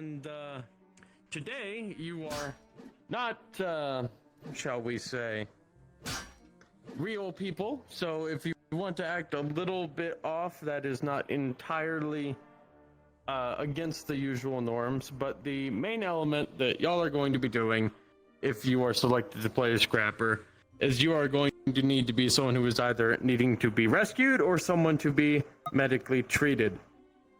And today you are not, shall we say, real people. So if you want to act a little bit off, that is not entirely against the usual norms. But the main element that y'all are going to be doing, if you are selected to play a scrapper, is you are going to need to be someone who is either needing to be rescued or someone to be medically treated.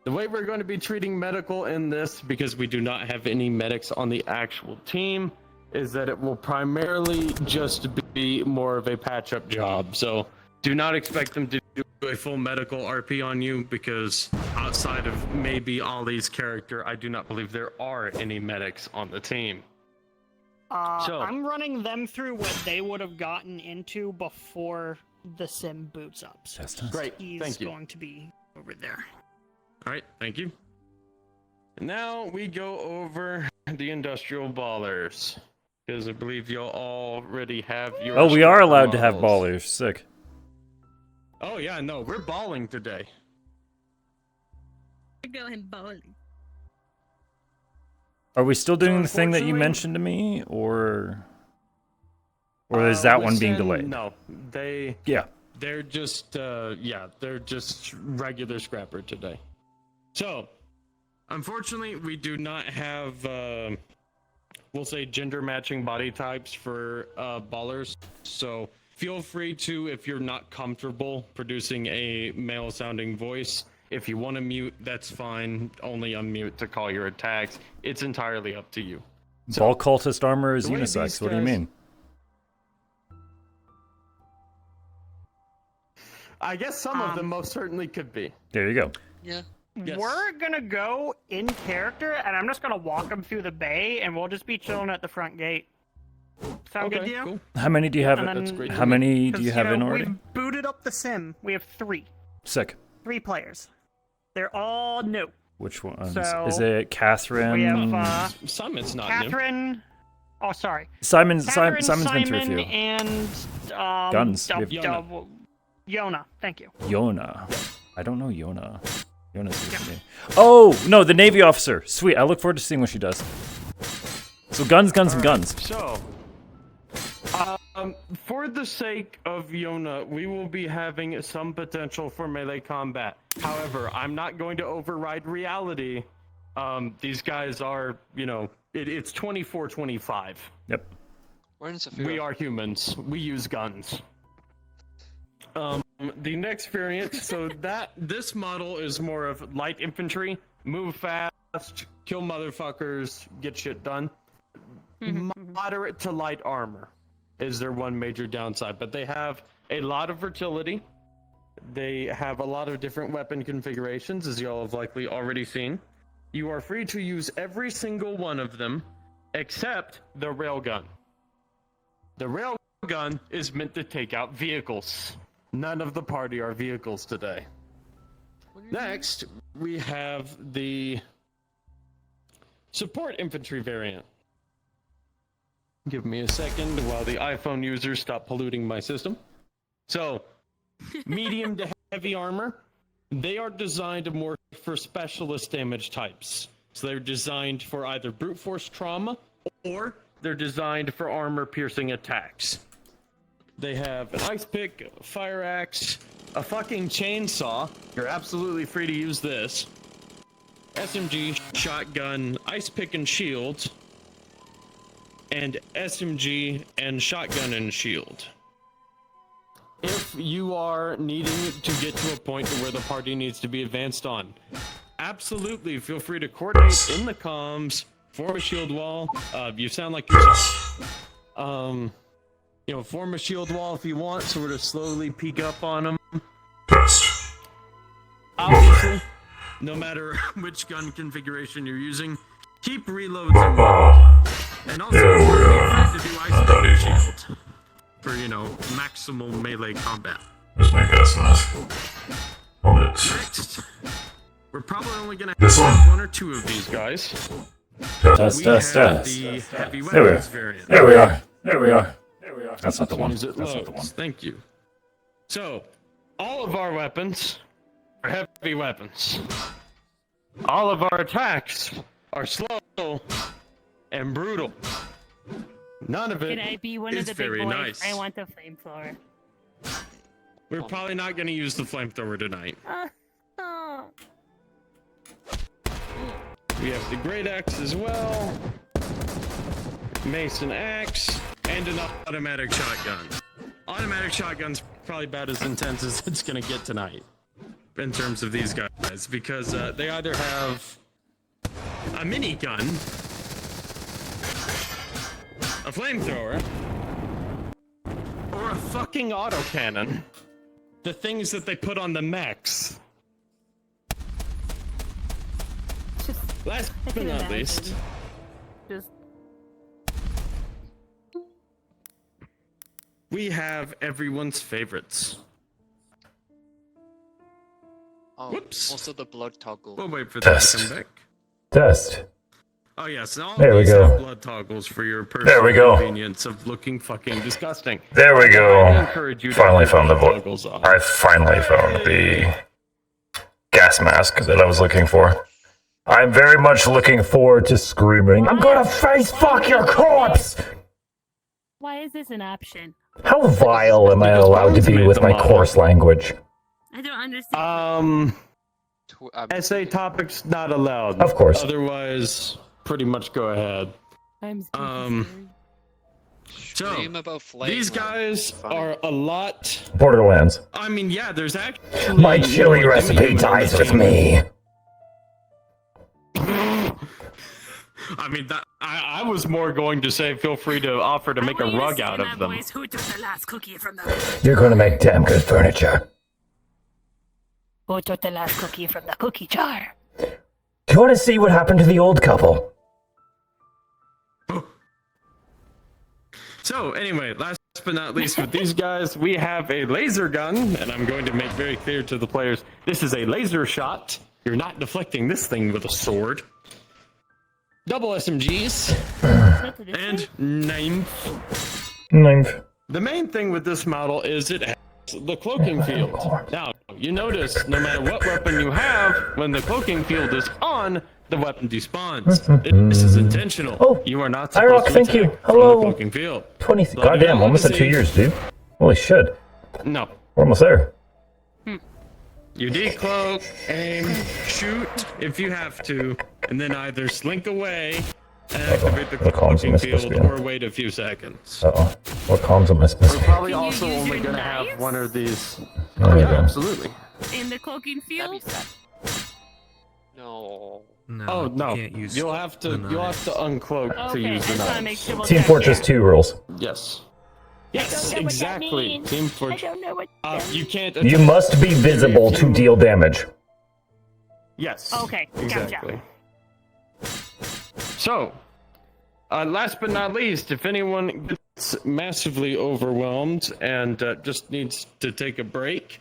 The way we're going to be treating medical in this, because we do not have any medics on the actual team, is that it will primarily just be more of a patch-up job. So do not expect them to do a full medical RP on you, because outside of maybe Ollie's character, I do not believe there are any medics on the team. I'm running them through what they would have gotten into before the sim boots up. So Great, he's going to be over there. All right, thank you. And now we go over the industrial ballers, because I believe you'll already have your. Oh, we are allowed models. to have ballers. Sick. Oh yeah, no, we're balling today. We're going bowling. Are we still doing the thing that you unfortunately- mentioned to me, or is that one being listen, delayed? No, Yeah. they're just they're just regular scrapper today. So, unfortunately, we do not have we'll say gender matching body types for ballers. So feel free to, if you're not comfortable producing a male sounding voice, if you want to mute, that's fine. Only unmute to call your attacks. It's entirely up to you. So, Ball cultist armor is the way unisex. these What do you guys- mean? I guess some of them most certainly could be. There you go. Yeah. Yes. We're gonna go in character, and I'm just gonna walk them through the bay, and we'll just be chilling at the front gate. Sound good to you? Cool. How many do you have? And then- That's great. How many do 'Cause, you have in already? We've booted up the sim. We have three Sick. players. They're all new. Which one? So, is it Catherine? We have Simon's not new. Catherine. Oh, sorry. Simon's Catherine, been through a Simon, few. and Guns. We have- Yona. Thank you. Yona. I don't know Yona. Yona's new to me. Oh no, the Navy officer. Sweet. I look forward to seeing what she does. So guns, and guns. So, for the sake of Yona, we will be having some potential for melee combat. However, I'm not going to override reality. These guys are, it's 24-25. Yep. We're in Sophia. We are humans. We use guns. The next variant, so this model is more of light infantry, move fast, kill motherfuckers, get shit done. Moderate to light armor is their one major downside, but they have a lot of versatility. They have a lot of different weapon configurations, as y'all have likely already seen. You are free to use every single one of them, except the railgun. The railgun is meant to take out vehicles. None of the party are vehicles today. Next, we have the support infantry variant. Give me a second while the iPhone users stop polluting my system. So, medium to heavy armor. They are designed more for specialist damage types. So they're designed for either brute force trauma, or they're designed for armor piercing attacks. They have an ice pick, a fire axe, a fucking chainsaw. You're absolutely free to use this. SMG, shotgun, ice pick and shield, and SMG and shotgun and shield. If you are needing to get to a point where the party needs to be advanced on, absolutely feel free to coordinate in the comms, form a shield wall. You sound like yourself. Form a shield wall if you want, sort of slowly peek up on them. Obviously, no matter which gun configuration you're using, keep reloads in mind. And also, feel free to do ice pick and shield for, maximal melee combat. Let's make that mask. On it. Next, we're probably only gonna have one or two of these guys. Test, We test, have test. the heavy There we are. weapons variant. There we are. There we are. That's not the As one. soon as it That's not the one. loads. Thank you. So, all of our weapons are heavy weapons. All of our attacks are slow and brutal. None of it Can I be one is of the big very boys? nice. I want the flamethrower. We're probably not going to use the flamethrower tonight. Oh. We have the great axe as well, mason axe, and an automatic shotgun. Automatic shotgun's probably about as intense as it's going to get tonight in terms of these guys, because they either have a minigun, a flamethrower, or a fucking autocannon. The things that they put on the mechs. Last I but can not imagine. least, Just we have everyone's favorites. Oh, Whoops. also the blood toggle. We'll wait for them Test. to come back. Test. Oh yes, and all There of we these go. have blood toggles for your There we personal go. convenience of looking fucking disgusting. There we I go. encourage you to Finally have your found the blood book. toggles on. I finally found the gas mask that I was looking for. I'm very much looking forward to screaming, I'm gonna face fuck your corpse! why is this an option? How vile am I Because allowed to Bones be made with the my model. coarse language? I don't understand. Essay topics not allowed. Of course. Otherwise, pretty much go ahead. I'm so So, Dream about flame. these guys Funny. are a lot. Borderlands. I mean, yeah, there's actually. My chili more recipe than dies with human. me. I mean, that I was more going to say, feel free to offer to make a rug out of them. Who took the last cookie from the You're gonna make damn good furniture. Who took the last cookie from the cookie jar? Do you wanna see what happened to the old couple? So, anyway, last but not least, with these guys, we have a laser gun, and I'm going to make very clear to the players, this is a laser shot. You're not deflecting this thing with a sword. Double SMGs, and ninth. The main thing with this model is it has the cloaking field. Now, you notice, no matter what weapon you have, when the cloaking field is on, the weapon despawns. This is intentional. Oh, You are not Irock, supposed to thank you. attack from Hello. the cloaking field. 20. So Goddamn, do almost at not 2 see- years, dude. Holy shit. No. We're almost there. You decloak, aim, shoot if you have to, and then either slink away and activate the What comms am I cloaking supposed to field be in? or wait a few seconds. Uh-oh. What comms am I supposed to We're be? probably Can you also use only your going to have knives? one of these. Oh, Yeah, yeah. absolutely. In the cloaking That'd be field? sad. No. No, Oh no, you can't use you'll have to the uncloak to Okay, I use the just want to make knives. sure we'll Team check Fortress that. 2 rules. Yes. I Yes, don't know what that exactly. means. Team I Fortress. don't know what You can't. You attack must be visible to deal damage. Yes. Okay, gotcha. Exactly. So, last but not least, if anyone gets massively overwhelmed and just needs to take a break,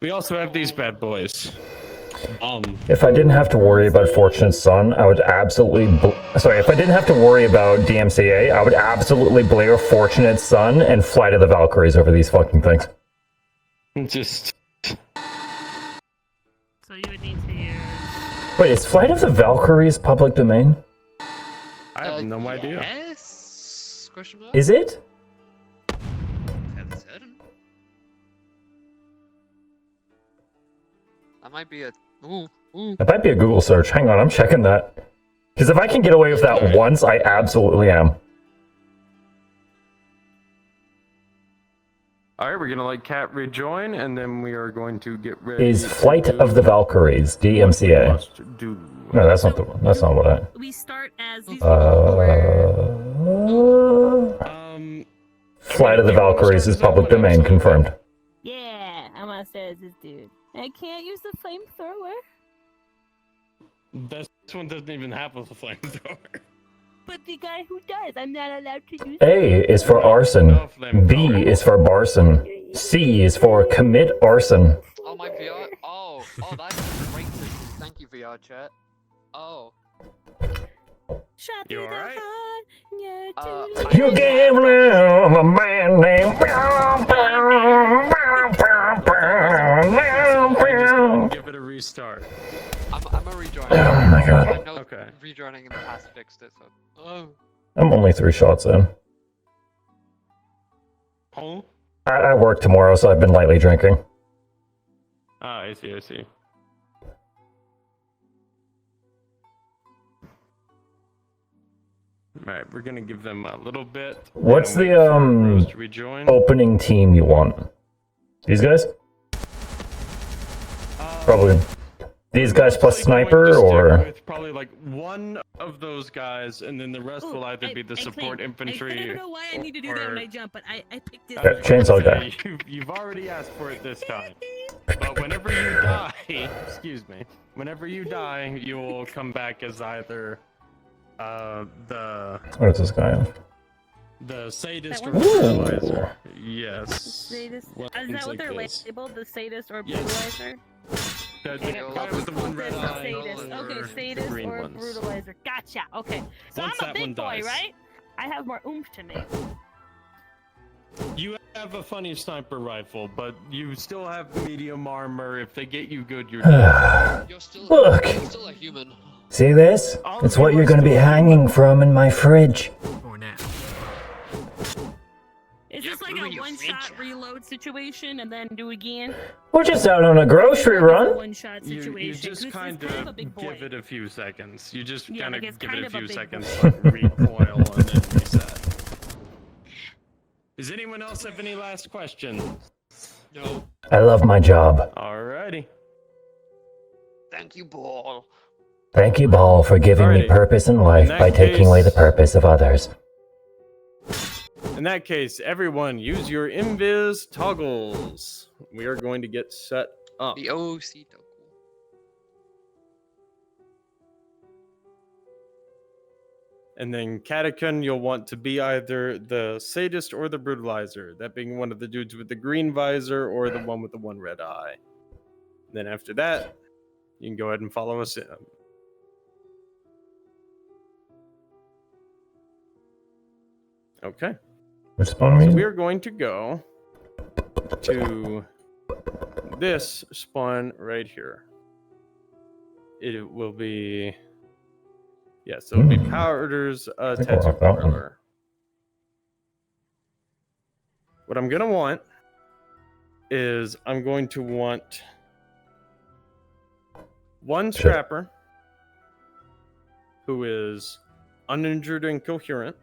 we also have these bad boys. If I didn't have to worry about Fortunate Son, I would absolutely... if I didn't have to worry about DMCA, I would absolutely blare Fortunate Son and Flight of the Valkyries over these fucking things. Just So you would need to use... Wait, is Flight of the Valkyries public domain? I have no idea. Yes? Question mark? Is it? Fairly certain. That might be a. Ooh. That might be a Google search. Hang on, I'm checking that. Because if I can get away with that once, I absolutely am. All right, we're gonna let Cat rejoin, and then we are going to get ready. Is to Flight do of the Valkyries, what we DMCA? must do. No, that's not the one. That's not what I... We start as these Flight of the Valkyries is public domain, confirmed. Yeah, I'm gonna start as this dude. I can't use the flamethrower. This one doesn't even have a flamethrower. But the guy who does, I'm not allowed to use A is for arson. B is for barson. C is for commit arson. Oh, my VR. Oh, that's great system. Thank you, VR chat. Oh. Shot You through the alright? heart, yeah, Uh, to You gave love a man named... Give it a restart. I'm a rejoin. Oh my god. rejoining in the past fixed it, so. Oh. I'm only 3 shots in. Oh? I work tomorrow, so I've been lightly drinking. Ah, I see, I see. Alright, we're gonna give them a little bit. What's and the, wait for Rose to rejoin. opening team you want? These guys? Probably. These guys plus Probably going sniper, to stick or? with probably like one of those guys, and then the rest will either be the support infantry. I don't know why I need to do that when I jump, but I picked it. Okay, chainsaw guy. You've already asked for it this time. But whenever you die, excuse me, whenever you die, you will come back as either the What is this guy on? the sadist or That the one? brutalizer. Yes. Sadist. Well, Is that things what like they're this. labeled? The sadist or Yes. brutalizer? The Okay, guy with the one red eye sadist. or Okay, the sadist green or ones. brutalizer. Gotcha. Okay. So Once I'm a that one big boy, dies. right? I have more oomph to me. You have a funny sniper rifle, but you still have medium armor. If they get you good, you're dead. You're still, Look. you're still a human. See this? All It's of what you you're are gonna be still hanging from in my fridge. For now. Is Yeah, this like ruin a your one-shot fridge. reload situation and then do again? We're just out on a grocery run. One-shot You situation. just 'cause kind it's kind of a of big boy. give it a few seconds. You just Yeah, kind like of it's give kind it a of a few big seconds, boy. like recoil, and then reset. Does anyone else have any last questions? No. I love my job. Alrighty. Thank you, Ball. Thank you, Ball, for giving me Alrighty. purpose in life In by that taking away the case- purpose of others. In that case, everyone use your invis toggles. We are going to get set up. The OC toggle. And then Catacon, you'll want to be either the sadist or the brutalizer. That being one of the dudes with the green visor or the one with the one red eye. And then after that, you can go ahead and follow us in. Okay. Which spawn So me? we are going to go to this spawn right here. It will be, yes, it'll be Powder's think we'll tattoo have that one. parlor. What I'm gonna want is I'm going to want one Shit. scrapper who is uninjured and coherent.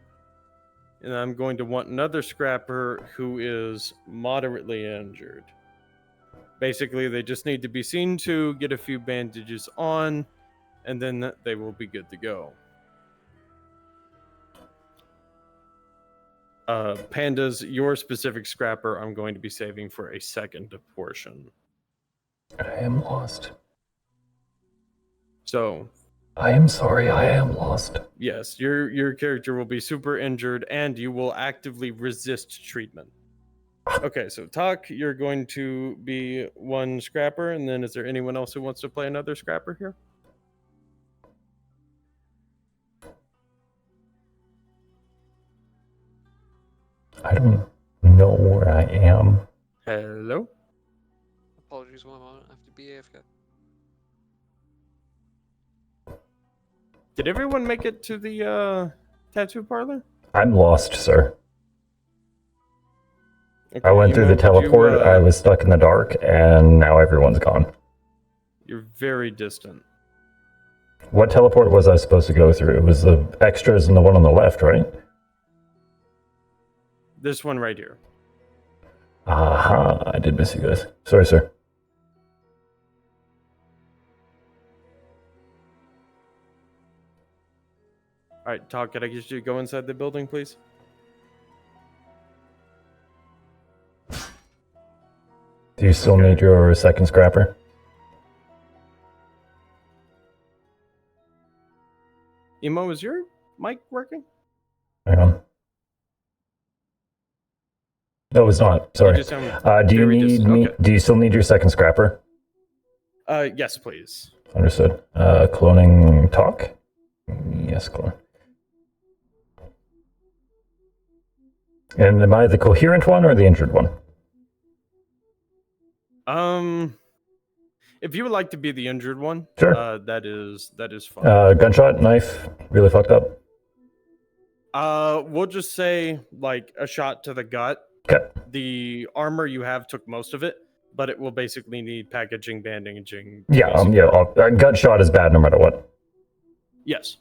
And I'm going to want another scrapper who is moderately injured. Basically, they just need to be seen to, get a few bandages on, and then they will be good to go. Pandas, your specific scrapper, I'm going to be saving for a second portion. I am lost. So, I am sorry, I am lost. yes, your character will be super injured, and you will actively resist treatment. Okay, so Talk, you're going to be one scrapper, and then is there anyone else who wants to play another scrapper here? I don't know where I am. Hello? Apologies, one moment. I have to be AFK. Did everyone make it to the tattoo parlor? I'm lost, sir. Okay, I went through the Emo, would you, teleport, I was stuck in the dark, and now everyone's gone. You're very distant. What teleport was I supposed to go through? It was the extras and the one on the left, right? This one right here. Aha, I did miss you guys. Sorry, sir. All right, Talk, could I get you to go inside the building, please? Do you still need your second scrapper? Emo, is your mic working? Hang on. No, it's not. Sorry. just sound Do you very need distant. me? Okay. Do you still need your second scrapper? Yes, please. Understood. Cloning talk? Yes, clone. And am I the coherent one or the injured one? if you would like to be the injured one, Sure. that is fine. Gunshot, knife, really fucked up. We'll just say like a shot to the gut. Okay. The armor you have took most of it, but it will basically need packaging, bandaging. Yeah, gunshot is bad no matter what. Yes.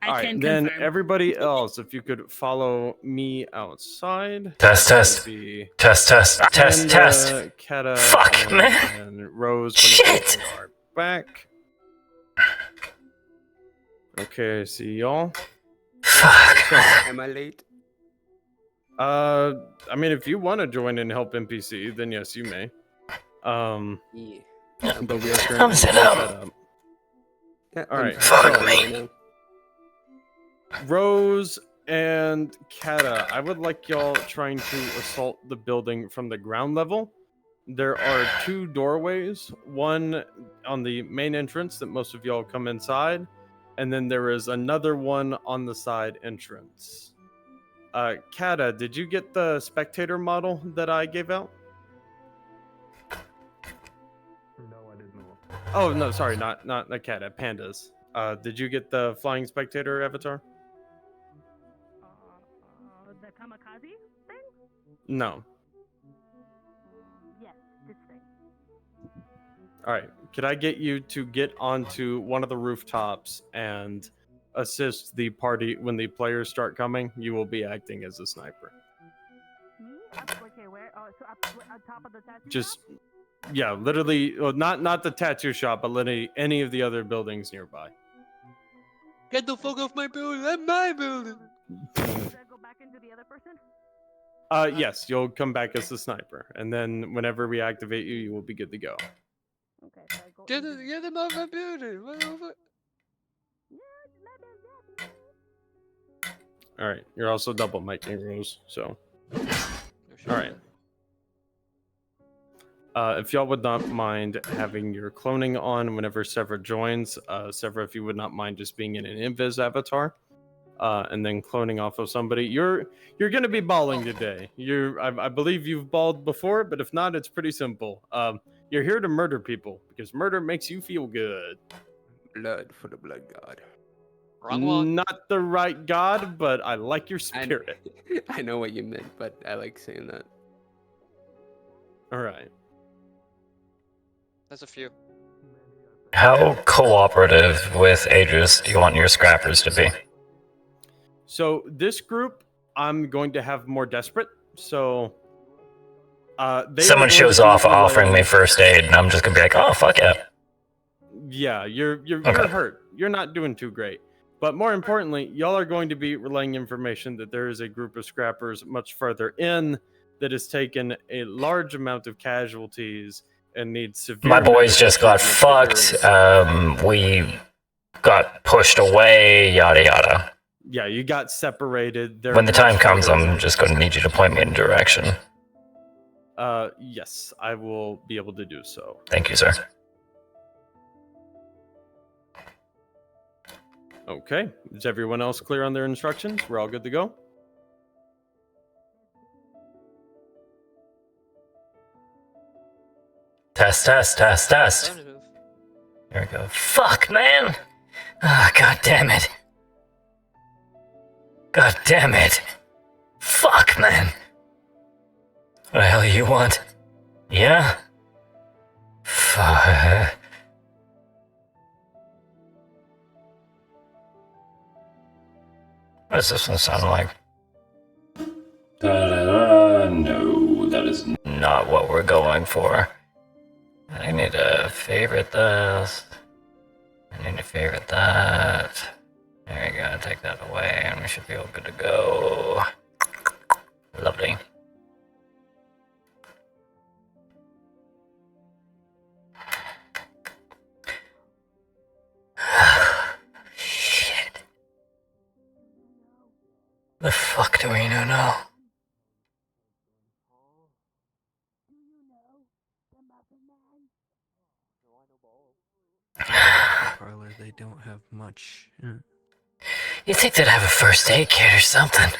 I All can right, then confirm. everybody else, if you could follow me outside. Test, That would test. be Test, Panda, test. Keta, Fuck, and, man. and Rose. Shit. We are back. Okay, see y'all. Fuck. Am I late? I mean, if you want to join and help NPC, then yes, you may. Yeah. But we are Come currently sit set down. up. Yeah, All right, Fuck so- me. Rose and Kata, I would like y'all trying to assault the building from the ground level. There are 2 doorways, one on the main entrance that most of y'all come inside, and then there is another one on the side entrance. Kata, did you get the spectator model that I gave out? No, I didn't know. Oh no, sorry, not the Kata, Pandas. Did you get the flying spectator avatar? The kamikaze thing? No. Yes, this thing. All right. Could I get you to get onto one of the rooftops and assist the party when the players start coming? You will be acting as a sniper. Me? Okay, where? Oh, so up on top of the tattoo Just, shop? yeah, literally, well, not the tattoo shop, but literally any of the other buildings nearby. Get the fuck off my building! That's my building! Should I go back into the other person? Yes, you'll come back as the sniper, and then whenever we activate you, you will be good to go. Okay, so I go Get into get them off my building! What the fuck? All right. You're also double miking Rose, so. All right. If y'all would not mind having your cloning on whenever Severa joins, Severa, if you would not mind just being in an invis avatar, and then cloning off of somebody, you're gonna be balling today. I believe you've balled before, but if not, it's pretty simple. You're here to murder people because murder makes you feel good. blood for the blood god. Wrong one. Not the right god, but I like your I- spirit. I know what you meant, but I like saying that. All right. There's a few. How cooperative with Aegis do you want your scrappers to be? So this group, I'm going to have more desperate. So they are Someone going to shows be off offering relying- me first aid, and I'm just gonna be like, oh, fuck yeah. Yeah, you're Okay. hurt. You're not doing too great. But more importantly, y'all are going to be relaying information that there is a group of scrappers much further in that has taken a large amount of casualties and needs severe. My boys medical just got treatment fucked. that they're- We got pushed away, yada yada. Yeah, you got separated. They're When the time much comes, further I'm in. just gonna need you to point me in a direction. Yes, I will be able to do so. Thank you, sir. Okay. Is everyone else clear on their instructions? We're all good to go? Test. Affirmative. There we go. Fuck, man! Ah, god damn it. God damn it. Fuck, man. What the hell you want? Yeah? Fuck. What does this one sound like? No, that is Not what we're going for. I need to favorite this. I need to favorite that. There you go, take that away, and we should be all good to go. Lovely. Shit. The fuck do we know now? Parlor, they don't have much. You think they'd have a first aid kit or something?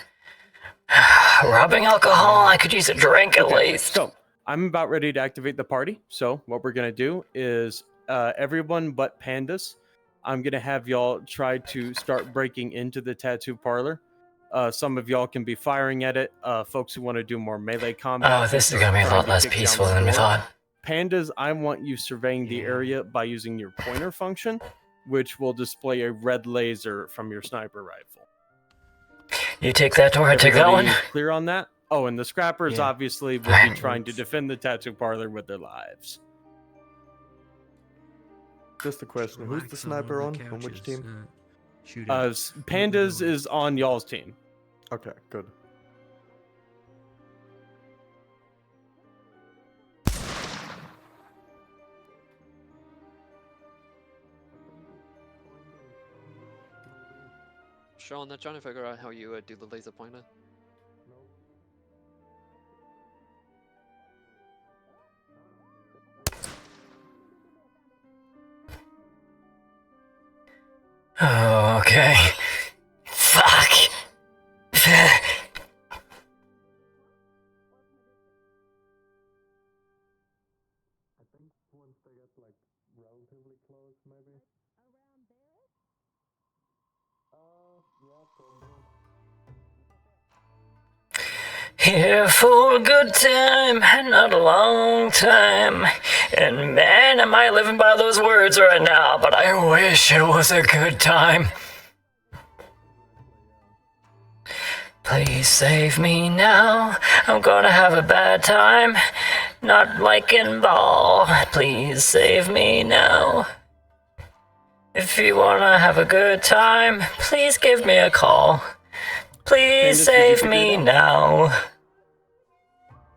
Rubbing alcohol? I could use a drink at least. So, I'm about ready to activate the party. So what we're gonna do is everyone but Pandas, I'm gonna have y'all try to start breaking into the tattoo parlor. Some of y'all can be firing at it. Folks who want to do more melee combat. Oh, this is gonna be a lot less peaceful than we thought. Pandas, I want you surveying the area by using your pointer function, which will display a red laser from your sniper rifle. You take that door, I take that one. Clear on that? Oh, and the scrappers obviously will be trying to defend the tattoo parlor with their lives. Just a question, who's the sniper on which team? Pandas is on y'all's team. Okay, good. Sean, they're trying to figure out how you do the laser pointer. Oh, okay. Fuck. Here for a good time, not a long time. And man, am I living by those words right now, but I wish it was a good time. Please save me now, I'm gonna have a bad time. Not liking ball, please save me now. If you wanna have a good time, please give me a call. Please save me now.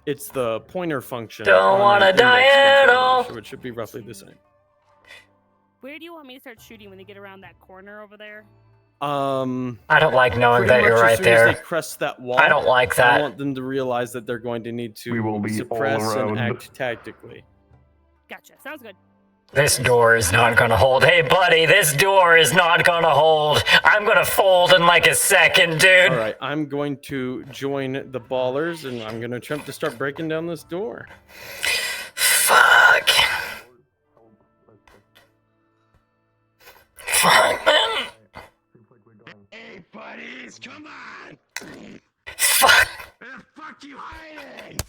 It's the pointer function. Don't wanna die at all. So it should be roughly the same. Where do you want me to start shooting when they get around that corner over there? I don't like knowing that you're right as soon there. As they crest that wall, I don't like that. I want them to realize that they're going to need to suppress and act tactically. Gotcha. Sounds good. This door is not gonna hold. Hey, buddy, this door is not gonna hold. I'm gonna fold in like a second, dude. All right, I'm going to join the ballers, and I'm going to attempt to start breaking down this door. Fuck. Fuck, man. Hey, buddies, come on! Fuck. Where the fuck you hiding?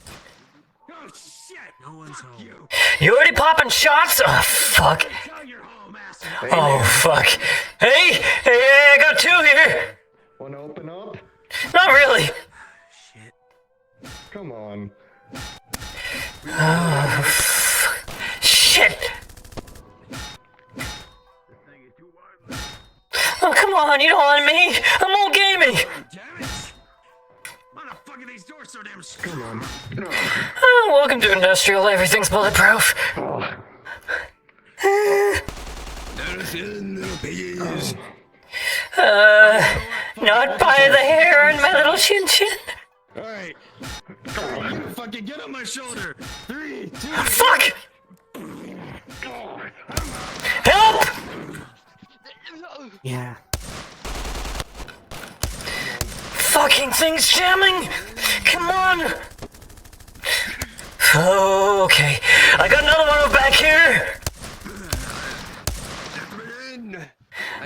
Oh shit! No one's home. You already popping shots? Oh, fuck. Oh, fuck. Hey, I got two here. Wanna open up? Not really. Come on. Oh, shit. Oh, come on, you don't want me. I'm all gaming. Damn it! Why the fuck are these doors so damn strong? Come on. Oh, welcome to Industrial. Everything's bulletproof. Not by the hair on my little chin chin. Alright. Fucking get on my shoulder. 3, 2. Fuck! Help! Yeah. Fucking thing's jamming! Come on! Okay, I got another one back here!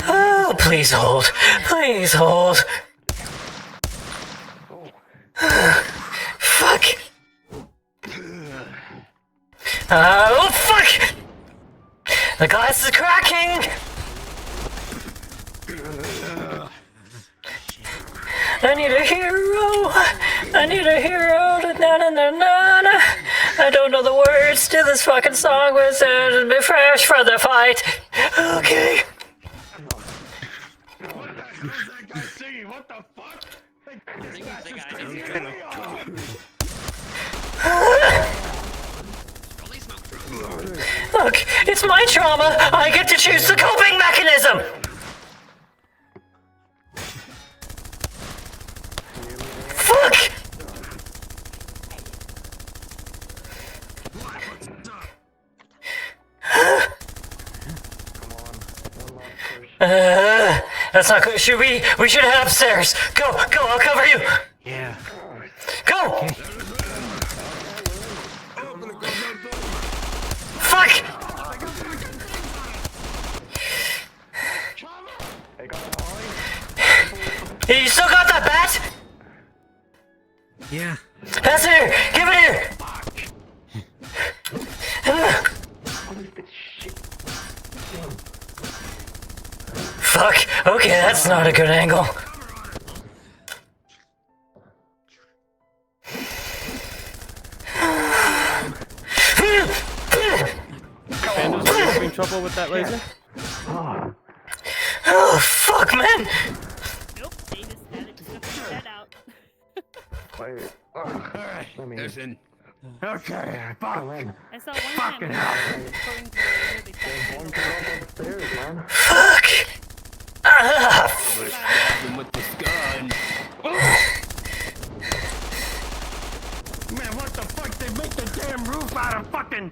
Oh, please hold. Please hold. Fuck. Oh, fuck! The glass is cracking! I need a hero! I need a hero! Na na na na na! I don't know the words to this fucking song, but it'll be fresh for the fight! Okay. What the fuck? Look, it's my trauma! I get to choose the coping mechanism! Fuck! That's not good. We should head upstairs. Go, I'll cover you. Yeah. Go! here! Give it here! Fuck. Okay, that's not a good angle. Pandas, are you having trouble with that laser? Oh, fuck, man! Nope, they just had it. Just figure that out. Wait. Alright, listen. Okay, fuck. I saw one time. According to the laser, they said Fuck! Ah! With this gun. Man, what the fuck? They make the damn roof out of fucking.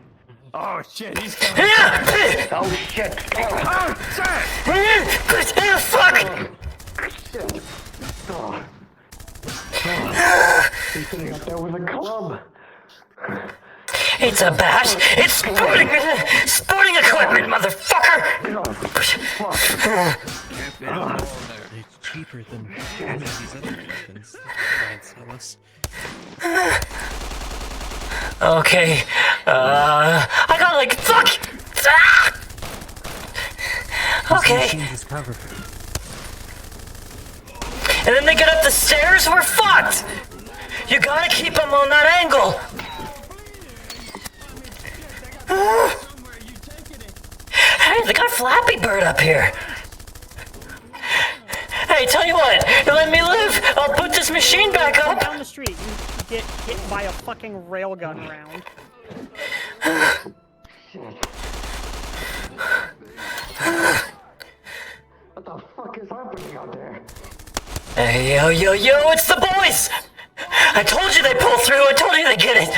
Oh shit, he's coming. Yeah! Oh shit. Oh shit! Fuck! Shit. He's sitting up there with a club. It's a bat! It's sporting equipment, motherfucker! It's cheaper than all these other weapons that try and sell us. Okay, I got like, fuck! Ah! Okay. And then they get up the stairs, we're fucked! You gotta keep them on that angle! Hey, they got Flappy Bird up here! Hey, tell you what, you let me live, I'll put this machine back up! Down the street, you get hit by a fucking railgun round. What the fuck is happening out there? Hey, yo, it's the boys! I told you they pull through, I told you they get it!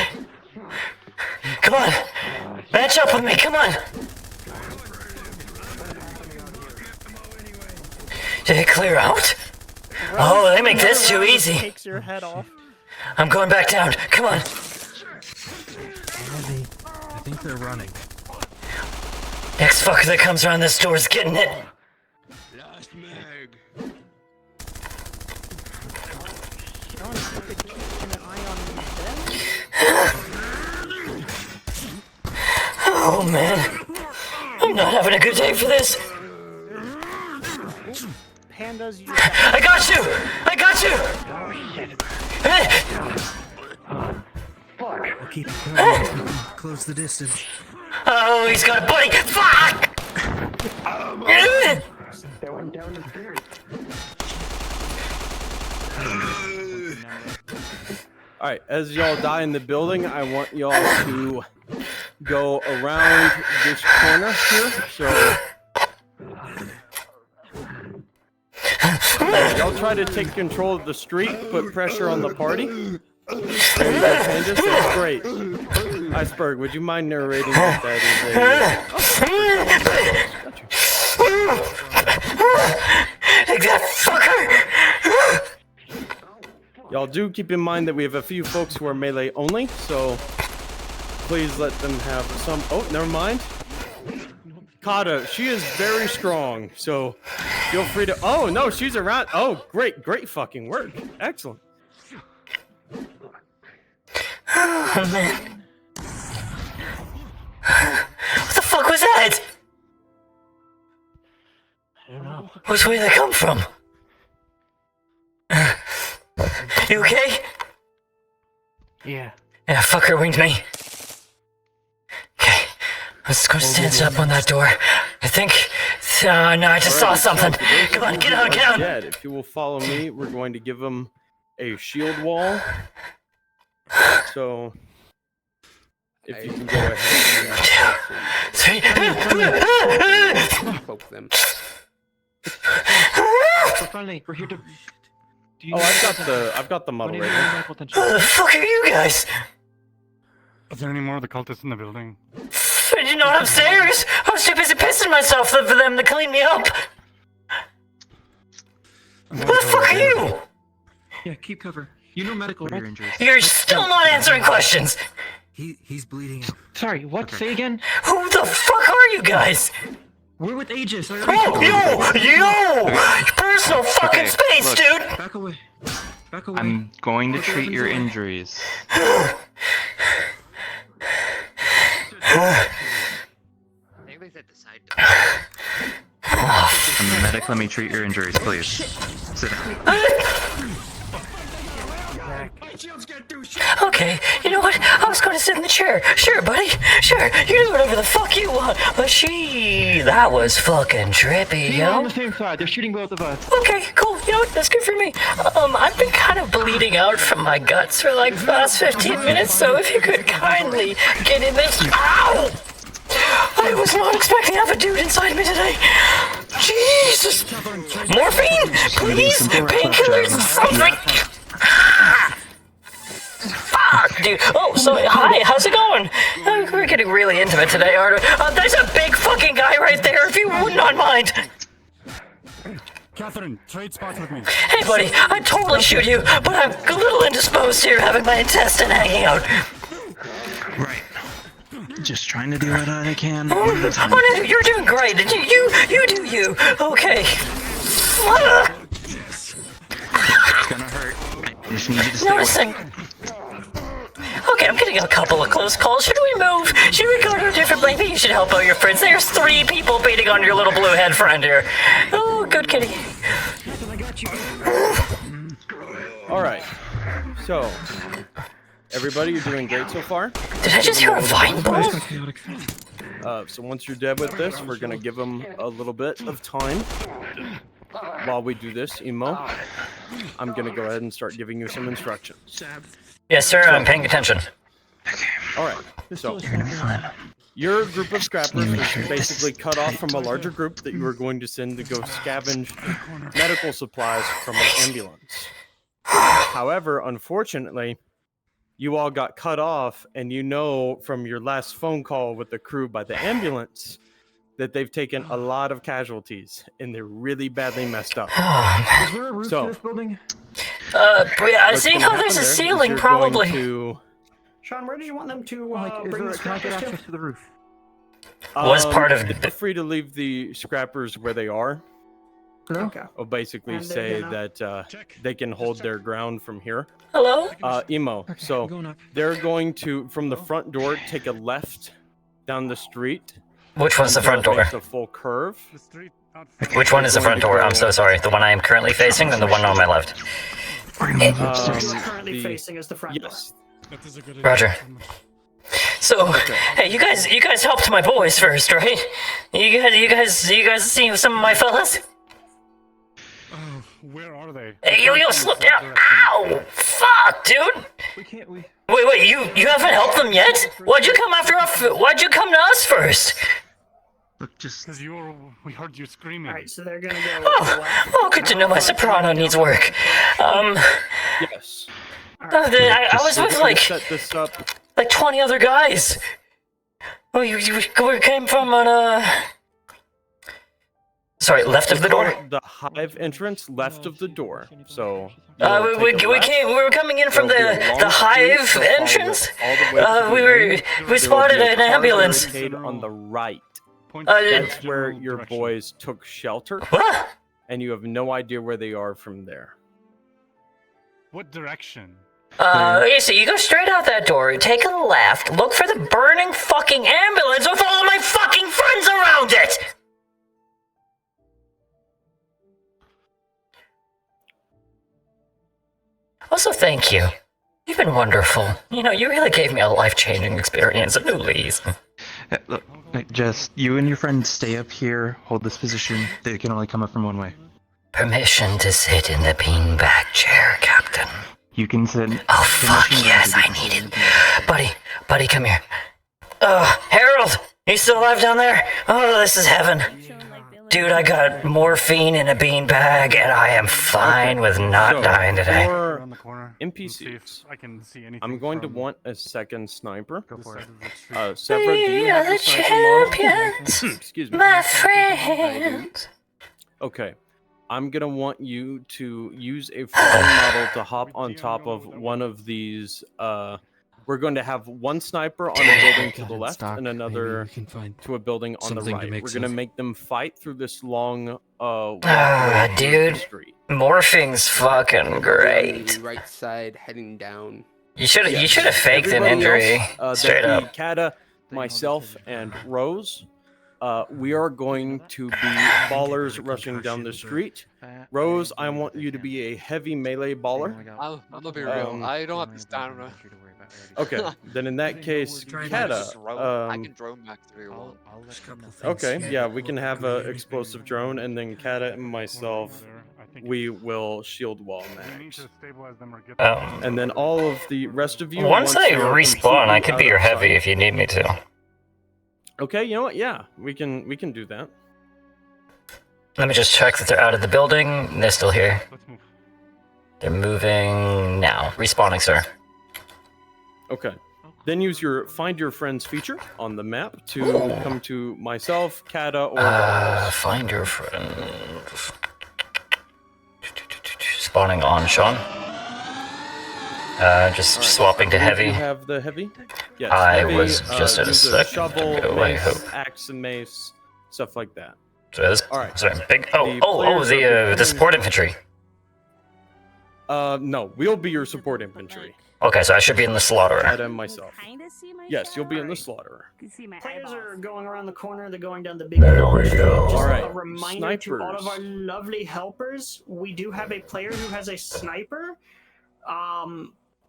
Come on, match up with me, come on! Did it clear out? Oh, they make this too easy. Takes your head off. I'm going back down, come on! I think they're running. Next fucker that comes around this door is getting it. Last Meg. Oh man, I'm not having a good day for this. Pandas, you I got you! I got you! I'll keep it going. Close the distance. Oh, he's got a buddy! Fuck! They went down the stairs. Alright, as y'all die in the building, I want y'all to go around this corner here. So y'all try to take control of the street, put pressure on the party. There you go, Pandas, that's great. Iceberg, would you mind narrating that Take that fucker! Y'all do keep in mind that we have a few folks who are melee only, so please let them have some. Oh, never mind. Kata, she is very strong, so feel free to. Oh no, she's around. Oh, great fucking work. Excellent. Oh man. What the fuck was that? I don't know. Which way did they come from? You okay? Yeah. Yeah, fucker winged me. Okay, let's go stand up on that door. I think. No, I just saw something. Come on, get out, get out. Dead. If you will follow me, we're going to give them a shield wall. So, if you can go ahead. Poke them. Finally, we're here to. Oh, I've got the model right here. Who the fuck are you guys? Is there any more of the cultists in the building? You're not upstairs. I was too busy pissing myself for them to clean me up. Who the fuck are you? Yeah, keep cover. You know medical injuries. You're still not answering questions. He's bleeding out. Sorry, what? Okay. Say again? Who the fuck are you guys? We're with Aegis. Oh, yo! Personal fucking space, look. dude! Back away. Back away. I'm going to treat your injuries. I think they said the side door. I'm the medic. Let me treat your injuries, please. Sit down. Okay, you know what? I was going to sit in the chair. Sure, buddy. Sure, you do whatever the fuck you want. But that was fucking trippy, We're on yo. the same side. They're shooting both of us. Okay, cool. You know what? That's good for me. I've been kind of bleeding out from my guts for like the last 15 minutes, so if you could kindly get in this. Ow! I was not expecting to have a dude inside me today. Jesus! Morphine? Please? Painkillers? Something? Fuck, dude. Oh, so, hi, how's it going? We're getting really intimate today, aren't we? There's a big fucking guy right there, if you would not mind. Catherine, trade spots with me. Hey, buddy, I'd totally shoot you, but I'm a little indisposed here, having my intestine hanging out. Right. Just trying to do what I can. Oh, no, you're doing great. You do you. Okay. It's gonna hurt. I just need you to stay Noticing. Okay, I'm getting a couple of close calls. Should we move? Should we go to a different place? Maybe you should help out your friends. There's 3 people beating on your little blue head friend here. Oh, good kitty. Alright. So, everybody, you're doing great so far. Did I just hear a vine ball? So once you're dead with this, we're gonna give them a little bit of time. While we do this, Emo, I'm gonna go ahead and start giving you some instructions. Yes, sir, I'm paying attention. Alright, so your group of scrappers was basically cut off from a larger group that you were going to send to go scavenge medical supplies from an ambulance. However, unfortunately, you all got cut off, and you know from your last phone call with the crew by the ambulance that they've taken a lot of casualties, and they're really badly messed up. Is there a roof So, to this building? I see how there's a ceiling, probably. Sean, where do you want them to Can I get access to the roof? Was part of Feel free to leave the scrappers where they are. Okay. I'll basically And they're say gonna- that they can hold their ground from here. Hello? Emo. So they're going to, from the front door, take a left down the street. Which one's the front until it door? makes a full curve. Which one is the front door? I'm so sorry. The one I am currently facing and the one on my left. The one you're currently facing is the front door. Roger. So, hey, you guys helped my boys first, right? You guys see some of my fellas? Where are they? Hey, you slipped down. Ow! Fuck, dude! Wait, you haven't helped them yet? Why'd you come after us? Why'd you come to us first? Look, just because we heard you screaming. Alright, so they're gonna go. Oh, good to know my soprano needs work. Yes. I was with Set this up. like 20 other guys. Oh, you came from an Sorry, left of the door. The hive entrance left of the door. So. We were coming in from the hive entrance. We spotted an ambulance. On the right. That's where your boys took shelter. What? And you have no idea where they are from there. What direction? You see, you go straight out that door, take a left, look for the burning fucking ambulance with all my fucking friends around it! Also, thank you. You've been wonderful. You know, you really gave me a life-changing experience, a new lease. Look, just you and your friend stay up here, hold this position. They can only come up from one way. Permission to sit in the beanbag chair, Captain. You can sit. Oh, fuck yes, I need it. Buddy, come here. Harold, you still alive down there? Oh, this is heaven. Dude, I got morphine in a beanbag, and I am fine with not dying today. For NPCs, I'm going to want a second sniper. Go for it. Several, do you have the a sniper champions, model? Excuse me. my friends. Okay. I'm gonna want you to use a flying model to hop on top of one of these we're going to have one sniper on a building to Got the it in left stock. and Maybe another we can find to a building on the something to right. make We're going to sense. make them fight through this long walkway through the Dude, street. morphing's fucking On the great. right side, heading down. You should have faked an Everybody injury. else, Straight that'd up. be Kata, myself, and Rose. We are going to be ballers rushing down the street. Rose, I want you to be a heavy melee baller. I'm gonna be real. I don't have the stamina. Okay, then in that case, Kata. I can drone back if you want. Okay, yeah, we can have a explosive drone, and then Kata and myself, we will shield wall max. And then all of the rest of you. Once I you are respawn, I completely could out be your of heavy sight- if you need me to. Okay, you know what? Yeah, we can do that. Let me just check that they're out of the building. They're still here. They're moving now. Respawning, sir. Okay. Then use your find your friends feature on the map to come to myself, Kata, or Find your friend. Spawning on Sean. Just swapping to Do heavy. you have the heavy? Yes. I heavy, was just at a use second shovel, ago, I mace, hope. axe and mace, stuff like that. So this, All right. sorry, big. The players are The becoming- support infantry. No, we'll be your support infantry. Okay, so I should be in the slaughterer. Kata and myself. Kinda see my Yes, you'll be in the slaughterer. You can see my Players eyeballs. are going around the corner. They're going down the big. There we go. Just All right, a reminder to all of our snipers. lovely helpers. We do have a player who has a sniper.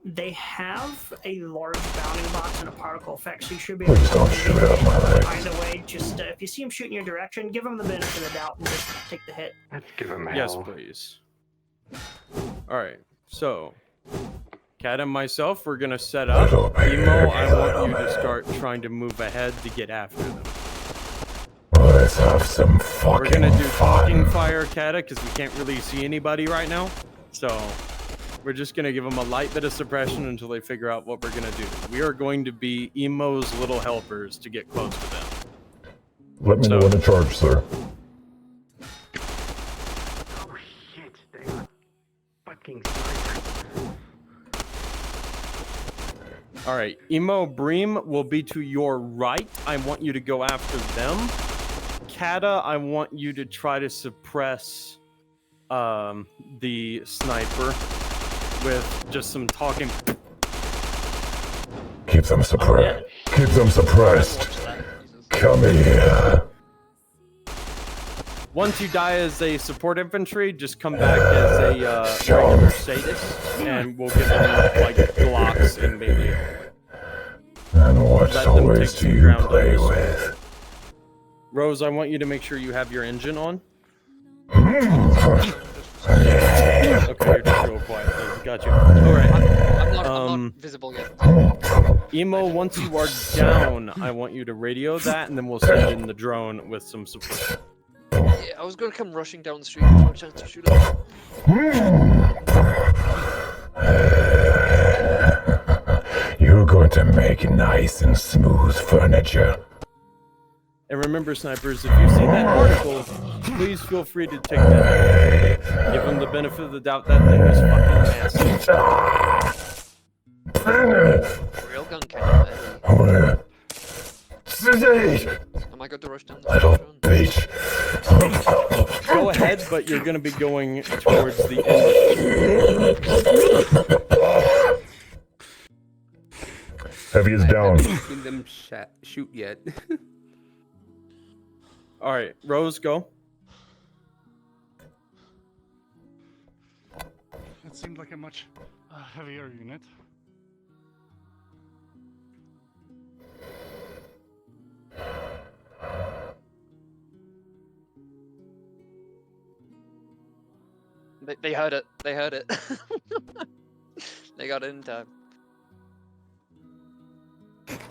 They have a large bounding box and a particle effect, so you should be able Please to don't shoot out my legs. either way. Just if you see him shooting your direction, give him the benefit of the doubt and just take the hit. Let's give him Yes, please. All right, so Kat and myself, we're gonna set up. Little baby, Emo, I want you little to start trying to move ahead to get after them. Let's have some We're gonna fucking do talking fun. fire, Kata, because we can't really see anybody right now. So we're just gonna give them a light bit of suppression until they figure out what we're gonna do. We are going to be Emo's little helpers to get close to them. Let me know when to charge, sir. Oh shit, they got fucking snipers. All right, Emo Bream will be to your right. I want you to go after them. Kata, I want you to try to suppress the sniper with just some talking. Keep them suppressed. Keep them suppressed. Come here. Once you die as a support infantry, just come back as a regular sadist, and we'll give them like Glocks and melee. And what Let them take toys do some you ground play damage. with? Rose, I want you to make sure you have your engine on. Yeah. Okay, you're just real quiet. Then. Got you. All right. I'm not visible yet. Emo, once you are down, I want you to radio that, and then we'll send in the drone with some support. Yeah, I was gonna come rushing down the street. No chance to shoot him. You're going to make nice and smooth furniture. And remember, snipers, if you see that article, please feel free to take that. Give them the benefit of the doubt. That thing is fucking massive. Real gun cannon. Am I good to rush down the Little street? bitch. Go ahead, but you're going to be going towards the end. Heavy is down. I haven't seen them shoot yet. All right, Rose, go. It seemed like a much heavier unit. They heard it. They heard it. They got it in time.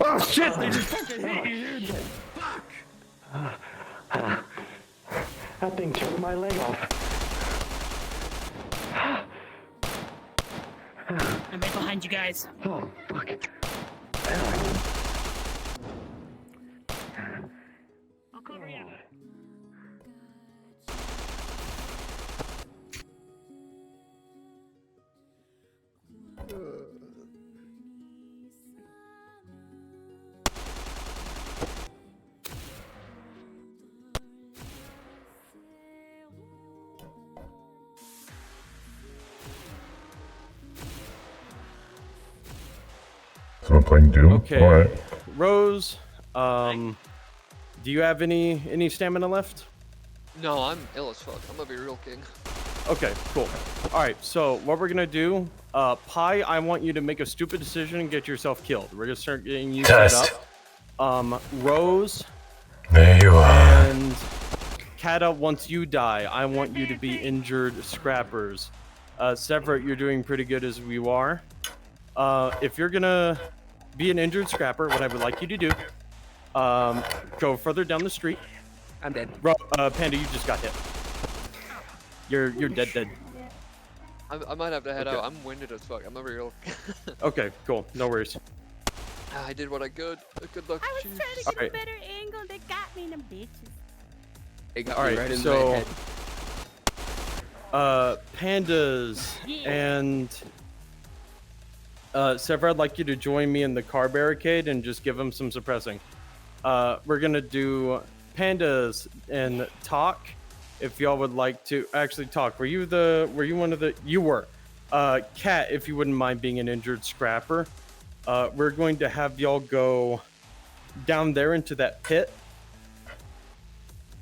Oh shit, they just fucking hit you, dude! Fuck! That thing tore my leg off. I'm right behind you guys. Oh, fuck. I'll cover you. Playing Doom? Okay. Alright. Rose, do you have any stamina left? No, I'm ill as fuck. I'm gonna be real king. Okay, cool. Alright, so what we're gonna do, Pi, I want you to make a stupid decision and get yourself killed. We're gonna start getting you set up. Rose. There you are. And Kata, once you die, I want you to be injured scrappers. Severate, you're doing pretty good as you are. If you're gonna be an injured scrapper, what I would like you to do, go further down the street. I'm dead. Panda, you just got hit. You're dead. I might have to head out. I'm winded as fuck. I'm gonna be real. Okay, cool. No worries. I did what I could. Good luck. I was trying to get a better angle. They got me, them bitches. They got All me right, right in so the head. Pandas and Sever, I'd like you to join me in the car barricade and just give them some suppressing. We're gonna do Pandas and Talk. If y'all would like to actually talk, were you one of the? You were. Cat, if you wouldn't mind being an injured scrapper, we're going to have y'all go down there into that pit.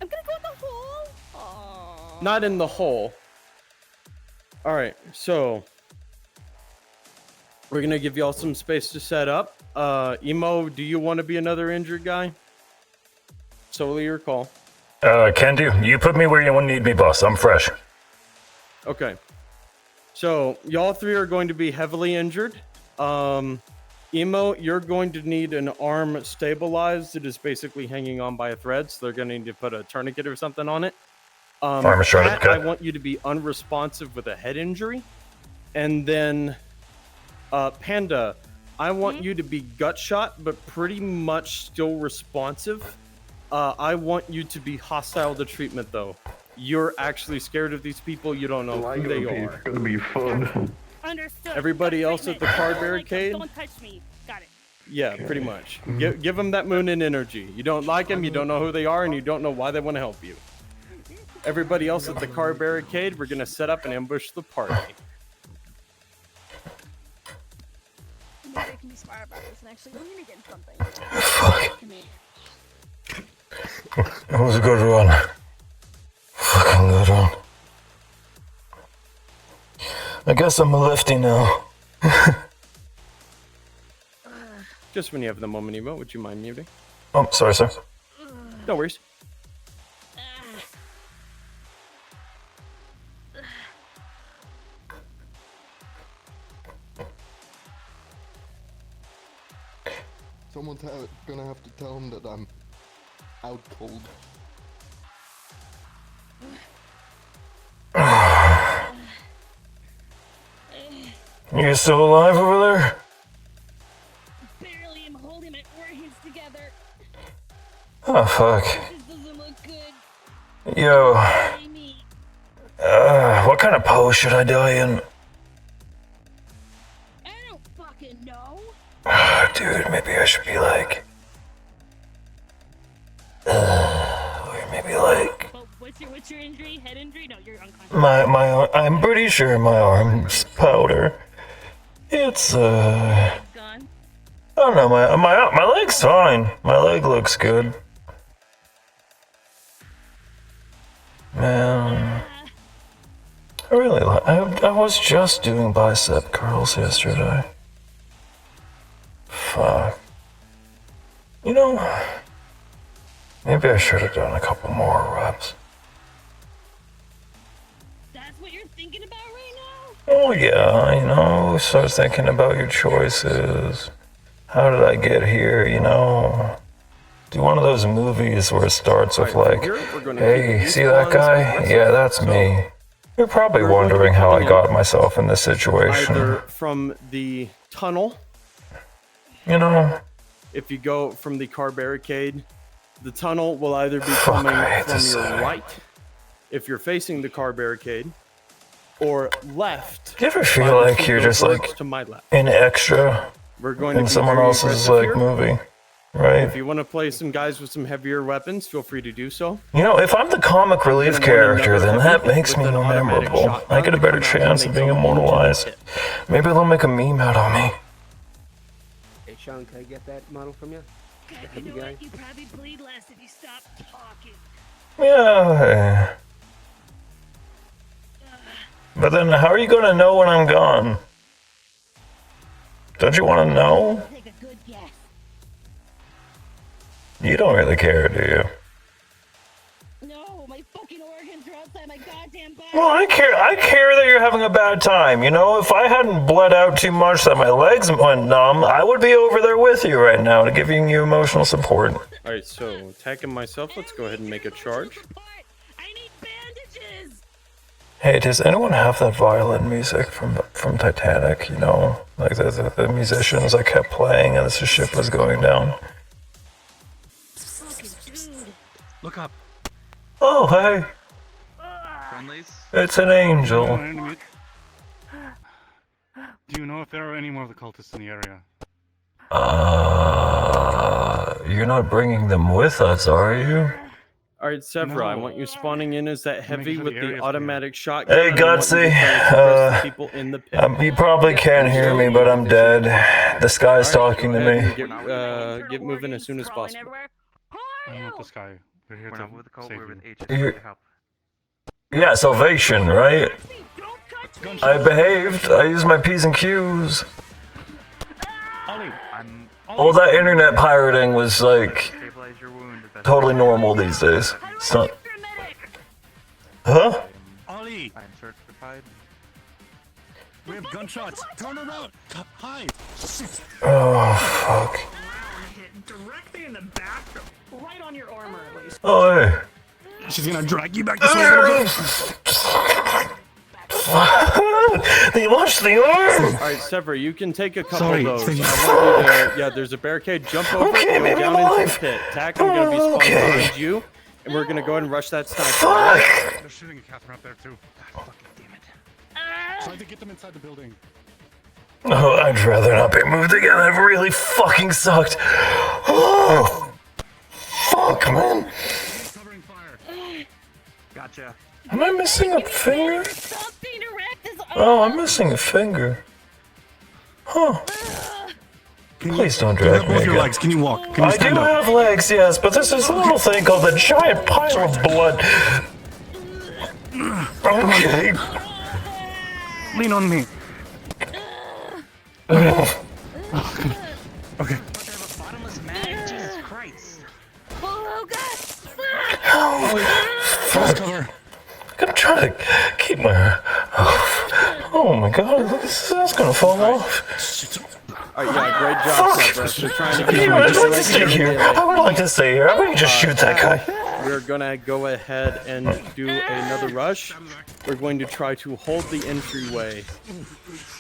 I'm gonna go in the hole. Aww. Not in the hole. All right, so we're gonna give y'all some space to set up. Emo, do you want to be another injured guy? Solely your call. Can do. You put me where you need me, boss. I'm fresh. Okay. So y'all three are going to be heavily injured. Emo, you're going to need an arm stabilized. It is basically hanging on by a thread, so they're going to need to put a tourniquet or something on it. Arm shredded, Pat, okay. I want you to be unresponsive with a head injury. And then Panda, I want you to be gut shot, but pretty much still responsive. I want you to be hostile to treatment, though. You're actually scared of these people. You don't know who they are. It's gonna be fun. Understood. Everybody else at the car barricade? Don't touch me. Got it. Yeah, pretty much. Give them that moon and energy. You don't like them, you don't know who they are, and you don't know why they want to help you. Everybody else at the car barricade, we're going to set up and ambush the party. Maybe I can be smart about this and actually lean against something. Fuck. Come here. That was a good run. Fucking good run. I guess I'm a lefty now. Just when you have the moment, Emo, would you mind muting? Oh, sorry, sir. No worries. Someone's gonna have to tell him that I'm out cold. You still alive over there? Barely am holding my organs together. Oh, fuck. This doesn't look good. Yo. Me. What kind of pose should I die in? I don't fucking know. Dude, maybe I should be like... or maybe like... Oh, what's your injury? Head injury? No, you're unconscious. I'm pretty sure my arm's powder. It's, Gone? I don't know, my leg's fine. My leg looks good. Man... I was just doing bicep curls yesterday. Fuck. You know, maybe I should have done a couple more reps. That's what you're thinking about right now? Oh yeah, you know, start thinking about your choices. How did I get here, you know? Do one of those movies where it starts with like, hey, see that guy? Yeah, that's me. You're probably wondering how I got myself in this situation. Either from the tunnel. You know? If you go from the car barricade, the tunnel will either be coming from your right, if you're facing the car barricade, or left. Do you ever feel like you're just like to my left. an extra We're going to in be someone very else's aggressive like here. movie? Right. If you want to play some guys with some heavier weapons, feel free to do so. You know, if I'm the comic relief character, then that makes me more memorable. I get a better chance of being immortalized. Maybe they'll make a meme out of me. Sean, can I get that model from you? The heavy guy? You probably bleed less if you stop talking. Yeah. But then how are you gonna know when I'm gone? Don't you want to know? Take a good guess. You don't really care, do you? No, my fucking organs are outside my goddamn body. Well, I care that you're having a bad time. You know, if I hadn't bled out too much that my legs went numb, I would be over there with you right now to giving you emotional support. Alright, so attacking myself, let's go ahead and make a charge. I need bandages. Hey, does anyone have that violin music from Titanic? You know, like the musicians that kept playing as the ship was going down. Look up. Oh, hey, Friendlies? it's an angel. Do you know if there are any more of the cultists in the area? You're not bringing them with us, are you? Alright, Sevra, I want you spawning in as that heavy sure with the the area's automatic shotgun. Hey, and I want you to Gutsy, try to suppress the people in the pit. You probably can't hear me, but I'm dead. The sky's talking to me. Get moving as soon as possible. I'm not this guy. We're here We're to not with the cult, save we're with you. Aegis. You're- We're to help. Yeah, salvation, right? I behaved. I used my P's and Q's. All that internet pirating was like Stabilize your wound as best totally normal these days. It's not. Huh? Ollie! I'm certified. We have gunshots! Turn around! Hide! Oh fuck. Hit directly in the back, right on your armor at least. Oh hey. She's gonna drag you back this way a little bit! They launched the arm! Alright, Sevra, you can take a couple Sorry, of those. thank you. I want you to, yeah, there's a barricade. Jump over Okay, and go maybe down I'm into alive. the pit. Tack, I'm gonna be spawning Okay. behind you, and we're gonna go ahead and rush that sniper. Fuck! They're shooting at Catherine up there too. Try to get them inside the building. Oh, I'd rather not be moved again. That really fucking sucked. Oh, fuck, man. Covering fire. Gotcha. Am I missing a finger? Something erect is Oh, I'm missing a finger. Huh. Please don't drag me Both your again. legs. Can you walk? Can you I do stand up? have legs, yes, but there's this little thing called a giant pile of blood. Okay. Lean on me. Okay. Bottomless mag? Jesus Christ. Oh god! Fuck. I'm trying to keep my. Oh my god, that's gonna fall off. Alright, yeah, great job, Sevra. So trying to Yeah, I'd like to stay here. I would like to stay here. I would just shoot that guy. We're gonna go ahead and do another rush. We're going to try to hold the entryway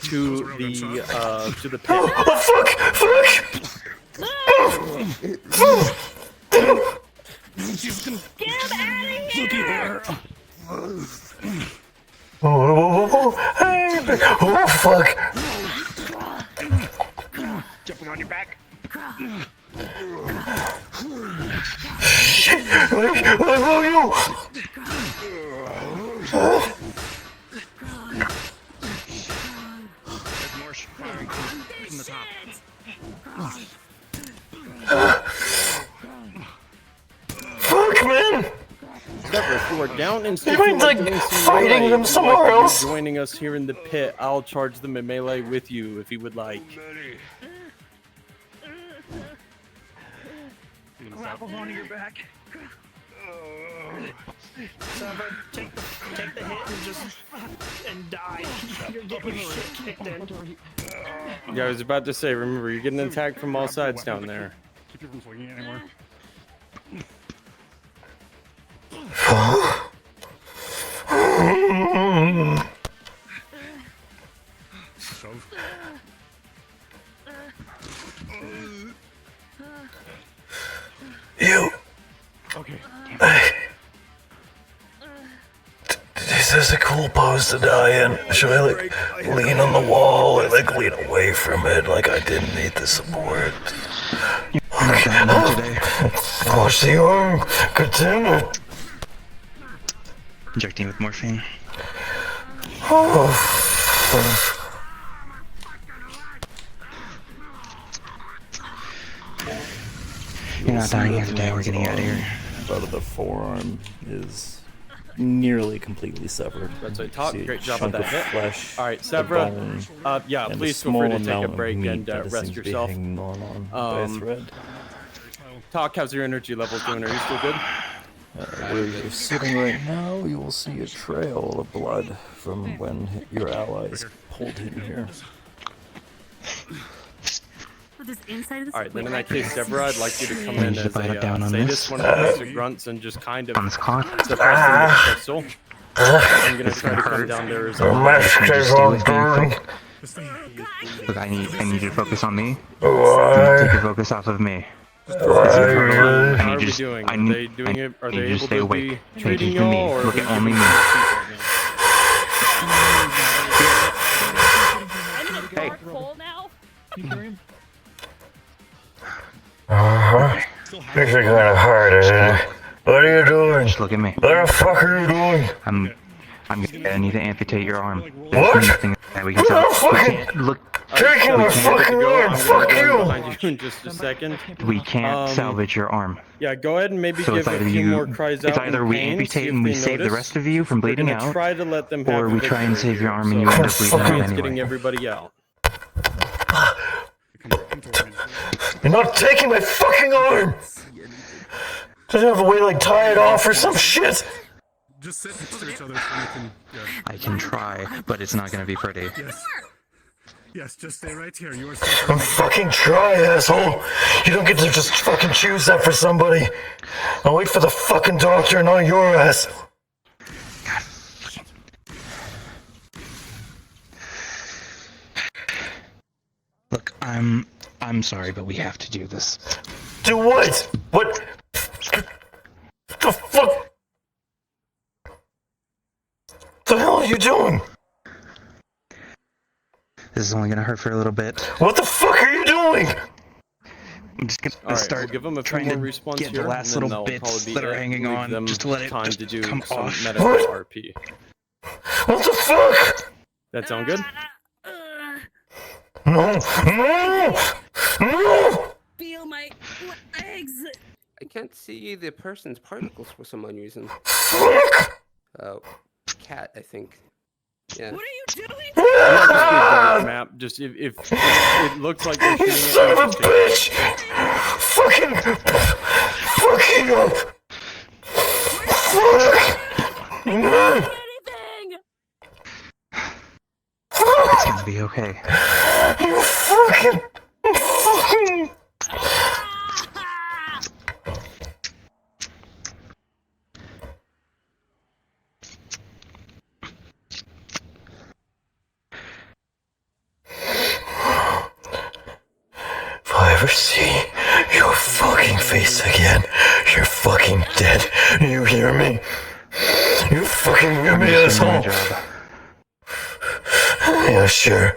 to the pit. Oh, fuck! Get him out of here! Oh, hey, oh, fuck! Jumping on your back. Shit! Where are you? There's more firing from the top. Fuck, man! Sevra, if you are down and You mean, like, fighting them somewhere else? Joining us here in the pit, I'll charge them in melee with you if you would like. Grapple onto your back. Sever, take the hit and just die. You're getting your shit kicked in. Yeah, I was about to say, remember, you're getting attacked from all sides down there. Keep you from swinging anymore. Shove. You. Okay. This is a cool pose to die in. Should I, like, lean on the wall or, like, lean away from it like I didn't need the support? Okay. Watch the arm. Good damn it. Injecting with morphine. Oh. You're not dying here today. We're getting out of here. Part of the forearm is nearly completely severed. That's a You top. see a Great job on chunk that of hit. Flesh, All right, a Severa. bone, Yeah, and please a feel free small to take a amount of break meat and that rest seems to be yourself. hanging on by a thread. Talk, how's your energy levels doing? Are you still good? Where you're sitting right now, you will see a trail of blood from when your allies pulled him here. All right, then in that case, Severa, I'd like you to come in as bite a down on sadist, this? one of the basic grunts, and just kind of On this clock? suppress the crystal. I'm gonna try to come down there as well. Look, I need you to focus on me. Take your focus off of me. How are we just, doing? I Are need, they doing it? Are I they need you able to stay to awake. be Pay treating attention to me. y'all, or Look are at we only giving me. Hey. Pole now? This is kinda hard, isn't it? What are you doing? Just look at me. What the fuck are you doing? I'm gonna need to amputate your arm. What? Nothing that we can What tell. the fuck? We can't look. Taking my fucking arm, fuck you! Behind you in just a second. We can't salvage your arm. Yeah, go ahead and maybe So give it's a either few you, more cries out. it's either in we pain, amputate see if and we they save the notice. rest of you from We're bleeding gonna out, try to let them have or a we try and victory save your here, arm and you so end up bleeding out it's getting anyway. everybody out. You're not taking my fucking arm! Does it have a way to like tie it off or some shit? Just sit next to each other so you can. Yeah. I can try, but it's not gonna be pretty. Yes. Yes, just stay right here. You are I'm fucking try, asshole. You don't get to just fucking choose that for somebody. I'll wait for the fucking doctor, not your ass. Look, I'm sorry, but we have to do this. Do what? What? The fuck? The hell are you doing? This is only gonna hurt for a little bit. What the fuck are you doing? I'm just gonna All right, start we'll give them a few trying more to respawns get here, the last and then little that'll bits probably be that are it. hanging Leave on, them just to let it time just to do come some off. medical RP. What the fuck? That sound good? No, no, no! Feel my legs. I can't see the person's particles for some unknown reason. Fuck! Oh, cat, I think. Yeah. What are you doing? It might just be a dark map. Just if it looks like they're You shooting son at of a bitch! Fucking up! Fuck! No! It's gonna be okay. You fucking... If I ever see your fucking face again, you're fucking dead. You hear me? You fucking hear me, asshole? Yeah, sure.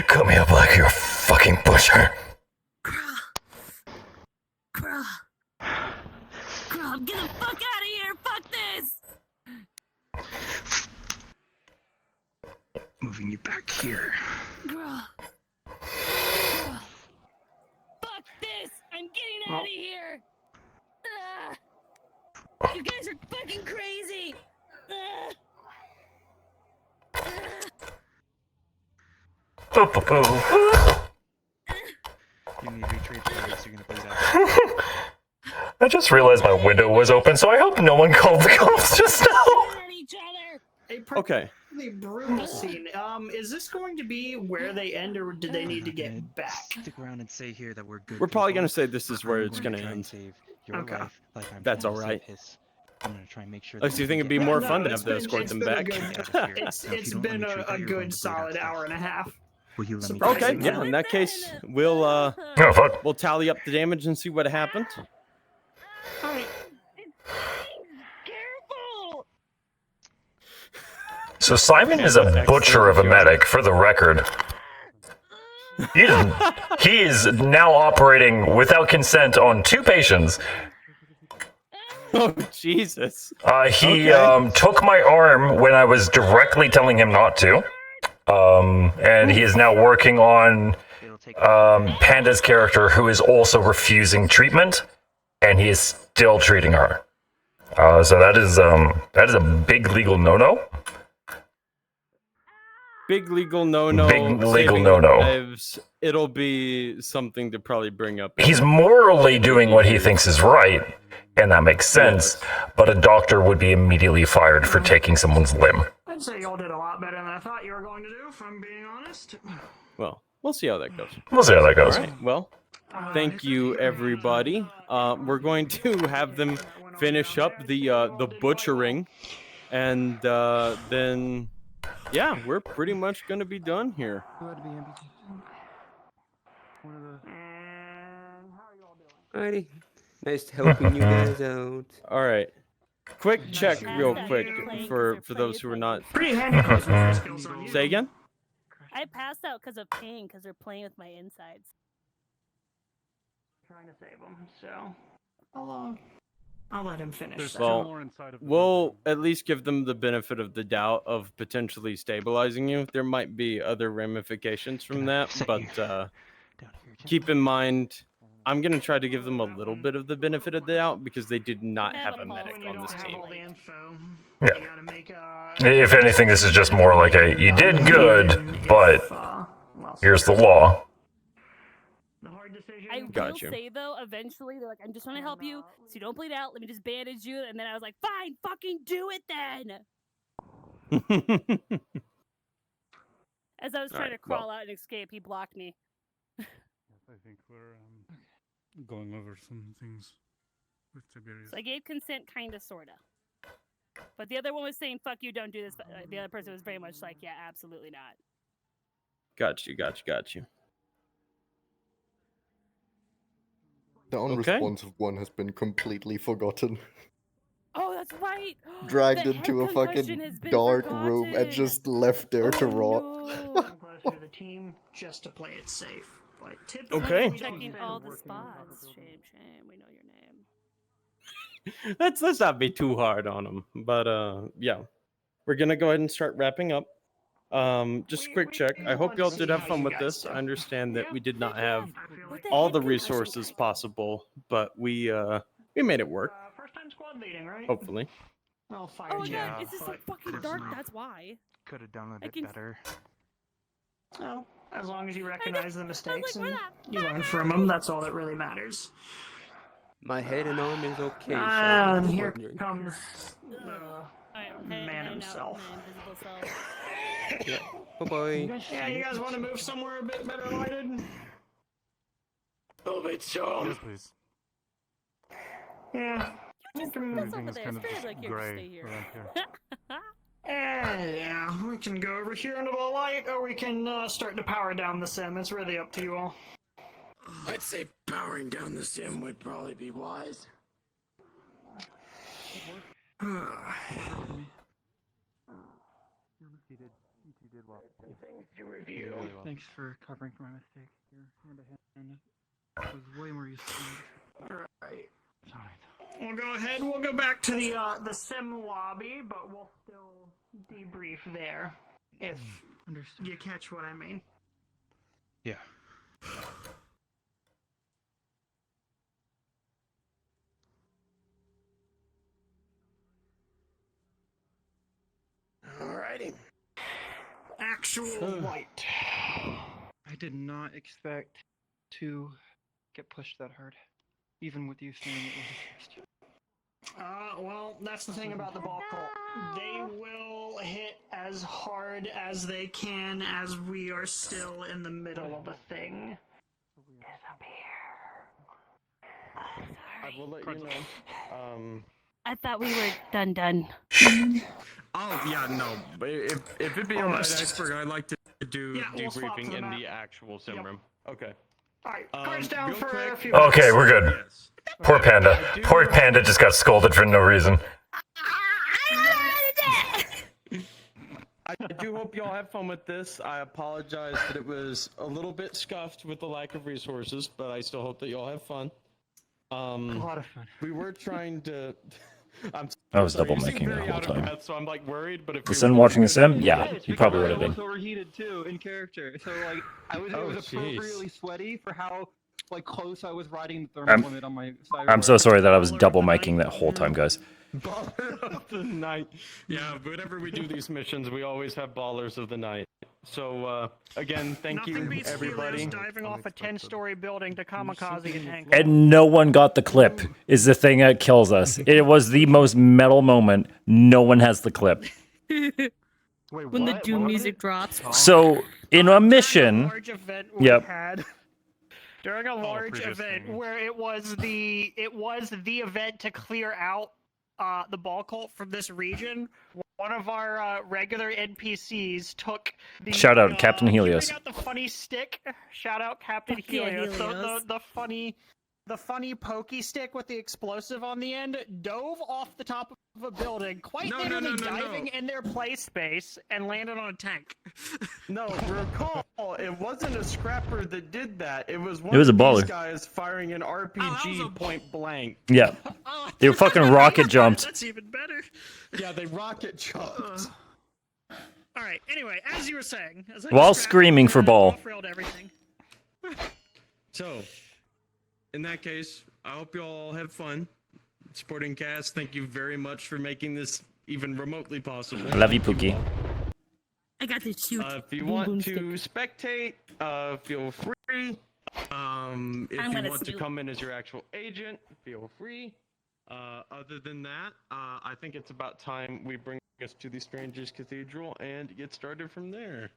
Cut me up like you're a fucking butcher. Grub, get the fuck out of here! Fuck this! Moving you back here. Grub. Fuck this! I'm getting out of here! You guys are fucking crazy! You need to retreat first, you're gonna bleed out. I just realized my window was open, so I hope no one called the cops just now. Okay. The brutal scene. Is this going to be where they end, or do they need to get back? Stick around and say here that we're good. We're probably people. gonna say this is where it's I'm gonna try and end. save your Okay. life like I'm That's trying to alright. save his. I'm gonna try and make sure. Alex, do you think it'd be Yeah, more no, fun to it's have to been- escort it's them been a back? good- It's been a good solid hour and a half. Will you let me? Okay, yeah. In that case, we'll Oh, fuck. we'll tally up the damage and see what happened. So Simon is a butcher of a medic, for the record. He is now operating without consent on 2 patients. Oh Jesus! He took my arm when I was directly telling him not to. And he is now working on Panda's character, who is also refusing treatment. and he is still treating her. So that is a big legal no-no. Big legal no-no. Big legal saving no-no. lives. It'll be something to probably bring up. He's morally doing what he thinks is right, and that makes sense, but a doctor would be immediately fired for taking someone's limb. I'd say y'all did a lot better than I thought you were going to do, if I'm being honest. Well, we'll see how that goes. We'll see how that goes. All right, well, thank you, everybody. We're going to have them finish up the butchering, and then, yeah, we're pretty much going to be done here. Alrighty. Nice helping you guys out. All right. Quick check real quick for those who are not... Pretty handy personal skills on you. Say again? I passed out because of pain because they're playing with my insides. Trying to save him, so I'll let him finish. Well, we'll at least give them the benefit of the doubt of potentially stabilizing you. There might be other ramifications from that, but keep in mind, I'm going to try to give them a little bit of the benefit of the doubt because they did not have a medic on this team. Yeah. If anything, this is just more like a, you did good, but here's the law. I will say though, eventually they're like, I'm just trying to help you so you don't bleed out. Let me just bandage you. And then I was like, fine, fucking do it then. As I was trying to crawl out and escape, he blocked me. I think we're going over some things with Tiberius. So I gave consent, kinda, sorta. But the other one was saying, fuck you, don't do this. But the other person was very much like, yeah, absolutely not. Got you. The unresponsive one has been completely forgotten. Oh, that's right. Dragged into a fucking dark room and just left there to rot. For the team, just to play it safe. But Okay. Checking all the spots. Shame. We know your name. Let's not be too hard on them. But yeah, we're gonna go ahead and start wrapping up. Just a quick check. I hope y'all did have fun with this. I understand that we did not have all the resources possible, but we made it work. First time squad leading, right? Hopefully. I'll fire Oh you. yeah, it's just so fucking dark. That's why. Could have done a bit better. Oh, as long as you recognize the mistakes and you learn from them, that's all that really matters. My head and arm is okay. And here comes the man himself. Yeah. Bye-bye. Yeah, you guys want to move somewhere a bit better lighted? A little bit so. Yes, please. Yeah. Just that's over there. It's like you're stay here. Yeah, we can go over here into the light, or we can start to power down the sim. It's really up to you all. I'd say powering down the sim would probably be wise. Thanks for covering for my mistake. Your hand was way more useful. Alright. We'll go ahead. We'll go back to the sim lobby, but we'll still debrief there. If you catch what I mean. Yeah. Alrighty. Actual light. I did not expect to get pushed that hard, even with you saying it was a first. Well, that's the thing about the ball cult. They will hit as hard as they can as we are still in the middle of a thing. I will let you know. I thought we were done. Oh yeah, no. But if it be alright, expert, I'd like to do debriefing in the actual sim room. Okay. Alright, cards down for a few Okay, we're good. Poor Panda. Poor Panda just got scolded for no reason. I do hope y'all have fun with this. I apologize that it was a little bit scuffed with the lack of resources, but I still hope that y'all have fun. A lot of fun. We were trying to... I was double making the whole time. Breath, so I'm like worried, but if Listen, watching the sim? Yeah, you probably would have been. I was overheated too in character, so like it was appropriately sweaty for how like close I was riding the thermal limit on my side. I'm so sorry that I was double miking that whole time, guys. Baller of the night. Yeah, whenever we do these missions, we always have ballers of the night. So again, thank Nothing you, beats everybody. heroes diving off a 10-story building to kamikaze a tank. And no one got the clip, is the thing that kills us. It was the most metal moment. No one has the clip. When the doom music drops. So, in a mission... Large event we Yep. had during a large event where it was the event to clear out the ball cult from this region. One of our regular NPCs took the Shout out, Captain can you Helios. bring out the funny stick. Shout out Captain Fuck yeah, Helios. Helios. The funny pokey stick with the explosive on the end dove off the top of a building, quite literally diving in their play space and landed on a tank. No, recall, it wasn't a scrapper that did that. It was one It was a of baller. these guys firing an RPG point blank. Yeah. They were fucking rocket jumped. That's even better. Yeah, they rocket jumped. All right. Anyway, as you were saying, as I While distracted, screaming for ball. off-railed everything. So, in that case, I hope you all have fun. Sporting Cast, thank you very much for making this even remotely possible. Love you, Pookie. I got this shoot. If you want to spectate, feel free. If I'm you gonna want to snoop. come in as your actual agent, feel free. Other than that, I think it's about time we bring us to the Strangers Cathedral and get started from there.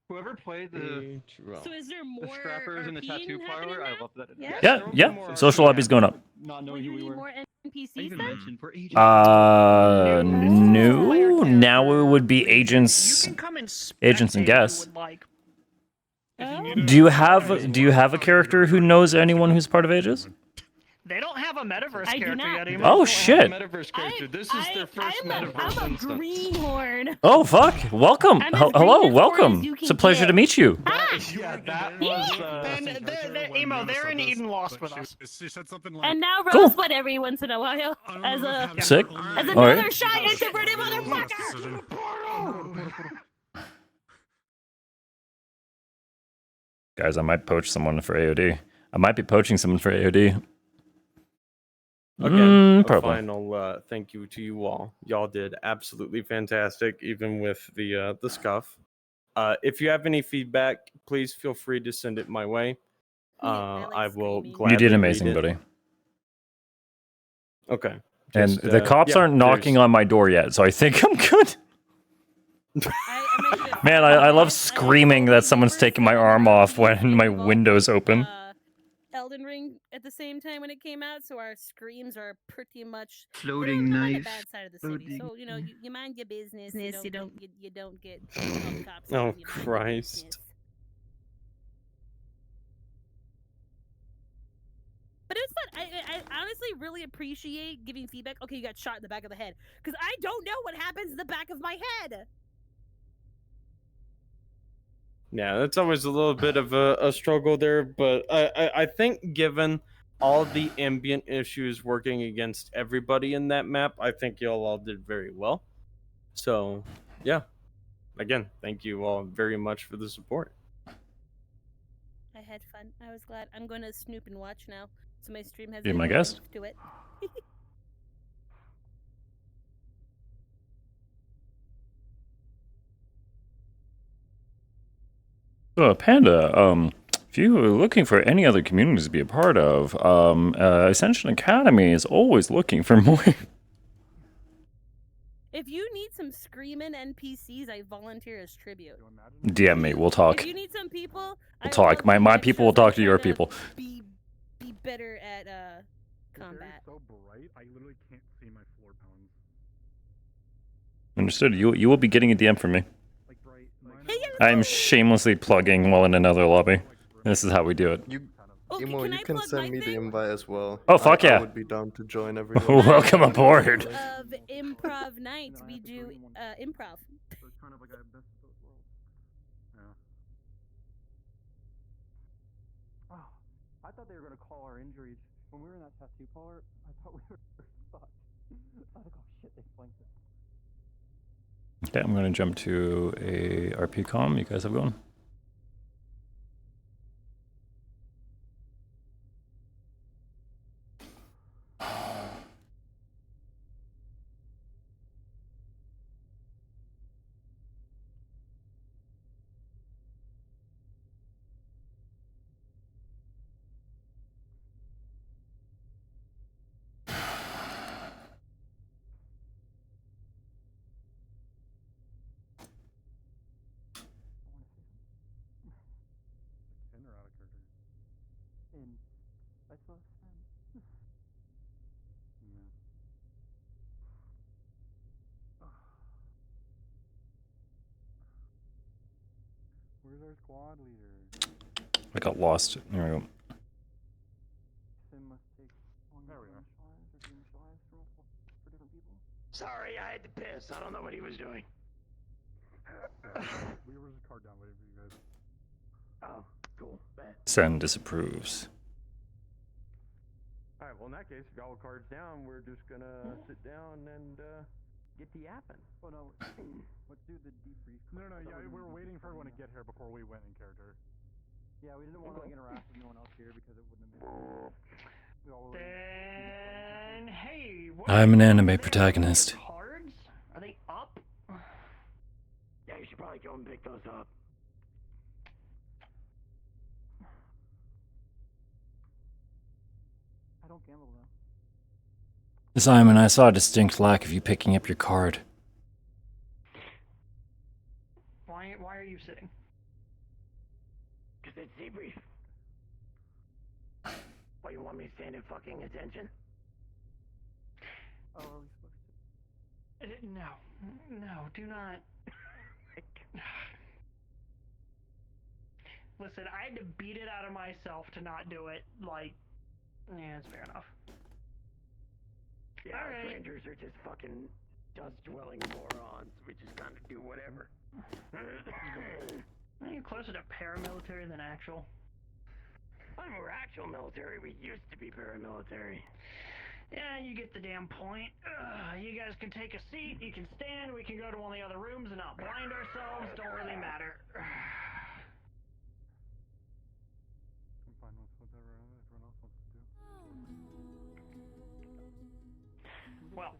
Whoever played the So is there more scrappers in the tattoo RPing parlor, I happening love that. Yeah, yeah. Social lobby's going up. Not now? knowing who we Need were. more NPCs then? Mentioned for ages. No. Now it would be agents. Agents and guests. Do you have a character who knows anyone who's part of Aegis? They don't have a metaverse I do character not. yet. Emo. Oh shit! Metaverse character. This is their first metaverse I'm a instance. greenhorn. Oh fuck! Welcome. I'm as Hello, green as welcome. you It's a can pleasure get. to meet you. Yeah, that was. Emo, they're in Eden Lost with us. She said something like, And now Cool. Rosebud every once in a while as a Sick. as All another right. shy introverted motherfucker. Guys, I might poach someone for AOD. I might be poaching someone for AOD. Again, a Probably. final thank you to you all. Y'all did absolutely fantastic, even with the scuff. If you have any feedback, please feel free to send it my way. I will gladly You did read amazing, it. buddy. Okay. And Just, the cops yeah, aren't knocking on my door yet, so I think I'm good. Man, I love screaming that someone's taking my arm off when my window's open. Elden Ring at the same time when it came out, so our screams are pretty much Floating on the knife. bad side of the city. So you know, you mind your business. You don't get cops. Oh you mind your Christ. business. But it's fun. I honestly really appreciate giving feedback. Okay, you got shot in the back of the head because I don't know what happens in the back of my head. Yeah, that's always a little bit of a struggle there, but I think given all the ambient issues working against everybody in that map, I think y'all all did very well. So, yeah. Again, thank you all very much for the support. I had fun. I was glad. I'm going to snoop and watch now. So my stream has Be a my new guest. length to it. Panda, if you were looking for any other communities to be a part of, Ascension Academy is always looking for more. If you need some screaming NPCs, I volunteer as tribute. DM me, we'll talk. If you need some people, We'll talk. My people will talk to your people. Be better at combat. so bright, I literally can't see my floor pounds. Understood. You will be getting a DM from me. I am shamelessly plugging while in another lobby. This is how we do it. Emo, you can send me the invite as well. Oh, fuck I yeah. would be down to join everyone. Welcome aboard. Of improv nights, we do improv. Kind of like a best of both worlds. Yeah. Oh, I thought they were gonna call our injuries when we were in that tattoo parlor. I thought we were fucked. I was like, oh shit, they flanked us. Okay, I'm going to jump to a RP comm. You guys have going? and I saw Sen. Where's our squad leader? I got lost. There we go. Sen must take on There we are. or deinitialize for different people. Sorry, I had to piss. I don't know what he was doing. We were just card down waiting for you guys. Oh, cool. Bet. Sen disapproves. All right. Well, in that case, if y'all are cards down, we're just gonna sit down and get to yapping. Oh no, let's do the debrief. No, yeah, we were waiting for everyone to get here before we went in character. Yeah, we didn't want to like interact with no one else here because it wouldn't have been. Then, hey, I'm an anime protagonist. cards? Are they up? Yeah, you should probably go and pick those up. I don't gamble though. Simon, I saw a distinct lack of you picking up your card. Why are you sitting? Because it's debrief. What, you want me to stand in fucking attention? Oh, are we supposed to? No, do not. Listen, I had to beat it out of myself to not do it. Like, yeah, it's fair enough. Yeah, Alright. strangers are just fucking dust-dwelling morons. We just kind of do whatever. Are you closer to paramilitary than actual? We're actual military. We used to be paramilitary. Yeah, you get the damn point. You guys can take a seat, you can stand, we can go to one of the other rooms and not blind ourselves. Don't really matter. I'm fine with whatever everyone else wants to do. Well,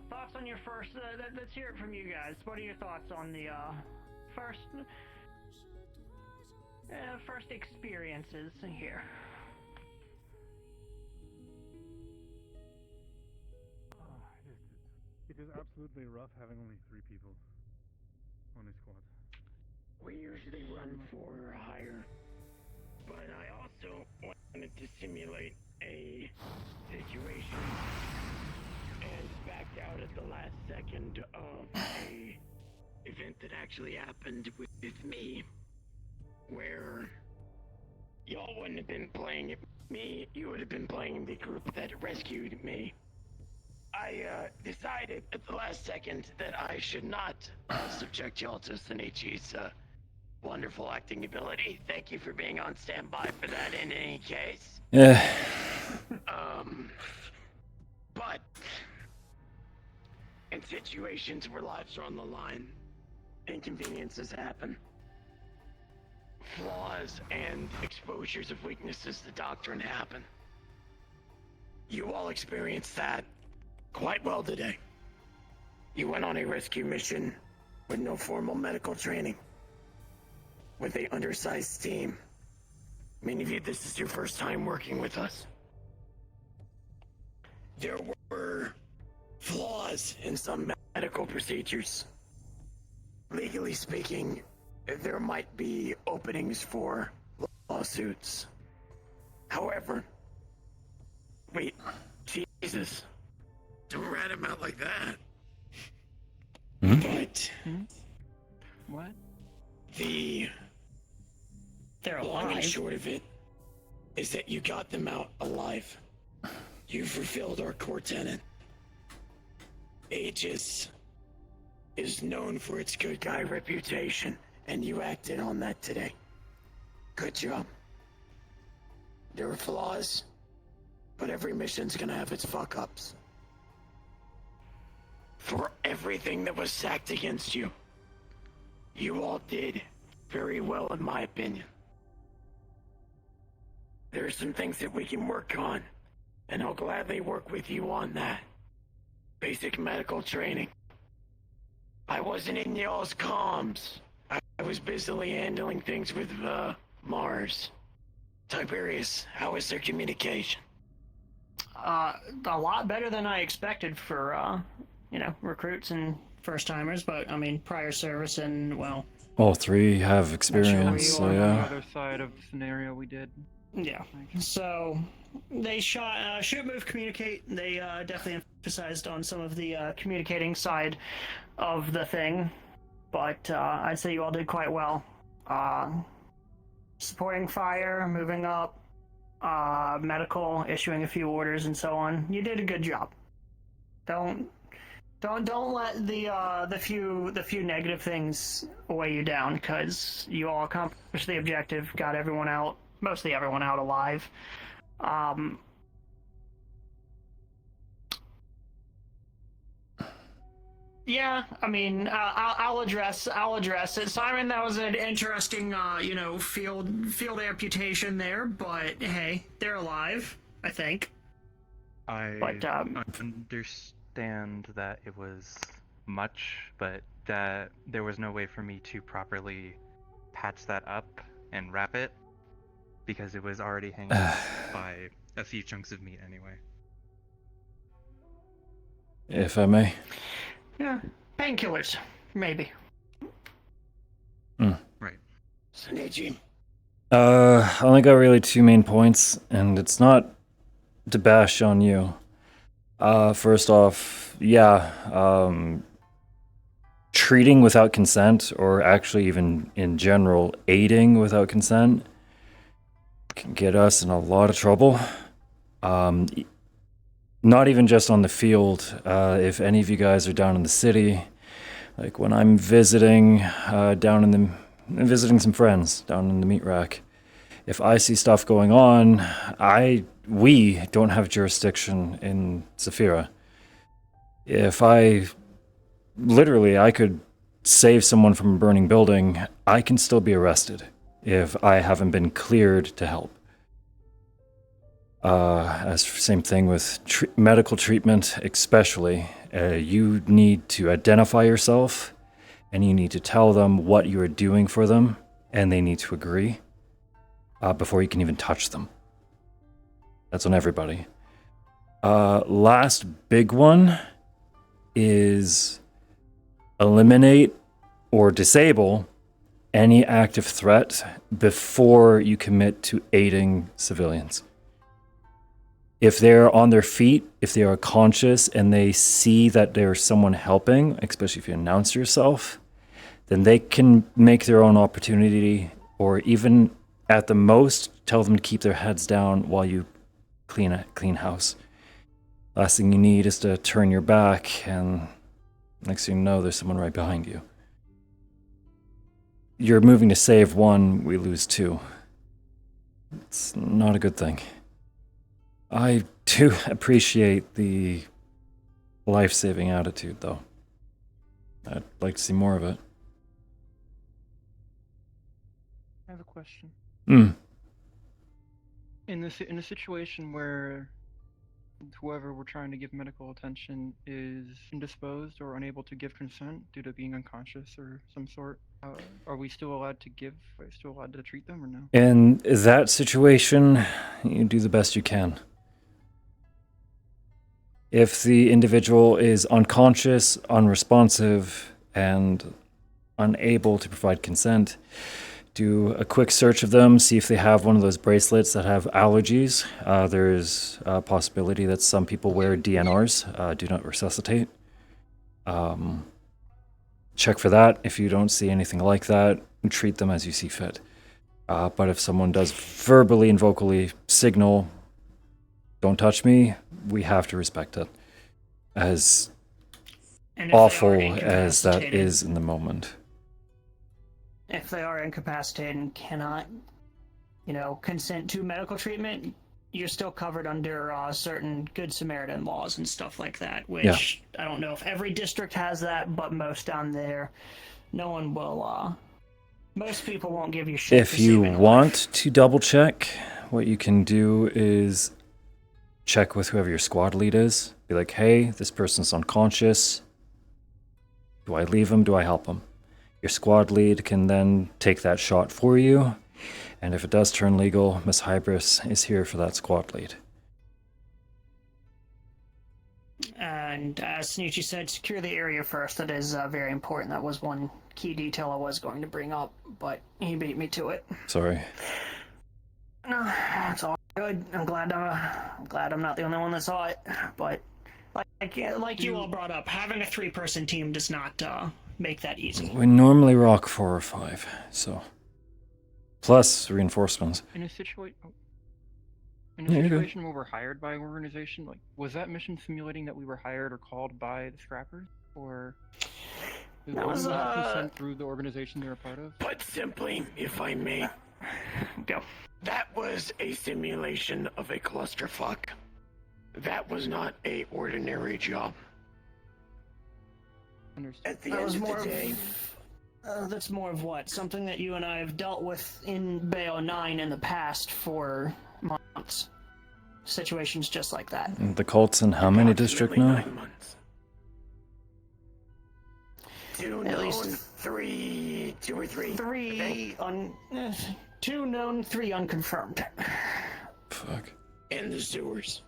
thoughts on your first, let's hear it from you guys. What are your thoughts on the, first experiences here? It is absolutely rough having only 3 people on a squad. We usually run 4 or higher. But I also wanted to simulate a situation and backed out at the last second of a event that actually happened with me, where y'all wouldn't have been playing me, you would have been playing the group that rescued me. I decided at the last second that I should not subject y'all to Senichi's wonderful acting ability. Thank you for being on standby for that in any case. Yeah. But in situations where lives are on the line, inconveniences happen. Flaws and exposures of weaknesses to doctrine happen. You all experienced that quite well today. You went on a rescue mission with no formal medical training, with a undersized team. Many of you, this is your first time working with us. There were flaws in some medical procedures. Legally speaking, there might be openings for lawsuits. However, wait, Jesus, don't rat him out like that. But what? They're long and short of it is that you got them out alive. You fulfilled our core tenet. Aegis is known for its good guy reputation, and you acted on that today. Good job. There are flaws, but every mission's gonna have its fuck-ups. For everything that was stacked against you, you all did very well, in my opinion. There are some things that we can work on, and I'll gladly work with you on that. Basic medical training. I wasn't in y'all's comms. I was busily handling things with, Mars. Tiberius, how is their communication? A lot better than I expected for, recruits and first-timers, but, I mean, prior service and, well, All three have Not sure where experience, you so are on the yeah. other side of the scenario we did. Yeah. So they shot shoot, move, communicate. They definitely emphasized on some of the communicating side of the thing, but I'd say you all did quite well. Supporting fire, moving up, medical, issuing a few orders, and so on. You did a good job. Don't let the few negative things weigh you down, because you all accomplished the objective, got everyone out, mostly everyone out alive. Yeah, I mean, I'll address it. Simon, that was an interesting, field amputation there, but hey, they're alive, I think. I understand that it was much, but that there was no way for me to properly patch that up and wrap it because it was already hanging by a few chunks of meat anyway. If I may. Yeah, painkillers, maybe. Right. Senichi. I only got really two main points, and it's not to bash on you. First off, yeah, treating without consent, or actually even in general, aiding without consent, can get us in a lot of trouble. Not even just on the field. If any of you guys are down in the city, like when I'm visiting visiting some friends down in the meat rack, if I see stuff going on, we don't have jurisdiction in Zafira. If I could save someone from a burning building, I can still be arrested if I haven't been cleared to help. As same thing with medical treatment, especially. You need to identify yourself, and you need to tell them what you are doing for them, and they need to agree before you can even touch them. That's on everybody. Last big one is eliminate or disable any active threat before you commit to aiding civilians. If they're on their feet, if they are conscious and they see that there's someone helping, especially if you announce yourself, then they can make their own opportunity, or even at the most, tell them to keep their heads down while you clean house. Last thing you need is to turn your back, and next thing you know, there's someone right behind you. You're moving to save one, we lose two. It's not a good thing. I do appreciate the life-saving attitude, though. I'd like to see more of it. I have a question. Hmm. In a situation where whoever we're trying to give medical attention is indisposed or unable to give consent due to being unconscious or some sort, are we still allowed to treat them or no? In that situation, you do the best you can. If the individual is unconscious, unresponsive, and unable to provide consent, do a quick search of them, see if they have one of those bracelets that have allergies. There's a possibility that some people wear DNRs, do not resuscitate. Check for that. If you don't see anything like that, treat them as you see fit. But if someone does verbally and vocally signal, don't touch me, we have to respect it. As awful as that is in the moment. If they are incapacitated and cannot, consent to medical treatment, you're still covered under certain Good Samaritan laws and stuff like that, which I don't know if every district has that, but most down there, no one will, most people won't give you shit. If you want to double check, what you can do is check with whoever your squad lead is. Be like, hey, this person's unconscious. Do I leave him? Do I help him? Your squad lead can then take that shot for you. And if it does turn legal, Miss Hybris is here for that squad lead. And as Senichi said, secure the area first. That is very important. That was one key detail I was going to bring up, but he beat me to it. Sorry. No, it's all good. I'm glad I'm not the only one that saw it. But like you all brought up, having a 3-person team does not make that easy. We normally rock 4 or 5, so plus reinforcements. In a situation Yeah, you're good. where we're hired by an organization, like, was that mission simulating that we were hired or called by the Scrappers, or was that consent through the organization they're a part of? Put simply, if I may, go. That was a simulation of a clusterfuck. That was not a ordinary job. At the end of the day, that's more of what? Something that you and I have dealt with in Bay 09 in the past for months. Situations just like that. And the cult's in how many district now? 9 months. 2 At known, least 3, 2 or 3. 2 known, 3 unconfirmed. Fuck. In the sewers.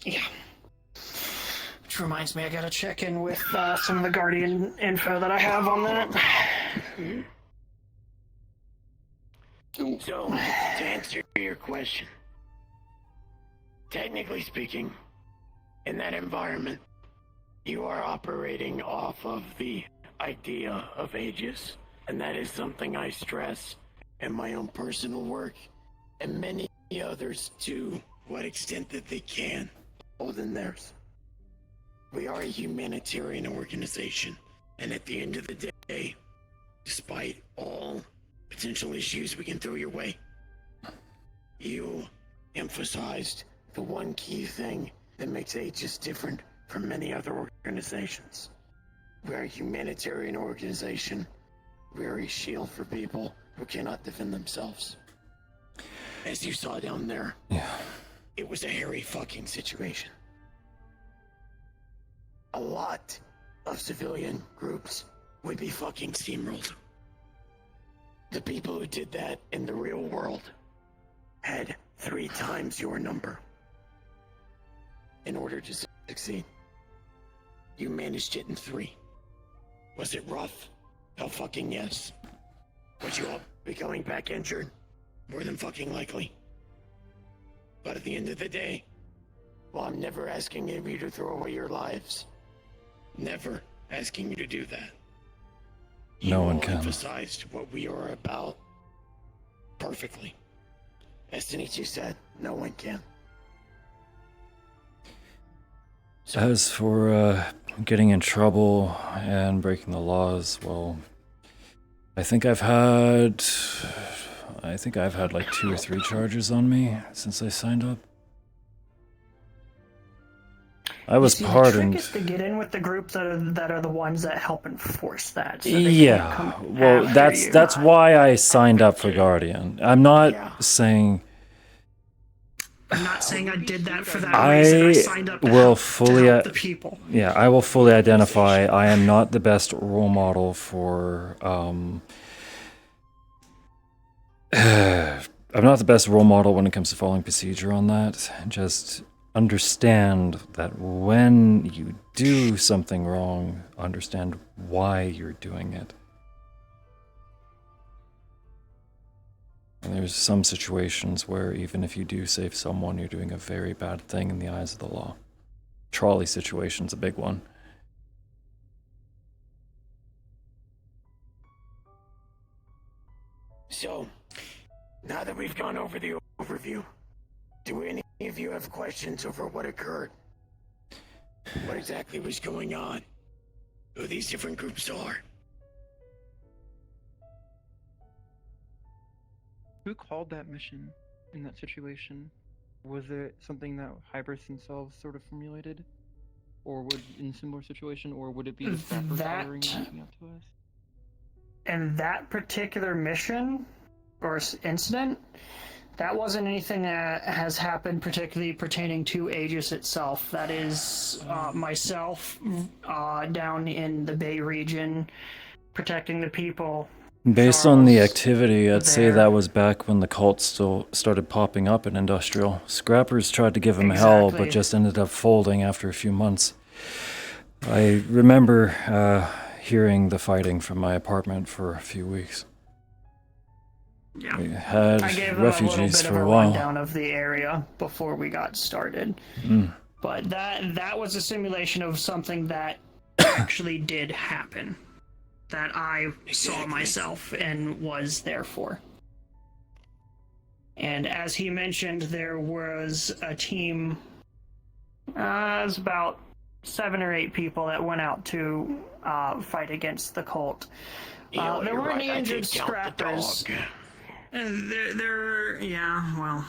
Yeah. Which reminds me, I gotta check in with some of the Guardian info that I have on that. So, to answer your question, technically speaking, in that environment, you are operating off of the idea of Aegis, and that is something I stress in my own personal work, and many others to what extent that they can, more than theirs. We are a humanitarian organization, and at the end of the day, despite all potential issues we can throw your way, you emphasized the one key thing that makes Aegis different from many other organizations. We're a humanitarian organization. We're a shield for people who cannot defend themselves. As you saw down there, it was a hairy fucking situation. A lot of civilian groups would be fucking steamrolled. The people who did that in the real world had 3 times your number in order to succeed. You managed it in 3. Was it rough? Hell fucking yes. Would you all be coming back injured? More than fucking likely. But at the end of the day, well, I'm never asking any of you to throw away your lives. Never asking you to do that. No one all can. Emphasized what we are about perfectly. As Senichi said, no one can. As for getting in trouble and breaking the laws, well, I think I've had like 2 or 3 charges on me since I signed up. I was pardoned. The trick is to get in with the group that are the ones that help enforce that. So Yeah, well, that's why I signed up for Guardian. I'm not saying. I'm not saying I did that for that reason. I signed up to will help, fully, to help the people. Yeah, I will fully identify. I am not the best role model for. I'm not the best role model when it comes to following procedure on that. Just understand that when you do something wrong, understand why you're doing it. And there's some situations where even if you do save someone, you're doing a very bad thing in the eyes of the law. Trolley situation's a big one. So, now that we've gone over the overview, do any of you have questions over what occurred? What exactly was going on? Who these different groups are? Who called that mission in that situation? Was it something that Hybris themselves sort of formulated? Or would, in a similar situation, or would it be the Scrappers firing and reaching out to us? And that particular mission or incident, that wasn't anything that has happened particularly pertaining to Aegis itself. That is myself down in the Bay region protecting the people Based on the Charles activity, I'd say there. that was back when the cult still started popping up in Industrial. Scrappers tried to give him hell, but Exactly. just ended up folding after a few months. I remember hearing the fighting from my apartment for a few weeks. Yeah. We had I gave them a little refugees bit for of a a while. rundown of the area before we got started. Mm. But that was a simulation of something that actually did happen. That I saw myself and was there for. And as he mentioned, there was a team, it was about 7 or 8 people that went out to fight against the cult. Yeah, There you're weren't right, any I did injured count the scrappers. dog. Yeah, well.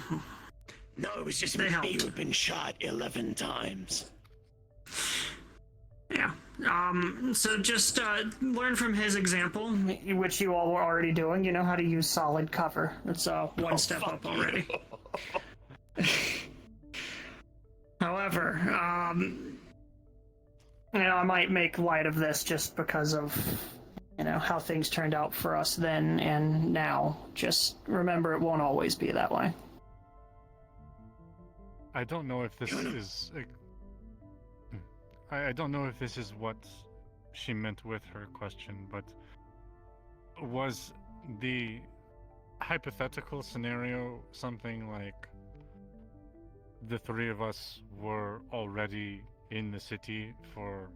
No, it was just They me helped. who'd been shot 11 times. Yeah. So just learn from his example, which you all were already doing. You know how to use solid cover. It's one step up already. However, I might make light of this just because of, how things turned out for us then and now. Just remember, it won't always be that way. I don't know if this is. I don't know if this is what she meant with her question, but was the hypothetical scenario something like the 3 of us were already in the city for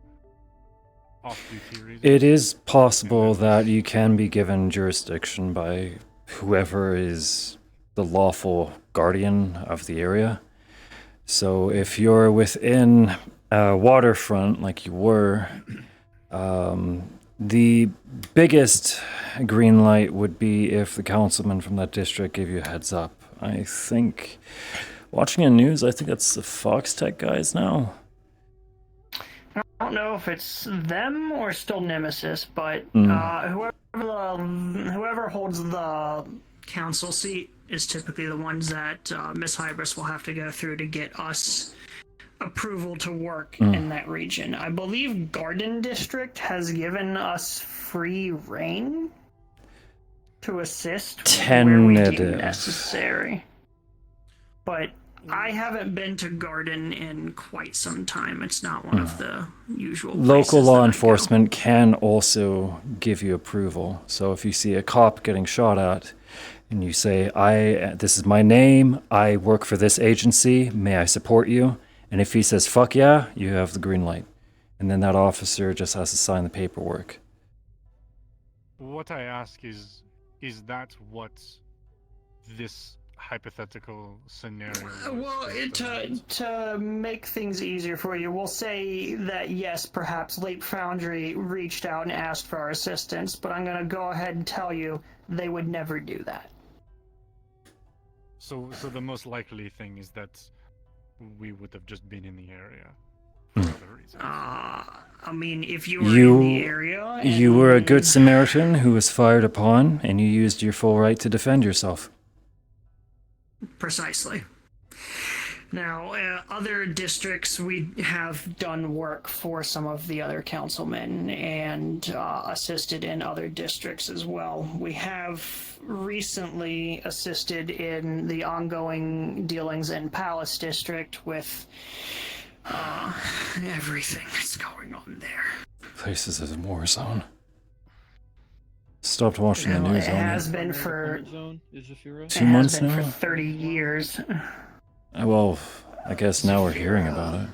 off-duty reasons? It is possible that you can be given jurisdiction by whoever is the lawful guardian of the area. So if you're within waterfront like you were, the biggest green light would be if the councilman from that district gave you a heads up. I think, watching the news, I think that's the Fox Tech guys now. I don't know if it's them or still Nemesis, but whoever holds the council seat is typically the ones that Miss Hybris will have to go through to get us approval to work in that region. I believe Garden District has given us free reign to assist where we deem necessary. But I haven't been to Garden in quite some time. It's not one of the usual places Local law that I go. enforcement can also give you approval. So if you see a cop getting shot at and you say, this is my name, I work for this agency, may I support you? And if he says, fuck yeah, you have the green light. And then that officer just has to sign the paperwork. What I ask is that what this hypothetical scenario was? Well, to make things easier for you, we'll say that yes, perhaps Leap Foundry reached out and asked for our assistance, but I'm going to go ahead and tell you they would never do that. So the most likely thing is that we would have just been in the area for other reasons. I mean, if you were in the area... You were a good Samaritan who was fired upon, and you used your full right to defend yourself. Precisely. Now, other districts, we have done work for some of the other councilmen and assisted in other districts as well. We have recently assisted in the ongoing dealings in Palace District with everything that's going on there. Place is a war zone. Stopped watching the news It on has it. been for 2 months it has been now? for 30 years. Well, I guess now we're hearing about it.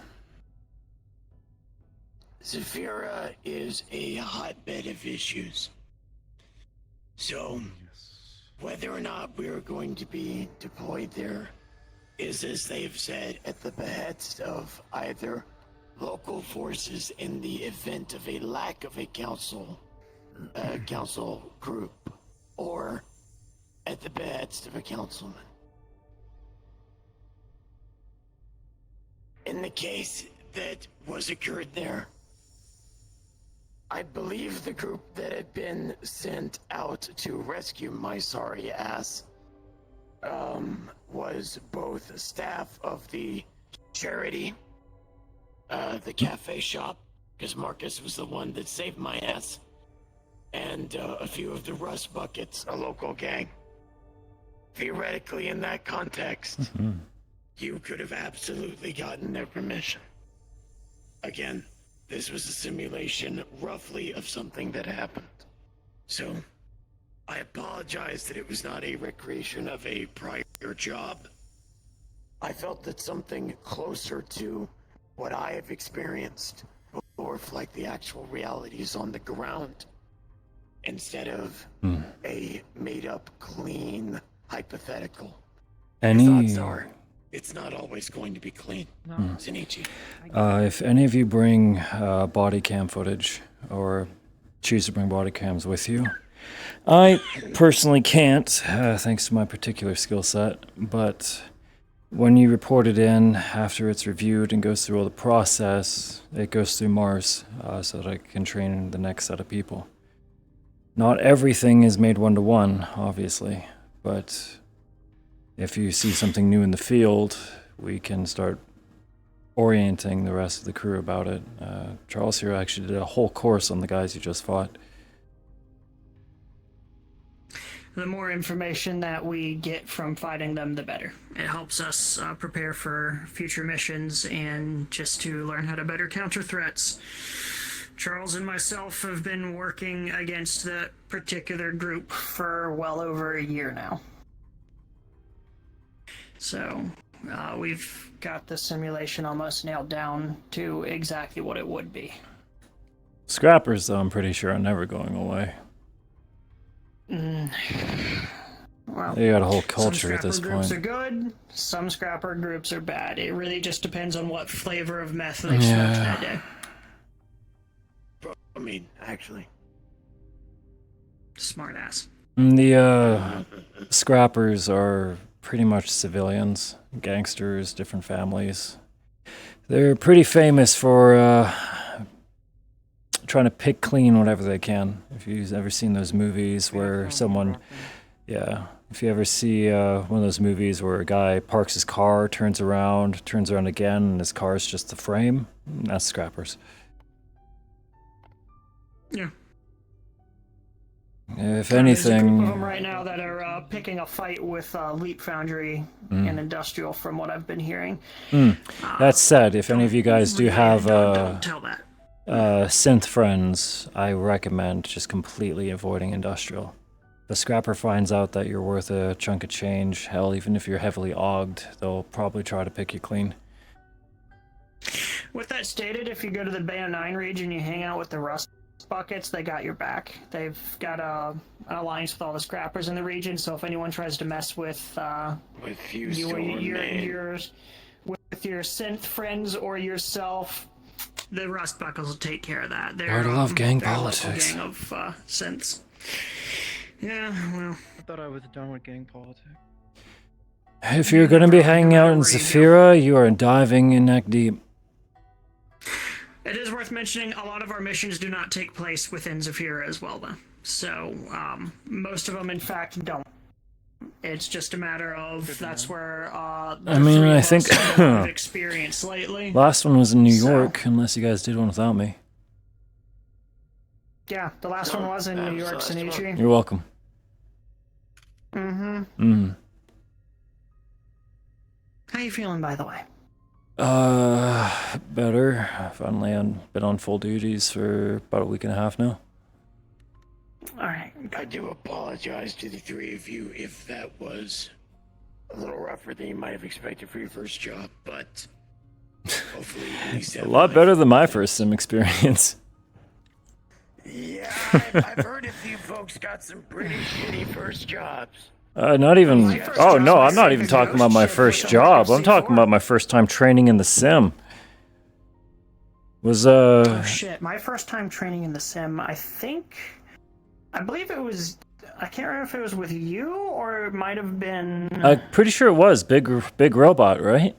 Zafira is a hotbed of issues. So, whether or not we are going to be deployed there is, as they've said, at the behest of either local forces in the event of a lack of a council group, or at the behest of a councilman. In the case that was occurred there, I believe the group that had been sent out to rescue my sorry ass was both staff of the charity, the cafe shop, because Marcus was the one that saved my ass, and a few of the Rust Buckets, a local gang. Theoretically, in that context, you could have absolutely gotten their permission. Again, this was a simulation roughly of something that happened. So, I apologize that it was not a recreation of a prior job. I felt that something closer to what I have experienced will reflect the actual realities on the ground, instead of a made-up, clean hypothetical. Any... Thoughts are, it's not always going to be clean. Senichi. If any of you bring body cam footage, or choose to bring body cams with you, I personally can't, thanks to my particular skill set, but when you report it in, after it's reviewed and goes through all the process, it goes through Mars, so that I can train the next set of people. Not everything is made one-to-one, obviously, but if you see something new in the field, we can start orienting the rest of the crew about it. Charles here actually did a whole course on the guys you just fought. The more information that we get from fighting them, the better. It helps us prepare for future missions and just to learn how to better counter threats. Charles and myself have been working against that particular group for well over a year now. So, we've got the simulation almost nailed down to exactly what it would be. Scrappers, though, I'm pretty sure are never going away. Well, they got a whole culture at this point. Some scrapper groups are good, some scrapper groups are bad. It really just depends on what flavor of meth they smoked that day. I mean, actually. Smart ass. The scrappers are pretty much civilians, gangsters, different families. They're pretty famous for trying to pick clean whatever they can. If you've ever seen those movies where someone, if you ever see one of those movies where a guy parks his car, turns around again, and his car is just the frame, that's scrappers. Yeah. If There's a anything... group of them right now that are picking a fight with Leap Foundry and Industrial, from what I've been hearing. That said, if any of you guys do have don't tell that. synth friends, I recommend just completely avoiding Industrial. The scrapper finds out that you're worth a chunk of change. Hell, even if you're heavily ogged, they'll probably try to pick you clean. With that stated, if you go to the Bay of 9 region, you hang out with the Rust Buckets, they got your back. They've got an alliance with all the scrappers in the region, so if anyone tries to mess with your synth friends or yourself, the Rust Buckles will take care of that. They're, I love gang they're politics. A local gang of synths. Yeah, well. I thought I was done with gang politics. If you're going to be hanging out in Zafira, you are diving in neck deep. It is worth mentioning, a lot of our missions do not take place within Zafira as well, though. So, most of them, in fact, don't. It's just a matter of that's where I think have experienced lately. Last one was in New York, unless you guys did one without me. Yeah, the last one was in New York, Senichi. You're welcome. Mm-hmm. How you feeling, by the way? Better. Finally, I've been on full duties for about a week and a half now. Alright. I do apologize to the three of you if that was a little rougher than you might have expected for your first job, but hopefully at least A lot better than my first sim experience. Yeah, I've heard a few folks got some pretty shitty first jobs. Not even... Oh, no, I'm not even talking about my first job. I'm talking about my first time training in the sim. Was, Oh, shit. My first time training in the sim, I believe it was... I can't remember if it was with you, or it might have been... I'm pretty sure it was. Big Robot, right?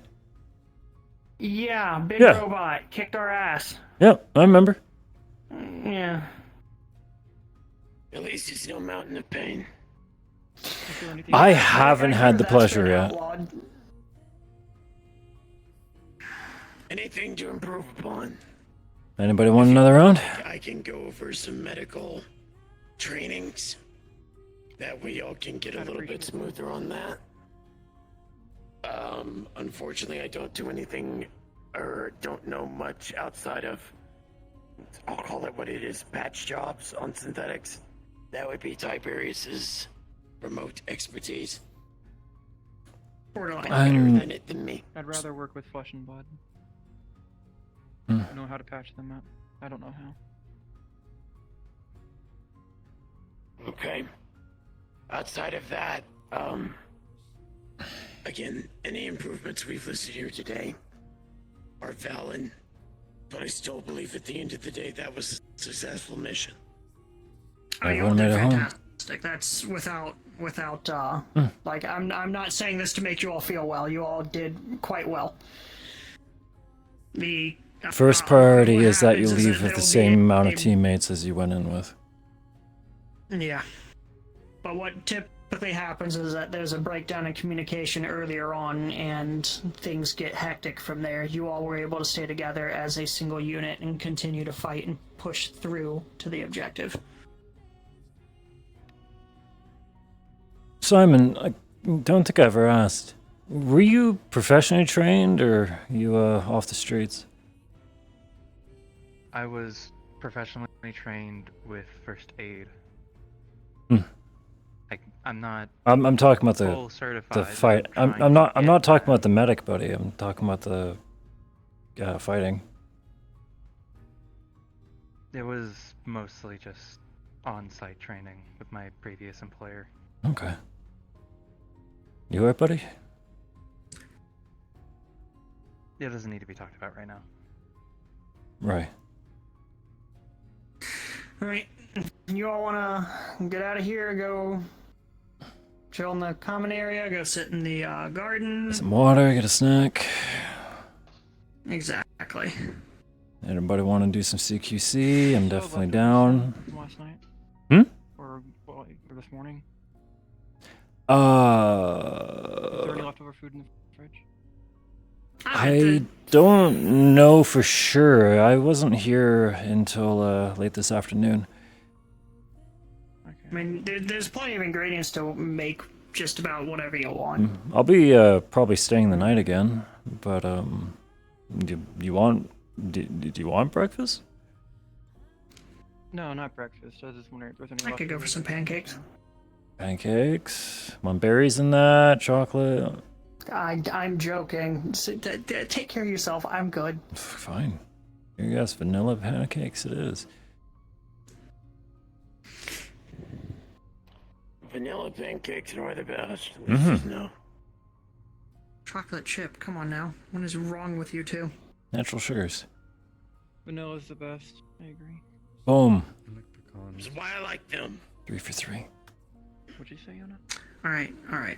Yeah, Big Robot. Kicked our ass. Yep, I remember. Yeah. At least it's no mountain of pain. I haven't had the pleasure yet. Anything to improve upon? Anybody want another round? I can go over some medical trainings. That way y'all can get a little bit smoother on that. Unfortunately, I don't do anything or don't know much outside of, I'll call it what it is, patch jobs on synthetics. That would be Tiberius's remote expertise. Borderline better than it than me. I'd rather work with Flesh and Blood. Hmm. I know how to patch them up. I don't know how. Okay. Outside of that, again, any improvements we've listed here today are valid, but I still believe at the end of the day that was a successful mission. Everyone made it home. Fantastic. That's without like I'm not saying this to make you all feel well. You all did quite well. The First priority is that you happens is leave that with the there'll same be amount of teammates as you went in with. Yeah. But what typically happens is that there's a breakdown in communication earlier on, and things get hectic from there. You all were able to stay together as a single unit and continue to fight and push through to the objective. Simon, I don't think I ever asked. Were you professionally trained, or you off the streets? I was professionally trained with first aid. Hmm. I'm not. I'm talking about full the certified, fight. but I'm not talking about the medic buddy. I'm talking about the fighting. It was mostly just on-site training with my previous employer. Okay. You alright, buddy? It doesn't need to be talked about right now. Right. Alright. You all wanna get out of here, go chill in the common area, go sit in the garden. Some water, get a snack. Exactly. Anybody want to do some CQC? I'm definitely down. From last night? Hmm? Or this morning? Is Uh, there any leftover food in the fridge? I don't know for sure. I wasn't here until late this afternoon. I mean, there's plenty of ingredients to make just about whatever you want. I'll be probably staying the night again, but do you want breakfast? No, not breakfast. I was just wondering if there's any I could go for some pancakes. Pancakes? Want berries in that? Chocolate? I'm joking. Take care of yourself. I'm good. Fine. You guys, vanilla pancakes it is. Vanilla pancakes are the best. No. Chocolate chip. Come on now. What is wrong with you two? Natural sugars. Vanilla's the best. I agree. Boom. That's why I like them. 3 for 3. What'd you say, Yona? Alright.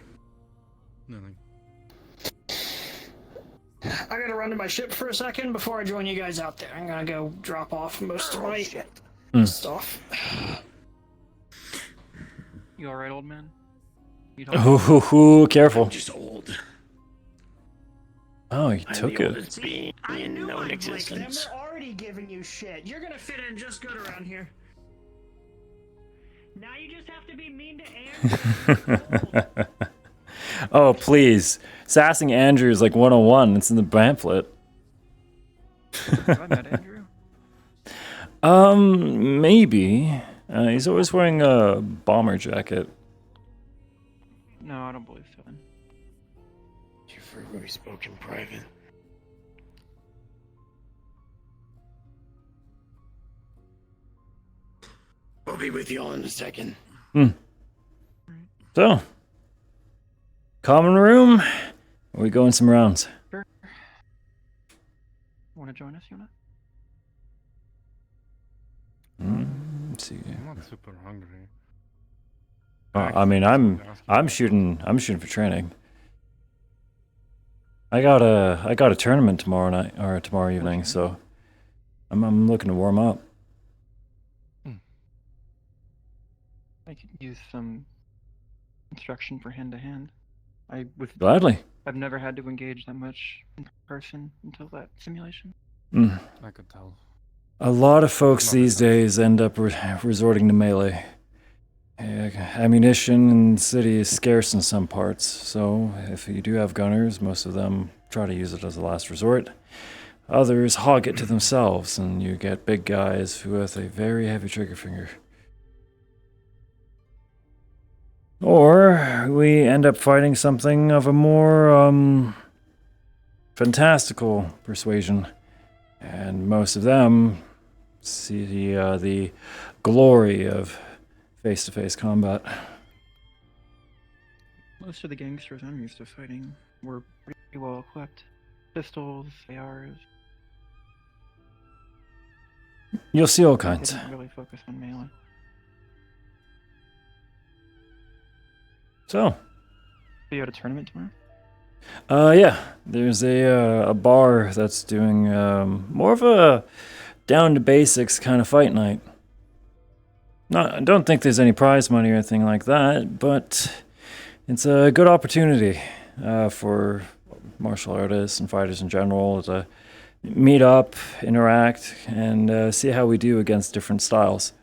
Nothing. I gotta run to my ship for a second before I join you guys out there. I'm gonna go drop off most of my stuff. You alright, old man? Ooh, careful. I'm just old. Oh, you I'm took the it. oldest being in known existence. They're already giving you shit. You're gonna fit in just good around here. Now you just have to be mean to Andrew. Oh, please. Sassing Andrew is like 101. It's in the pamphlet. Have I met Andrew? Maybe. He's always wearing a bomber jacket. No, I don't believe so then. You've verbally spoken private. I'll be with you all in a second. So, common room. Or we going some rounds? Sure. Want to join us, Yona? Let's see. I'm not super hungry. I mean, I'm shooting for training. I got a tournament tomorrow night or tomorrow evening, so I'm looking to warm up. I could use some instruction for hand-to-hand. Gladly. I've never had to engage that much in person until that simulation. I could tell. A lot of folks these days end up resorting to melee. Ammunition in the city is scarce in some parts, so if you do have gunners, most of them try to use it as a last resort. Others hog it to themselves, and you get big guys with a very heavy trigger finger. Or we end up fighting something of a more fantastical persuasion, and most of them see the glory of face-to-face combat. Most of the gangsters I'm used to fighting were pretty well equipped. Pistols, ARs. You'll see all They kinds. didn't really focus on melee. So, you had a tournament tomorrow? Yeah, there's a bar that's doing more of a down to basics kind of fight night. I don't think there's any prize money or anything like that, but it's a good opportunity for martial artists and fighters in general to meet up, interact, and see how we do against different styles.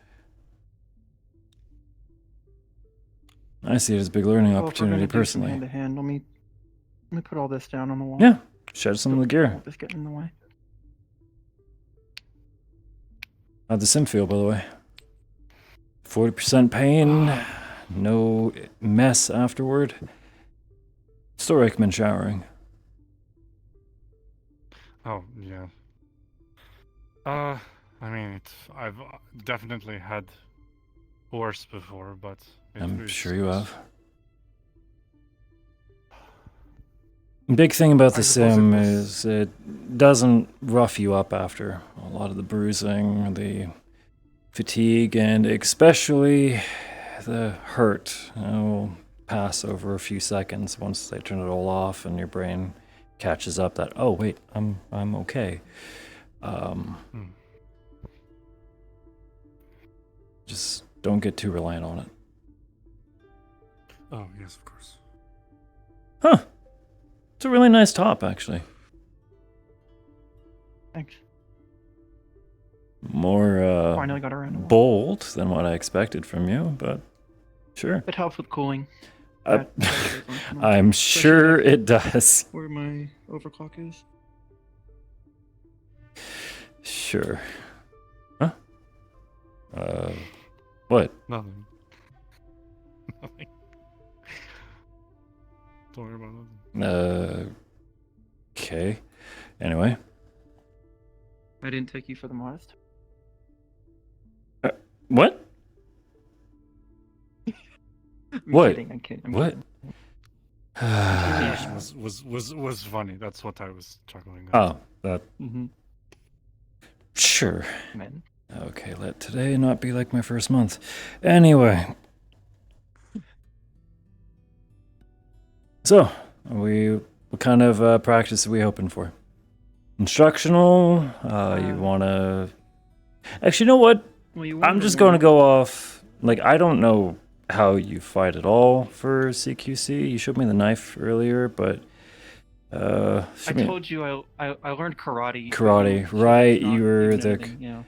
I see it as a big learning Well, if we're opportunity gonna do some personally. hand-to-hand, let me put all this down on the wall. Yeah, shed some of the gear. Don't just get in the way. How'd the sim feel, by the way? 40% pain, no mess afterward. Still recommend showering. Oh, yeah. I mean, I've definitely had worse before, but I'm sure you have. Big thing about the sim is it doesn't rough you up after. A lot of the bruising, the fatigue, and especially the hurt will pass over a few seconds once they turn it all off and your brain catches up that, oh wait, I'm okay. Just don't get too reliant on it. Oh, yes, of course. Huh. It's a really nice top, actually. Thanks. More Finally got around to it. bold than what I expected from you, but sure. It helps with cooling. I'm sure it does. Where my overclock is. Sure. Huh? What? Nothing. Nothing. Don't worry about nothing. Okay. Anyway. I didn't take you for the modest. What? I'm What? kidding, I'm kidding. What? was funny. That's what I was chuckling at. Oh, that. Mm-hmm. Sure. Man. Okay, let today not be like my first month. Anyway. So, what kind of practice are we hoping for? Instructional? You want to... Actually, you know what? Well, I'm just going to go off... Like, I don't know how you fight at all for CQC. You showed me the knife earlier, but... I told you I learned karate. Karate, so right? it's not You were even the... anything, yeah.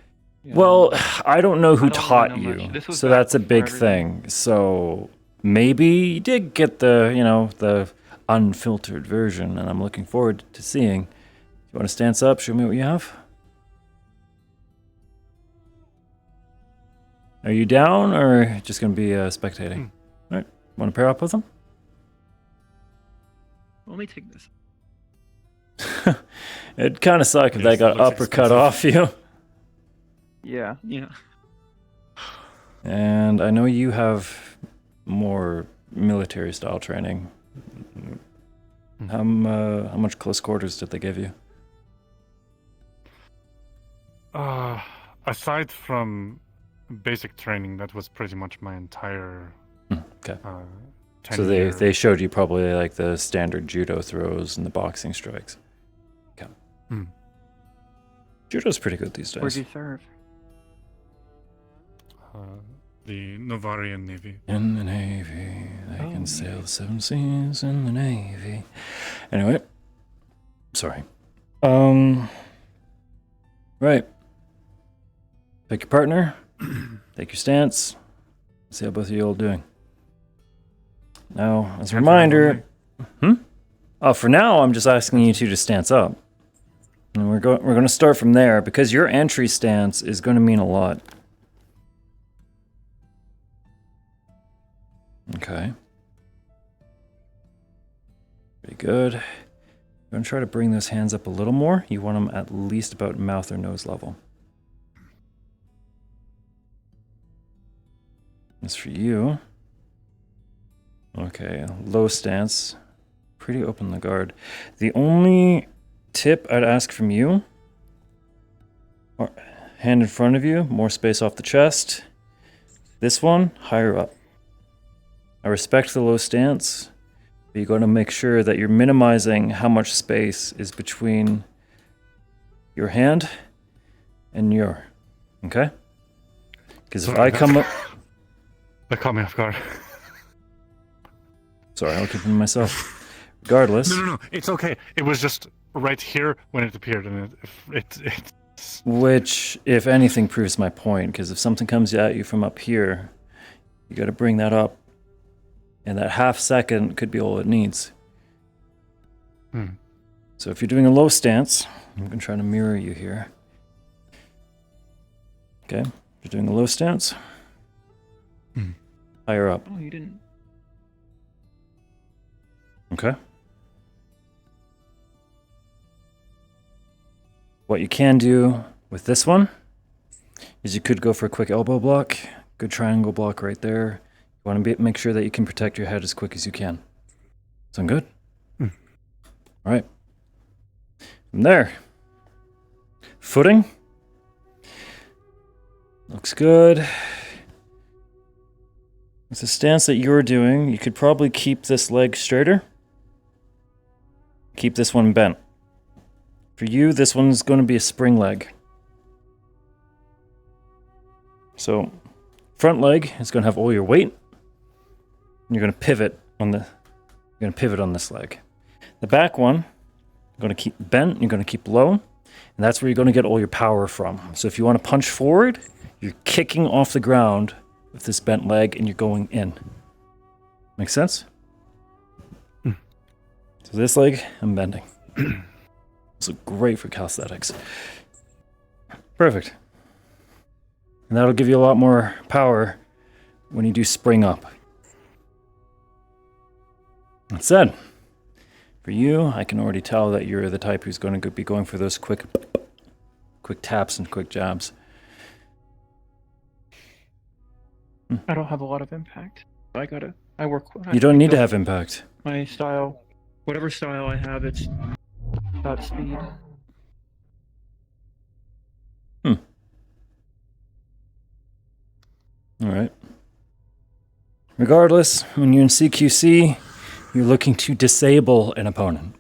Well, I don't know who I don't really taught know you, much. This was so back that's a before big everything. thing. So maybe you did get the, the unfiltered version, and I'm looking forward to seeing. You want to stance up? Show me what you have. Are you down, or just going to be spectating? All right. Want to pair up with them? Let me take this. It'd kind of suck if they got uppercut off you. Yeah, yeah. And I know you have more military style training. How much close quarters did they give you? Aside from basic training, that was pretty much my entire. Okay. So 10-year they showed you probably like the standard judo throws and the boxing strikes. Okay. Judo's pretty good these days. Where'd you serve? The Novarian Navy. In the Navy, they can sail the 7 seas in the Navy. Anyway, sorry. Right. Pick your partner. Take your stance. See how both of you all doing. Now, as a Can't remember reminder, oh, for now, I'm just asking you two to stance up. And we're going to start from there because your entry stance is going to mean a lot. Okay. Pretty good. I'm going to try to bring those hands up a little more. You want them at least about mouth or nose level. As for you, okay, low stance, pretty open the guard. The only tip I'd ask from you, hand in front of you, more space off the chest. This one, higher up. I respect the low stance, but you're going to make sure that you're minimizing how much space is between your hand and your, okay? Because if I come up... That caught me off guard. Sorry, I'll keep it to myself. Regardless. No, it's okay. It was just right here when it appeared, and it's... Which, if anything, proves my point, because if something comes at you from up here, you got to bring that up, and that half second could be all it needs. So if you're doing a low stance, I'm going to try to mirror you here. Okay, if you're doing a low stance, higher up. Oh, you didn't. Okay. What you can do with this one is you could go for a quick elbow block, good triangle block right there. You want to make sure that you can protect your head as quick as you can. Sound good? All right. From there, footing. Looks good. With the stance that you're doing, you could probably keep this leg straighter. Keep this one bent. For you, this one's going to be a spring leg. So, front leg is going to have all your weight. And you're going to pivot on this leg. The back one, you're going to keep bent, you're going to keep low, and that's where you're going to get all your power from. So if you want to punch forward, you're kicking off the ground with this bent leg and you're going in. Make sense? So this leg, I'm bending. So great for calisthenics. Perfect. And that'll give you a lot more power when you do spring up. That said, for you, I can already tell that you're the type who's going to be going for those quick taps and quick jabs. I don't have a lot of impact. I work. You don't need to have impact. My style, whatever style I have, it's about speed. All right. Regardless, when you're in CQC, you're looking to disable an opponent.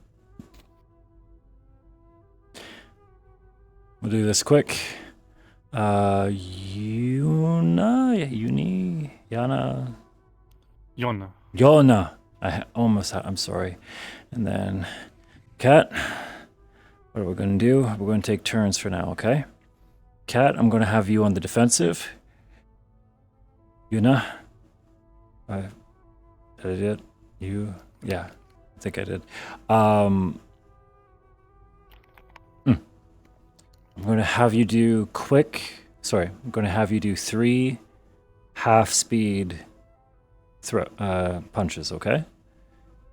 We'll do this quick. Yana. I'm sorry. And then, Cat. What are we going to do? We're going to take turns for now, okay? Cat, I'm going to have you on the defensive. Yuna. Did I do it? You? Yeah, I think I did. I'm going to have you do I'm going to have you do 3 half-speed punches, okay?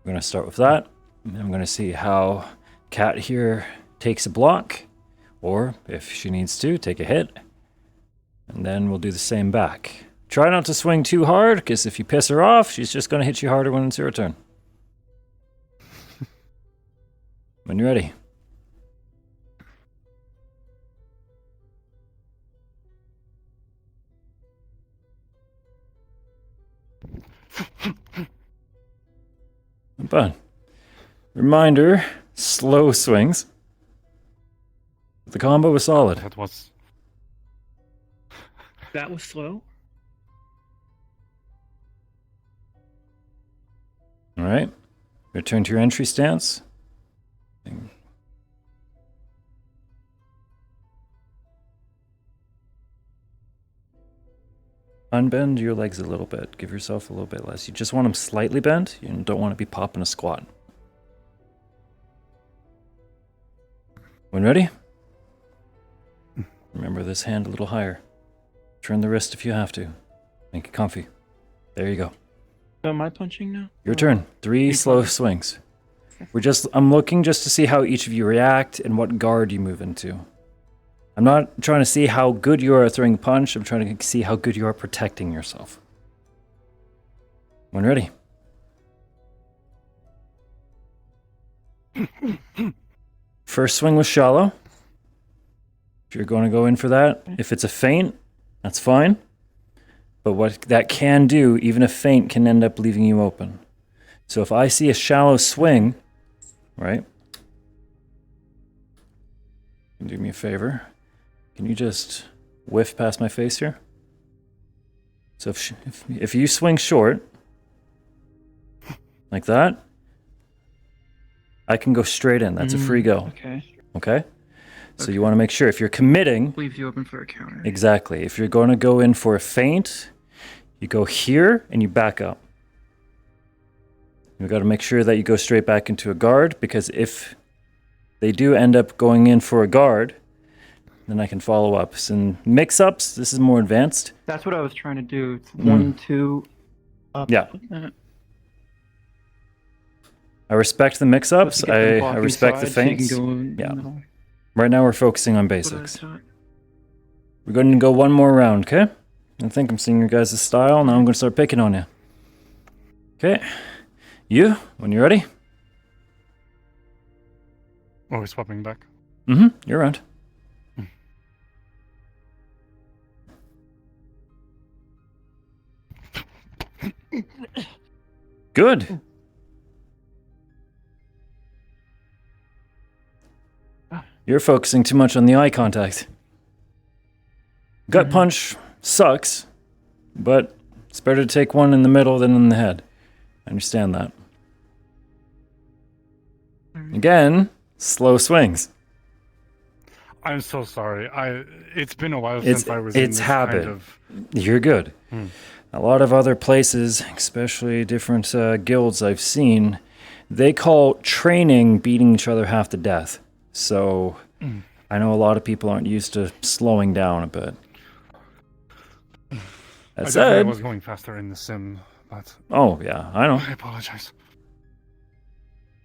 We're going to start with that. And I'm going to see how Cat here takes a block, or if she needs to, take a hit. And then we'll do the same back. Try not to swing too hard, because if you piss her off, she's just going to hit you harder when it's your turn. When you're ready. But reminder, slow swings. The combo was solid. That was slow. All right. Return to your entry stance. unbend your legs a little bit. Give yourself a little bit less. You just want them slightly bent. You don't want to be popping a squat. When ready? Remember this hand a little higher. Turn the wrist if you have to. Make it comfy. There you go. So am I punching now? Your turn. 3 slow swings. I'm looking just to see how each of you react and what guard you move into. I'm not trying to see how good you are at throwing a punch. I'm trying to see how good you are protecting yourself. When ready. First swing was shallow. If you're going to go in for that, if it's a feint, that's fine. But what that can do, even a feint can end up leaving you open. So if I see a shallow swing, right? Do me a favor. Can you just whiff past my face here? So if you swing short, like that, I can go straight in. That's a free go. Okay. Okay? So you want to make sure if you're committing... Leaves you open for a counter. Exactly. If you're going to go in for a feint, you go here and you back up. You've got to make sure that you go straight back into a guard, because if they do end up going in for a guard, then I can follow up. So in mix-ups, this is more advanced. That's what I was trying to do. It's 1, 2, up. Yeah. I respect the mix-ups. I respect the feints. Yeah. Right now we're focusing on basics. We're going to go one more round, okay? I think I'm seeing your guys' style. Now I'm going to start picking on you. Okay. You, when you're ready. Oh, we're swapping back. Mm-hmm. You're around. Good. You're focusing too much on the eye contact. Gut punch sucks, but it's better to take one in the middle than in the head. I understand that. Again, slow swings. I'm so sorry. It's been a while since I was in this habit. kind of... You're good. A lot of other places, especially different guilds I've seen, they call training beating each other half to death. So I know a lot of people aren't used to slowing down a bit. That said, I was going faster in the sim, but... Oh, yeah, I know. I apologize.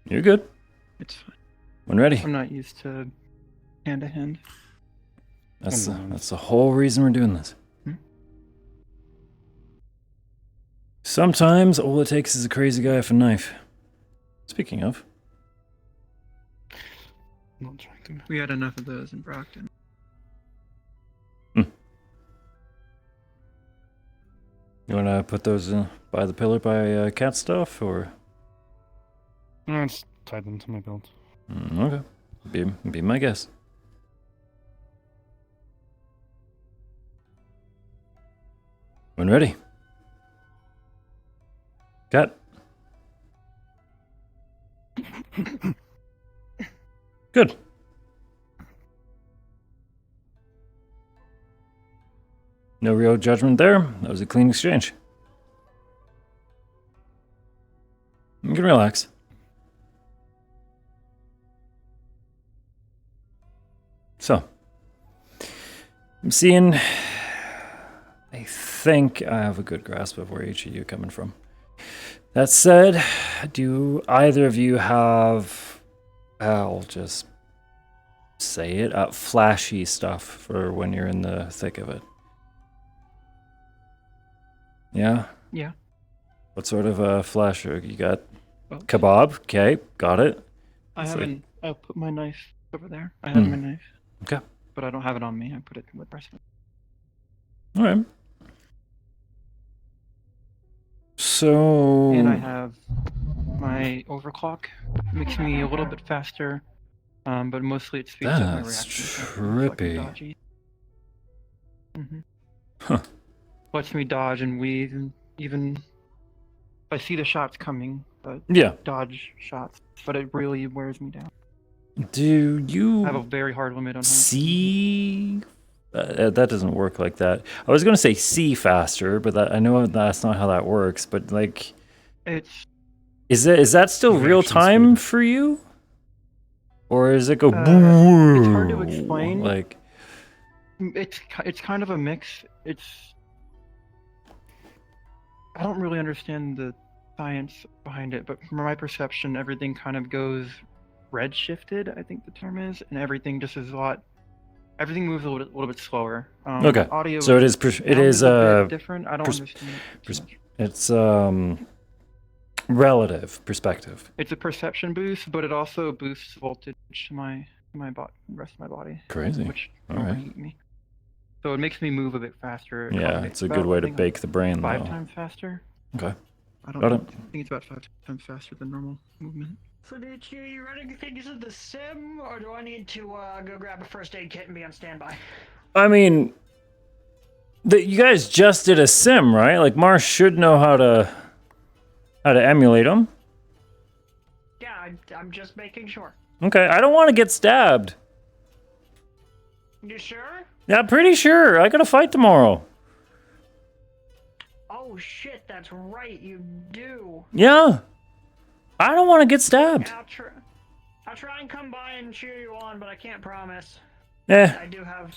You're good. It's fine. When ready. I'm not used to hand-to-hand. That's the whole reason we're doing this. Sometimes all it takes is a crazy guy with a knife. Speaking of. Not trying to... We had enough of those in Brockton. You want to put those by the pillar by cat stuff, or? No, just tied them to my belt. Okay. Be my guess. When ready. Cat. Good. No real judgment there. That was a clean exchange. You can relax. So, I'm seeing... I think I have a good grasp of where each of you are coming from. That said, do either of you have... I'll just say it, flashy stuff for when you're in the thick of it? Yeah? Yeah. What sort of a flasher? You got kebab? Okay, got it. I'll put my knife over there. I have my knife. Okay. But I don't have it on me. I put it with the rest of it. Alright. So... And I have my overclock. Makes me a little bit faster, but mostly it speeds up my reaction. That's trippy. Huh. Lets me dodge and weave, and even if I see the shots coming, but dodge shots. But it really wears me down. Do you I have a very hard limit on see That doesn't work like that. I was gonna say see faster, but I know that's not how that works. But like, It's is that still real time for you, or is it go? it's hard to explain. Like, it's kind of a mix. I don't really understand the science behind it, but from my perception, everything kind of goes red shifted, I think the term is, and everything just is everything moves a little bit slower. okay, Audio so it is a bit different. I don't understand it too much. It's relative perspective. It's a perception boost, but it also boosts voltage to my rest of my body. Crazy. Which All right. overheat me. So it makes me move a bit faster. Yeah, it's a good way to bake the brain, Five though. times faster. Okay. I don't Got know. it. I think it's about 5 times faster than normal movement. Senichi, are you running things in the sim, or do I need to go grab a first aid kit and be on standby? I mean, you guys just did a sim, right? Like Mars should know how to emulate them. Yeah, I'm just making sure. Okay, I don't want to get stabbed. You sure? Yeah, I'm pretty sure. I got a fight tomorrow. Oh shit, that's right, you do. Yeah. I don't want to get stabbed. I'll try and come by and cheer you on, but I can't promise. Yeah. I do have,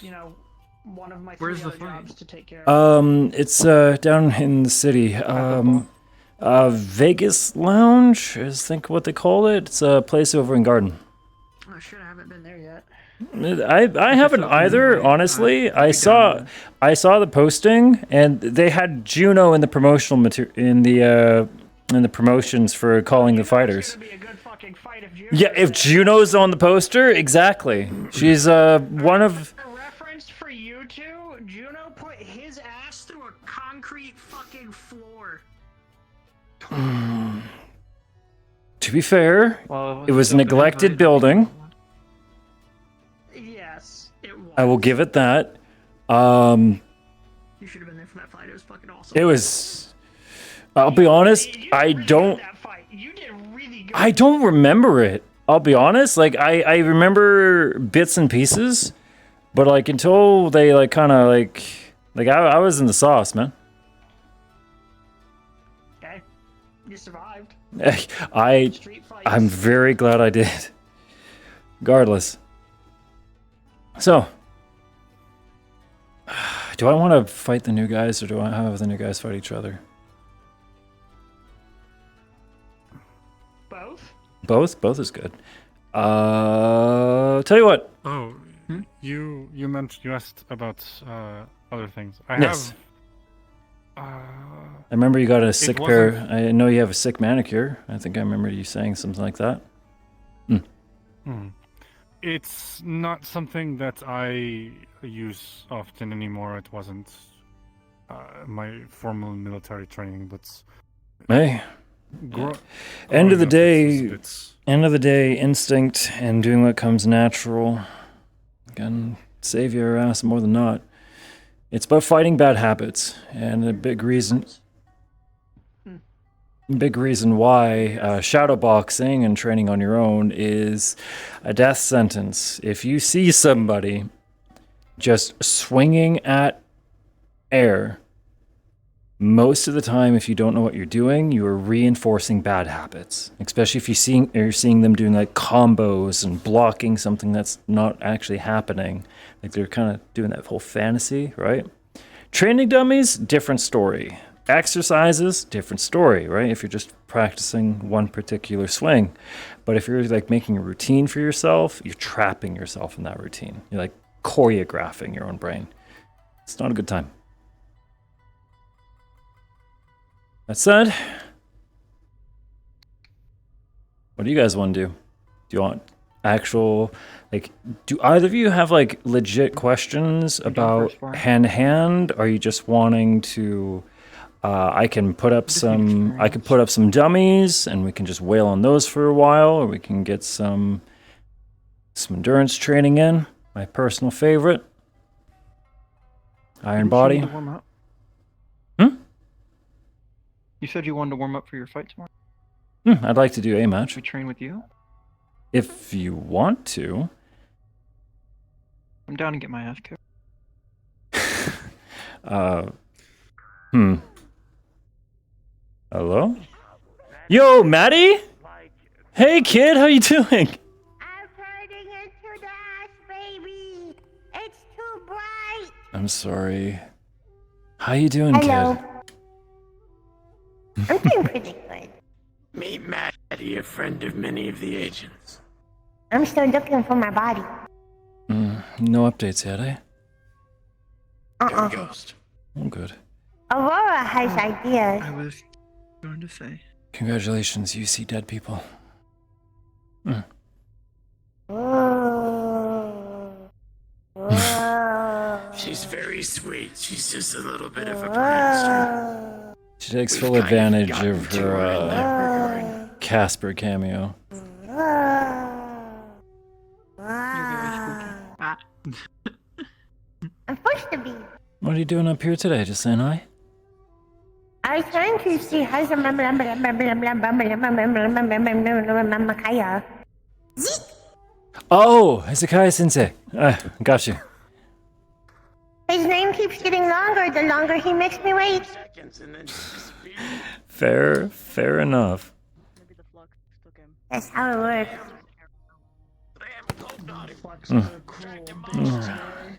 one of my Where's three the other fight? jobs to take care of. It's down in the city. Vegas Lounge is think what they call it. It's a place over in Garden. Oh shit, I haven't been there yet. I haven't either, honestly. I saw the posting, and they had Juno in the promotional in the promotions for calling the fighters. Yeah, if Juno's on the poster, exactly. She's one of. A reference for you two, Juno put his ass through a concrete fucking floor. To be fair, well, it was a neglected building. Yes, it was. I will give it that. You should have been there for that fight. It was fucking awesome. It was. I'll be honest. I don't remember it. I'll be honest. Like I remember bits and pieces, but like until they like kind of like I was in the sauce, man. Okay, you survived. I'm very glad I did. Regardless. So, do I want to fight the new guys, or do I have the new guys fight each other? Both? Both is good. Tell you what. Oh, you asked about other things. Yes. I remember you got a sick pair. I know you have a sick manicure. I think I remember you saying something like that. It's not something that I use often anymore. It wasn't my formal military training, but hey, end of the day, instinct and doing what comes natural can save your ass more than not. It's about fighting bad habits, and a big reason why shadow boxing and training on your own is a death sentence. If you see somebody just swinging at air, most of the time, if you don't know what you're doing, you are reinforcing bad habits. Especially if you're seeing them doing like combos and blocking something that's not actually happening. Like they're kind of doing that whole fantasy, right? Training dummies, different story. Exercises, different story, right? If you're just practicing one particular swing. But if you're like making a routine for yourself, you're trapping yourself in that routine. You're like choreographing your own brain. It's not a good time. That said, what do you guys want to do? Do you want actual, like, do either of you have like legit questions about hand-to-hand? Are you just wanting to, I can put up some dummies and we can just wail on those for a while, or we can get some endurance training in. My personal favorite. Iron Body. You said you wanted to warm up for your fight tomorrow? I'd like to do a match. We train with you? If you want to. I'm down to get my ass kicked. Hello? Yo, Maddie? Hey, kid, how you doing? I'm turning into the ash, baby. It's too bright. I'm sorry. How you doing, Hello. kid? I'm doing pretty good. Meet Maddie, a friend of many of the agents. I'm still looking for my body. No updates yet, eh? Ghost. I'm good. Aurora has ideas. I was going to say. Congratulations, you see dead people. She's very sweet. She's just a little bit of a prankster. She takes We've full kind of advantage gotten of to her in that her regard. Casper cameo. I'm supposed to be. What are you doing up here today? Just saying hi? I was trying to see how's the Makaya. Oh, Hezekiah Sensei. Got you. His name keeps getting longer the longer he makes me wait. Fair enough. That's how it works.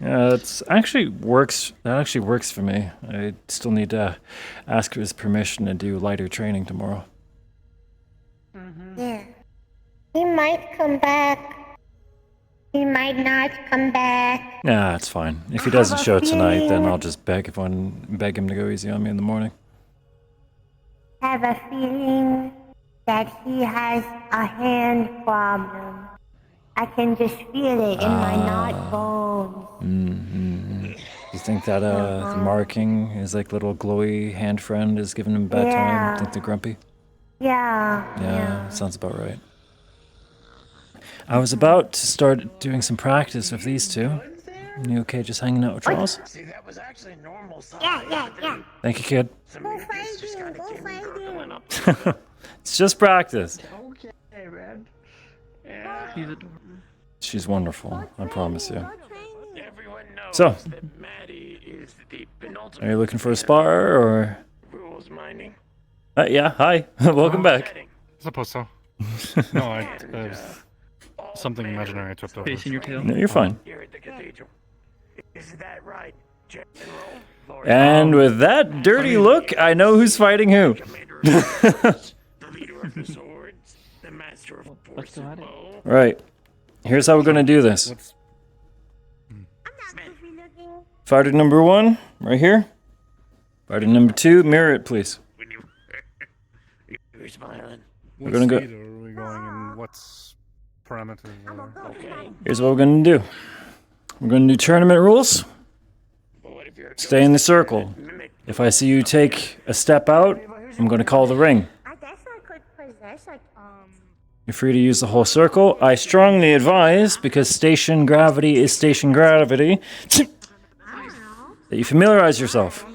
Yeah, that's actually works. That actually works for me. I still need to ask his permission to do lighter training tomorrow. Yeah. He might come back. He might not come back. Nah, it's fine. If he doesn't show tonight, then I'll just beg him to go easy on me in the morning. I have a feeling that he has a hand problem. I can just feel it in my knot bones. You think that the marking, his like little glowy hand friend, is giving him a bad time? Think they're grumpy? Yeah, sounds about right. I was about to start doing some practice with these two. You okay just hanging out with Charles? See, that was actually normal size. Yeah. Thank you, kid. Go fight you. It's just practice. Okay, man. He's adorable. She's wonderful, I promise you. Everyone knows So, that Maddie is the penultimate. are you looking for a spar or? Rules mining. Yeah, hi. Welcome back. I suppose so. No, there's something imaginary I tripped over. Facing your tail. No, you're fine. Here at the cathedral. Is that right, General? Lord And with that dirty look, I know who's fighting who. the leader of the swords, the master of force and bow. Right. Here's how we're gonna do this. Fighter number 1, right here. Fighter number 2, mirror it, please. You're smiling. We're gonna go. What speed are we going and what's parameters? Okay. Here's what we're gonna do. We're gonna do tournament rules. Stay in the circle. If I see you take a step out, I'm gonna call the ring. I guess I could possess a You're free to use the whole circle. I strongly advise, because station gravity is station gravity, that you familiarize yourself.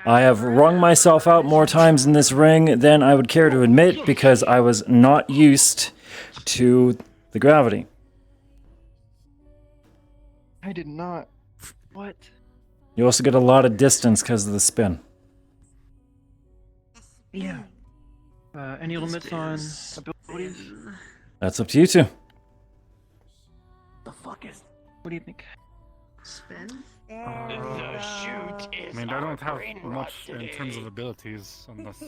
I have wrung myself out more times in this ring than I would care to admit because I was not used to the gravity. I did not. What? You also get a lot of distance because of the spin. Yeah. Any limits on abilities? That's up to you two. The fuck is? What do you think? Spin? The shoot I is mean, I don't have much in terms of abilities unless.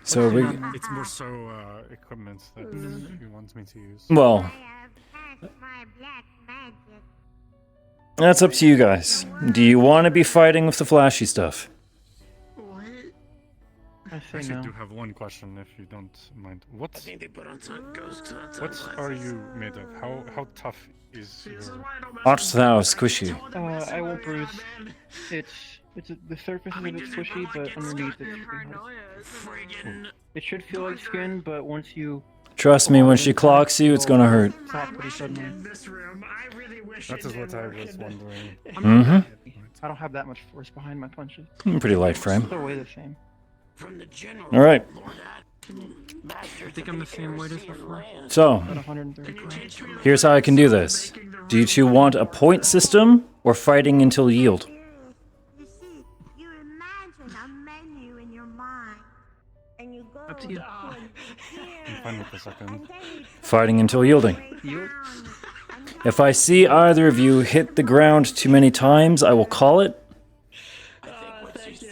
So we. It's more so equipment that he wants me to use. Well, that's up to you guys. Do you want to be fighting with the flashy stuff? I I say actually no. do have one question, if you don't mind. I What think they put on some ghosts on what are you made of? How tough is your? Watch how squishy. I won't bruise. The surface is a bit squishy, but underneath it's pretty hard. It should feel like skin, but once you Trust me, when she clocks you, it's gonna hurt. stop pretty suddenly. That is what I was wondering. Mm-hmm. I don't have that much force behind my punches. Pretty light frame. They're way the same. From the general. All right. I think I'm the same weight as before. So, About 130 pounds. here's how I can do this. Do you two want a point system or fighting until yield? You see, you imagine a menu in your mind, and you go Up to you. to I'm fine with the second. Fighting until yielding. If I see either of you hit the ground too many times, I will call it.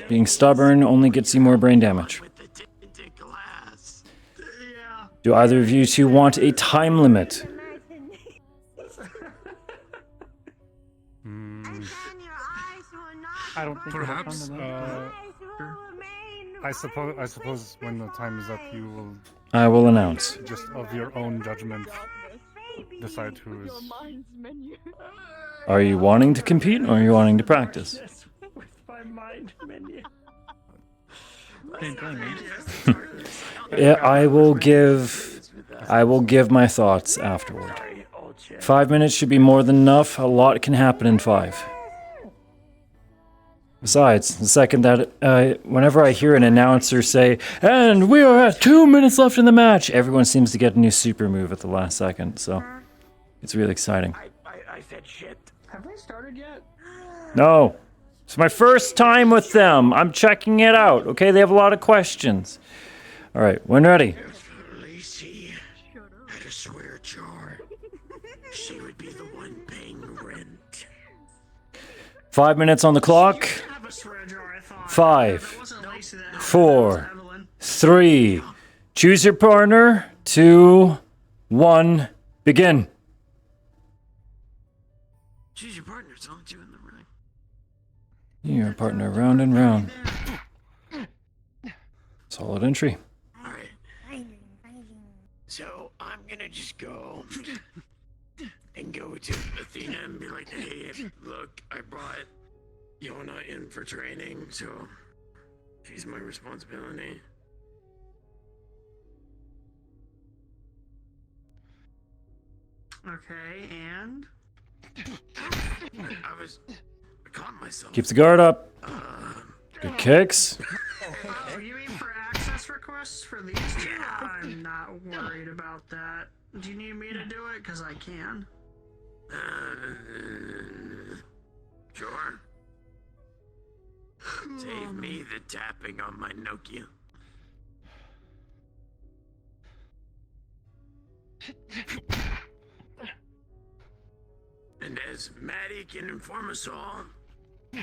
Being stubborn only gets you more brain damage. Do either of you two want a time limit? I don't think Perhaps. I suppose when the time is up, you will I will announce. just of your own judgment decide who is. Are you wanting to compete or are you wanting to practice? My mind menu. Yeah, I will give my thoughts afterward. 5 minutes should be more than enough. A lot can happen in 5. Besides, the second that whenever I hear an announcer say, "And we are at 2 minutes left in the match," everyone seems to get a new super move at the last second. So it's really exciting. I said shit. Have they started yet? No. It's my first time with them. I'm checking it out. Okay, they have a lot of questions. All right, when ready. Lacey had a swear jar. She would be the one paying rent. 5 minutes on the clock. 5, 4, 3. Choose your partner. 2, 1. Begin. Choose your partner. It's only two in the ring. Your partner round and round. Solid entry. Alright. So I'm gonna just go and go to Athena and be like, hey, look, I brought Yona in for training, so she's my responsibility. Okay, and I caught myself. Keep the guard up. Good kicks. Oh, you mean for access requests for these two? I'm not worried about that. Do you need me to do it? Because I can. Sure. Save me the tapping on my Nokia. And as Maddie can inform us all,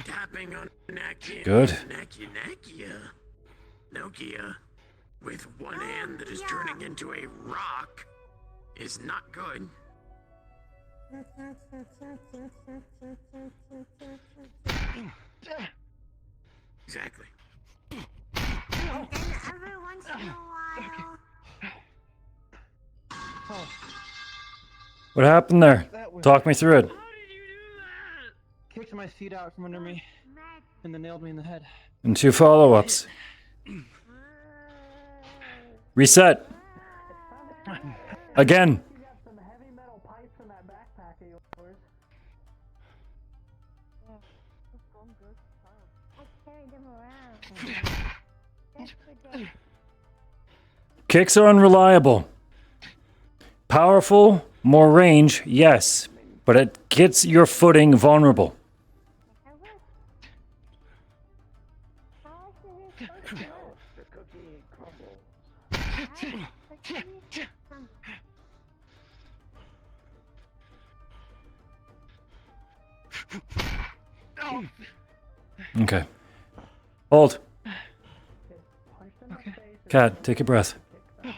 tapping on Good. Nokia with one hand that is turning into a rock is not good. Exactly. And every once in a while. What happened there? Talk me through it. Kicked my feet out from under me, and then nailed me in the head. And 2 follow-ups. Reset. Again. Kicks are unreliable. Powerful, more range, yes, but it gets your footing vulnerable. Okay. Hold. Cat, take a breath. You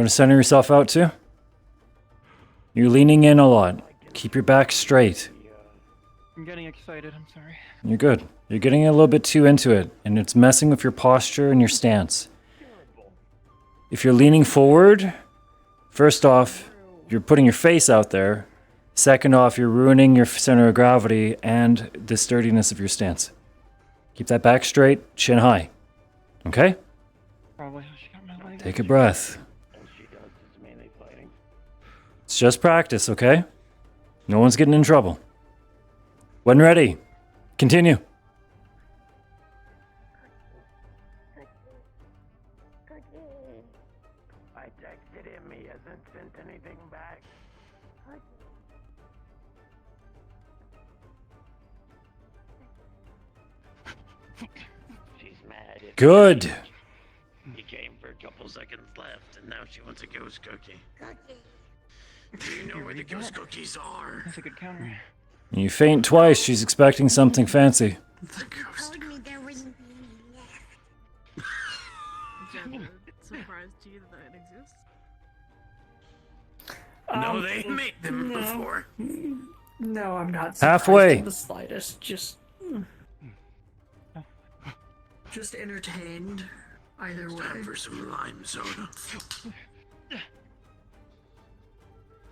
want to center yourself out too? You're leaning in a lot. Keep your back straight. I'm getting excited, I'm sorry. You're good. You're getting a little bit too into it, and it's messing with your posture and your stance. If you're leaning forward, first off, you're putting your face out there. Second off, you're ruining your center of gravity and the sturdiness of your stance. Keep that back straight, chin high. Okay? Probably how she got my leg. Take a breath. It's just practice, okay? No one's getting in trouble. When ready, continue. I texted him, he hasn't sent anything back. She's mad. Good. He came for a couple seconds left, and now she wants a ghost cookie. Do you know where the ghost cookies are? That's a good counter. You faint twice, she's expecting something fancy. The ghost Told me there wouldn't be any left. Surprised to you that it exists? No, they made them before. No, I'm not. Halfway. In the slightest. Just entertained. Either way. Time for some lime soda.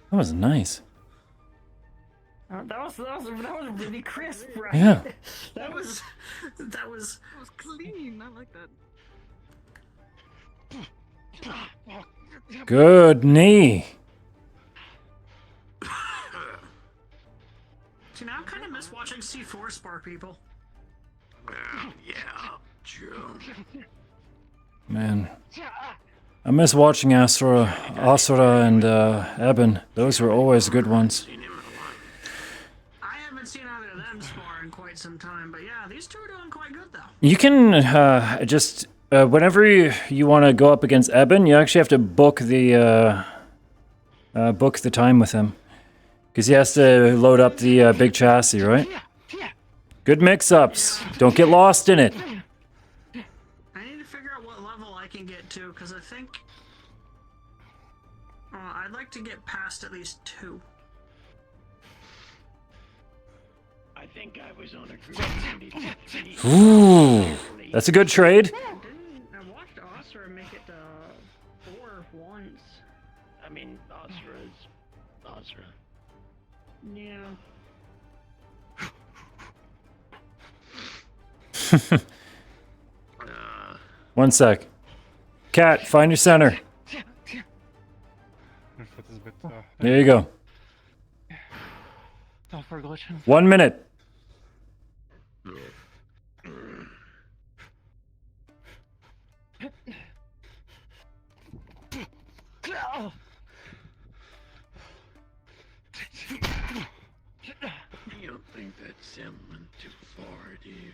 That was nice. That was really crisp, right? Yeah. That was clean. I like that. Good knee. See, now I kind of miss watching C4 spar people. Yeah, true. Man. I miss watching Asura and Eben. Those were always good ones. I haven't seen either of them spar in quite some time, but yeah, these two are doing quite good though. You can just whenever you want to go up against Eben, you actually have to book the time with him, because he has to load up the big chassis, right? Good mix-ups. Don't get lost in it. I need to figure out what level I can get to, because I think I'd like to get past at least 2. I think I was on a group. Ooh, that's a good trade. I watched Asura make it to 4 once. I mean, Asura. Yeah. One sec. Cat, find your center. There you go. Software glitching. 1 minute. You don't think that Sam went too far, do you?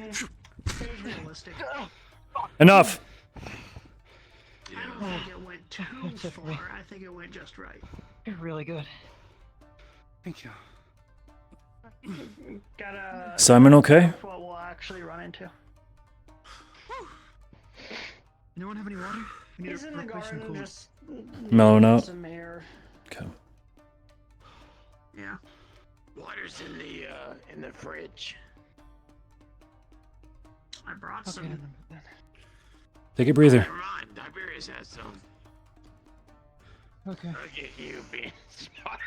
It's realistic. Enough. I don't think it went too far. I think it went just right. You're really good. Thank you. Gotta. Simon okay? That's what we'll actually run into. Anyone have any water? We need He's to in the replace some garden, cool- just Mellowing out. some air. Okay. Yeah. Water's in the fridge. I brought some. Take a breather. Never mind, Tiberius has some. Okay. Look at you being smart.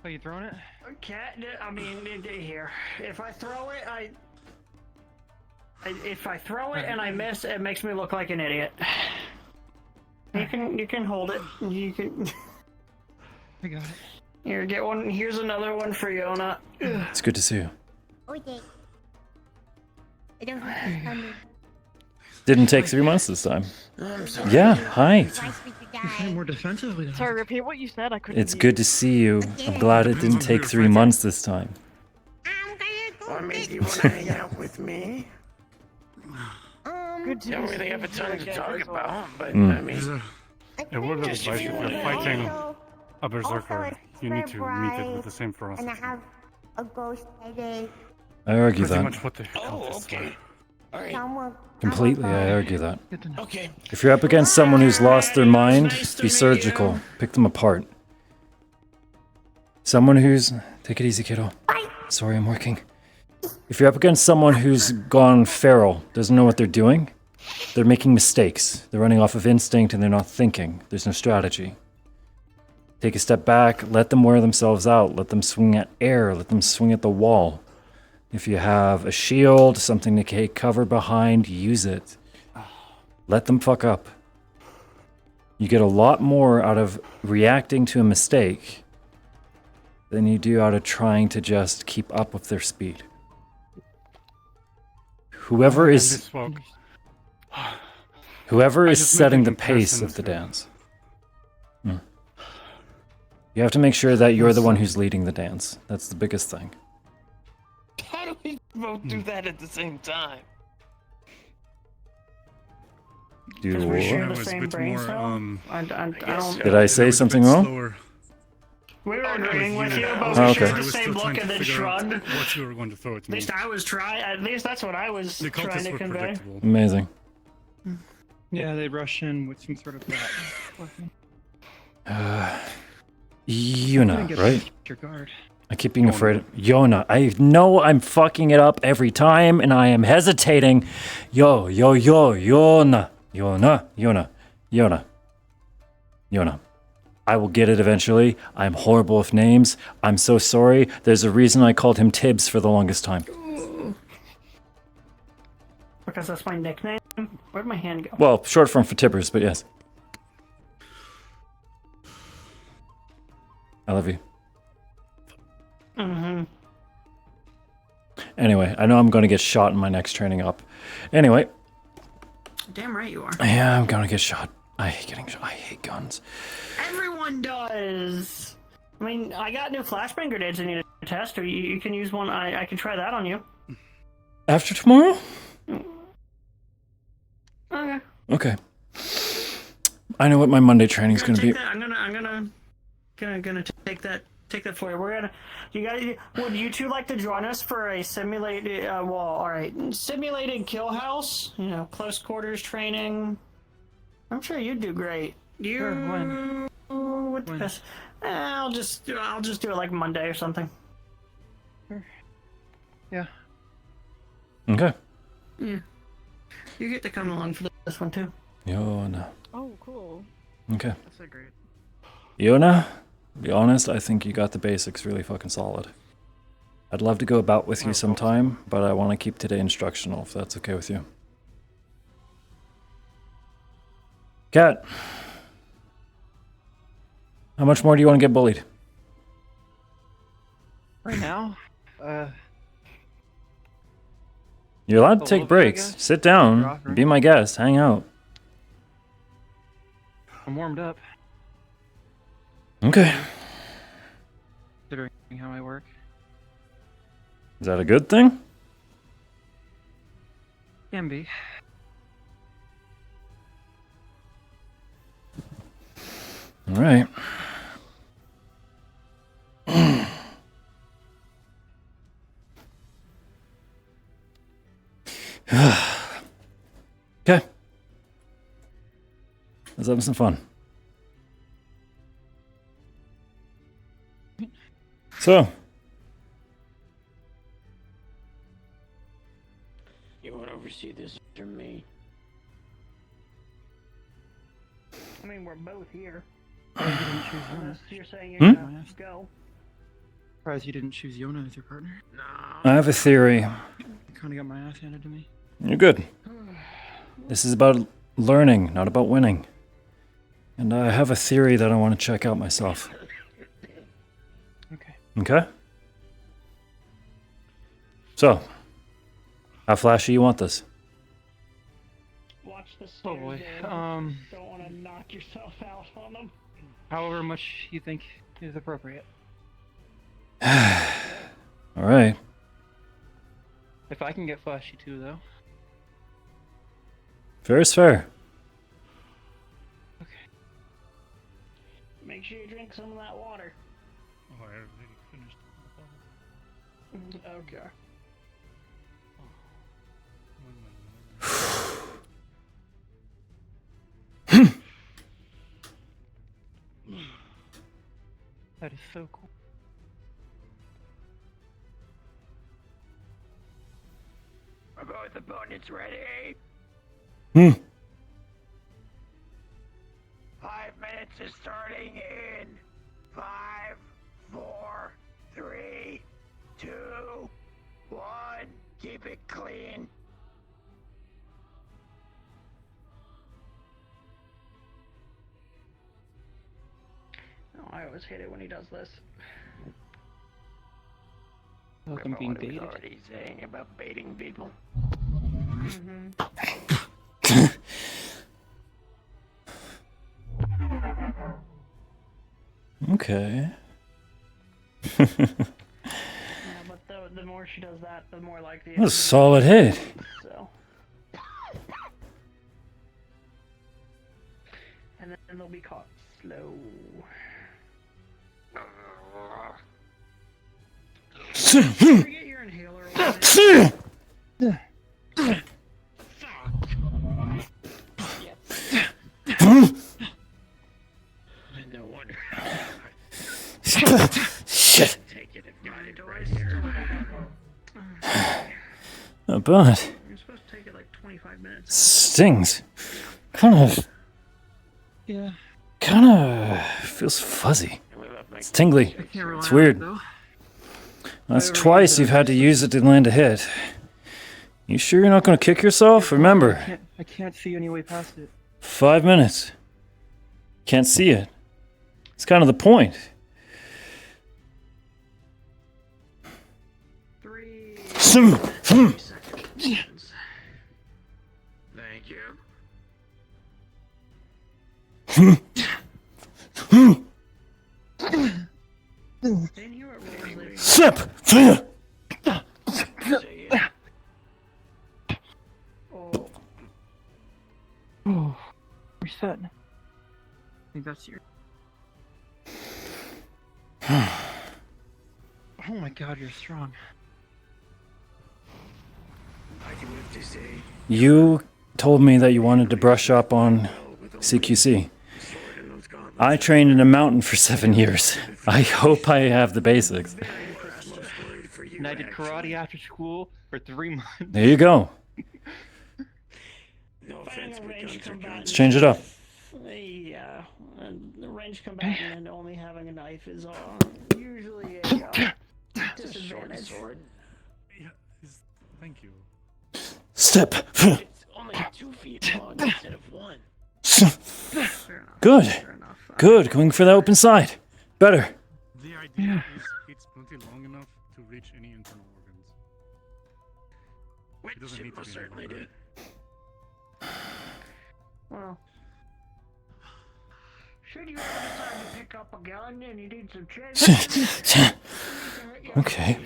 Oh, you throwing it? Okay, I mean, here. If I throw it, if I throw it and I miss, it makes me look like an idiot. You can hold it. You can. I got it. Here, get one. Here's another one for Yona. It's good to see you. Okay. I don't have to come. Didn't take 3 months this time. I'm sorry. Yeah, hi. More defensively. Sorry, repeat what you said. I couldn't. It's good to see you. I'm glad it didn't take 3 months this time. Well, maybe you want to hang out with me? Good to Don't really have a ton to talk about, but Mm. I mean, A word of Just advice: if if you you're wanna- fighting Also- a berserker, it's you need to meet it with bright, the same ferocity. And I have a ghost headache. I argue Pretty that. much what the okay. All right. Someone. Completely, I argue that. Okay. If you're up against someone who's lost their mind, be surgical. Pick them apart. Someone who's... Take it easy, kiddo. Sorry, I'm working. If you're up against someone who's gone feral, doesn't know what they're doing, they're making mistakes. They're running off of instinct and they're not thinking. There's no strategy. Take a step back, let them wear themselves out. Let them swing at air. Let them swing at the wall. If you have a shield, something to take cover behind, use it. Let them fuck up. You get a lot more out of reacting to a mistake than you do out of trying to just keep up with their speed. whoever I is misspoke. whoever I is just meant setting the the pace of comparisons the to- dance. You have to make sure that you're the one who's leading the dance. That's the biggest thing. How do we both do that at the same time? Do Because we share It the was a same bit brain more, cell. I don't. Did I say something wrong? We were agreeing with you, but Oh, we okay. shared I the was same still look trying and to then figure out shrugged. what you were going to throw at At me. least I was trying. At least that's what I was The trying cultists to were convey. predictable. Amazing. Yeah, they rush in with some sort of threat. Yuna, right? Your guard. I keep being afraid. Yona. I know I'm fucking it up every time, and I am hesitating. Yona. I will get it eventually. I'm horrible with names. I'm so sorry. There's a reason I called him Tibbs for the longest time. Because that's my nickname. Where'd my hand go? Well, short form for Tibbers, but yes. I love you. Mm-hmm. Anyway, I know I'm going to get shot in my next training up. Anyway. Damn right you are. Yeah, I'm going to get shot. I hate getting shot. I hate guns. Everyone does. I mean, I got new flashbang grenades I need to test, or you can use one. I can try that on you. After tomorrow? Okay. Okay. I know what my Monday training's going to be. I'm gonna take that for you. We're gonna. You guys, would you two like to join us for a simulated? Well, all right, simulated kill house. You know, close quarters training. I'm sure you'd do great. You Sure, when? What the best? I'll just do it like Monday or something. Yeah. Okay. Yeah. You get to come along for this one too. Yona. Oh, cool. Okay. That's so great. Yona, be honest, I think you got the basics really fucking solid. I'd love to go about with you sometime, but I want to keep today instructional, if that's okay with you. Cat. How much more do you want to get bullied? Right now, You're allowed to A take little bit, I breaks. guess. Sit You're down, offering. be my guest, hang out. I'm warmed up. Okay. Considering how I work. Is that a good thing? Can be. All right. Okay. Let's have some fun. So, You want to oversee this or me? I mean, we're both here. Surprised you didn't choose Yona. Unless you're saying you're gonna go. Surprised you didn't choose Yona as your partner. I have a theory. Kind of got my ass handed to me. You're good. This is about learning, not about winning. And I have a theory that I want to check out myself. Okay. Okay? So, how flashy you want this? Watch the Oh boy. Don't want to knock yourself out on them. However much you think is appropriate. Alright. If I can get flashy too, though. Fair is fair. Make sure you drink some of that water. Oh, I already finished the bottle. Okay. That is so cool. Are both opponents ready? 5 minutes is starting in 5, 4, 3, 2, 1. Keep it clean. Oh, I always hate it when he does this. Look, I'm being What are we baited. already saying about baiting people? Okay. Yeah, but the more she does that, the more likely. That was a solid hit. So. And then they'll be caught slow. Forget your inhaler. No wonder. Shit. Take it and got it right here. Not bad. You're supposed to take it like 25 minutes. Stings. Kind of feels fuzzy. It's tingly. It's weird. That's twice you've had to use it to land a hit. You sure you're not going to kick yourself? Remember, I can't see any way past it. 5 minutes. Can't see it. It's kind of the point. 3 seconds. Thank you. Sip! Oh, reset. I think that's your. Oh my god, you're strong. I do have to say. You told me that you wanted to brush up on CQC. I trained in a mountain for 7 years. I hope I have the basics. And I did karate after school for 3 months. There you go. No offense, but guns are guns. Let's change it up. Yeah, and the range combatant and only having a knife is usually a disadvantage. Sword. Yeah, thank you. Step. It's only 2 feet long instead of 1. Good. Good. Going for the open side. Better. The idea is it's plenty long enough to reach any internal organs. Which doesn't need to most be certainly did. Well, should you ever decide to pick up a gun and you need some change? Okay.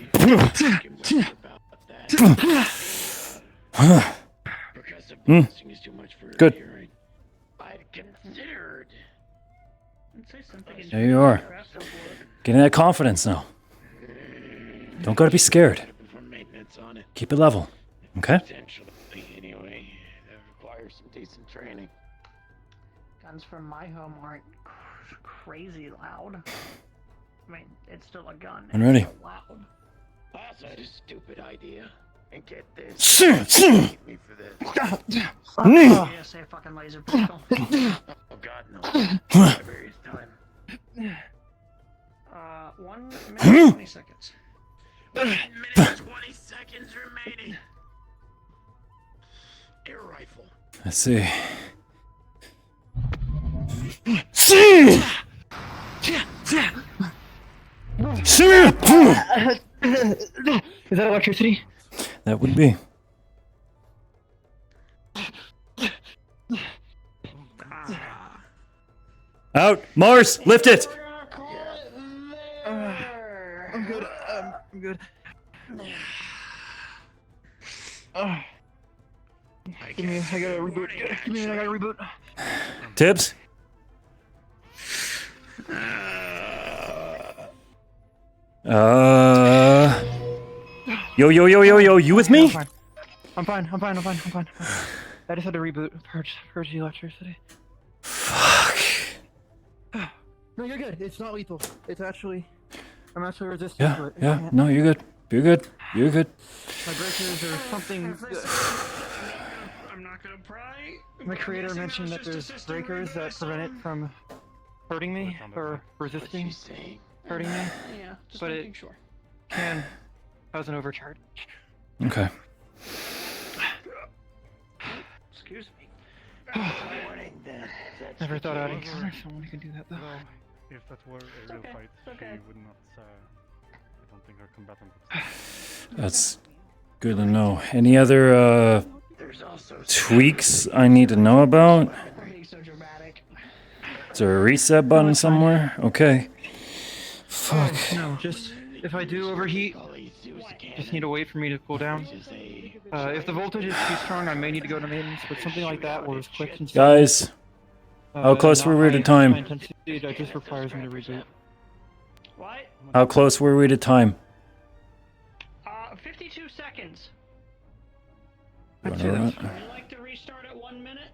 Progressive blasting is too much for Good. hearing. I've considered. There you are. Getting that confidence now. Don't gotta be scared. Keep it level. Okay? Potentially, anyway. That requires some decent training. Guns from my home aren't crazy loud. I mean, it's still a gun. I'm ready. It's still loud. I also had a stupid idea. And get this. Keep me for this. Yeah, say fucking laser pistol. Oh god, no. Various time. 1 minute 20 seconds. 1 minute 20 seconds remaining. Air rifle. Let's see. See! Is that electricity? That would be. Out! Mars! Lift it! I'm good. I'm good. Give me. I gotta reboot. Give me. I gotta reboot. Tibbs? Yo, you with me? I'm fine. I just had to reboot. Purge the electricity. Fuck. No, you're good. It's not lethal. It's actually. I'm actually resistant to it. Yeah. No, you're good. You're good. My breakers or something. I'm not gonna pry. My creator mentioned that there's breakers that prevent it from hurting me or resisting hurting me. Yeah, just but making it sure. can cause an overcharge. Okay. Excuse me. Never thought I'd encounter someone who could do that though. Well, if that were a real fight, she would not. I don't think her combatant would. That's good to know. Any other tweaks I need to know about? Is there a reset button somewhere? Okay. Fuck. No, just if I do overheat, just need to wait for me to cool down. If the voltage is too strong, I may need to go to maintenance, but something like that where it's quick and Guys, how close were we to high time? intensity, that just requires me to reboot. What? How close were we to time? 52 seconds. You wanna Would run? you like to restart at 1 minute?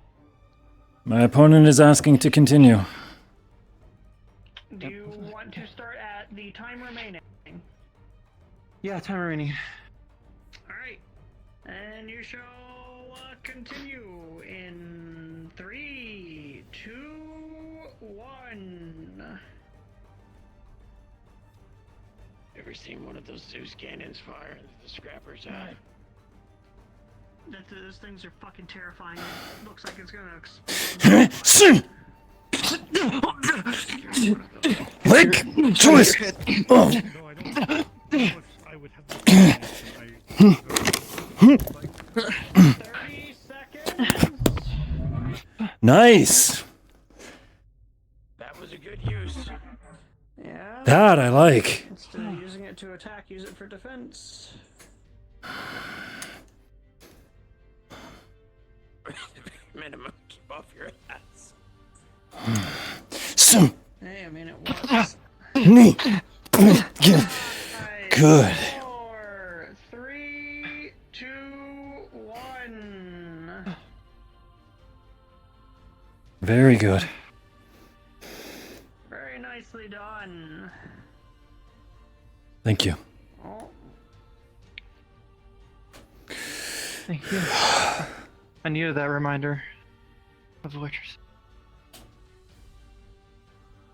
My opponent is asking to continue. Do you want to start at the time remaining? Yeah, time remaining. Alright. And you shall continue in 3, 2, 1. Ever seen one of those Zeus cannons fire that the scrappers have? Those things are fucking terrifying. It looks like it's gonna explode. Link choice. Oh. I would have 30 seconds. Nice. That was a good use. Yeah. That I like. Instead of using it to attack, use it for defense. Minimum, keep off your ass. Hey, I mean, it was. Good. 4, 3, 2, 1. Very good. Very nicely done. Thank you. Oh. Thank you. I needed that reminder of electricity.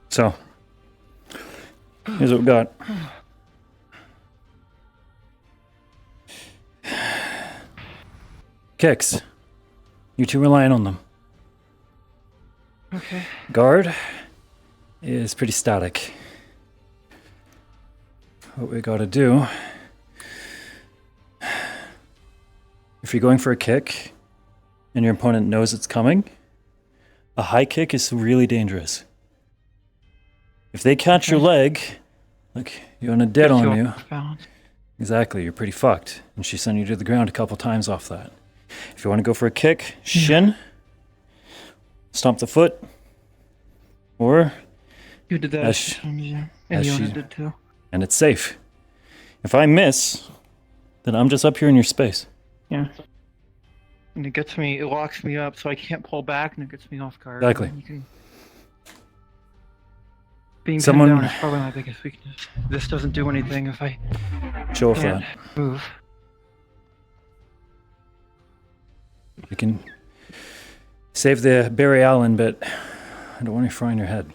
So, here's what we got. Kicks. You two relying on them. Okay. Guard is pretty static. What we gotta do, if you're going for a kick and your opponent knows it's coming, a high kick is really dangerous. If they catch your leg, like you're on a dead on you, exactly, you're pretty fucked. And she sent you to the ground a couple times off that. If you want to go for a kick, shin, stomp the foot, or you did that. as Yeah. as And she- Yona did too. and it's safe. If I miss, then I'm just up here in your space. Yeah. And it gets me, it locks me up, so I can't pull back, and it gets me off guard. Exactly. And you can... Being Someone- pinned down is probably my biggest weakness. This doesn't do anything if I Show off can't that. move. You can save the Barry Allen bit. I don't want you frying your head.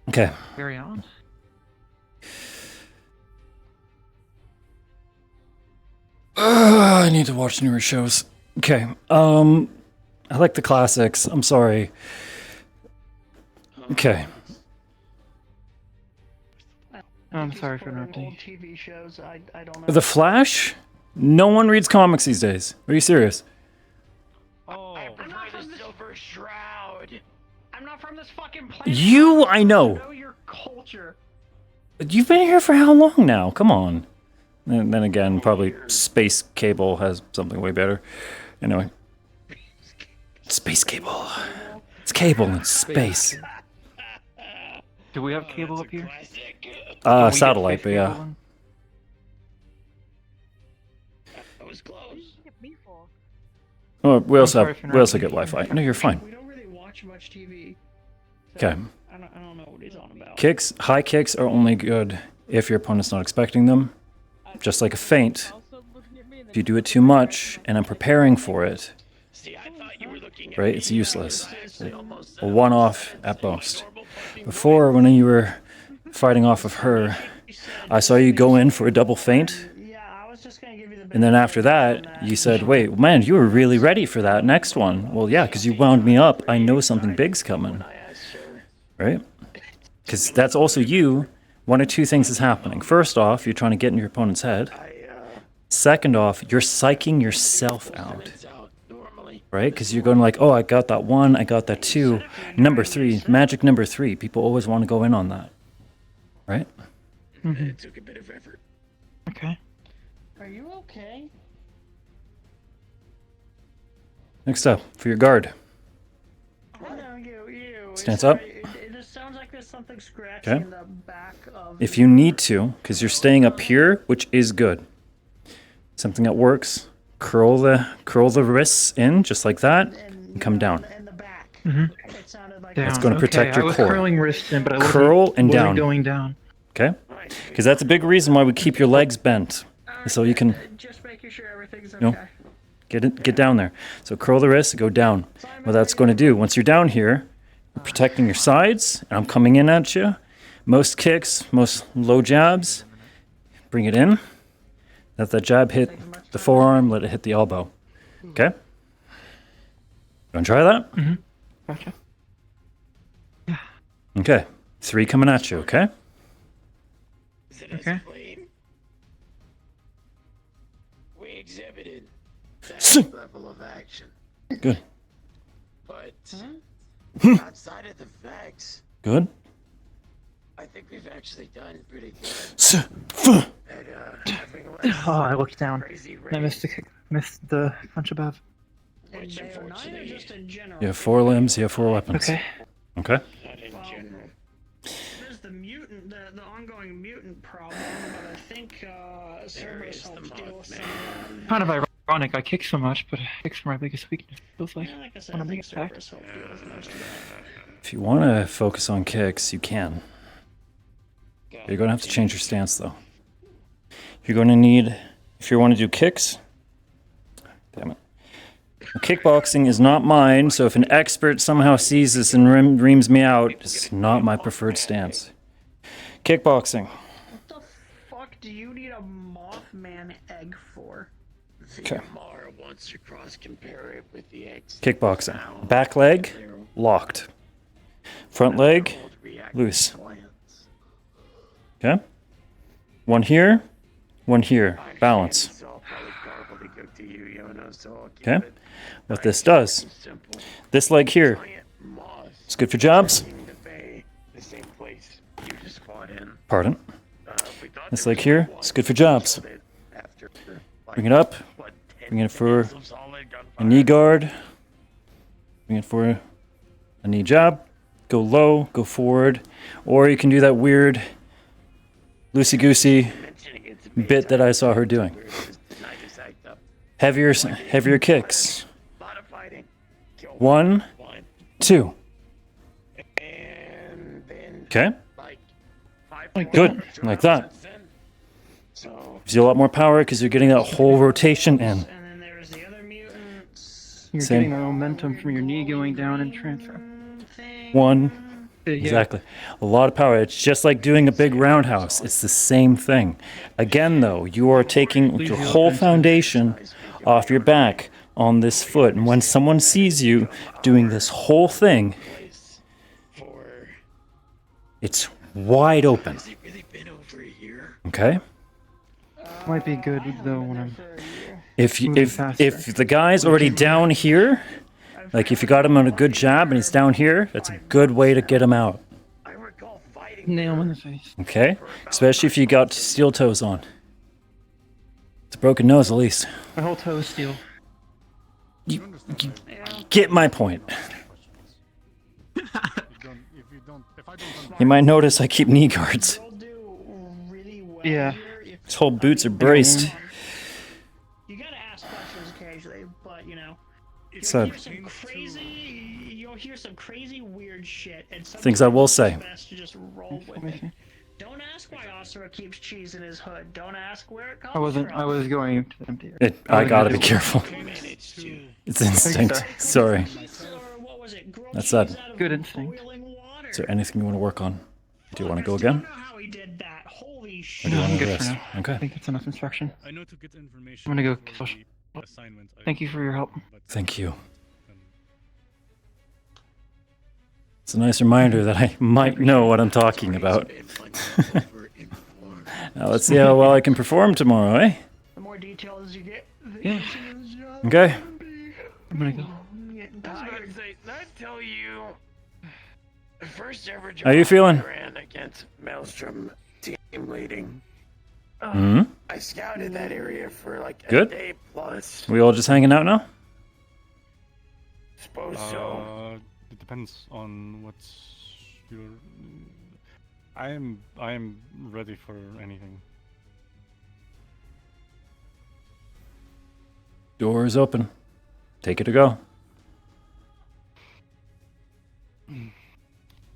Okay. Carry on. I need to watch newer shows. Okay. I like the classics. I'm sorry. Okay. I'm sorry for interrupting. Old TV shows, I don't know. The Flash? No one reads comics these days. Are you serious? I prefer the Silver Shroud. I'm not from this fucking planet. You, I know. Know your culture. You've been here for how long now? Come on. And then again, probably Space Cable has something way better. Anyway. Space Cable. It's cable in space. Do we have cable up here? Satellite, but yeah. That was close. Oh, we also sorry have for we also interrupting. get Wi-Fi. No, you're fine. We don't really watch much TV. so Okay. I don't know what he's on about. Kicks, high kicks are only good if your opponent's not expecting them. Just like a feint. If you do it too much and I'm preparing for it, right, it's useless. A one-off at most. Before, when you were fighting off of her, I saw you go in for a double feint. And then after that, you said, wait, man, you were really ready for that next one. Well, yeah, because you wound me up. I know something big's coming. Right? Because that's also you. One or two things is happening. First off, you're trying to get in your opponent's head. Second off, you're psyching yourself out. Right? Because you're going like, oh, I got that 1, I got that 2. Number 3, magic number 3. People always want to go in on that. Right? It took a bit of effort. Okay. Are you okay? Next up, for your guard. Oh, no, you. Stance up. It just sounds like there's something scratchy Okay. in the back of. If you need to, because you're staying up here, which is good. Something that works. Curl the wrists in, just like that, and come down. That's going to protect your I was core. curling wrists in, but I wasn't Curl and fully down. going down. Okay? Because that's a big reason why we keep your legs bent. So you can, Just making sure everything's you know, get down there. So curl the wrists, go down. What that's going to do, once you're down here, you're protecting your sides, and I'm coming in at you. Most kicks, most low jabs, bring it in. Let that jab hit the forearm, let it hit the elbow. Okay? You want to try that? Mm-hmm. Gotcha. Okay. 3 coming at you, okay? Okay. We exhibited that level of action. Good. But outside of the facts, Good. I think we've actually done pretty good. Oh, I looked down. I missed the kick. Missed the punch above. Which unfortunately, just in general. You have 4 limbs, you have 4 weapons. Okay. Okay? not in general. There's the mutant, the ongoing mutant problem, but I think Cerberus helps deal with some of that. Kind of ironic. I kick so much, but kicks are my biggest weakness. Feels like Like I said, when I I'm think being attacked. Cerberus helps deal with most of that. If you want to focus on kicks, you can. You're going to have to change your stance, though. You're going to need, if you want to do kicks, damn it. Kickboxing is not mine, so if an expert somehow sees this and reams me out, it's not my preferred stance. Kickboxing. What the fuck do you need a Mothman egg for? Okay. Mara wants to cross-compare it with the X. Kickboxing. Back leg, locked. Front leg, loose. Okay? One here, balance. Okay? What this does, this leg here, it's good for jobs. Pardon? This leg here, it's good for jobs. Bring it up, bring it for a knee guard, bring it for a knee jab, go low, go forward, or you can do that weird loosey-goosey bit that I saw her doing. Heavier kicks. 1, 2. Okay? Good, like that. Gives you a lot more power because you're getting that whole rotation in. You're Same. getting the momentum from your knee going down and transfer. 1. Yeah. Exactly. A lot of power. It's just like doing a big roundhouse. It's the same thing. Again, though, you are taking your whole foundation off your back on this foot. And when someone sees you doing this whole thing, it's wide open. Okay? Might be good though when I'm. If moving faster. the guy's already down here, like if you got him on a good jab and he's down here, that's a good way to get him out. Nail him in the face. Okay? Especially if you got steel toes on. It's a broken nose at least. My whole toe is steel. You get my point. You might notice I keep knee guards. Yeah. His whole boots are braced. You gotta ask questions occasionally, but you know, So- you'll hear some crazy weird shit, and Things I will say. it's best to just roll with it. Don't ask why Osura keeps cheese in his hood. Don't ask where it comes I wasn't. from. I was going to empty I gotta be careful. It's instinct. Sorry. Sorry. That's sad. Good instinct. Is there anything you want to work on? Do you want to go again? Or do you No, want I'm to good for rest? now. I Okay. think that's enough instruction. I know to get information. I'm gonna go. for the assignment, I Thank you for your help. Thank you. It's a nice reminder that I might know what I'm talking about. Now let's see how well I can perform tomorrow, eh? The more detail as you get. Yeah. Okay. I'm gonna go. I would say, not tell you. The first ever job How you feeling? I ran against Maelstrom team leading. Hmm? I scouted that area for like a Good. day plus. We all just hanging out now? Suppose so. It depends on what's your. I am ready for anything. Door is open. Take it or go.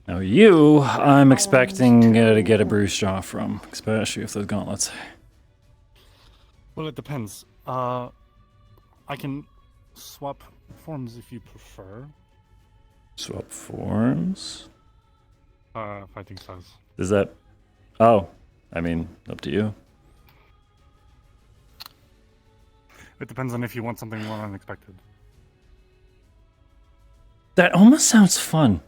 Now you, I'm expecting to get a bruised jaw from, especially if those gauntlets. Well, it depends. I can swap forms if you prefer. Swap forms? Fighting styles. Is that... Oh, I mean, up to you. It depends on if you want something more unexpected. That almost sounds fun.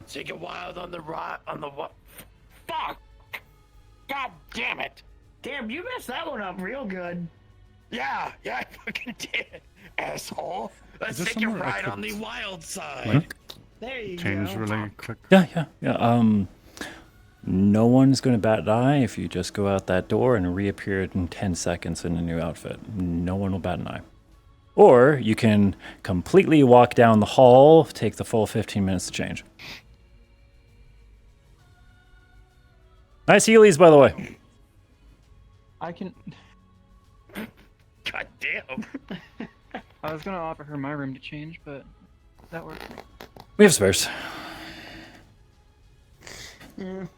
Take it wild on the what? Fuck! God damn it! Damn, you messed that one up real good. Yeah, I fucking did, asshole. Let's Is there take a somewhere I ride on could, the wild side. Like, There you change go. really quick. Yeah. No one's gonna bat an eye if you just go out that door and reappear in 10 seconds in a new outfit. No one will bat an eye. Or you can completely walk down the hall, take the full 15 minutes to change. Nice Heelys, by the way. I can. God damn. I was gonna offer her my room to change, but that works. We have spares. I'm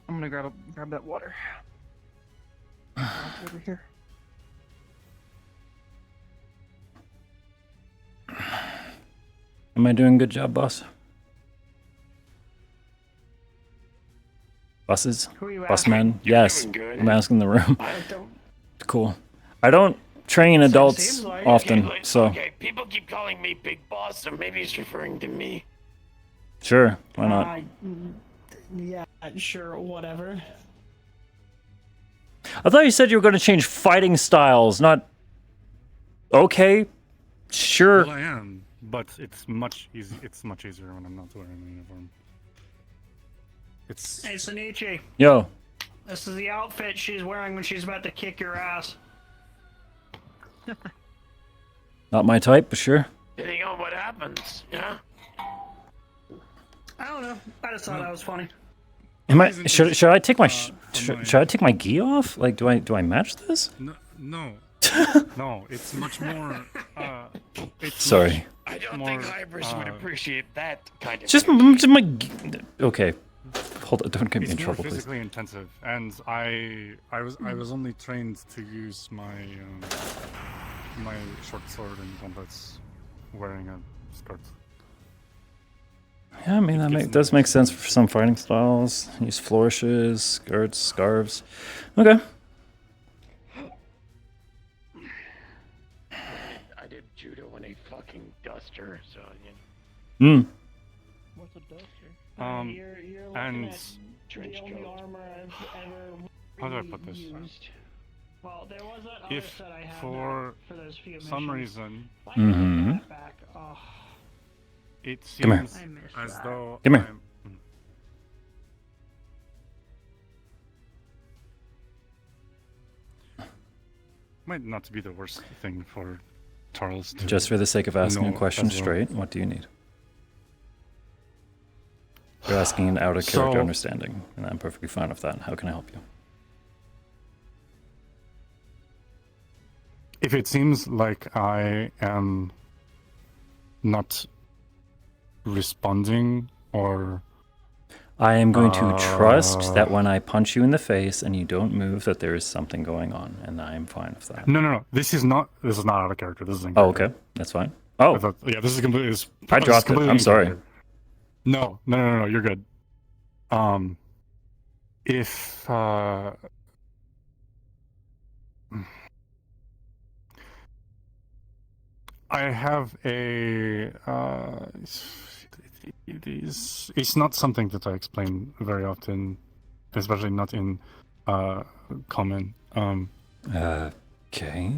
gonna grab that water. Over here. Am I doing a good job, boss? Buses? Who are you Bus asking? men? You're Yes. doing good. I'm asking the room. I don't. Cool. I don't train adults seems like- often, Okay, so okay, people keep calling me Big Boss, so maybe he's referring to me. sure, why not? Yeah, sure, whatever. I thought you said you were going to change fighting styles, not... Okay, sure. Well, I am, but it's much easy. It's much easier when I'm not wearing a uniform. It's. Hey, Senichi. Yo, This is the outfit she's wearing when she's about to kick your ass. not my type, but sure. Depending on what happens, yeah? I don't know. I just thought that was funny. Am I? Should I take my should I take my gi off? Like, do I match this? No. No, it's much more. It's Sorry. I don't more, think Hybris would appreciate that kind of Just thing. my. Okay, hold on. Don't get me in It's more trouble, please. physically intensive, and I was only trained to use my my short sword and gauntlets wearing a skirt. Yeah, I mean that does make sense for some fighting styles. Use flourishes, skirts, scarves. Okay. I did judo in a fucking duster, so you know. What's a duster? You're and trench coat. How do I put this? Well, there was that other If set I had for for those few some missions. reason Back. Oh. it Come here. seems as though Come here. might not be the worst thing for Charles to Just for the sake of asking a know question as well. straight, what do you need? You're asking an out of character So- understanding, and I'm perfectly fine with that. How can I help you? If it seems like I am not responding or I am going to trust that when I punch you in the face and you don't move, that there is something going on, and I am fine with that. No. This is not out of character. This is in Oh, character. okay, that's fine. Oh, Yeah, this is completely. I this is dropped it. completely I'm in sorry. character. No, you're good. If I have a it's not something that I explain very often. especially not in common. Okay.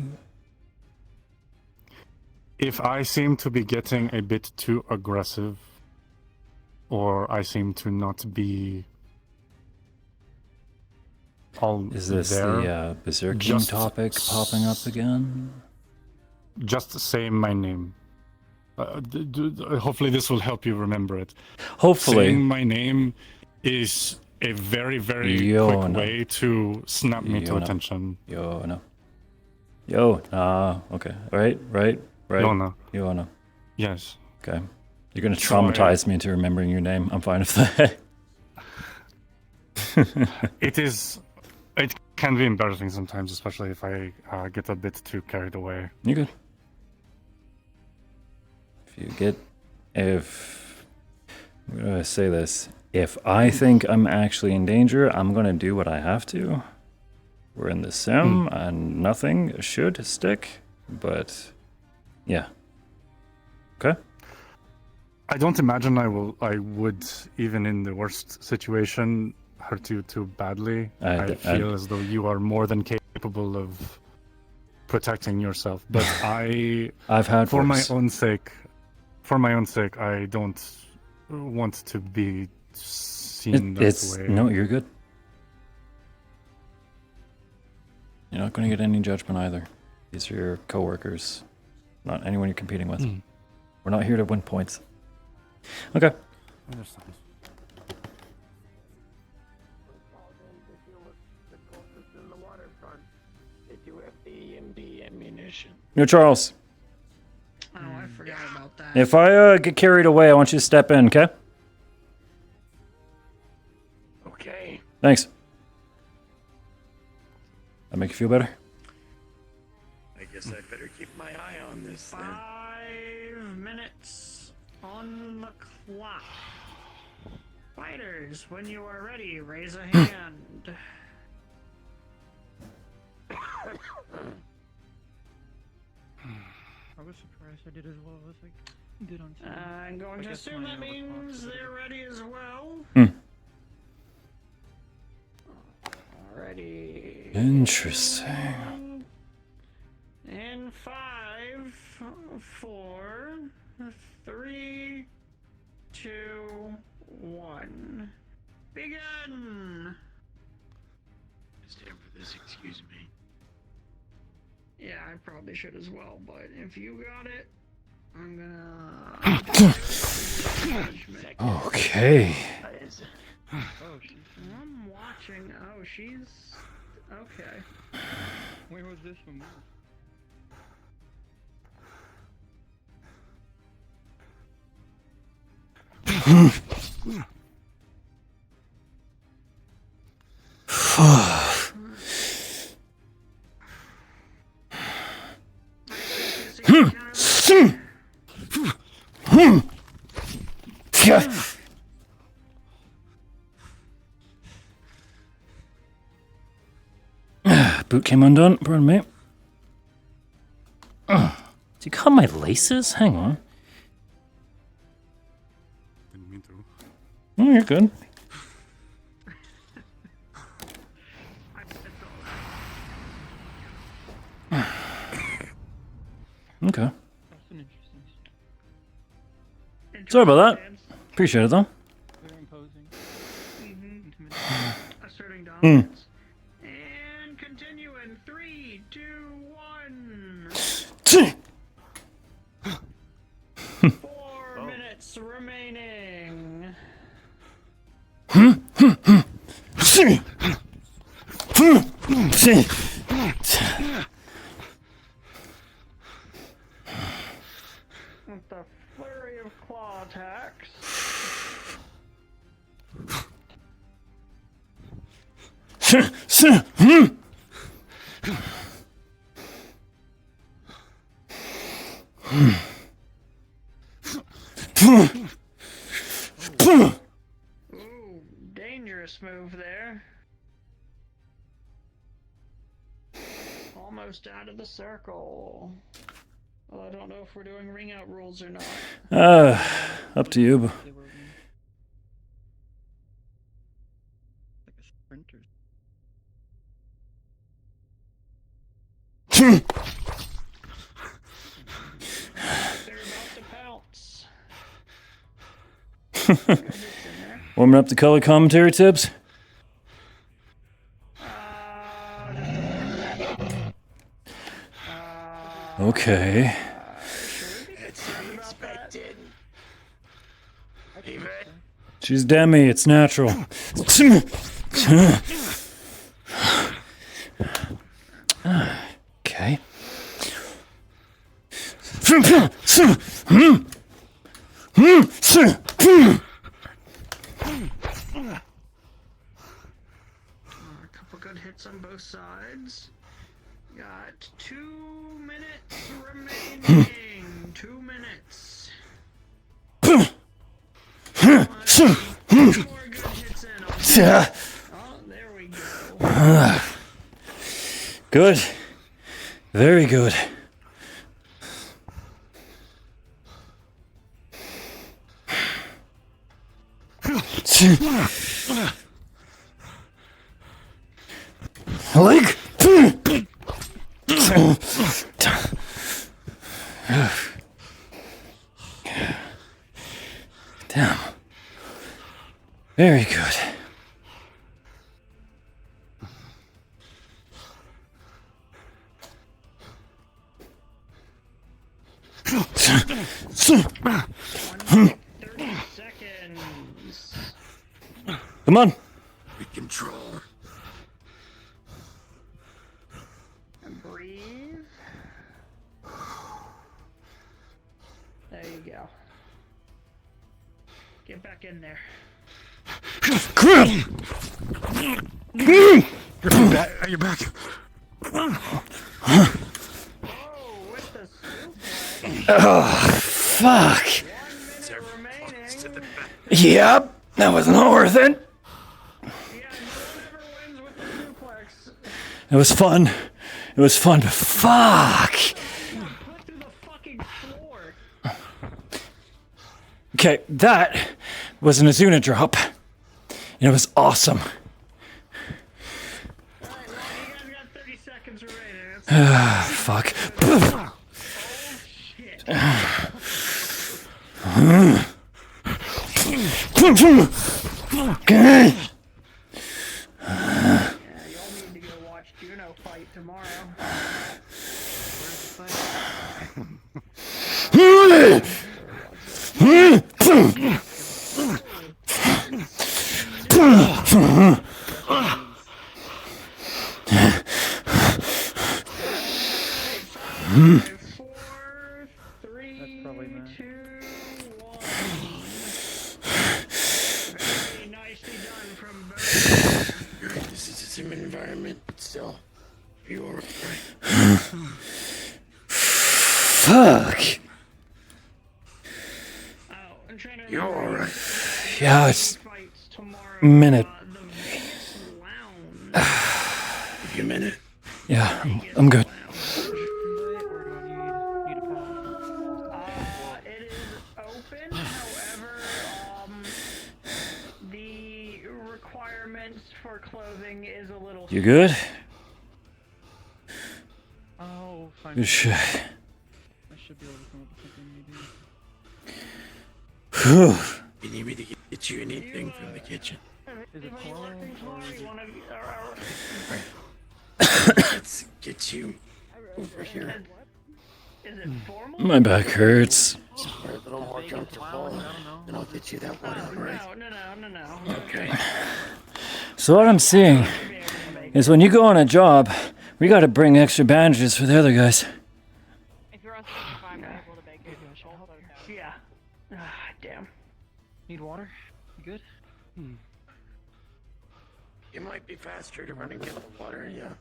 If I seem to be getting a bit too aggressive, or I seem to not be all Is this there, the berserking topic popping up again? Just say my name. Hopefully this will help you remember it. Hopefully. Saying my name is a very, very quick way to snap me to attention. Okay. Right. Yona. Yona. Yes. Okay. You're gonna traumatize me into remembering your name. I'm fine with that. It can be embarrassing sometimes, especially if I get a bit too carried away. You're good. I'm gonna say this. If I think I'm actually in danger, I'm gonna do what I have to. We're in the sim, and nothing should stick, but yeah. Okay. I don't imagine I would, even in the worst situation, hurt you too badly. I feel as though you are more than capable of protecting yourself. But I've had for worse. my own sake, I don't want to be seen that way. No, you're good. You're not going to get any judgment either. These are your coworkers, not anyone you're competing with. We're not here to win points. Okay. No, Charles. Oh, I forgot about that. If I get carried away, I want you to step in, okay? Okay. Thanks. That make you feel better? I guess I'd better keep my eye on this then. 5 minutes on the clock. Fighters, when you are ready, raise a hand. I was surprised I did as well as I did on Sunday. I'm going to assume that means they're ready as well. Alrighty. Interesting. In 5, 4, 3, 2, 1. Begin! Stand for this, excuse me. Yeah, I probably should as well, but if you got it, I'm gonna... Okay. I'm watching. Oh, she's... Okay. Where was this one? Boot came undone, pardon me. Did you cut my laces? Hang on. Didn't mean to. Oh, you're good. Okay. Sorry about that. Appreciate it though. Very imposing. Asserting dominance. And continue in 3, 2, 1. 4 minutes remaining. With the flurry of claw attacks. Ooh, dangerous move there. Almost out of the circle. Well, I don't know if we're doing ring out rules or not. Up to you. Warming up the color commentary tips? Okay. She's Demi, it's natural. Okay. A couple good hits on both sides. Got 2 minutes remaining. 2 minutes. More good hits in. Oh, there we go. Good. Very good. Like. Damn. Very good. Come on. We control. And breathe. There you go. Get back in there. Crap! You're back. You're back. Oh, fuck. Yep, that was not worth it. It was fun. It was fun, but fuck. Okay, that was an Azuna drop. And it was awesome. Fuck. Okay. This is a sim environment, but still, you are right. Fuck. You're alright. Yeah, it's minute. Give you a minute. Yeah, I'm good. For clothing is a little. You good? Oh, fine. Good shit. I should be able to come up with something maybe. You need me to get you anything from the kitchen? Is it formal? Let's get you over here. Is it formal? My back hurts. Somewhere a little more comfortable, and I'll get you that water, alright? No. Okay. So what I'm seeing is when you go on a job, we gotta bring extra bandages for the other guys. If you're on 75, we're able to make it. Yeah. Damn. Need water? You good? It might be faster to run and get the water, yeah.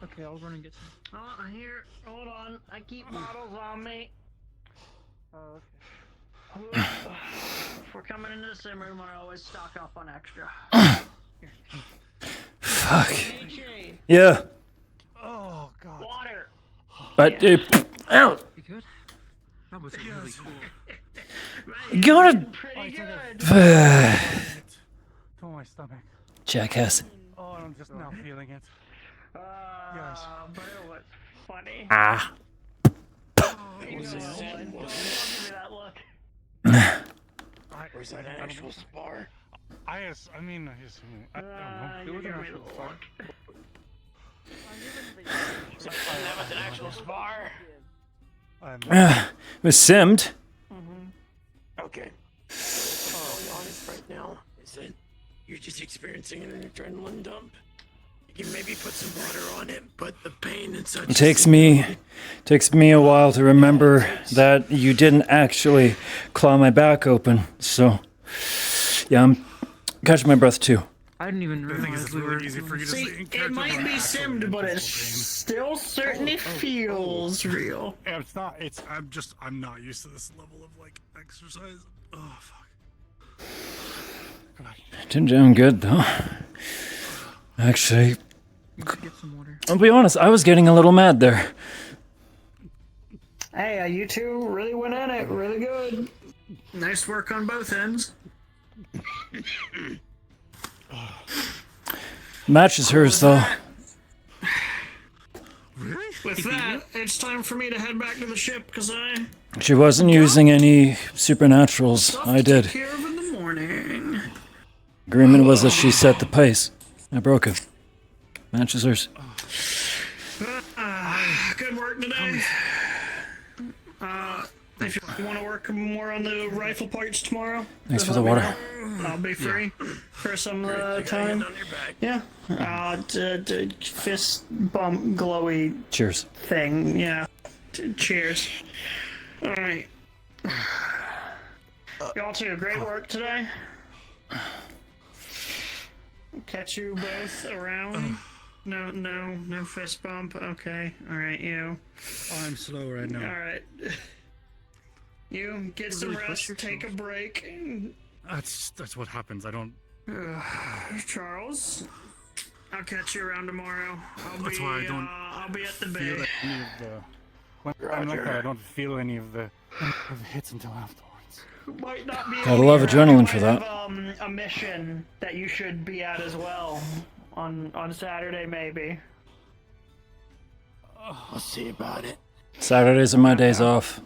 Okay, I'll run and get some. Oh, here. Hold on. I keep bottles on me. Oh, okay. If we're coming into the sim room, I always stock up on extra. Fuck. Senichi. Yeah. Oh, God. Water. But ow. You good? That was really cool. You gotta. Pretty good. To my stomach. Jackass. Oh, I'm just now feeling it. Yes. But it was funny. Ah. Was it Zen? Give me that look. Was that an actual spar? I mean, I assume. I don't know. It was an actual spar. That was an actual spar. It was simmed. Okay. I'll be honest right now, is that you're just experiencing an adrenaline dump. You can maybe put some water on it, but the pain and such. It takes me a while to remember that you didn't actually claw my back open. So, yeah, I'm catching my breath too. I didn't even realize we were. Easy for you to See, it might be simmed, but it still certainly feels real. Yeah, it's not. I'm not used to this level of like exercise. Oh fuck. Doing good though. Actually, Get some water. I'll be honest, I was getting a little mad there. Hey, you two really went at it, really good. Nice work on both ends. Match is hers though. With that, it's time for me to head back to the ship because I She wasn't using any supernaturals. I did. take care of in the morning. Agreement was that she set the pace. I broke it. Match is hers. Good work today. If you want to work more on the rifle parts tomorrow, Thanks just for the let me water. know. I'll be free for some time. Yeah. Fist bump glowy Cheers. thing. Yeah. Cheers. All right. Y'all two, great work today. Catch you both around. No fist bump. Okay. All right, you. I'm slow right now. All right. You get some rest. Take a break. That's what happens. I don't. Charles, I'll catch you around tomorrow. That's why I don't. I'll be at the feel bay. any of the. When I'm like that, I don't feel any of the hits until afterwards. Might not be Gotta love adrenaline for that. a mission that you should be at as well on Saturday maybe. I'll see about it. Saturdays are my days off.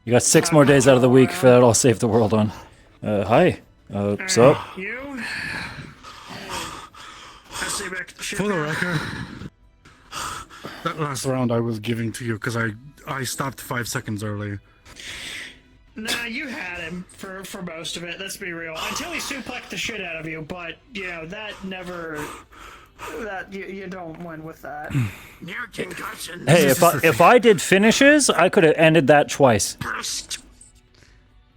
You got 6 more days out of the week for that. I'll save the world on. Hi. So? You. I'll see you back at the ship. For the record, that last round I was giving to you because I stopped 5 seconds early. Nah, you had him for most of it. Let's be real. Until he suplexed the shit out of you, but you know that never. That you don't win with that. Near concussion. Hey, if I did finishes, I could have ended that twice.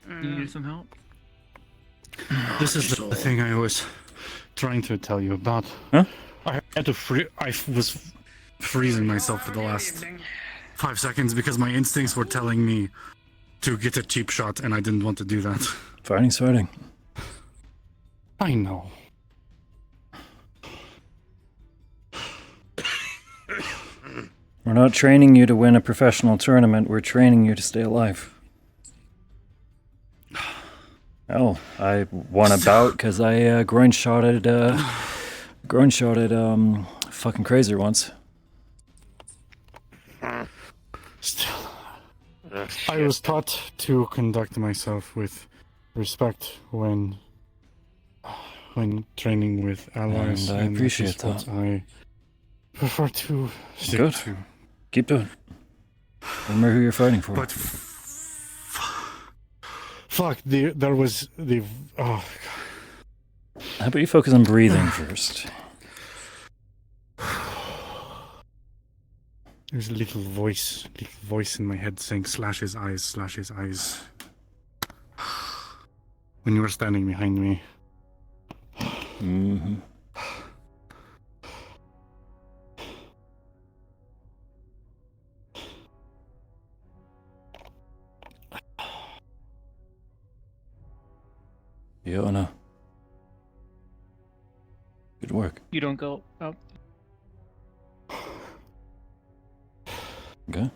You need some help? This is the thing I was trying to tell you about. Huh? I was freezing myself for the last 5 seconds because my instincts were telling me to get a cheap shot, and I didn't want to do that. Fighting's fighting. I know. We're not training you to win a professional tournament. We're training you to stay alive. Oh, I won a bout because I groin shotted fucking Crazer once. Still, I was taught to conduct myself with respect when training with allies. And I appreciate that. that. I prefer to stick Good. to. Keep doing it. Remember who you're fighting for. But fuck, there was the. Oh, God. How about you focus on breathing first? There's a little voice in my head saying slash his eyes. When you were standing behind me. Mm-hmm. Yona. Good work. You don't go up. Okay.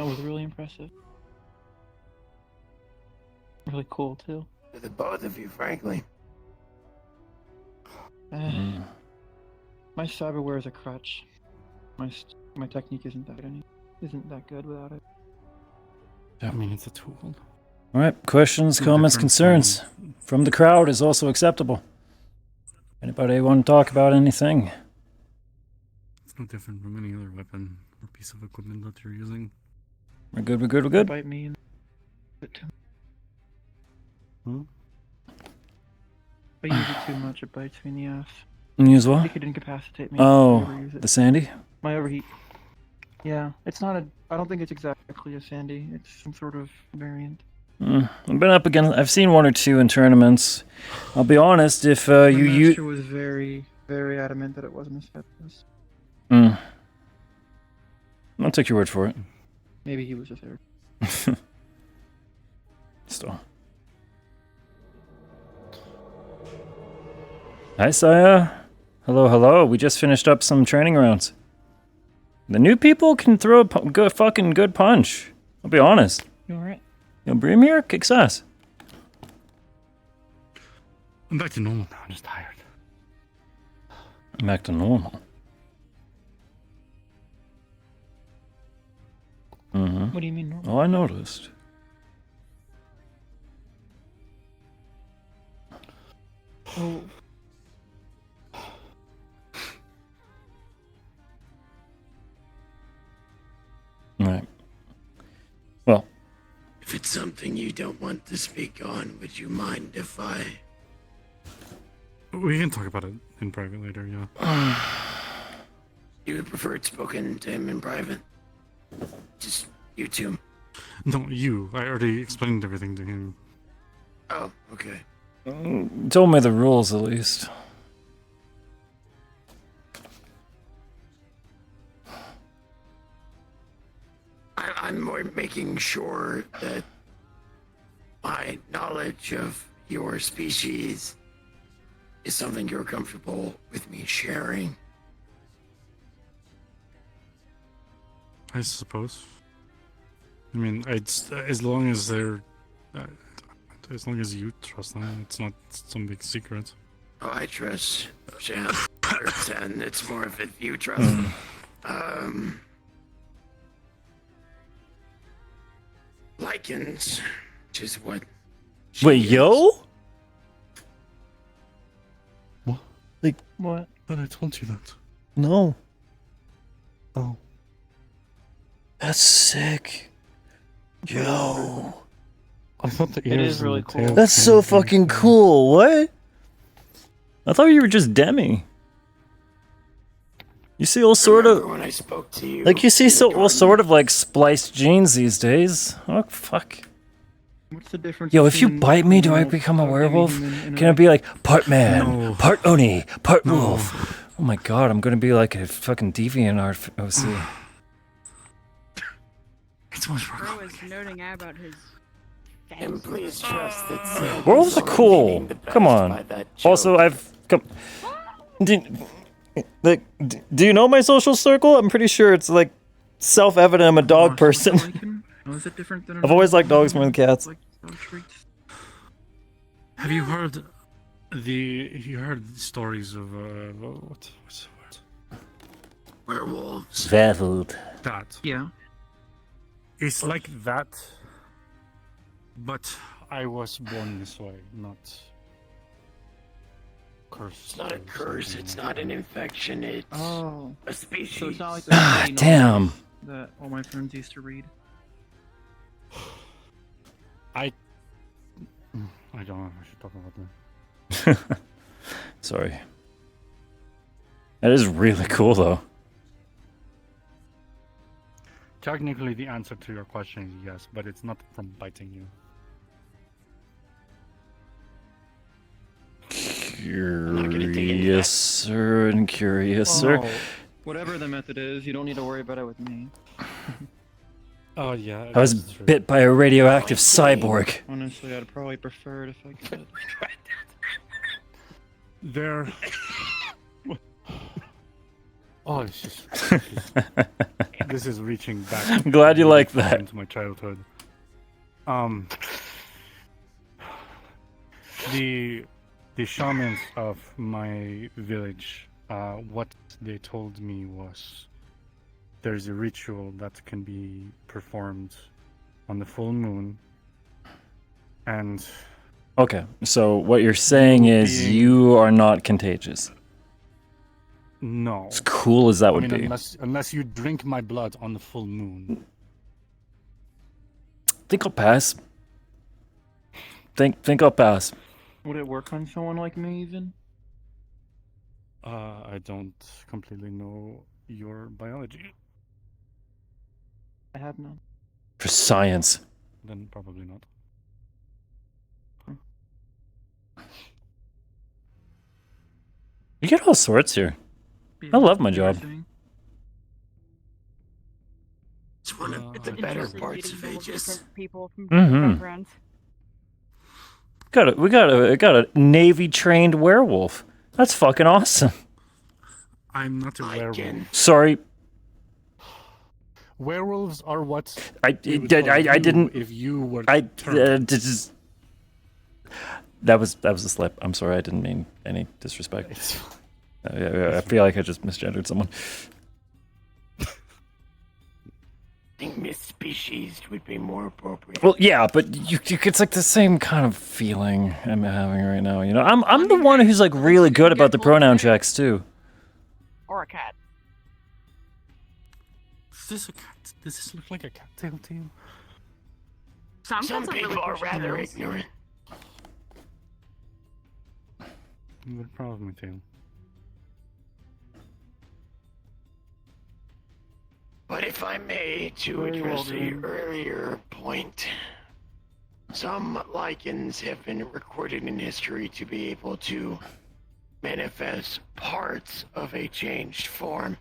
That was really impressive. Really cool too. To the both of you, frankly. My cyberware is a crutch. My technique isn't that good without it. I mean, it's a tool. All right, questions, No comments, different concerns from the crowd is also acceptable. Anybody want to talk about anything? It's no different from any other weapon or piece of equipment that you're using. We're good, we're good, we're good. Bite me and I use it too much, it bites me in the ass. Use what? I think it incapacitate me. Oh, if I overuse it. the Sandy? My overheat. Yeah, it's not a. I don't think it's exactly a Sandy. It's some sort of variant. I've been up against. I've seen one or two in tournaments. I'll be honest. If My you master was very, very adamant that it wasn't a Spectros. I'll take your word for it. Maybe he was just there. Still. Hi, Saya. Hello, hello. We just finished up some training rounds. The new people can throw a fucking good punch. I'll be honest. You alright? Yo, Brimir kicks ass. I'm back to normal now. I'm just tired. I'm back to normal. What do you mean normal? Oh, I noticed. Oh. Right. Well. If it's something you don't want to speak on, would you mind if I... We can talk about it in private later, yeah. You would prefer it spoken to him in private? Just you two? No, you. I already explained everything to him. Oh, okay. Told me the rules at least. I'm more making sure that my knowledge of your species is something you're comfortable with me sharing. I suppose. I mean, as long as they're, as long as you trust them, it's not some big secret. Oh, I trust Shan. And it's more of if you trust. Lichens, which is what. Wait, yo? What? Like what? But I told you that. No. Oh. That's sick. Yo. I thought the It ears is really and the cool. tail That's came so from the fucking tail. cool. What? I thought you were just Demi. You see all sort of When I spoke to you, like you see in the so all garden, sort of like spliced genes these days. Oh fuck. What's the difference? Yo, if you between, bite me, do I know, become a being werewolf? human and Can I be like part man, No. part Oni, part No. wolf? Oh my god, I'm gonna be like a fucking deviant OC. It's much more Bro is nerding out about his. And please trust that Sam Werewolves are is cool. meaning the Come best on. by that Also, joke. I've come. Do you know my social circle? I'm pretty sure it's like self-evident I'm a dog person. How is it different than I've always liked dogs more than cats. Like dog treats? Have you heard you heard stories of what's the word? werewolves. Werewolf. That. Yeah. It's like that, but I was born this way, not cursed. It's not a or curse. something It's like not that. an infection. It's Oh. a species. So it's not like Ah, the damn. that all my friends used to read. I don't know if I should talk about that. Sorry. That is really cool though. Technically, the answer to your question is yes, but it's not from biting you. Curiouser and curiouser. Oh, whatever the method is, you don't need to worry about it with me. Oh yeah. I was that's true. bit by a radioactive cyborg. Honestly, I'd probably prefer it if I could. There. Oh, it's just. this is reaching back. I'm glad you like far that. into my childhood. The shamans of my village, what they told me was there's a ritual that can be performed on the full moon, and Okay, so what you're saying is you are not contagious. no, As cool as that I would mean, be. unless you drink my blood on the full moon. Think I'll pass. Think I'll pass. Would it work on someone like me, even? I don't completely know your biology. I have none. For science. Then probably not. You get all sorts here. I love my job. It's one of the better parts of Aegis. People from Mhm. different backgrounds. We got a Navy trained werewolf. That's fucking awesome. I'm not a werewolf. Sorry, Werewolves are what I we would did. call I you didn't. If you were I turned. just. That was a slip. I'm sorry. I didn't mean any disrespect. Yeah, I feel like I just misgendered someone. I think misspecies would be more appropriate. Well, yeah, but it's like the same kind of feeling I'm having right now. You know, I'm the one who's like really good about the pronoun checks too. Or a cat. Is this a cat? Does this look like a cattail to you? Some Some cats are really people are pushy rather tails. ignorant. You got a problem with my tail. But if I may, to Very well address the done. earlier point, some lichens have been recorded in history to be able to manifest parts of a changed form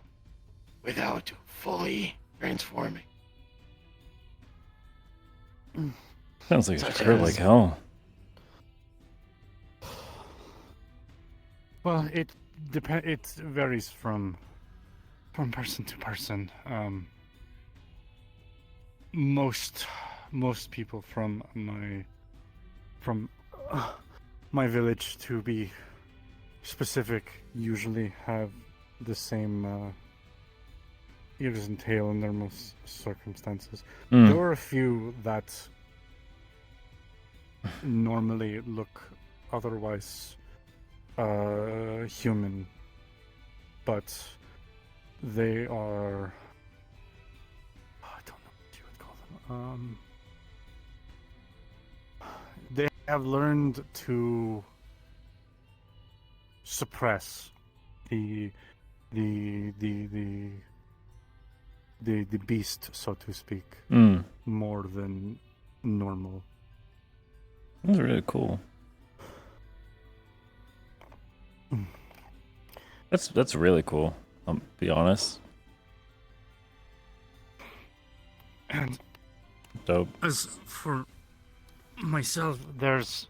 without fully transforming. Sounds like Such it hurt as- like hell. Well, it varies from person to person. Most people from my village, to be specific, usually have the same ears and tail in their most circumstances. Mm. There are a few that normally look otherwise human, but they are, I don't know what you would call them. They have learned to suppress the beast, so to speak, Mm. more than normal. That's really cool. That's really cool. Be honest. And Dope. as for myself, there's,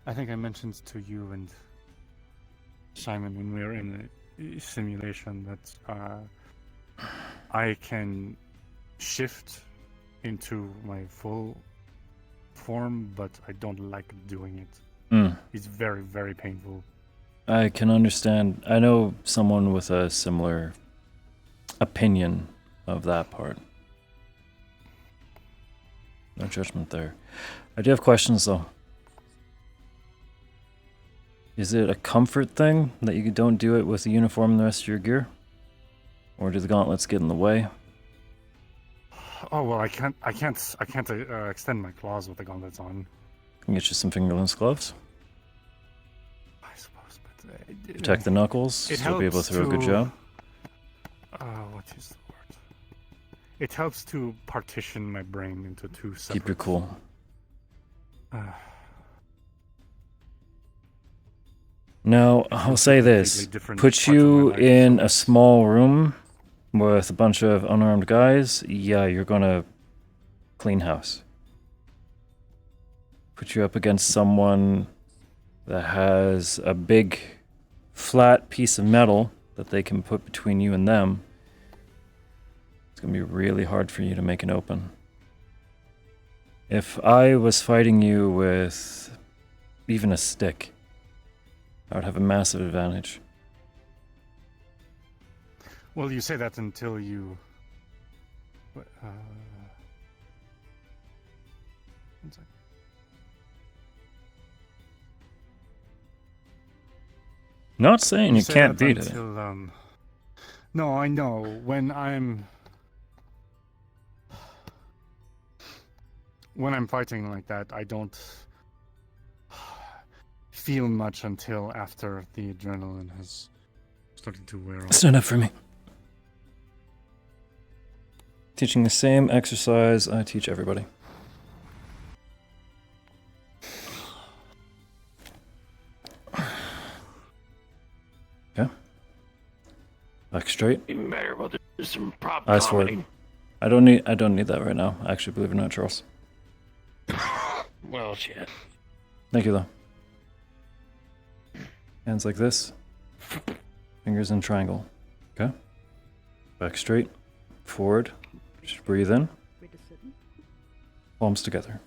I think I mentioned to you and Simon when we were in the simulation that I can shift into my full form, but I don't like doing it. Mm. It's very, very painful. I can understand. I know someone with a similar opinion of that part. No judgment there. I do have questions though. Is it a comfort thing that you don't do it with the uniform and the rest of your gear? Or do the gauntlets get in the way? Oh well, I can't extend my claws with the gauntlets on. Can get you some fingerless gloves. I suppose, but Protect the knuckles. Still be able to do a good job. What is the word? It helps to partition my brain into two separate. Keep your cool. Now, I'll say this. different Put parts of you my life, in a small room with a bunch of unarmed guys, yeah, you're gonna clean house. Put you up against someone that has a big, flat piece of metal that they can put between you and them, gonna be really hard for you to make an open. If I was fighting you with even a stick, I would have a massive advantage. Well, you say that until you. One second. Not saying you say can't that beat it. until, No, I know. When I'm fighting like that, I don't feel much until after the adrenaline has started to wear off. Stand up for me. Teaching the same exercise I teach everybody. Okay. Back straight. Even better, we'll do some prop Eyes forward. comedy. I don't need that right now. Actually, believe it or not, Charles. Well, shit. Thank you, though. Hands like this. Fingers in triangle. Okay. Back straight. Forward. Just breathe in. Palms together.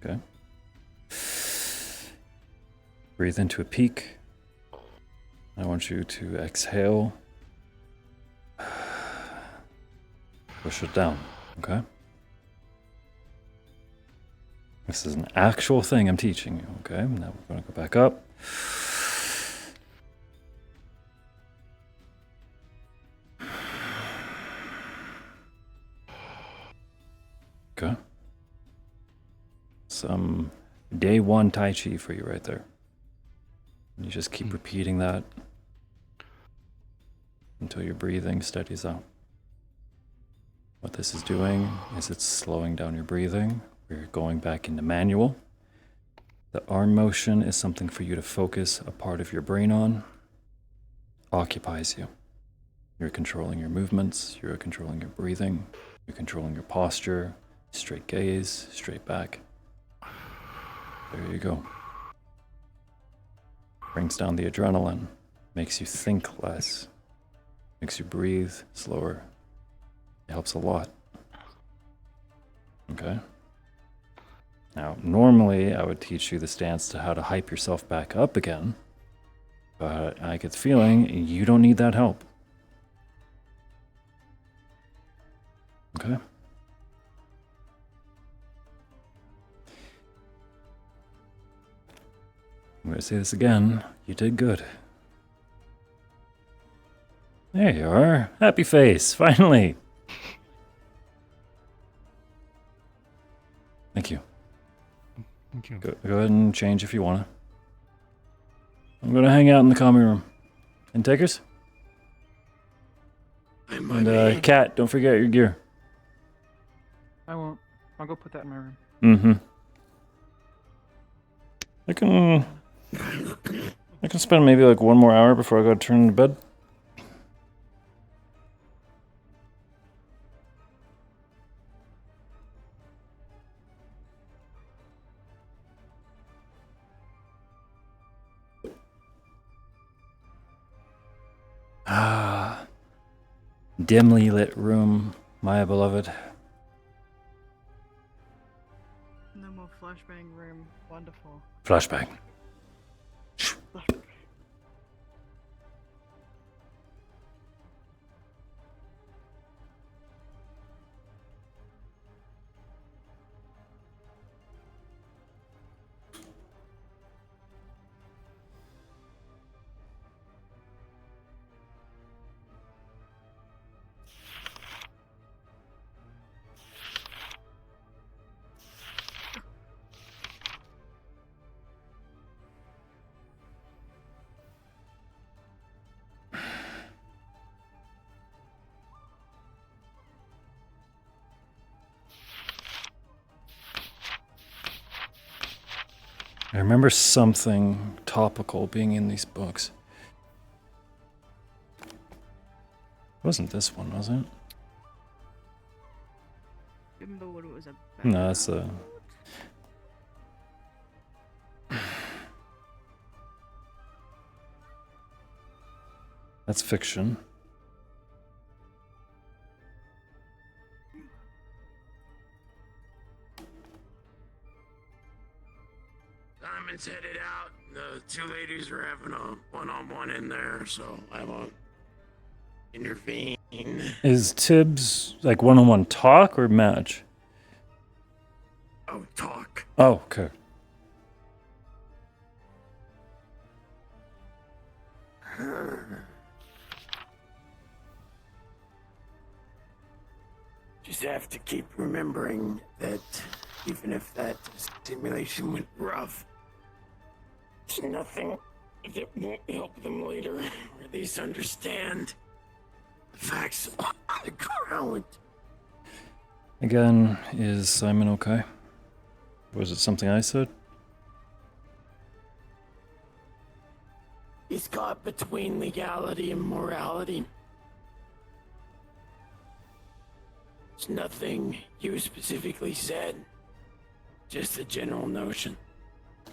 Okay. Breathe into a peak. I want you to exhale. Push it down. Okay? This is an actual thing I'm teaching you. Okay? Now we're going to go back up. Okay. Some day one Tai Chi for you right there. You just keep repeating that until your breathing steadies out. What this is doing is it's slowing down your breathing. We're going back into manual. The arm motion is something for you to focus a part of your brain on. Occupies you. You're controlling your movements. You're controlling your breathing. You're controlling your posture. Straight gaze, straight back. There you go. Brings down the adrenaline. Makes you think less. Makes you breathe slower. It helps a lot. Okay? Now, normally I would teach you the stance to how to hype yourself back up again. But I get the feeling you don't need that help. Okay? I'm going to say this again. You did good. There you are. Happy face. Finally. Thank you. Thank you. Go ahead and change if you want to. I'm going to hang out in the common room. And takers? And Kat, don't forget your gear. I won't. I'll go put that in my room. Mm-hmm. I can spend maybe like 1 more hour before I go to turn to bed. Ah, dimly lit room, my beloved. No more flashbang room. Wonderful. Flashbang. I remember something topical being in these books. It wasn't this one, was it? Remember what it was about? No, that's that's fiction. Grant's headed out. The two ladies are having a one-on-one in there, so I won't intervene. Is Tibbs like one-on-one talk or match? Oh, talk. Oh, okay. Just have to keep remembering that even if that simulation went rough, there's nothing that won't help them later, or at least understand the facts on the ground. Again, is Simon okay? Was it something I said? He's caught between legality and morality. It's nothing you specifically said, just a general notion.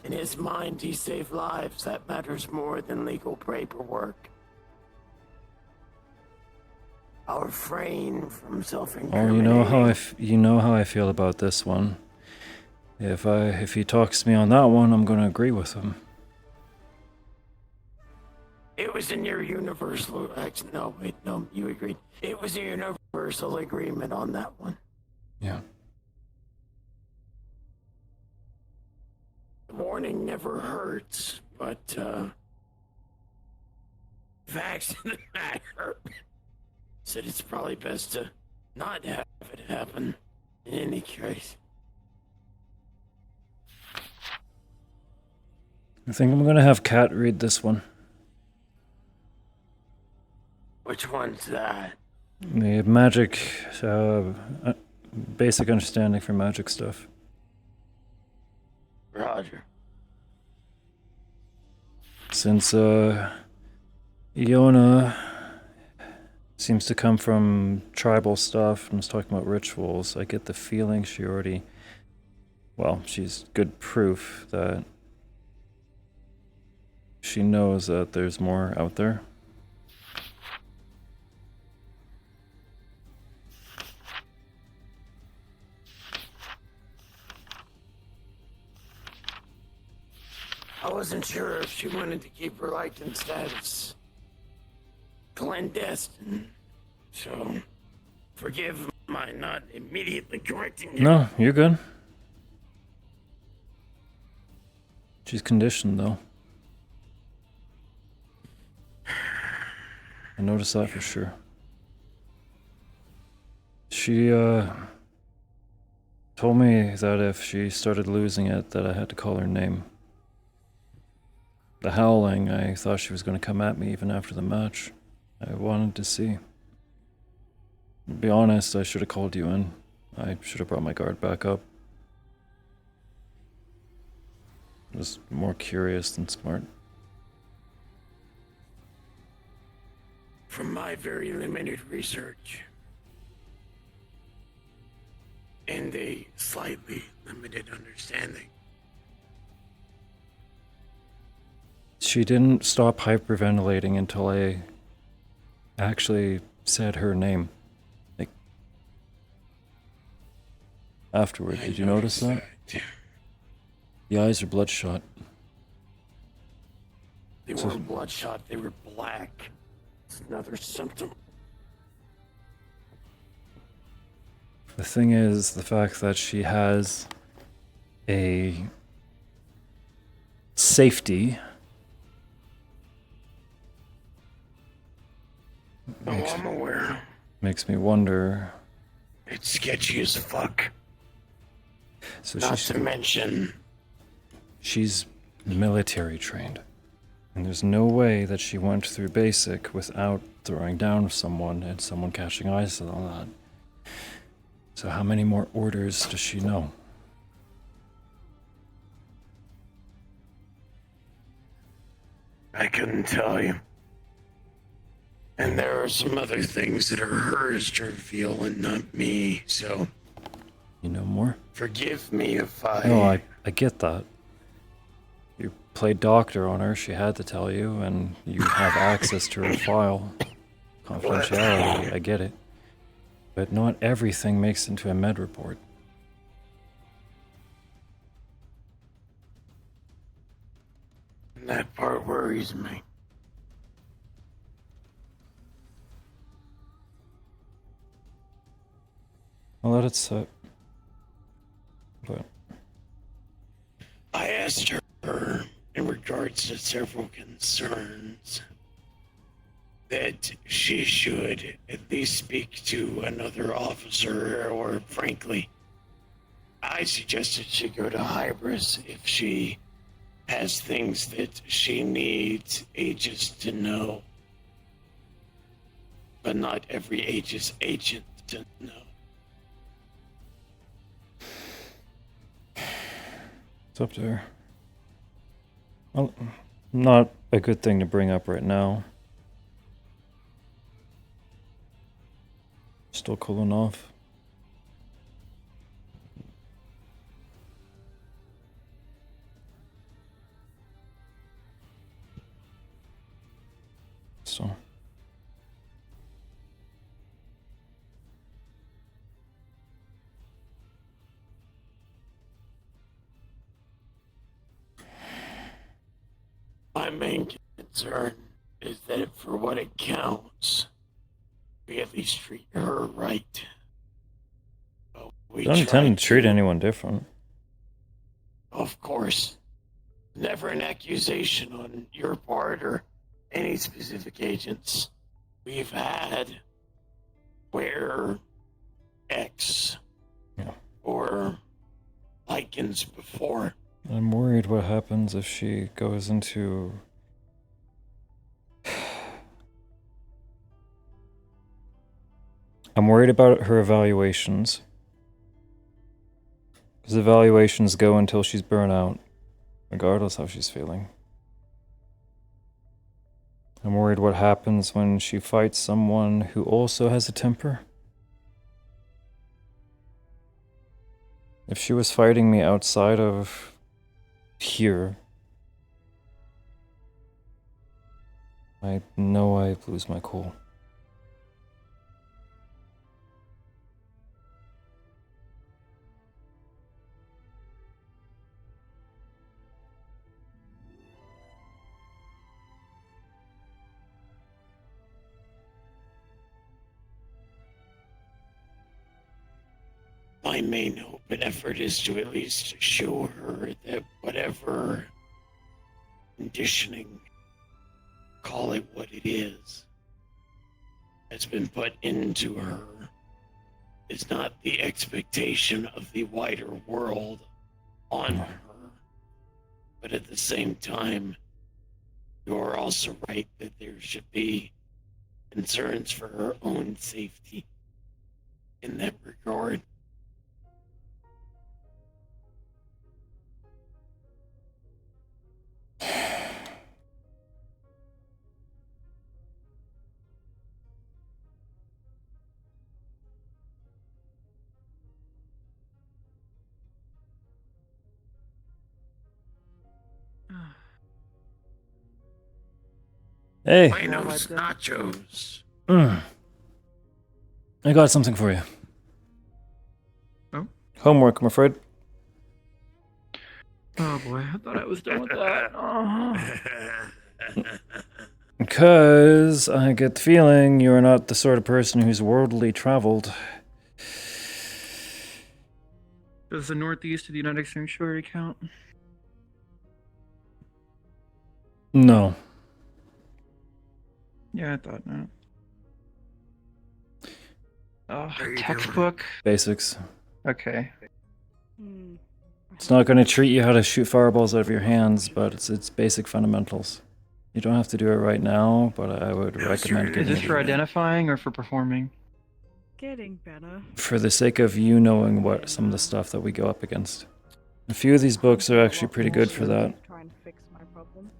In his mind, he saved lives. That matters more than legal paperwork. I'll refrain from Oh, self-incriminating. you know how I feel about this one. If he talks to me on that one, I'm gonna agree with him. It was in your universal... Actually, no, wait, no, you agreed. It was a universal agreement on that one. Yeah. The warning never hurts, but, facts of the matter said it's probably best to not have it happen in any case. I think I'm gonna have Kat read this one. Which one's that? The magic, basic understanding for magic stuff. Roger. Since Iona seems to come from tribal stuff and was talking about rituals, I get the feeling she already, well, she's good proof that she knows that there's more out there. I wasn't sure if she wanted to keep her Lycan status clandestine, so forgive my not immediately correcting you. No, you're good. She's conditioned, though. I noticed that for sure. She, told me that if she started losing it, that I had to call her name. The howling, I thought she was going to come at me even after the match. I wanted to see. To be honest, I should have called you in. I should have brought my guard back up. I was more curious than smart. From my very limited research and a slightly limited understanding, She didn't stop hyperventilating until I actually said her name. Like, afterward, did you notice that? The eyes are bloodshot. they weren't bloodshot, they were black. It's another symptom. The thing is, the fact that she has a safety I'm aware. makes me wonder. It's sketchy as fuck. So Not to mention, she's military trained. And there's no way that she went through basic without throwing down someone and someone catching eyes on that. So how many more orders does she know? I couldn't tell you. And there are some other things that are hers to reveal and not me, so You know more? forgive me if I... No, I get that. You played doctor on her, she had to tell you, and you have access to her file. Confidentiality, I get it. But not everything makes into a med report. That part worries me. I'll let it sit. But I asked her in regards to several concerns that she should at least speak to another officer, or frankly, I suggested she go to Hybris if she has things that she needs Aegis to know. But not every Aegis agent to know. it's up to her. Well, not a good thing to bring up right now. Still cooling off. So. My main concern is that for what it counts, we at least treat her right. We Don't try intend to treat anyone different. Of course. Never an accusation on your part or any specific agents. We've had where X or Lycans before. I'm worried what happens if she goes into... I'm worried about her evaluations. Because evaluations go until she's burnt out, regardless how she's feeling. I'm worried what happens when she fights someone who also has a temper. If she was fighting me outside of here, I know I lose my cool. My main hope and effort is to at least show her that whatever conditioning, call it what it is, has been put into her is not the expectation of the wider world on her. But at the same time, you are also right that there should be concerns for her own safety in that regard. Hey! Buenos nachos. I got something for you. Oh? Homework, I'm afraid. Oh boy, I thought I was done with that. Oh. Because I get the feeling you're not the sort of person who's worldly traveled. Does the northeast of the United Sanctuary count? No. Yeah, I thought not. Oh, textbook? Basics. Okay. It's not going to treat you how to shoot fireballs out of your hands, but it's basic fundamentals. You don't have to do it right now, but I would recommend Is getting this it for identifying or for performing? Getting better. for the sake of you knowing what some of the stuff that we go up against. A few of these books are actually pretty good for that.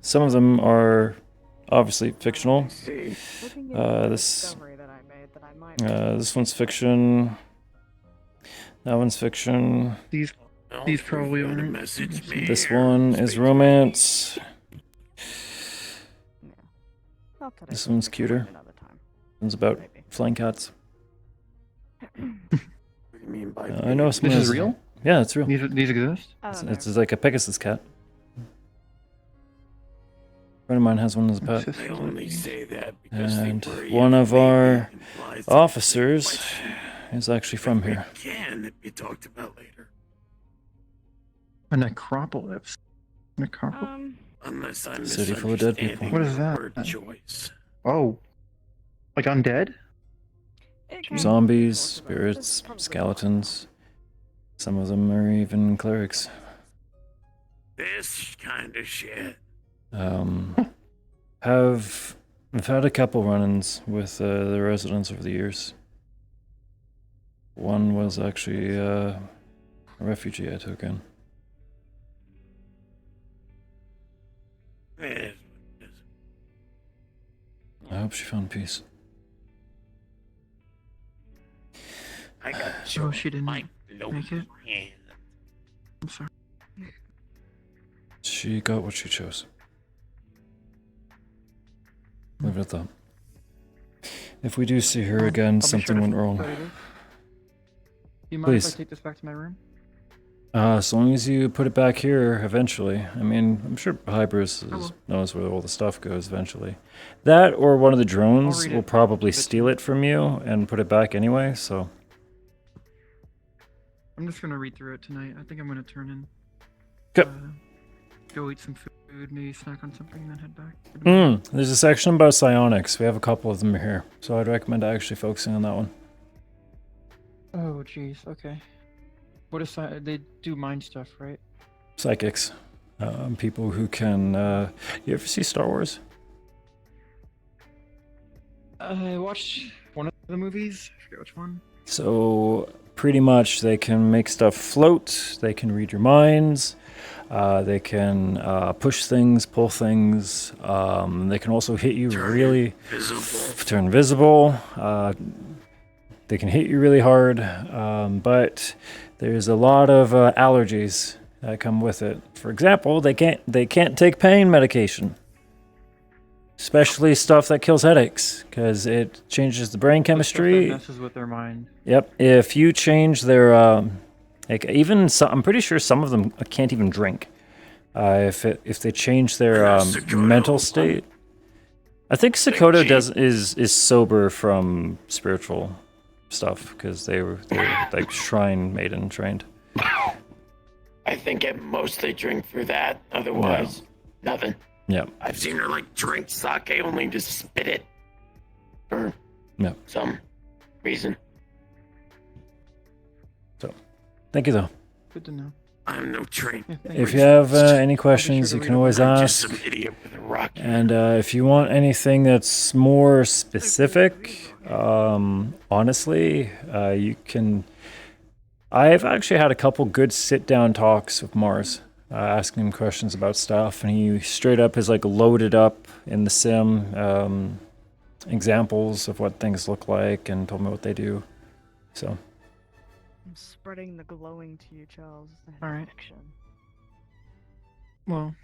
Some of them are obviously fictional. This one's fiction. That one's fiction. These probably aren't. This one is romance. This one's cuter. This one's about flying cats. I know some This of is those- real? Yeah, it's real. These exist? It's like a Pegasus cat. friend of mine has one as a pet. I only say that because And they worry one if of maybe our it implies that officers is actually from here. can be talked about later. A necropolis. Necropolis. Unless I'm City full of dead people. What is that? Word choice. Oh, like undead? Zombies, spirits, skeletons. Some of them are even clerics. This kind of shit. I've had a couple run-ins with the residents over the years. One was actually a refugee I took in. I hope she found peace. I got Oh, she didn't my make it? I'm sorry. She got what she chose. Leave it at that. If we do see her again, I'll be something sure to went wrong. study this. Do you mind Please. if I take this back to my room? As long as you put it back here eventually. I mean, I'm sure Hybris knows where all the stuff goes eventually. That or one of the drones read will it. probably steal it from you and put it back anyway, so. I'm just gonna read through it tonight. I think I'm gonna turn in. Good. Go eat some food, maybe snack on something, and then head back. There's a section about psionics. We have a couple of them here, so I'd recommend actually focusing on that one. Oh, jeez. Okay. What is they do mind stuff, right? Psychics. People who can... you ever see Star Wars? I watched one of the movies. I forget which one. So, pretty much they can make stuff float, they can read your minds, they can push things, pull things, they can also hit you turn invisible, they can hit you really hard, but there's a lot of allergies that come with it. For example, they can't take pain medication. Especially stuff that kills headaches, because it changes the brain chemistry. That messes with their mind. Yep. If you change their, I'm pretty sure some of them can't even drink. If they change their mental state. I think Sakota is sober from spiritual stuff because they're like shrine maiden trained. I think at most they drink for that. Otherwise, nothing. Yeah. I've seen her like drink sake only to spit it for some reason. So, thank you though. Good to know. I'm no train. If you have any questions, you can always I'm just ask. some idiot with a rock. And if you want anything that's more specific, honestly, you can. I've actually had a couple good sit-down talks with Mars. Asking him questions about stuff, and he straight up has like loaded up in the sim examples of what things look like and told me what they do. So I'm spreading the glowing to you, Charles. All right. Well,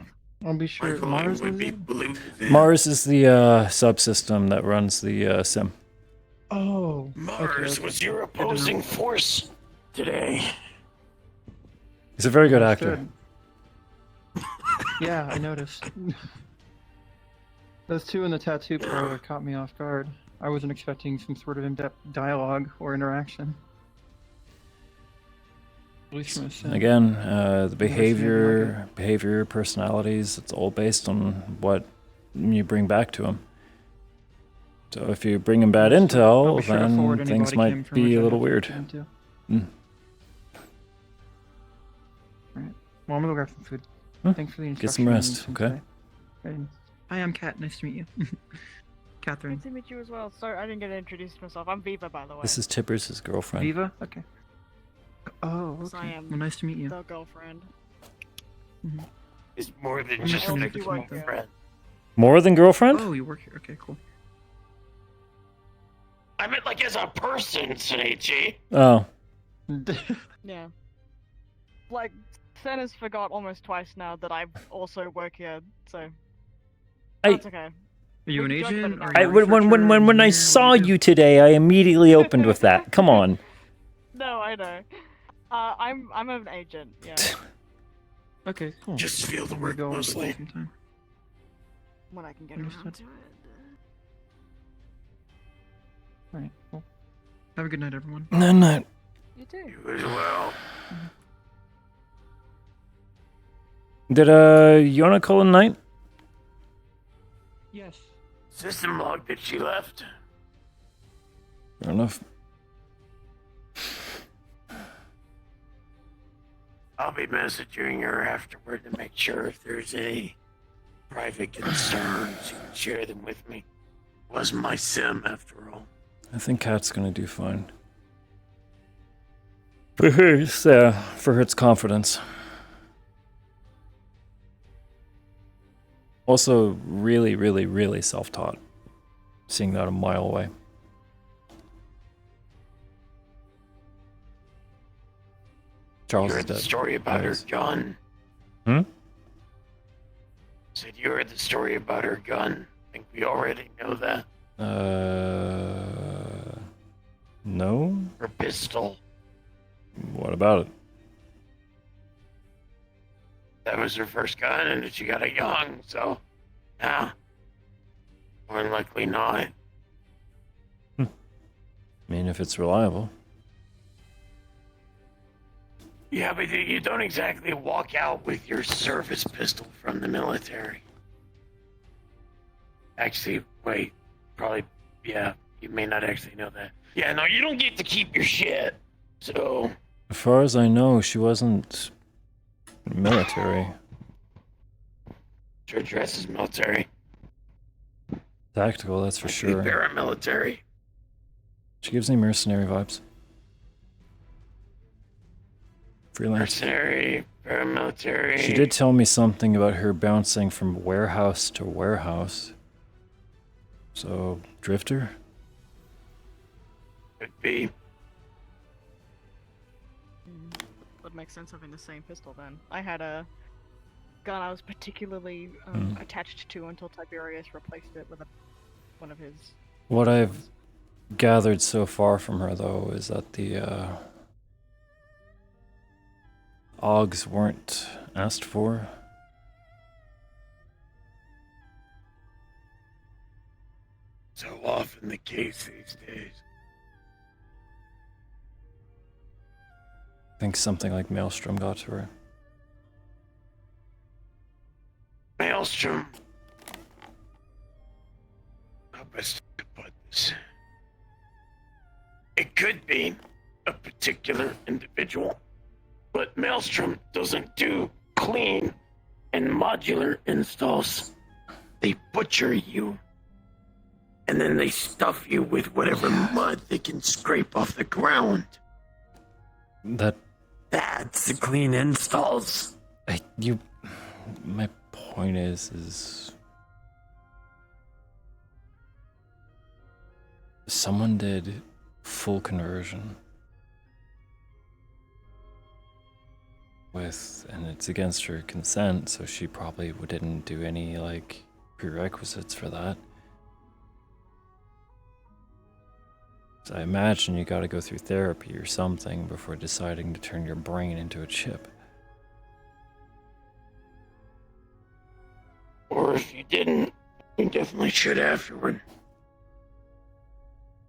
I'll be sure. Mars is it? Mars is the subsystem that runs the sim. Oh, Mars was your opposing force today. He's a very good actor. Yeah, I noticed. Those two in the tattoo parlor caught me off guard. I wasn't expecting some sort of in-depth dialogue or interaction. At least from a sim. Again, the behavior, personalities, it's all based on what you bring back to him. So if you bring him bad intel, then things might be a little weird. Alright. Well, I'm gonna go grab some food. Thanks for the instructions. Get some rest, okay? Hi, I'm Kat. Nice to meet you. Catherine. Nice to meet you as well. Sorry, I didn't get to introduce myself. I'm Viva, by the way. This is Tippers' girlfriend. Viva? Okay. Oh, Yes, I okay. am Well, nice to meet you. the girlfriend. It's more than I'm just just a gonna make girlfriend. More than girlfriend? Oh, you work here. Okay, cool. I meant like as a person, Senichi. Oh. Yeah. Like, Sen has forgot almost twice now that I also work here, so that's okay. Are you an agent? When I saw you today, I immediately opened with that. Come on. No, I know. I'm an agent. Yeah. Okay, cool. Just feel the word mostly. when I can get around Understood. to it. Alright, well. Have a good night, everyone. Night. You too. You as well. Did Yona call a night? Yes. System log that she left. Fair enough. I'll be messaging her afterward to make sure if there's any private concerns, you can share them with me. Wasn't my sim after all. I think Kat's gonna do fine. For her, it's confidence. Also, really, really, really self-taught. Seeing that a mile away. Charles You is heard the dead. story about her Yes. gun. Hmm? Said you heard the story about her gun. I think we already know that. No? Her pistol. What about it? That was her first gun, and she got it young, so yeah. More than likely not. I mean, if it's reliable. Yeah, but you don't exactly walk out with your service pistol from the military. Actually, wait. Probably, yeah, you may not actually know that. Yeah, no, you don't get to keep your shit. So, As far as I know, she wasn't military. her dress is military. Tactical, that's for sure. Paramilitary. She gives me mercenary vibes. Freelance. Mercenary, paramilitary. She did tell me something about her bouncing from warehouse to warehouse. So, drifter? Could be. Would make sense having the same pistol then. I had a gun I was particularly attached to until Tiberius replaced it with one of his. What I've gathered so far from her, though, is that the Augs weren't asked for. So often the case these days. I think something like Maelstrom got to her. Maelstrom. How best to put this? It could be a particular individual, but Maelstrom doesn't do clean and modular installs. They butcher you, and then they stuff you with whatever mud they can scrape off the ground. That's the clean installs. My point is someone did full conversion and it's against her consent, so she probably didn't do any like prerequisites for that. So I imagine you gotta go through therapy or something before deciding to turn your brain into a chip. Or if you didn't, you definitely should afterward.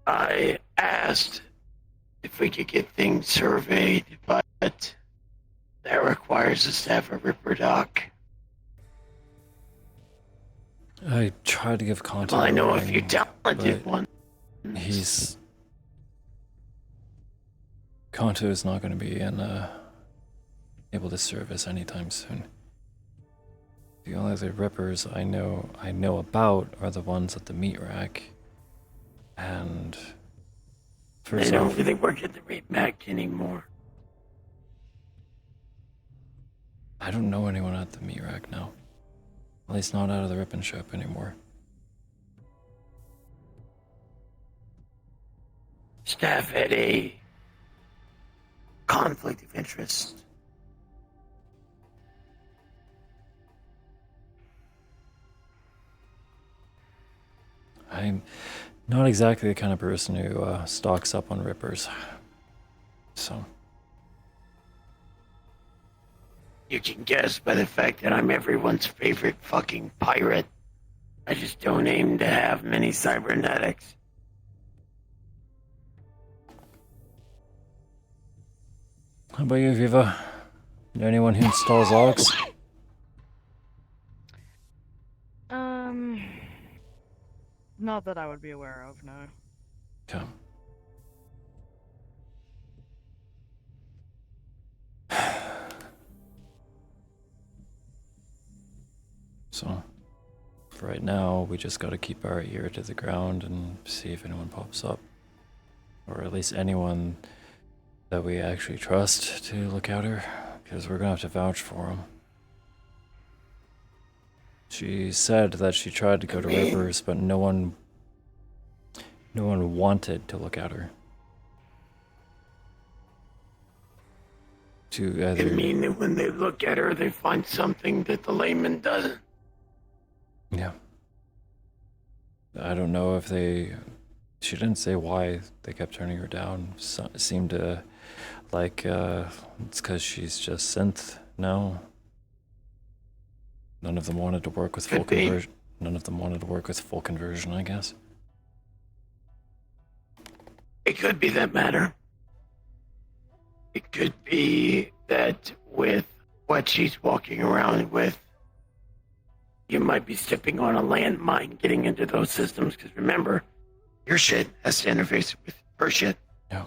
I asked if we could get things surveyed, but that requires us to have a Ripper doc. I tried to give contact. Well, I know a few talented ones. Kanto is not going to be able to service anytime soon. The only other Rippers I know about are the ones at the meat rack. And They don't really work at the meat rack anymore. I don't know anyone at the meat rack now. At least not out of the Rippin' shop anymore. Staff had a conflict of interest. I'm not exactly the kind of person who stocks up on Rippers. So. You can guess by the fact that I'm everyone's favorite fucking pirate. I just don't aim to have many cybernetics. How about you, Viva? Know anyone who installs logs? Not that I would be aware of, no. Okay. So, for right now, we just gotta keep our ear to the ground and see if anyone pops up. Or at least anyone that we actually trust to look at her, because we're gonna have to vouch for him. She said that she tried to go to Rivers, but no one wanted to look at her. To either... I mean that when they look at her, they find something that the layman doesn't. Yeah. I don't know if they... She didn't say why they kept turning her down. It seemed to like it's because she's just synth now. None of them wanted to work with full conversion. None of them wanted to work with full conversion, I guess. It could be that matter. It could be that with what she's walking around with, you might be stepping on a landmine getting into those systems, because remember, your shit has to interface with her shit. Yeah.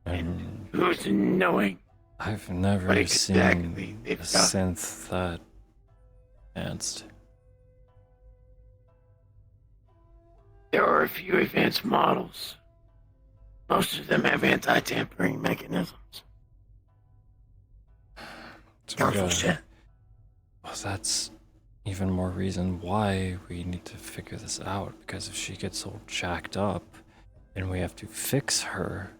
And who's knowing? I've never seen a synth that advanced. There are a few advanced models. Most of them have anti-tampering mechanisms. Powerful shit. Well, that's even more reason why we need to figure this out, because if she gets all jacked up and we have to fix her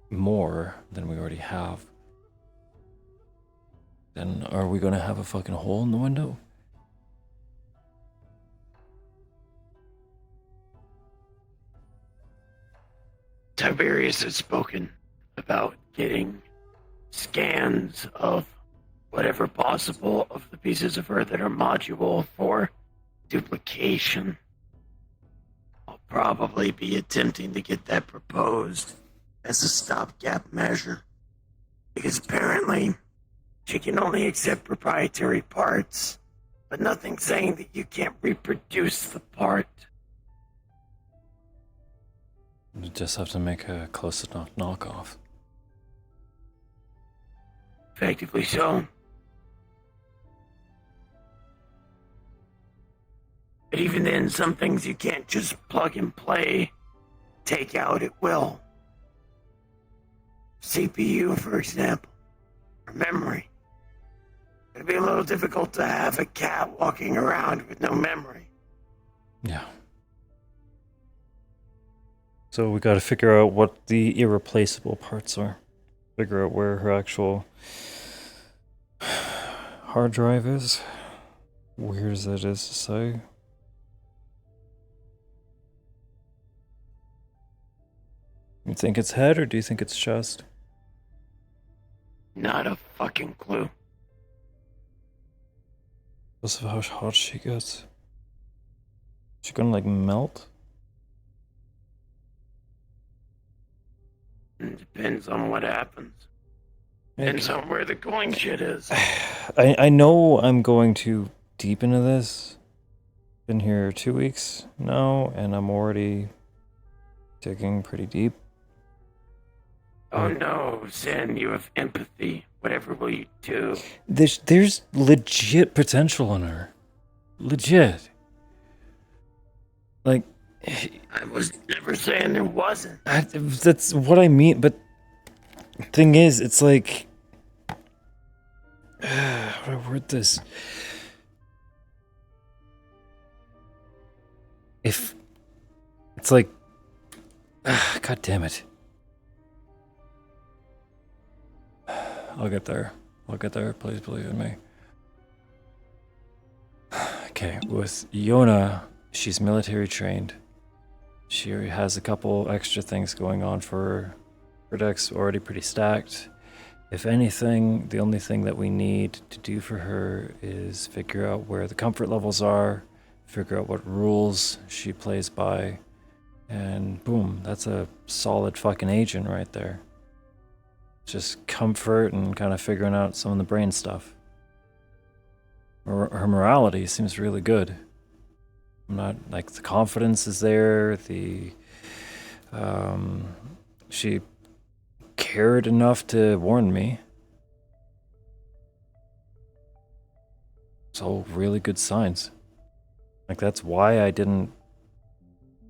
more than we already have, then are we gonna have a fucking hole in the window? Tiberius has spoken about getting scans of whatever possible of the pieces of her that are module for duplication. I'll probably be attempting to get that proposed as a stopgap measure, because apparently she can only accept proprietary parts, but nothing saying that you can't reproduce the part. We just have to make a close enough knockoff. Effectively so. But even then, some things you can't just plug and play, take out at will. CPU, for example, or memory. It'd be a little difficult to have a cat walking around with no memory. Yeah. So we gotta figure out what the irreplaceable parts are. Figure out where her actual hard drive is. Weird as that is to say. You think it's head, or do you think it's chest? Not a fucking clue. Because of how hot she gets. She gonna like melt? It depends on what happens. Depends on where the going shit is. I know I'm going too deep into this. Been here 2 weeks now, and I'm already digging pretty deep. Oh no, Zen, you have empathy. Whatever will you do? There's legit potential in her. Legit. Like, I was never saying there wasn't. that's what I mean, but the thing is, it's like, how do I word this? If it's like, god damn it. I'll get there. I'll get there. Please believe in me. Okay, with Yona, she's military trained. She has a couple extra things going on for her. Her deck's already pretty stacked. If anything, the only thing that we need to do for her is figure out where the comfort levels are, figure out what rules she plays by, and boom, that's a solid fucking agent right there. Just comfort and kind of figuring out some of the brain stuff. Her morality seems really good. I'm not, like, the confidence is there, she cared enough to warn me. It's all really good signs. Like, that's why I didn't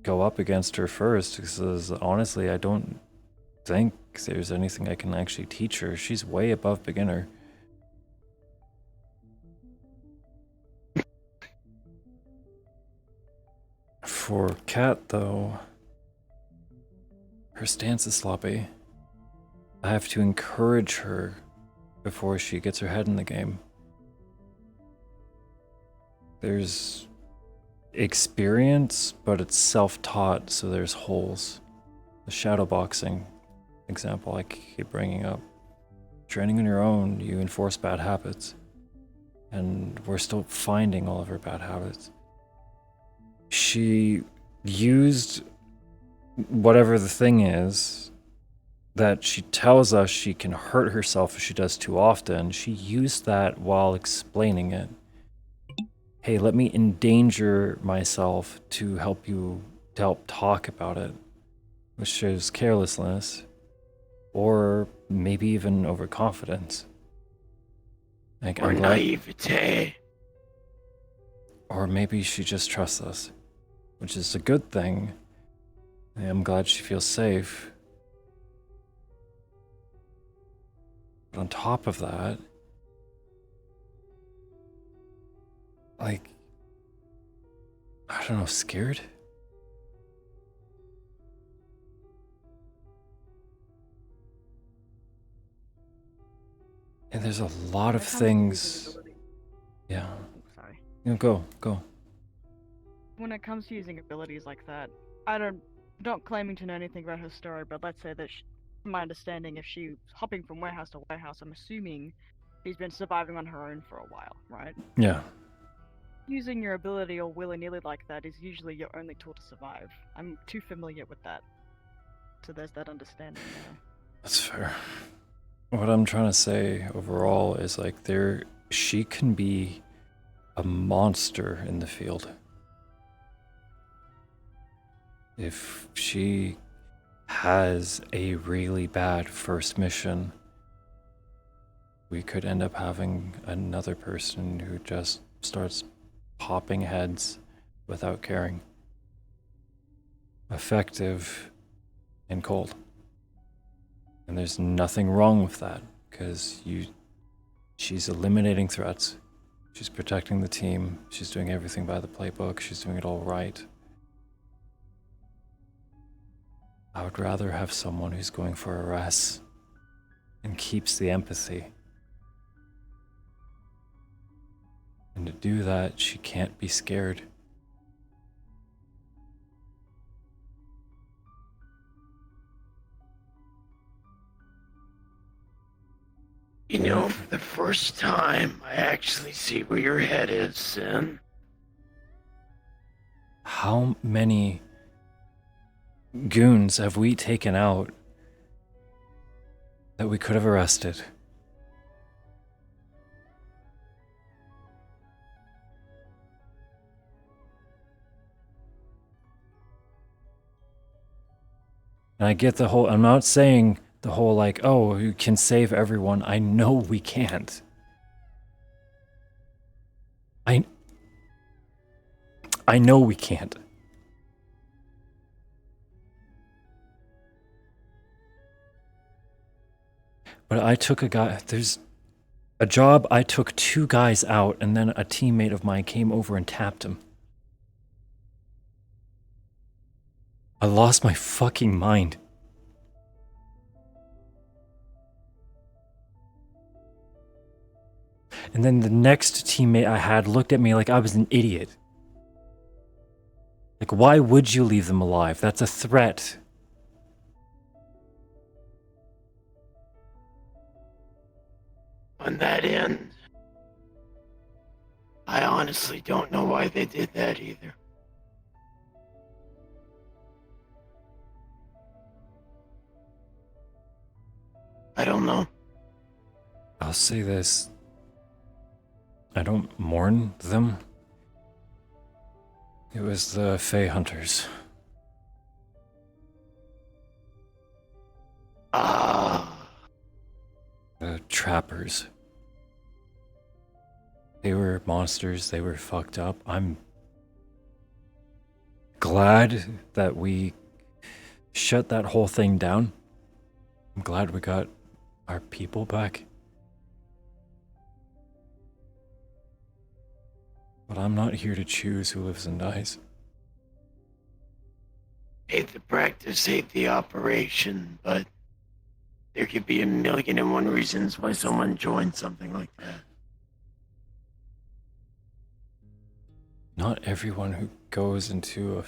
go up against her first, because honestly, I don't think there's anything I can actually teach her. She's way above beginner. For Kat, though, her stance is sloppy. I have to encourage her before she gets her head in the game. There's experience, but it's self-taught, so there's holes. The shadowboxing example I keep bringing up. Training on your own, you enforce bad habits. And we're still finding all of her bad habits. She used whatever the thing is that she tells us she can hurt herself if she does too often. She used that while explaining it. Hey, let me endanger myself to help talk about it, which shows carelessness, or maybe even overconfidence. Like, Or naivete. Or maybe she just trusts us, which is a good thing. I'm glad she feels safe. But on top of that, like, I don't know, scared? And there's a lot of things. Yeah. Sorry. No, go. When it comes to using abilities like that, I don't claiming to know anything about her story, but let's say that from my understanding, if she's hopping from warehouse to warehouse, I'm assuming she's been surviving on her own for a while, right? Yeah. Using your ability or willy-nilly like that is usually your only tool to survive. I'm too familiar with that. So there's that understanding there. That's fair. What I'm trying to say overall is, like, she can be a monster in the field. If she has a really bad first mission, we could end up having another person who just starts popping heads without caring. Effective and cold. And there's nothing wrong with that, because she's eliminating threats. She's protecting the team. She's doing everything by the playbook. She's doing it all right. I would rather have someone who's going for arrests and keeps the empathy. And to do that, she can't be scared. You know, for the first time, I actually see where your head is, Sin. How many goons have we taken out that we could have arrested? And I get the whole, I'm not saying the whole, like, oh, you can save everyone. I know we can't. I know we can't. But I took there's a job, I took 2 guys out, and then a teammate of mine came over and tapped him. I lost my fucking mind. And then the next teammate I had looked at me like I was an idiot. Like, why would you leave them alive? That's a threat. On that end, I honestly don't know why they did that either. I don't know. I'll say this. I don't mourn them. It was the Fey Hunters. The Trappers. They were monsters, they were fucked up. I'm glad that we shut that whole thing down. I'm glad we got our people back. But I'm not here to choose who lives and dies. Hate the practice, hate the operation, but there could be 1,000,001 reasons why someone joined something like that. Not everyone who goes into a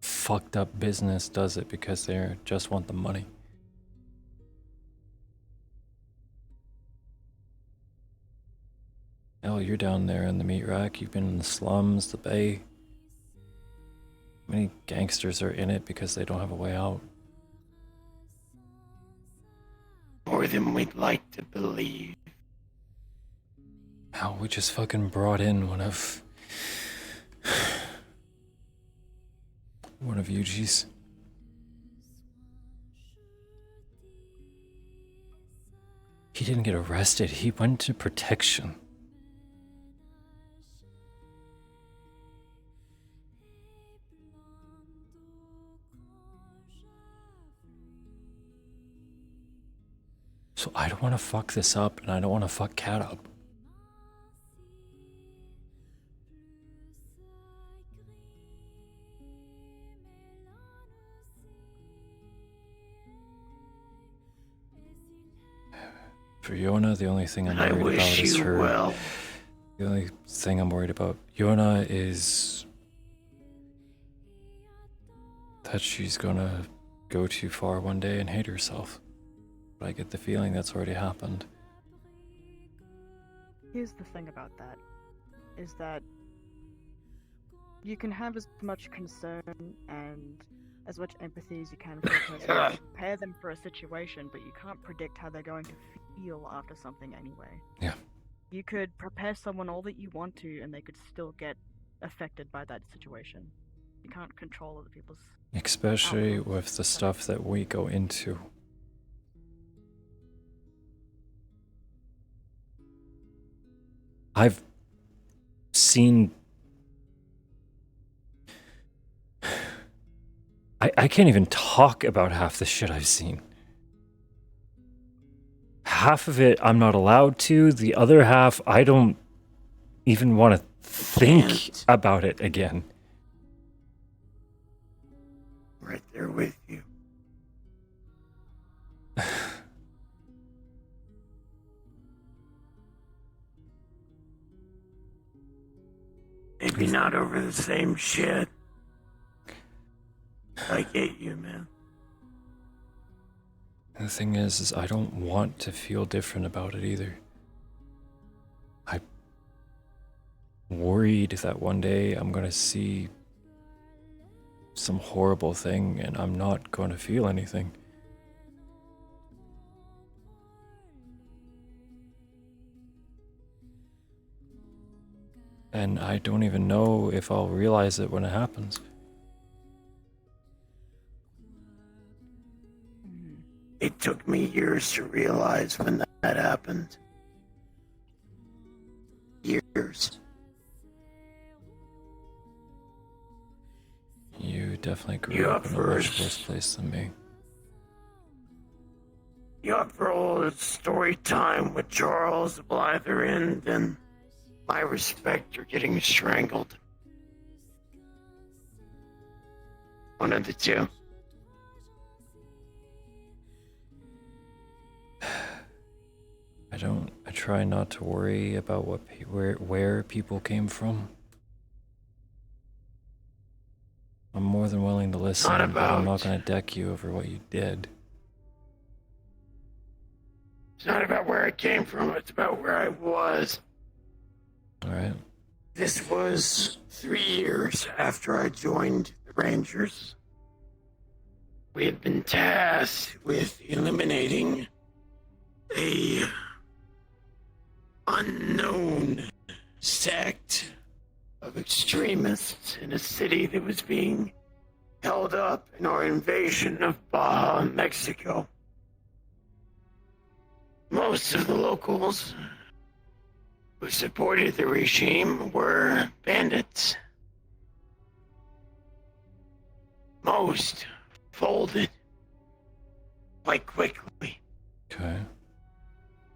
fucked up business does it because they just want the money. Hell, you're down there in the meat rack, you've been in the slums, the bay. Many gangsters are in it because they don't have a way out. More than we'd like to believe. Hell, we just fucking brought in one of Yuji's. He didn't get arrested, he went to protection. So I don't want to fuck this up, and I don't want to fuck Cat up. For Yona, the only thing I'm worried about is her. Well. The only thing I'm worried about Yona is that she's gonna go too far one day and hate herself. But I get the feeling that's already happened. Here's the thing about that, is that you can have as much concern and as much empathy as you can for a person, to prepare them for a situation, but you can't predict how they're going to feel after something anyway. Yeah. You could prepare someone all that you want to, and they could still get affected by that situation. You can't control other people's... Especially with the stuff that we go into. I've seen... I can't even talk about half the shit I've seen. Half of it I'm not allowed to, the other half I don't even want to think about it again. Right there with you. Maybe not over the same shit. I get you, man. The thing is I don't want to feel different about it either. I'm worried that one day I'm gonna see some horrible thing and I'm not gonna feel anything. And I don't even know if I'll realize it when it happens. It took me years to realize when that happened. Years. You definitely grew up in a much worse place than me. You up for old story time with Charles Blytherin, then my respect, you're getting strangled. One of the two. I try not to worry about where people came from. I'm more than willing to listen, but I'm not going to deck you over what you did. It's not about where where I came from, it's about where I was. Alright. This was 3 years after I joined the Rangers. We had been tasked with eliminating a unknown sect of extremists in a city that was being held up in our invasion of Baja, Mexico. Most of the locals who supported the regime were bandits. Most folded quite quickly. Okay.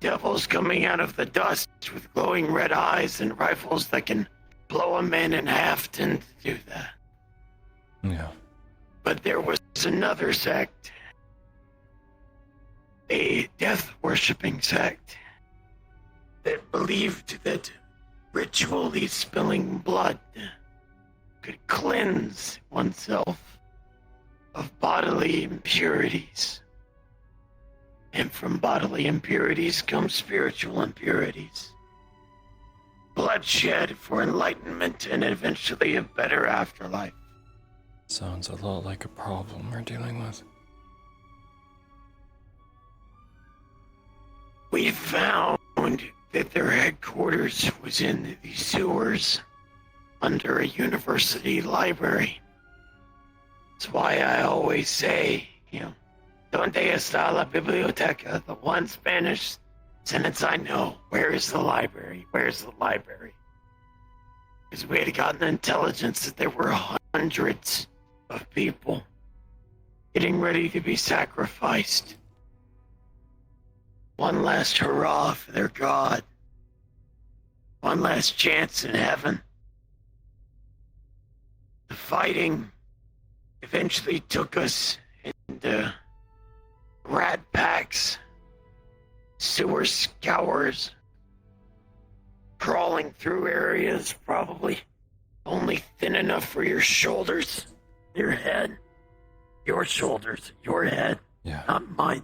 Devils coming out of the dust with glowing red eyes and rifles that can blow a man in half tend to do that. Yeah. But there was another sect, a death-worshipping sect, that believed that ritually spilling blood could cleanse oneself of bodily impurities. And from bodily impurities come spiritual impurities. Bloodshed for enlightenment and eventually a better afterlife. Sounds a lot like a problem we're dealing with. We found that their headquarters was in the sewers under a university library. That's why I always say, Donde está la biblioteca? The one Spanish sentence I know. Where is the library? Where's the library? Because we had gotten intelligence that there were hundreds of people getting ready to be sacrificed. One last hurrah for their god. One last chance in heaven. The fighting eventually took us into rat packs, sewer scours, crawling through areas probably only thin enough for your shoulders, your head, your shoulders, your head, not mine.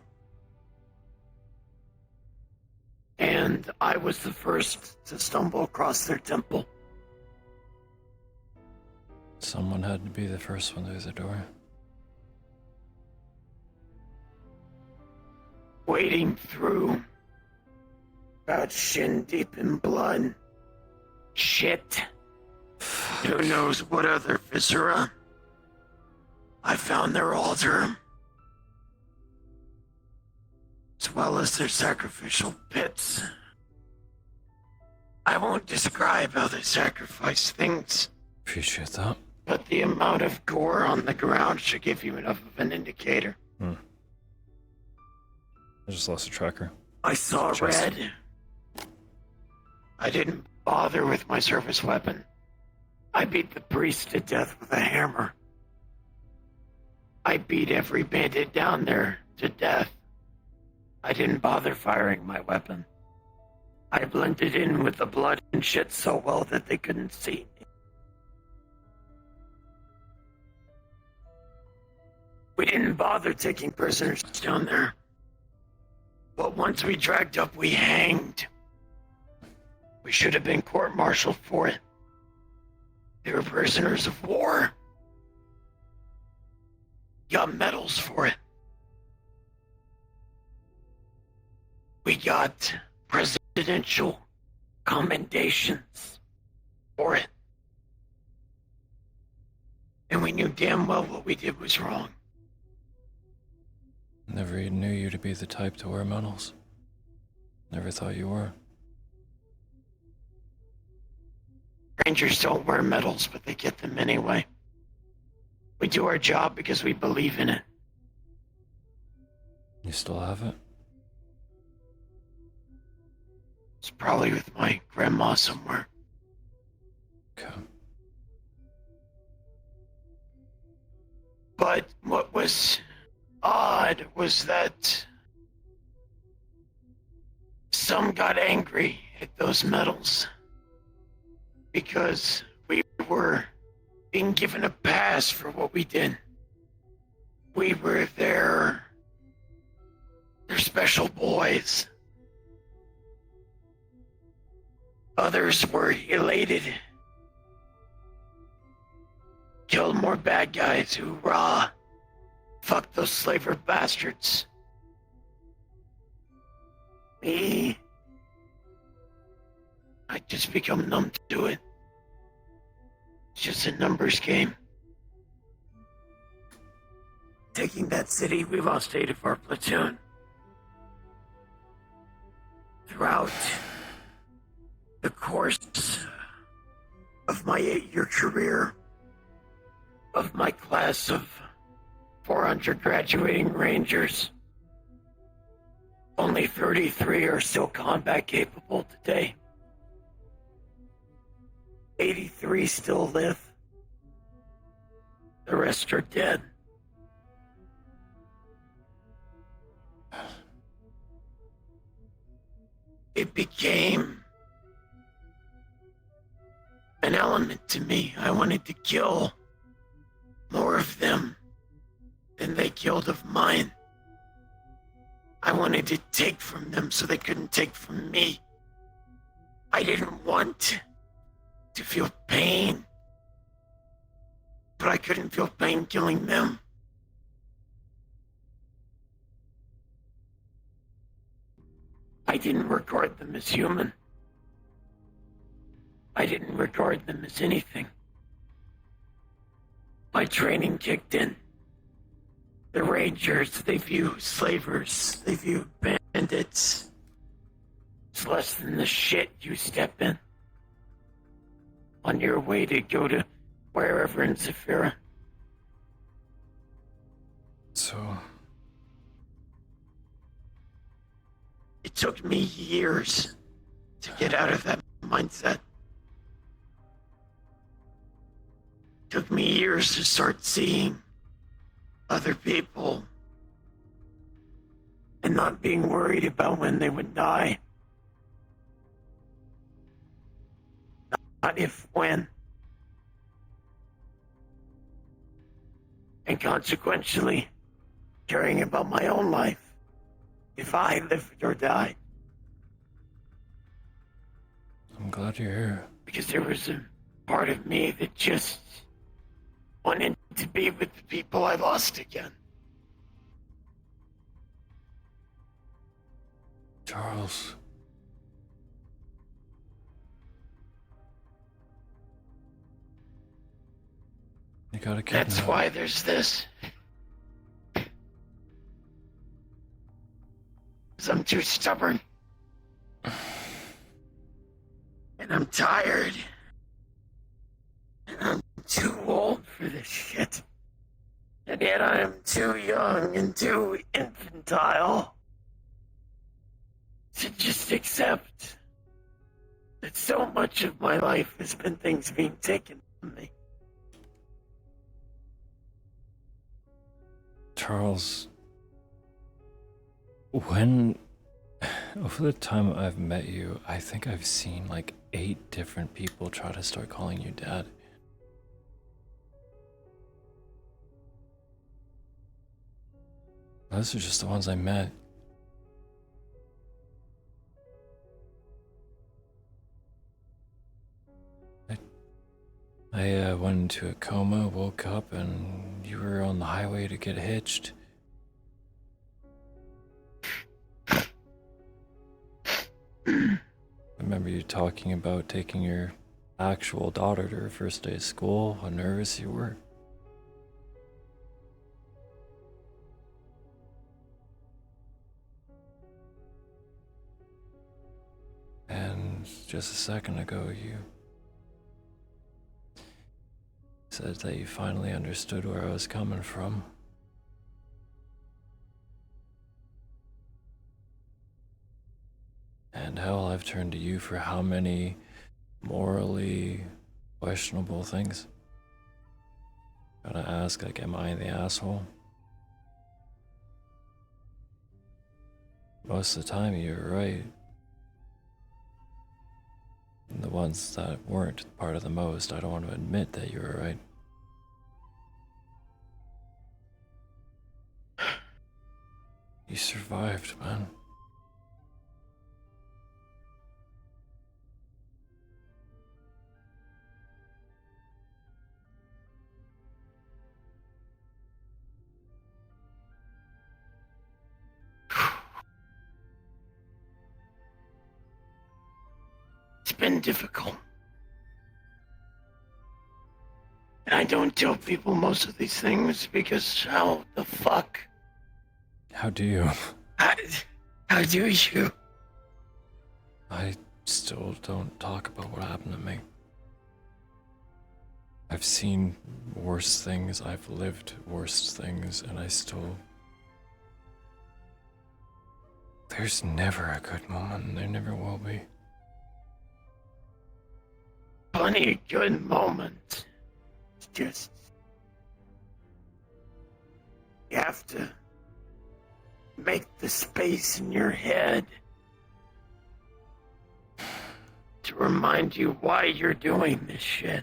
And I was the first to stumble across their temple. Someone had to be the first one through the door. Wading through, about shin deep in blood, shit, who knows what other viscera. I found their altar, as well as their sacrificial pits. I won't describe how they sacrifice things, Appreciate that. but the amount of gore on the ground should give you enough of an indicator. I just lost a tracker. I saw red. I didn't bother with my service weapon. I beat the priest to death with a hammer. I beat every bandit down there to death. I didn't bother firing my weapon. I blended in with the blood and shit so well that they couldn't see me. We didn't bother taking prisoners down there. But once we dragged up, we hanged. We should have been court-martialed for it. They were prisoners of war. Got medals for it. We got presidential commendations for it. And we knew damn well what we did was wrong. Never even knew you to be the type to wear medals. Never thought you were. Rangers don't wear medals, but they get them anyway. We do our job because we believe in it. You still have it? It's probably with my grandma somewhere. Okay. But what was odd was that some got angry at those medals because we were being given a pass for what we did. We were their special boys. Others were elated. Killed more bad guys, hoorah. Fuck those slaver bastards. Me, I just become numb to it. It's just a numbers game. Taking that city, we lost 8 of our platoon. Throughout the course of my 8-year career, of my class of 400 graduating Rangers, only 33 are still combat capable today. 83 still live. The rest are dead. It became an element to me. I wanted to kill more of them than they killed of mine. I wanted to take from them so they couldn't take from me. I didn't want to feel pain, but I couldn't feel pain killing them. I didn't regard them as human. I didn't regard them as anything. My training kicked in. The Rangers, they view slavers, they view bandits. It's less than the shit you step in on your way to go to wherever in Zephyra. So, it took me years to get out of that mindset. It took me years to start seeing other people and not being worried about when they would die. Not if, when. And consequentially, caring about my own life, if I lived or died. I'm glad you're here. Because there was a part of me that just wanted to be with the people I lost again. Charles. You gotta keep That's why there's this. Because I'm too stubborn. And I'm tired. And I'm too old for this shit. And yet I am too young and too infantile to just accept that so much of my life has been things being taken from me. Charles, over the time I've met you, I think I've seen like 8 different people try to start calling you dad. Those are just the ones I met. I went into a coma, woke up, and you were on the highway to get hitched. I remember you talking about taking your actual daughter to her first day of school, how nervous you were. And just a second ago, you said that you finally understood where I was coming from. And hell, I've turned to you for how many morally questionable things? Gotta ask, like, am I the asshole? Most of the time, you're right. And the ones that weren't part of the most, I don't want to admit that you were right. You survived, man. been difficult. And I don't tell people most of these things because how the fuck? How do you? How do you? I still don't talk about what happened to me. I've seen worse things, I've lived worse things, and I still... There's never a good moment, and there never will be. Plenty good moments. It's just... You have to make the space in your head to remind you why you're doing this shit.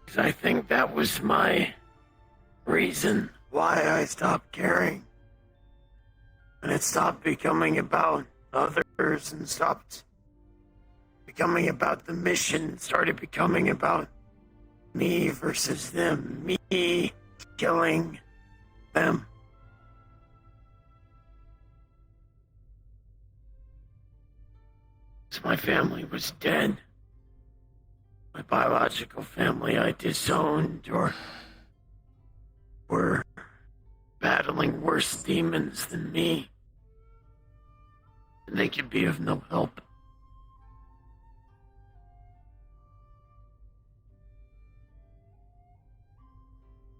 Because I think that was my reason why I stopped caring. And it stopped becoming about others and stopped becoming about the mission, started becoming about me versus them, me killing them. So my family was dead. My biological family I disowned or were battling worse demons than me. And they could be of no help.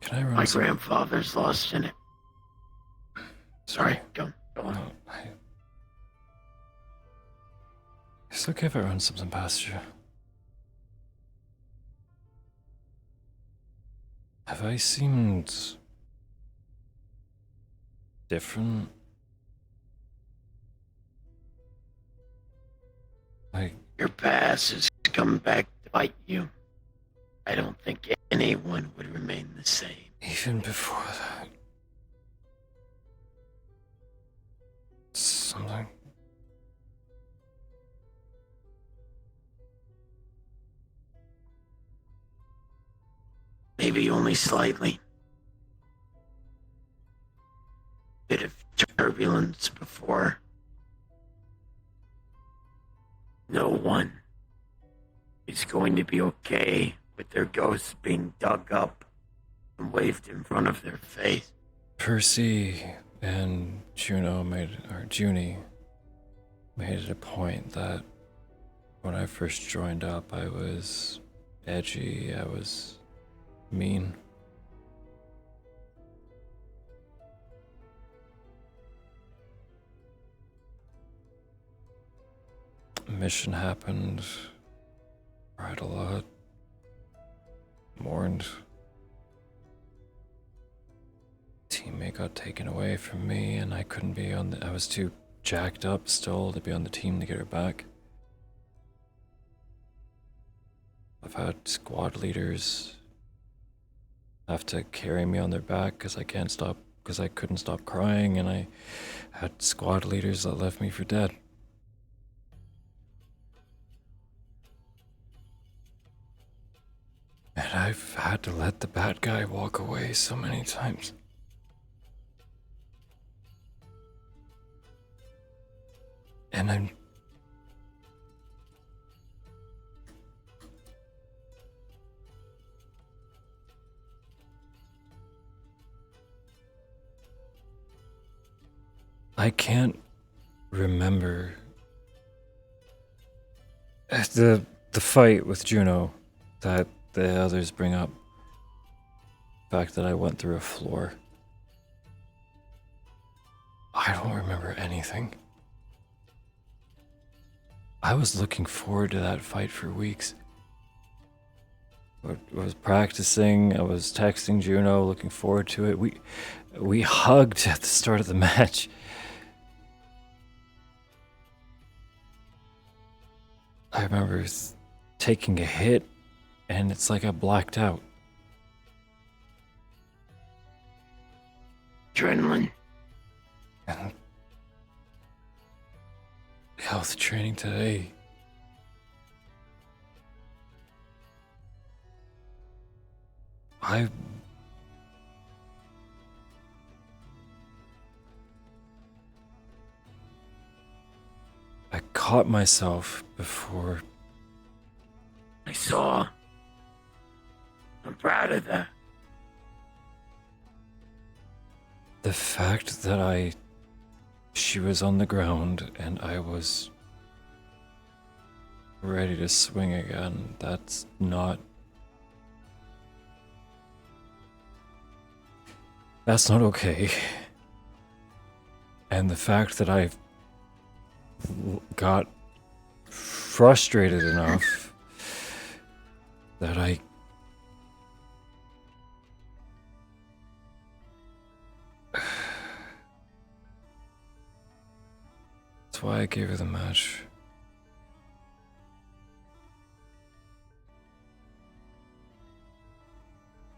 Can I run My some... grandfather's lost in it. Sorry, go on. No, It's okay if I run something past you. Have I seemed different? Like, your past has come back to bite you. I don't think anyone would remain the same. even before that, something. Maybe only slightly. Bit of turbulence before. No one is going to be okay with their ghosts being dug up and waved in front of their face. Percy and Junie made it a point that when I first joined up, I was edgy, I was mean. Mission happened, cried a lot, mourned. Teammate got taken away from me, and I couldn't be on the. I was too jacked up still to be on the team to get her back. I've had squad leaders have to carry me on their back because I couldn't stop crying, and I had squad leaders that left me for dead. And I've had to let the bad guy walk away so many times. And I can't remember the fight with Juno that the others bring up. The fact that I went through a floor. I don't remember anything. I was looking forward to that fight for weeks. I was practicing, I was texting Juno, looking forward to it. We hugged at the start of the match. I remember taking a hit, and it's like I blacked out. Adrenaline. And health training today. I caught myself before. I saw. I'm proud of that. The fact that she was on the ground and I was ready to swing again, that's not okay. And the fact that I got frustrated enough that that's why I gave her the match.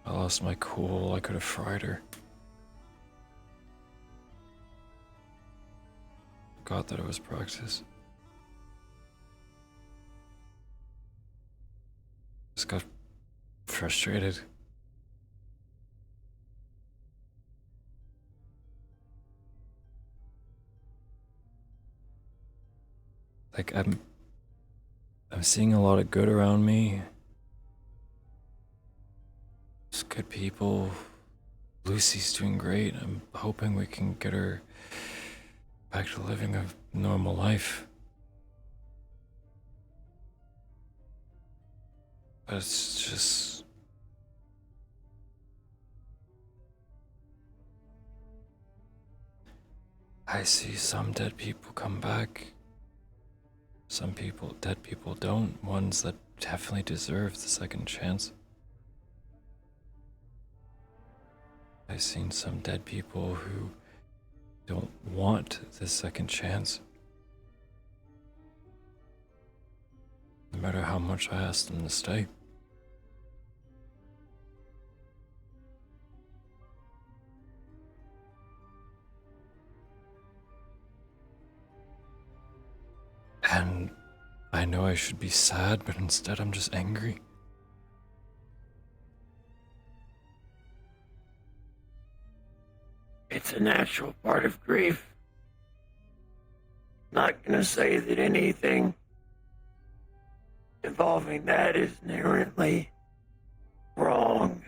I lost my cool, I could have fried her. Forgot that it was practice. Just got frustrated. Like I'm seeing a lot of good around me. There's good people. Lucy's doing great. I'm hoping we can get her back to living a normal life. But it's just... I see some dead people come back. Some dead people don't. Ones that definitely deserve the second chance. I've seen some dead people who don't want this second chance. No matter how much I ask them to stay. And I know I should be sad, but instead I'm just angry. It's a natural part of grief. Not gonna say that anything involving that is inherently wrong.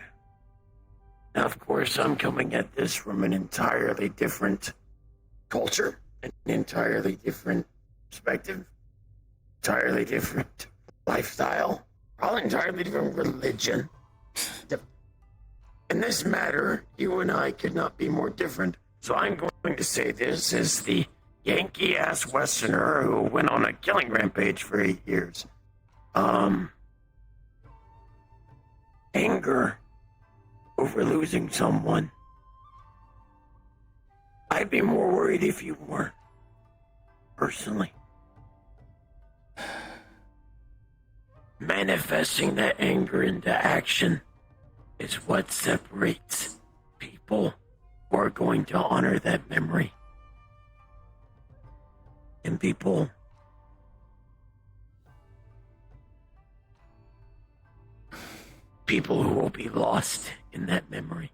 Now, of course, I'm coming at this from an entirely different culture, an entirely different perspective, entirely different lifestyle, probably entirely different religion. In this matter, you and I could not be more different. So I'm going to say this as the Yankee-ass Westerner who went on a killing rampage for 8 years. Anger over losing someone. I'd be more worried if you weren't, personally. Manifesting that anger into action is what separates people who are going to honor that memory and people who will be lost in that memory.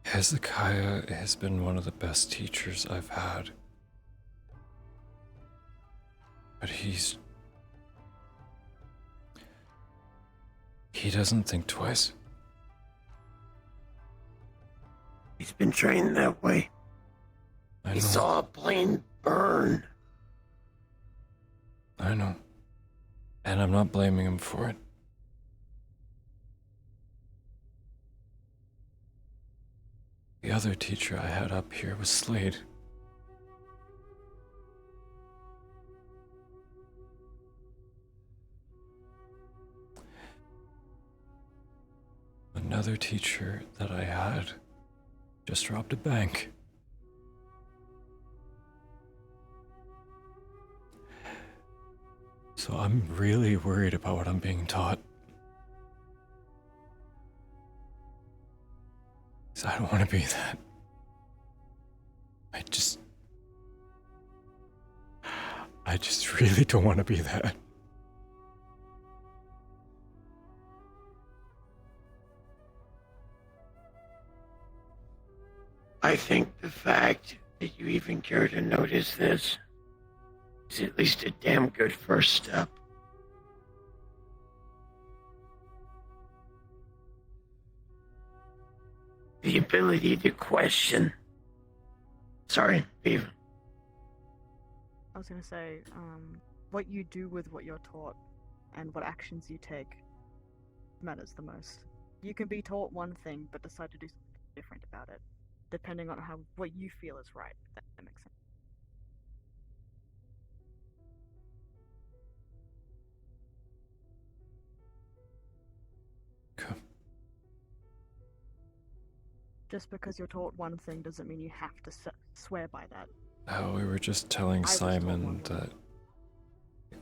Hezekiah has been one of the best teachers I've had. But he doesn't think twice. He's been trained that way. He saw a plane burn. I know. And I'm not blaming him for it. The other teacher I had up here was Slade. Another teacher that I had just robbed a bank. So I'm really worried about what I'm being taught. 'Cause I don't want to be that. I just really don't want to be that. I think the fact Did you even care to notice this? It's at least a damn good first step. The ability to question. Sorry, Beaver. I was gonna say, what you do with what you're taught and what actions you take matters the most. You can be taught one thing but decide to do something different about it, depending on what you feel is right. If that makes sense. Just because you're taught one thing doesn't mean you have to swear by that. We were just telling Simon that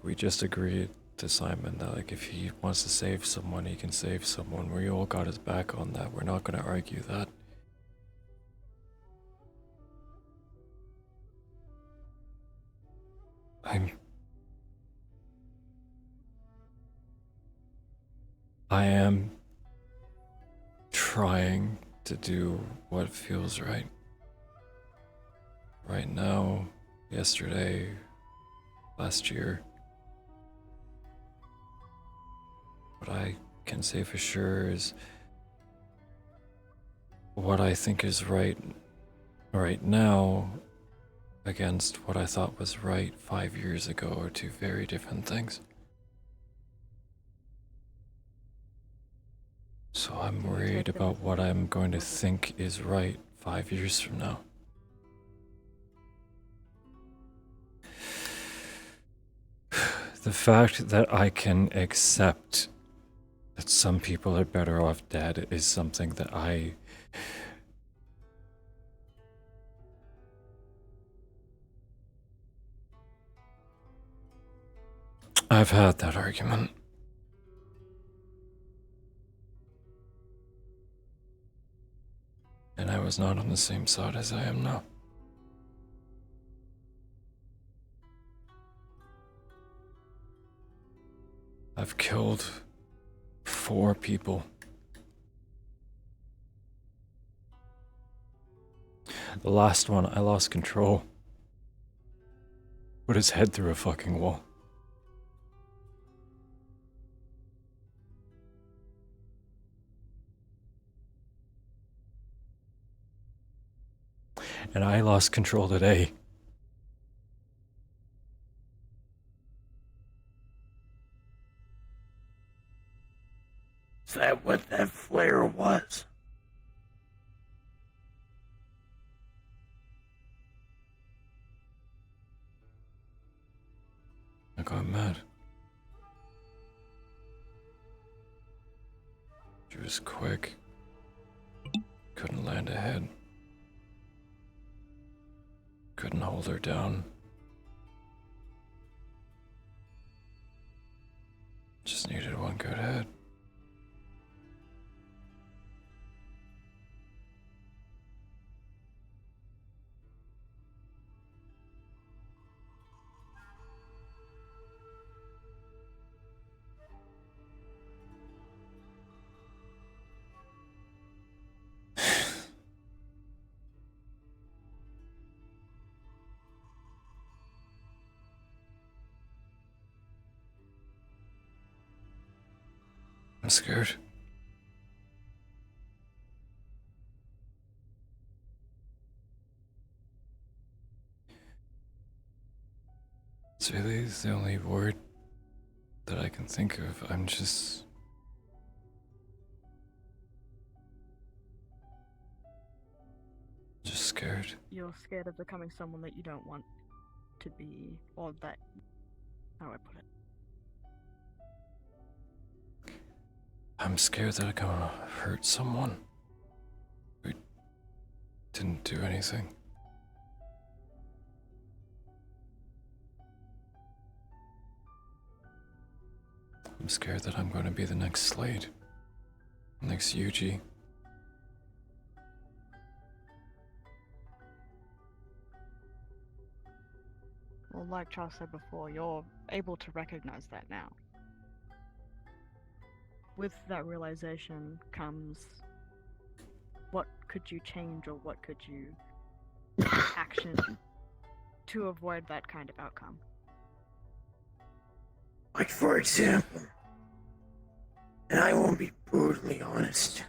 we just agreed to Simon that like if he wants to save someone, he can save someone. We all got his back on that. We're not going to argue that. I am trying to do what feels right. Right now, yesterday, last year. What I can say for sure is what I think is right now against what I thought was right 5 years ago are two very different things. So I'm worried about what I'm going to think is right 5 years from now. The fact that I can accept that some people are better off dead is something that I've had that argument. And I was not on the same side as I am now. I've killed 4 people. The last one, I lost control. Put his head through a fucking wall. And I lost control today. Is that what that flare was? I got mad. She was quick. Couldn't land a head. Couldn't hold her down. Just needed one good head. I'm scared. It's really the only word that I can think of. I'm just scared. You're scared of becoming someone that you don't want to be, or that. How do I put it? I'm scared that I'm gonna hurt someone who didn't do anything. I'm scared that I'm going to be the next Slade, next Yuji. Well, like Charles said before, you're able to recognize that now. With that realization comes what could you change or what could you action to avoid that kind of outcome. Like, for example, and I won't be brutally honest,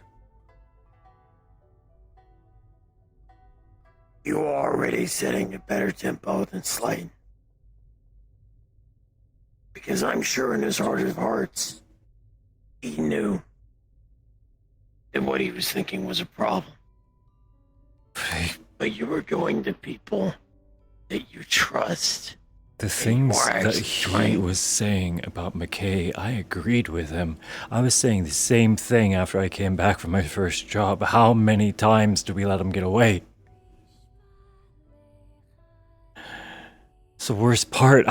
you are already setting a better tempo than Slade. Because I'm sure in his heart of hearts, he knew that what he was thinking was a problem. But you were going to people that you trust. The things that he was saying about McKay, I agreed with him. I was saying the same thing after I came back from my first job. How many times do we let him get away? It's the worst part.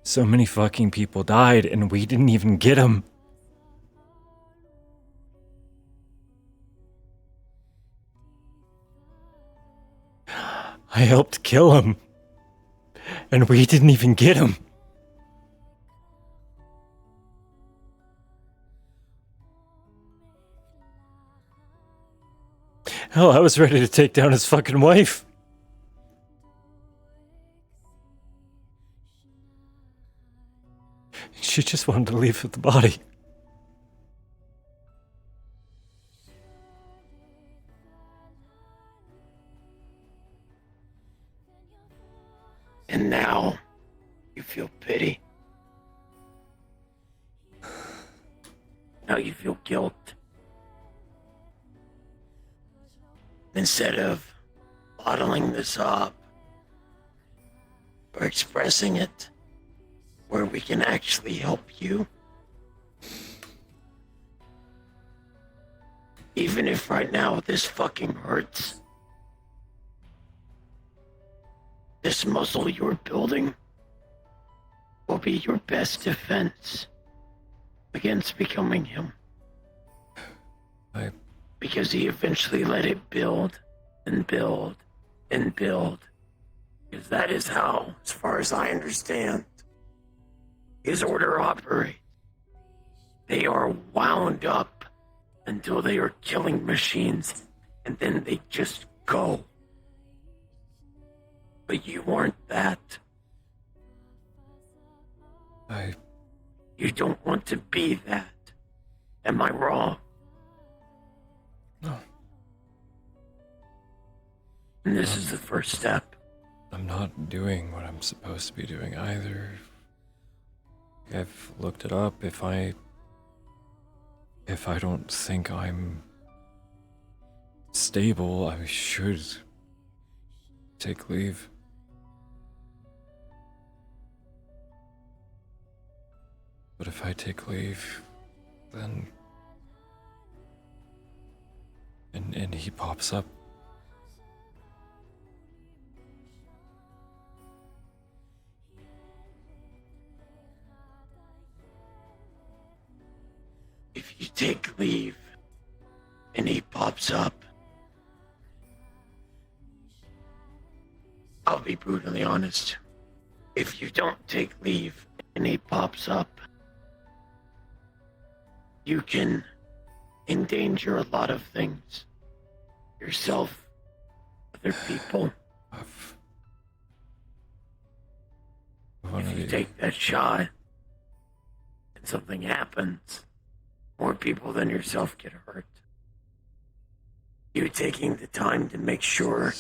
So many fucking people died and we didn't even get him. I helped kill him. And we didn't even get him. Hell, I was ready to take down his fucking wife. She just wanted to leave with the body. And now, you feel pity. Now you feel guilt. Instead of bottling this up or expressing it where we can actually help you. Even if right now this fucking hurts. This muscle you're building will be your best defense against becoming him. Because he eventually let it build and build and build. Because that is how, as far as I understand, his order operates. They are wound up until they are killing machines, and then they just go. But you aren't that. You don't want to be that. Am I wrong? No. And this is the first step. I'm not doing what I'm supposed to be doing either. I've looked it up. If I don't think I'm stable, I should take leave. But if I take leave, then and he pops up. If you take leave and he pops up, I'll be brutally honest. If you don't take leave and he pops up, you can endanger a lot of things. Yourself, other people. If you take that shot and something happens, more people than yourself get hurt. You taking the time to make sure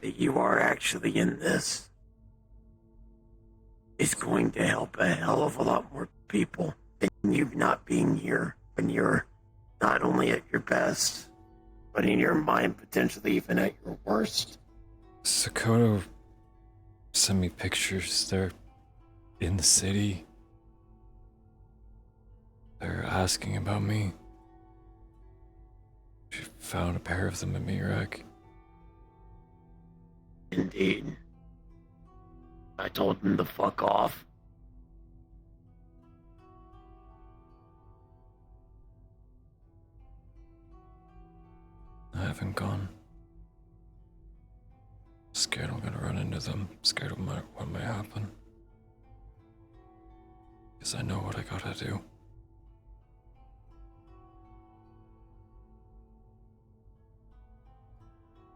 that you are actually in this is going to help a hell of a lot more people than you not being here when you're not only at your best, but in your mind potentially even at your worst. Sakoto sent me pictures. They're in the city. They're asking about me. She found a pair of them in Mirak. Indeed. I told them to fuck off. I haven't gone. Scared I'm gonna run into them. Scared of what might happen. Because I know what I gotta do.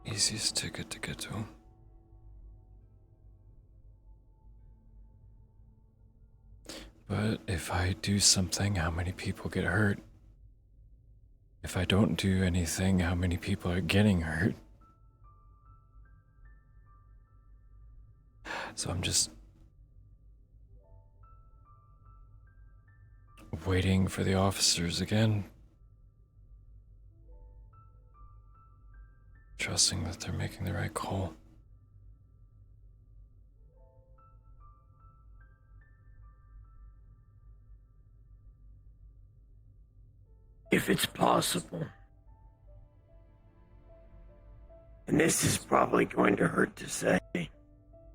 Easiest ticket to get to. But if I do something, how many people get hurt? If I don't do anything, how many people are getting hurt? So I'm just waiting for the officers again. Trusting that they're making the right call. If it's possible. And this is probably going to hurt to say,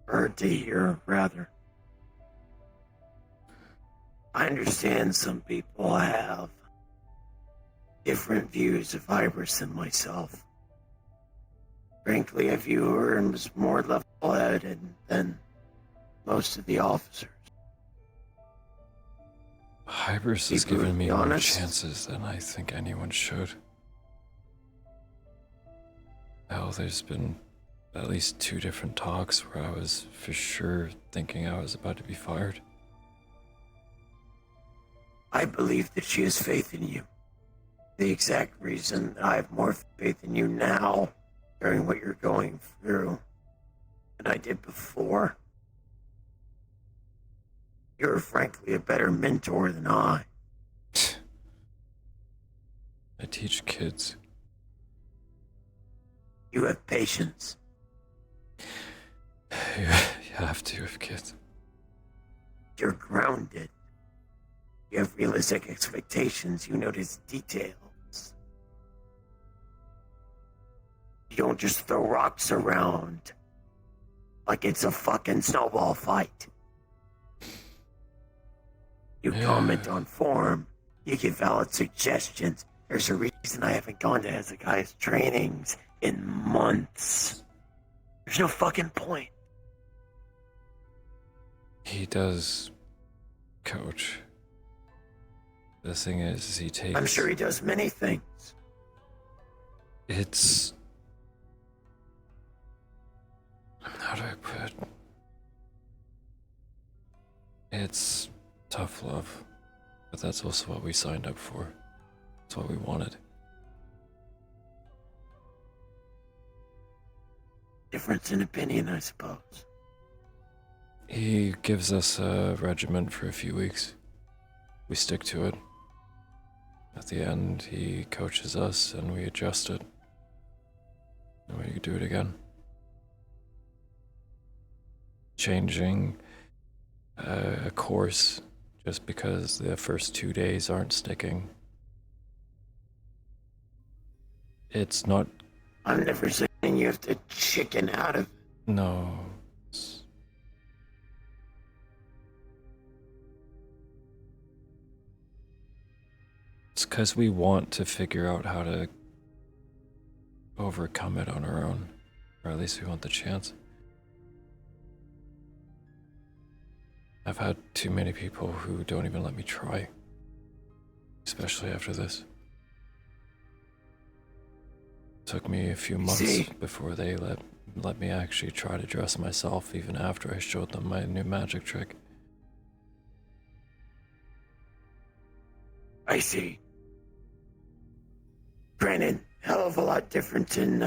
or hurt to hear, rather. I understand some people have different views of Hybris than myself. Frankly, I view her as more level-headed than most of the officers. Hybris has People, given me be more honest. chances than I think anyone should. Hell, there's been at least 2 different talks where I was for sure thinking I was about to be fired. I believe that she has faith in you. The exact reason that I have more faith in you now, during what you're going through, than I did before. You're frankly a better mentor than I. I teach kids. You have patience. You have to with kids. You're grounded. You have realistic expectations. You notice details. You don't just throw rocks around like it's a fucking snowball fight. You comment on form. You give valid suggestions. There's a reason I haven't gone to Hezekiah's trainings in months. There's no fucking point. He does coach. The thing is he takes... I'm sure he does many things. It's... How do I put it? It's tough love. But that's also what we signed up for. It's what we wanted. Difference in opinion, I suppose. He gives us a regiment for a few weeks. We stick to it. At the end, he coaches us and we adjust it. And we do it again. Changing a course just because the first 2 days aren't sticking. It's not... I'm never saying you have to chicken out of it. No. It's because we want to figure out how to overcome it on our own. Or at least we want the chance. I've had too many people who don't even let me try. Especially after this. Took me a few months before they let me actually try to dress myself, even after I showed them my new magic trick. I see. Granted, hell of a lot different in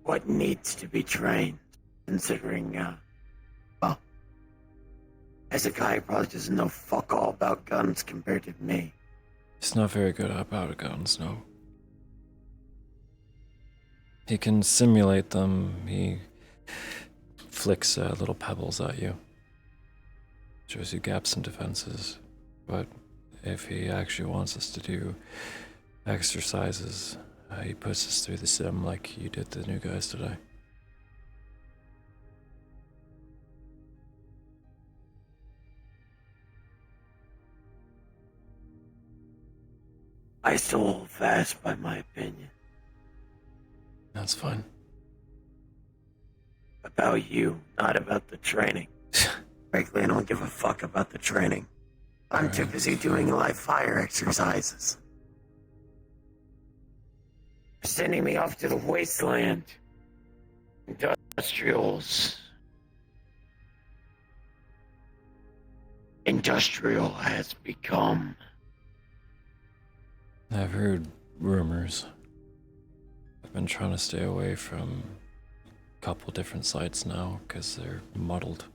what needs to be trained, considering, well, Hezekiah probably doesn't know fuck all about guns compared to me. He's not very good about guns, no. He can simulate them. He flicks little pebbles at you. Shows you gaps and defenses. But if he actually wants us to do exercises, he puts us through the sim like you did the new guys today. I still hold fast by my opinion. That's fine. About you, not about the training. Frankly, I don't give a fuck about the training. I'm too busy doing live fire exercises. Sending me off to the wasteland Industrial has become. I've heard rumors. I've been trying to stay away from a couple different sites now because they're muddled.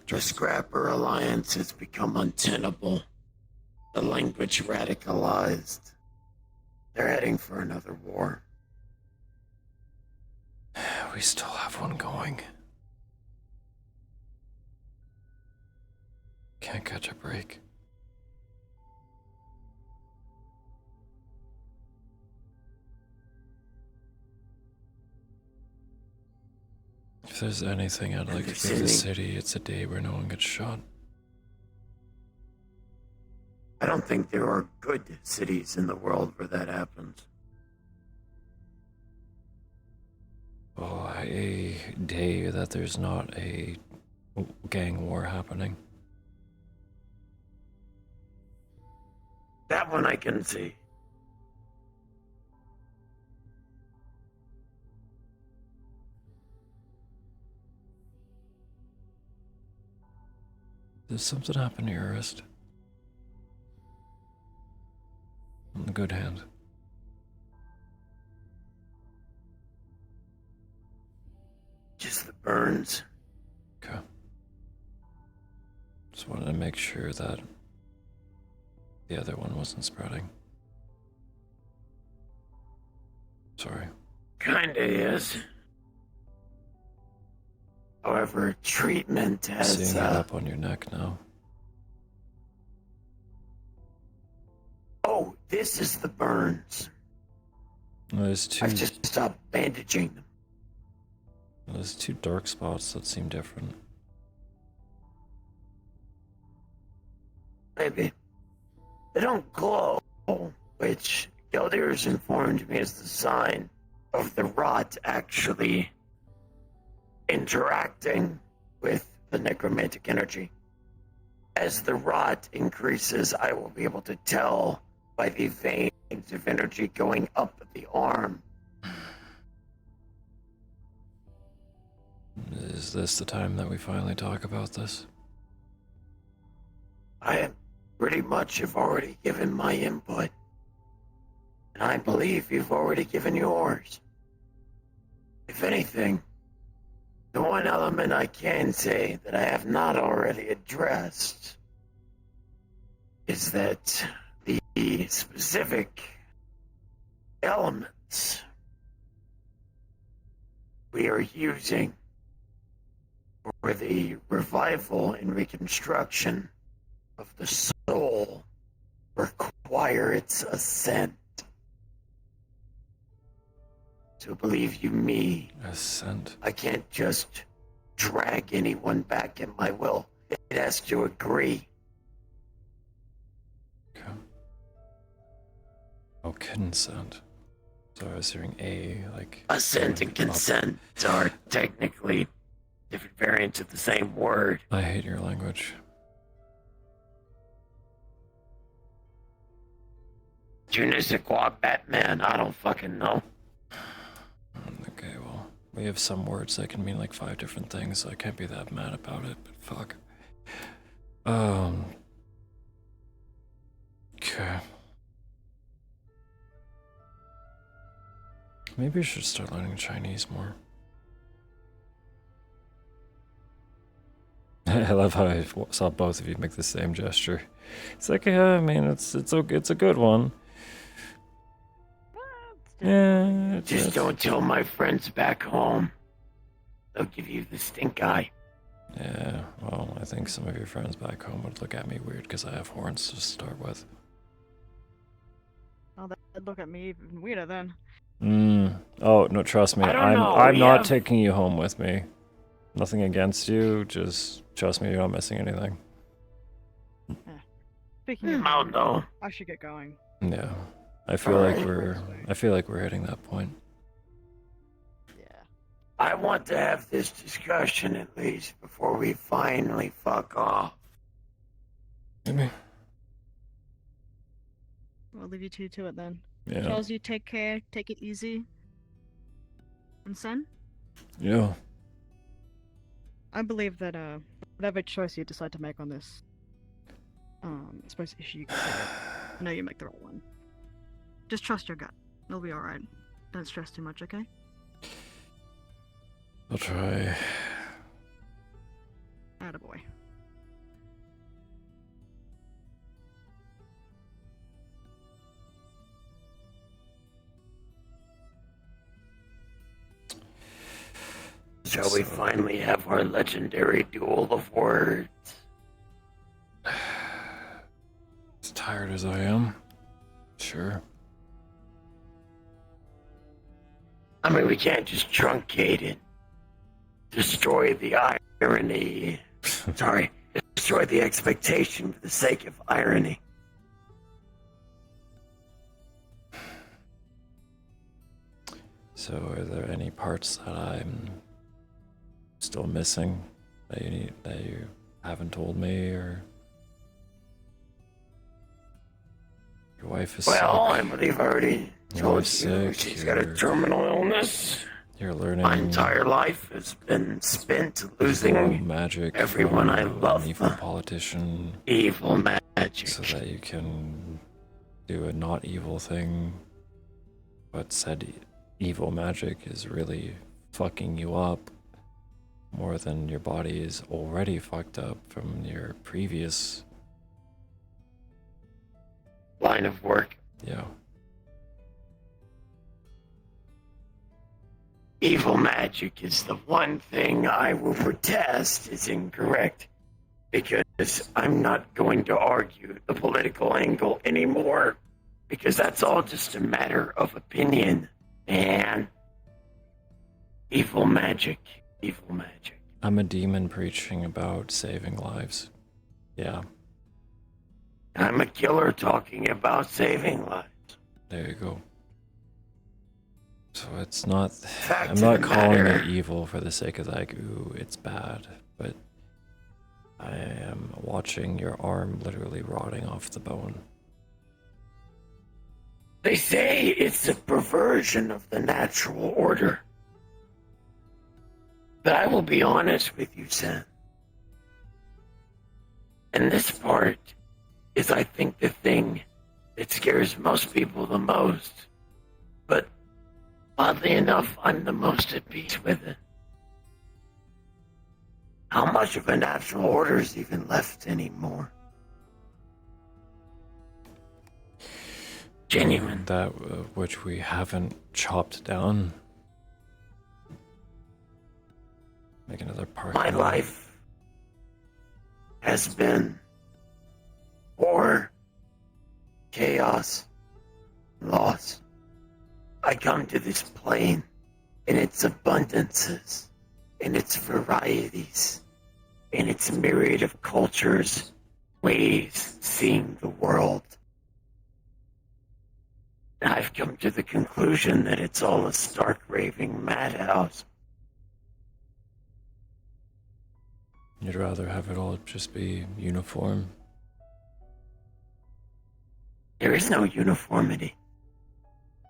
The Scrapper Alliance has become untenable. The language radicalized. They're heading for another war. We still have one going. Can't catch a break. If there's anything I'd like to give the city, it's a day where no one gets shot. I don't think there are good cities in the world where that happens. Oh, a day that there's not a gang war happening. That one I can see. Did something happen to your wrist? On the good hand. Just the burns. Okay. Just wanted to make sure that the other one wasn't spreading. Sorry. Kinda is. However, treatment has. Seeing it up on your neck now. Oh, this is the burns. There's two. I've just stopped bandaging them. There's two dark spots that seem different. Maybe. They don't glow, which Geldir's informed me is the sign of the rot actually interacting with the necromantic energy. As the rot increases, I will be able to tell by the veins of energy going up the arm. Is this the time that we finally talk about this? I pretty much have already given my input. And I believe you've already given yours. If anything, the one element I can say that I have not already addressed is that the specific elements we are using for the revival and reconstruction of the soul require its ascent. So believe you me, ascent. I can't just drag anyone back at my will. It has to agree. Okay. Oh, consent. So I was hearing A, like... Ascent and consent are technically different variants of the same word. I hate your language. Junisiquak Batman, I don't fucking know. Okay, well, we have some words that can mean like 5 different things, so I can't be that mad about it, but fuck. Okay. Maybe I should start learning Chinese more. I love how I saw both of you make the same gesture. It's like, yeah, I mean, it's a good one. Yeah. Just don't tell my friends back home. They'll give you the stink eye. Yeah, well, I think some of your friends back home would look at me weird because I have horns to start with. Oh, they'd look at me even weirder then. Oh, no, trust me. I'm not taking you home with me. Nothing against you, just trust me, you're not missing anything. Yeah. Speaking of, no. I should get going. Yeah. I feel like we're hitting that point. I want to have this discussion at least before we finally fuck off. Maybe. I'll leave you two to it then. Yeah. Charles, you take care. Take it easy. And Sen, Yeah. I believe that whatever choice you decide to make on this, I suppose issue you can take it. I know you make the right one. Just trust your gut. It'll be alright. Don't stress too much, okay? I'll try. Attaboy. Shall we finally have our legendary duel of words? As tired as I am, sure. I mean, we can't just truncate it. Destroy the irony. Sorry, destroy the expectation for the sake of irony. So, are there any parts that I'm still missing that you haven't told me, or your wife is Well, sick? I believe I already told you she's got a terminal illness. You're learning. My entire life has been spent losing magic everyone I from love. an evil politician. Evil magic. So that you can do a not evil thing, but said evil magic is really fucking you up more than your body is already fucked up from your previous line of work. Yeah. Evil magic is the one thing I will protest is incorrect, because I'm not going to argue the political angle anymore, because that's all just a matter of opinion. And evil magic. I'm a demon preaching about saving lives. Yeah. I'm a killer talking about saving lives. There you go. So it's not, Fact I'm not of the calling matter. it evil for the sake of like, ooh, it's bad, but I am watching your arm literally rotting off the bone. They say it's a perversion of the natural order. But I will be honest with you, Sen. And this part is, I think, the thing that scares most people the most. But oddly enough, I'm the most at peace with it. How much of a natural order is even left anymore? Genuine. That which we haven't chopped down. Make another park. My life has been war, chaos, loss. I come to this plane in its abundances, in its varieties, in its myriad of cultures, ways seeing the world. And I've come to the conclusion that it's all a stark raving madhouse. You'd rather have it all just be uniform? There is no uniformity.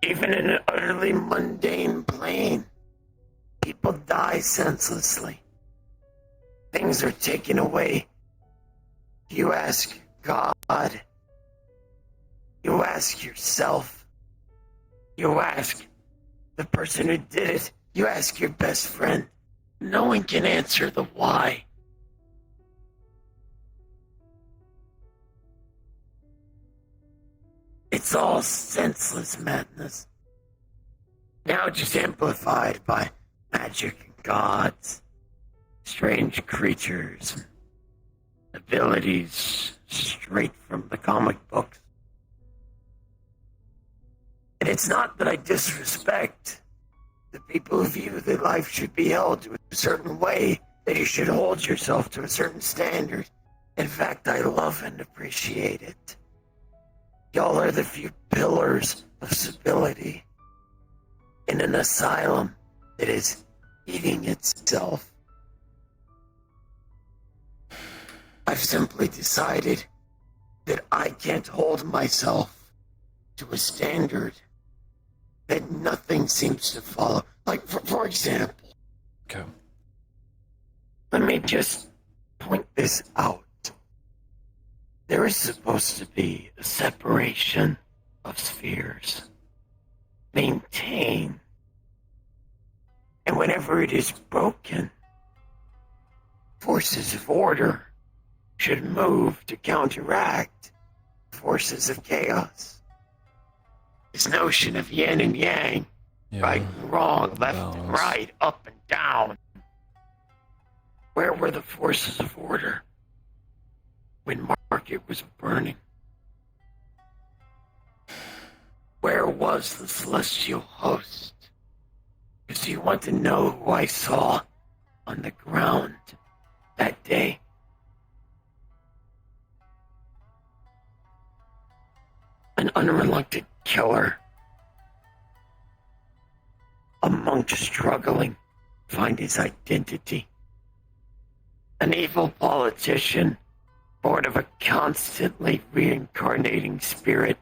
Even in an utterly mundane plane, people die senselessly. Things are taken away. You ask God. You ask yourself. You ask the person who did it. You ask your best friend. No one can answer the why. It's all senseless madness. Now just amplified by magic and gods, strange creatures, abilities straight from the comic books. And it's not that I disrespect the people who view that life should be held to a certain way, that you should hold yourself to a certain standard. In fact, I love and appreciate it. Y'all are the few pillars of civility in an asylum that is eating itself. I've simply decided that I can't hold myself to a standard that nothing seems to follow. Like, for example, Okay. let me just point this out. There is supposed to be a separation of spheres. Maintained. And whenever it is broken, forces of order should move to counteract forces of chaos. This notion of yin and yang, right and wrong, left and right, up and down. Where were the forces of order when Market was burning? Where was the celestial host? Because you want to know who I saw on the ground that day? An unreluctant killer. A monk struggling to find his identity. An evil politician born of a constantly reincarnating spirit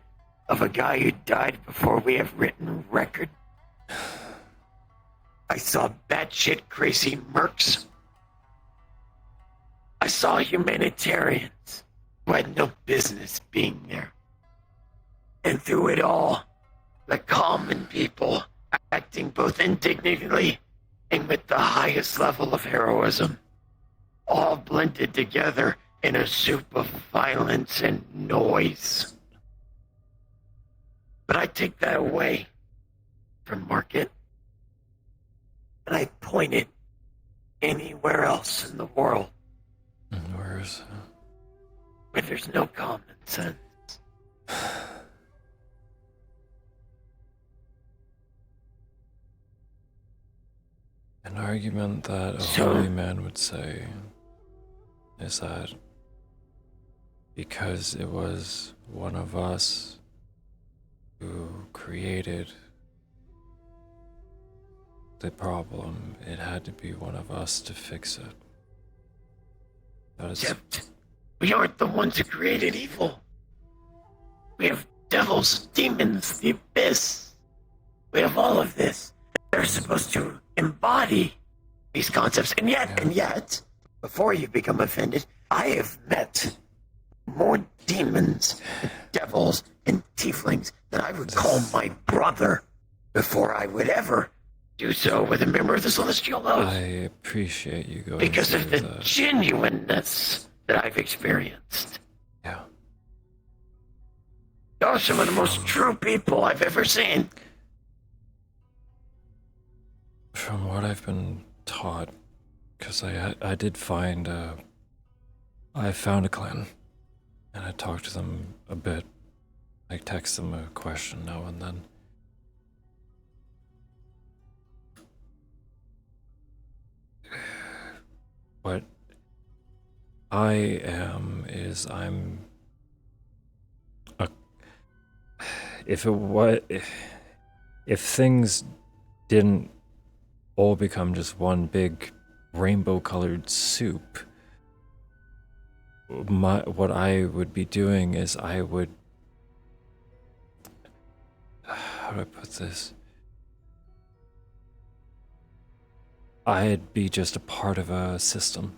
of a guy who died before we have written record. I saw batshit crazy mercs. I saw humanitarians who had no business being there. And through it all, the common people acting both indignantly and with the highest level of heroism, all blended together in a soup of violence and noise. But I take that away from Market, and I point it anywhere else in the world. Where is it? Where there's no common sense. An argument that a holy man would say is that because it was one of us who created the problem, it had to be one of us to fix it. Except we aren't the ones who created evil. We have devils, demons, the abyss. We have all of this. They're supposed to embody these concepts. And yet, before you become offended, I have met more demons, and devils, and tieflings than I would call my brother before I would ever do so with a member of the Celestial Host. I appreciate you going Because of through the that. genuineness that I've experienced. Yeah. You're some of the most true people I've ever seen. From what I've been taught, because I did find I found a clan, and I talked to them a bit. I text them a question now and then. What I am is I'm a if things didn't all become just one big rainbow-colored soup, what I would be doing is I would, how do I put this? I'd be just a part of a system.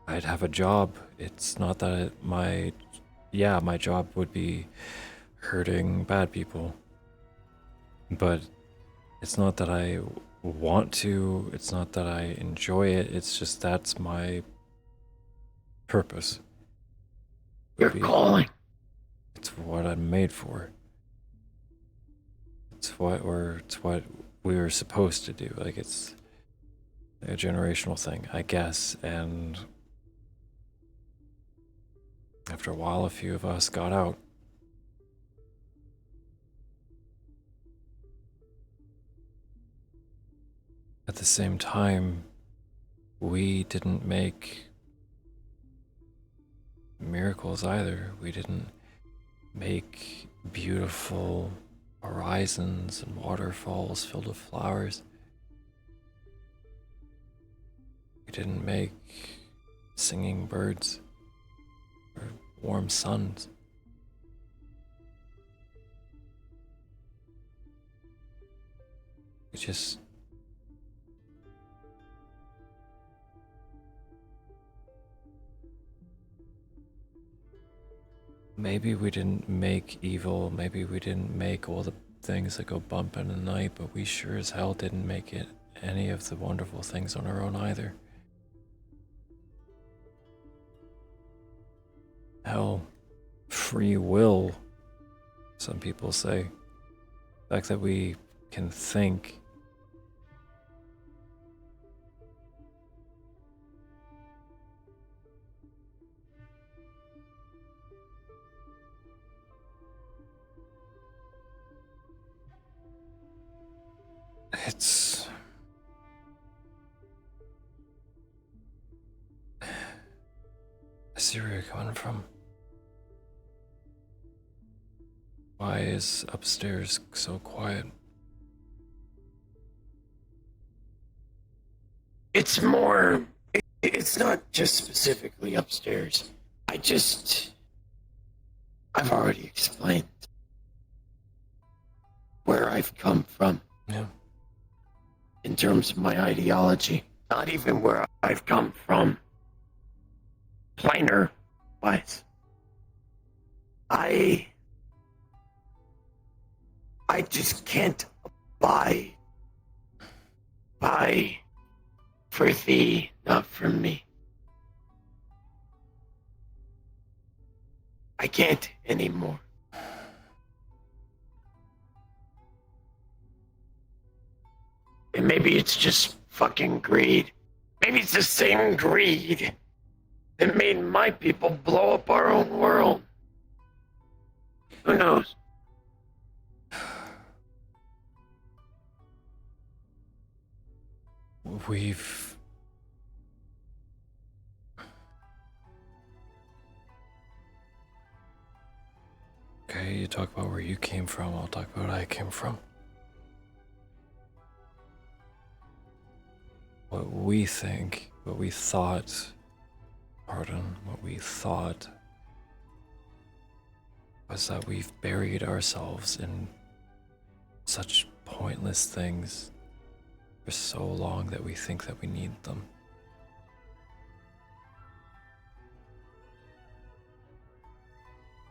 I'd have a job. It's not that my job would be hurting bad people. But it's not that I want to, it's not that I enjoy it, it's just that's my purpose. Your calling. It's what I'm made for. It's what we were supposed to do. Like, it's a generational thing, I guess, and after a while, a few of us got out. At the same time, we didn't make miracles either. We didn't make beautiful horizons and waterfalls filled with flowers. We didn't make singing birds or warm suns. just... Maybe we didn't make evil, maybe we didn't make all the things that go bump in the night, but we sure as hell didn't make it any of the wonderful things on our own either. Hell, free will, some people say. The fact that we can think. It's... I see where you're coming from. Why is upstairs so quiet? It's more... It's not just specifically upstairs. I've already explained where I've come from. Yeah. In terms of my ideology. Not even where I've come from. Plainer wise. I just can't buy for thee, not for me. I can't anymore. And maybe it's just fucking greed. Maybe it's the same greed that made my people blow up our own world. Who knows? We've... Okay, you talk about where you came from, I'll talk about where I came from. What we think, what we thought, what we thought was that we've buried ourselves in such pointless things for so long that we think that we need them.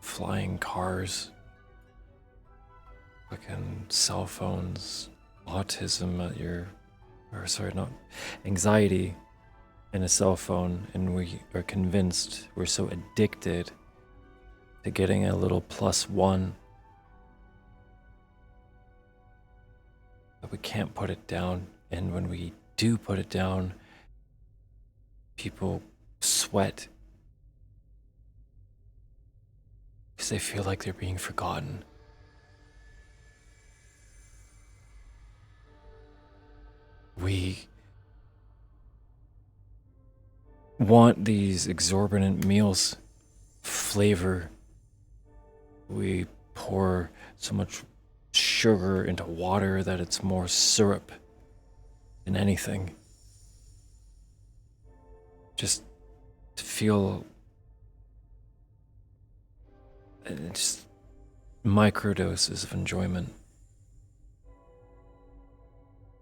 Flying cars, fucking cell phones, autism at your, or sorry, not anxiety in a cell phone, and we are convinced we're so addicted to getting a little +1 that we can't put it down. And when we do put it down, people sweat because they feel like they're being forgotten. We want these exorbitant meals, flavor. We pour so much sugar into water that it's more syrup than anything. Just to feel just microdoses of enjoyment.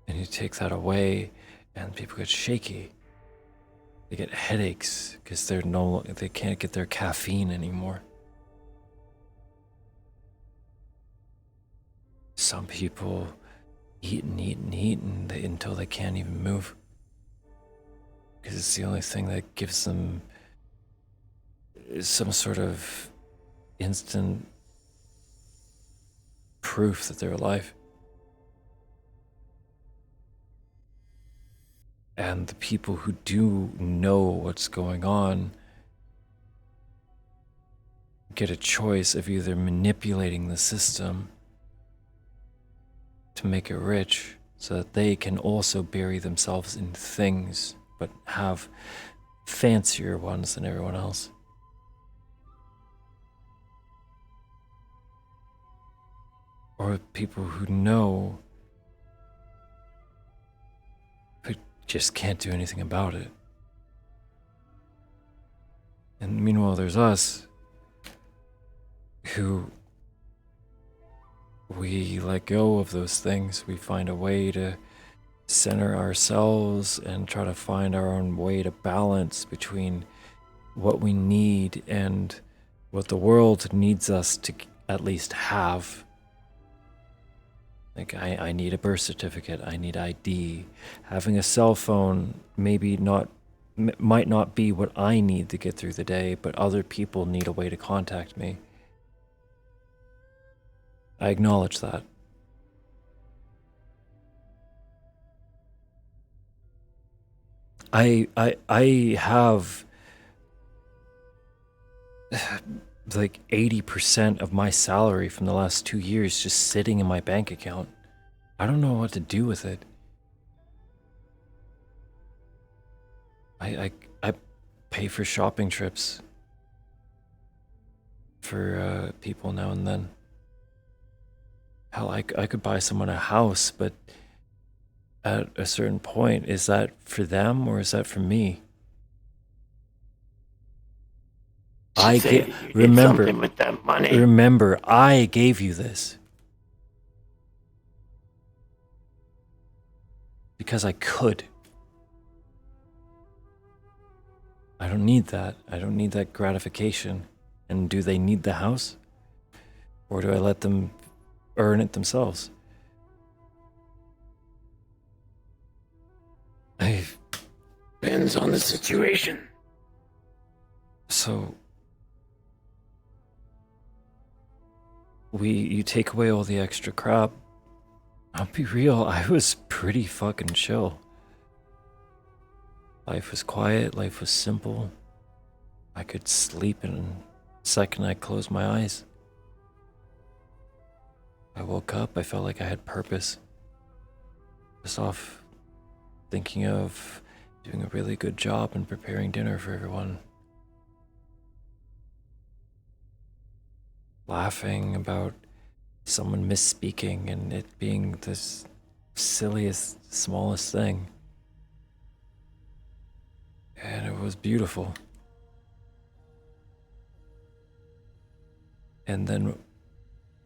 And you take that away and people get shaky. They get headaches because they can't get their caffeine anymore. Some people eat and eat and eat until they can't even move. Because it's the only thing that gives them some sort of instant proof that they're alive. And the people who do know what's going on get a choice of either manipulating the system to make it rich so that they can also bury themselves in things but have fancier ones than everyone else. Or people who know but just can't do anything about it. And meanwhile, there's us who we let go of those things. We find a way to center ourselves and try to find our own way to balance between what we need and what the world needs us to at least have. Like, I need a birth certificate, I need ID. Having a cell phone might not be what I need to get through the day, but other people need a way to contact me. I acknowledge that. I have like 80% of my salary from the last 2 years just sitting in my bank account. I don't know what to do with it. I pay for shopping trips for people now and then. Hell, I could buy someone a house, but at a certain point, is that for them or is that for me? Remember, something with that money. remember, I gave you this. Because I could. I don't need that. I don't need that gratification. And do they need the house? Or do I let them earn it themselves? Depends on the situation. So you take away all the extra crap. I'll be real, I was pretty fucking chill. Life was quiet, life was simple. I could sleep in a second I closed my eyes. I woke up, I felt like I had purpose. Just off thinking of doing a really good job and preparing dinner for everyone. Laughing about someone misspeaking and it being this silliest, smallest thing. And it was beautiful. And then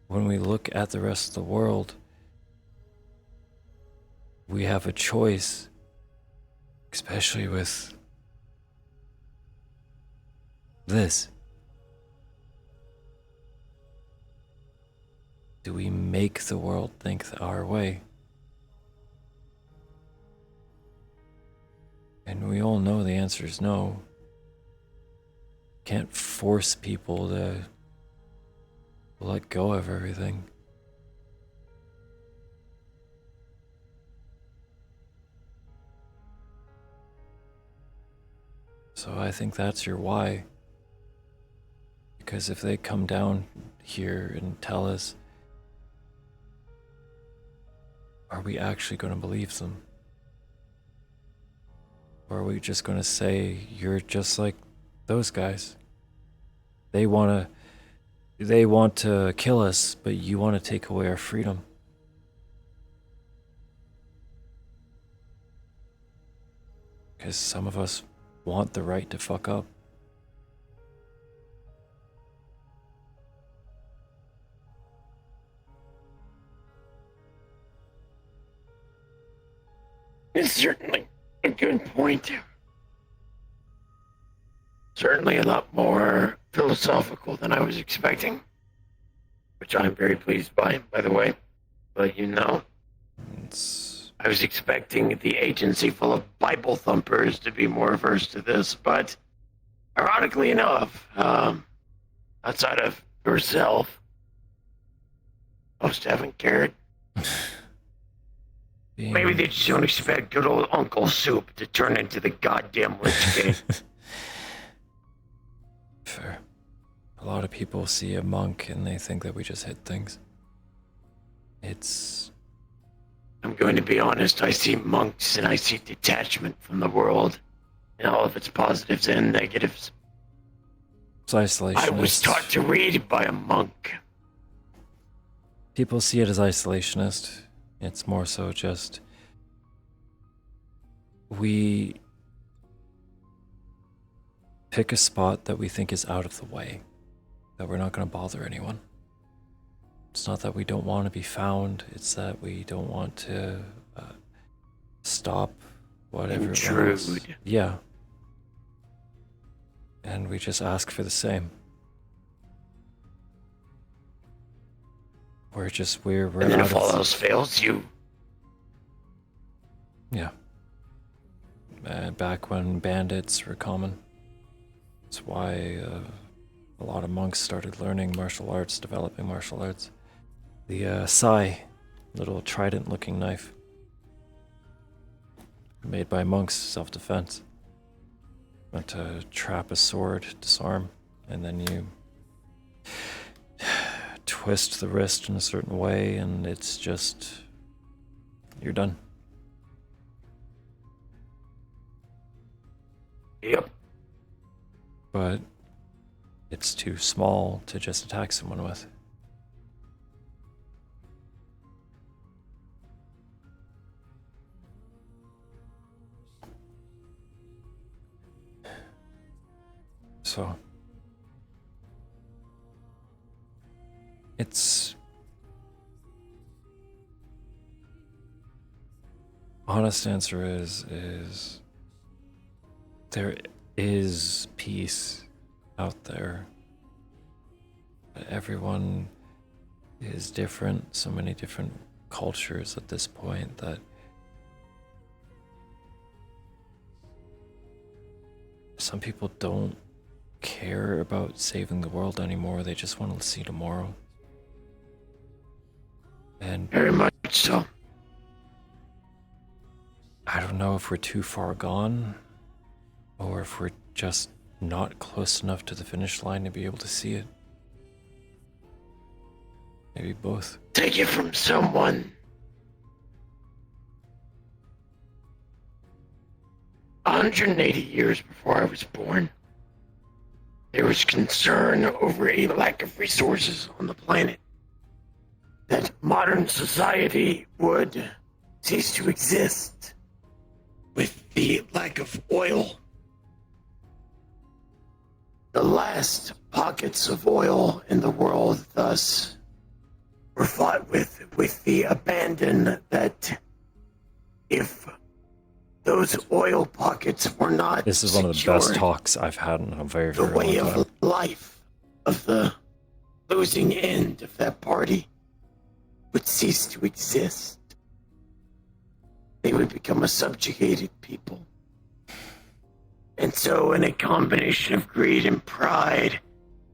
when we look at the rest of the world, we have a choice, especially with this. Do we make the world think our way? And we all know the answer is no. Can't force people to let go of everything. So I think that's your why. Because if they come down here and tell us, are we actually going to believe them? Or are we just going to say, you're just like those guys? They want to kill us, but you want to take away our freedom. Because some of us want the right to fuck up. It's certainly a good point. Certainly a lot more philosophical than I was expecting. Which I'm very pleased by the way. But you know, I was expecting the agency full of Bible thumpers to be more averse to this, but ironically enough, outside of yourself, most haven't cared. Maybe they just don't expect good old Uncle Soup to turn into the goddamn Lich King. Fair. A lot of people see a monk and they think that we just hit things. I'm going to be honest, I see monks and I see detachment from the world, and all of its positives and negatives. It's isolationist. I was taught to read by a monk. People see it as isolationist. It's more so just we pick a spot that we think is out of the way, that we're not going to bother anyone. It's not that we don't want to be found, it's that we don't want to stop whatever it was. Intrude. Yeah. And we just ask for the same. We're And then out if all of... else fails, you... Yeah. Back when bandits were common. That's why a lot of monks started learning martial arts, developing martial arts. The sai, little trident-looking knife. Made by monks, self-defense. Meant to trap a sword, disarm, and then you twist the wrist in a certain way, and it's just... you're done. Yep. But it's too small to just attack someone with. So it's honest answer is there is peace out there. Everyone is different, so many different cultures at this point that some people don't care about saving the world anymore. They just want to see tomorrow. And very much so. I don't know if we're too far gone or if we're just not close enough to the finish line to be able to see it. Maybe both. Take it from someone 180 years before I was born. There was concern over a lack of resources on the planet. That modern society would cease to exist with the lack of oil. The last pockets of oil in the world, thus, were fought with the abandon that if those oil pockets were not This is one of the best secured, talks I've had in a very, the very way long time. of life of the losing end of that party would cease to exist. They would become a subjugated people. And so, in a combination of greed and pride,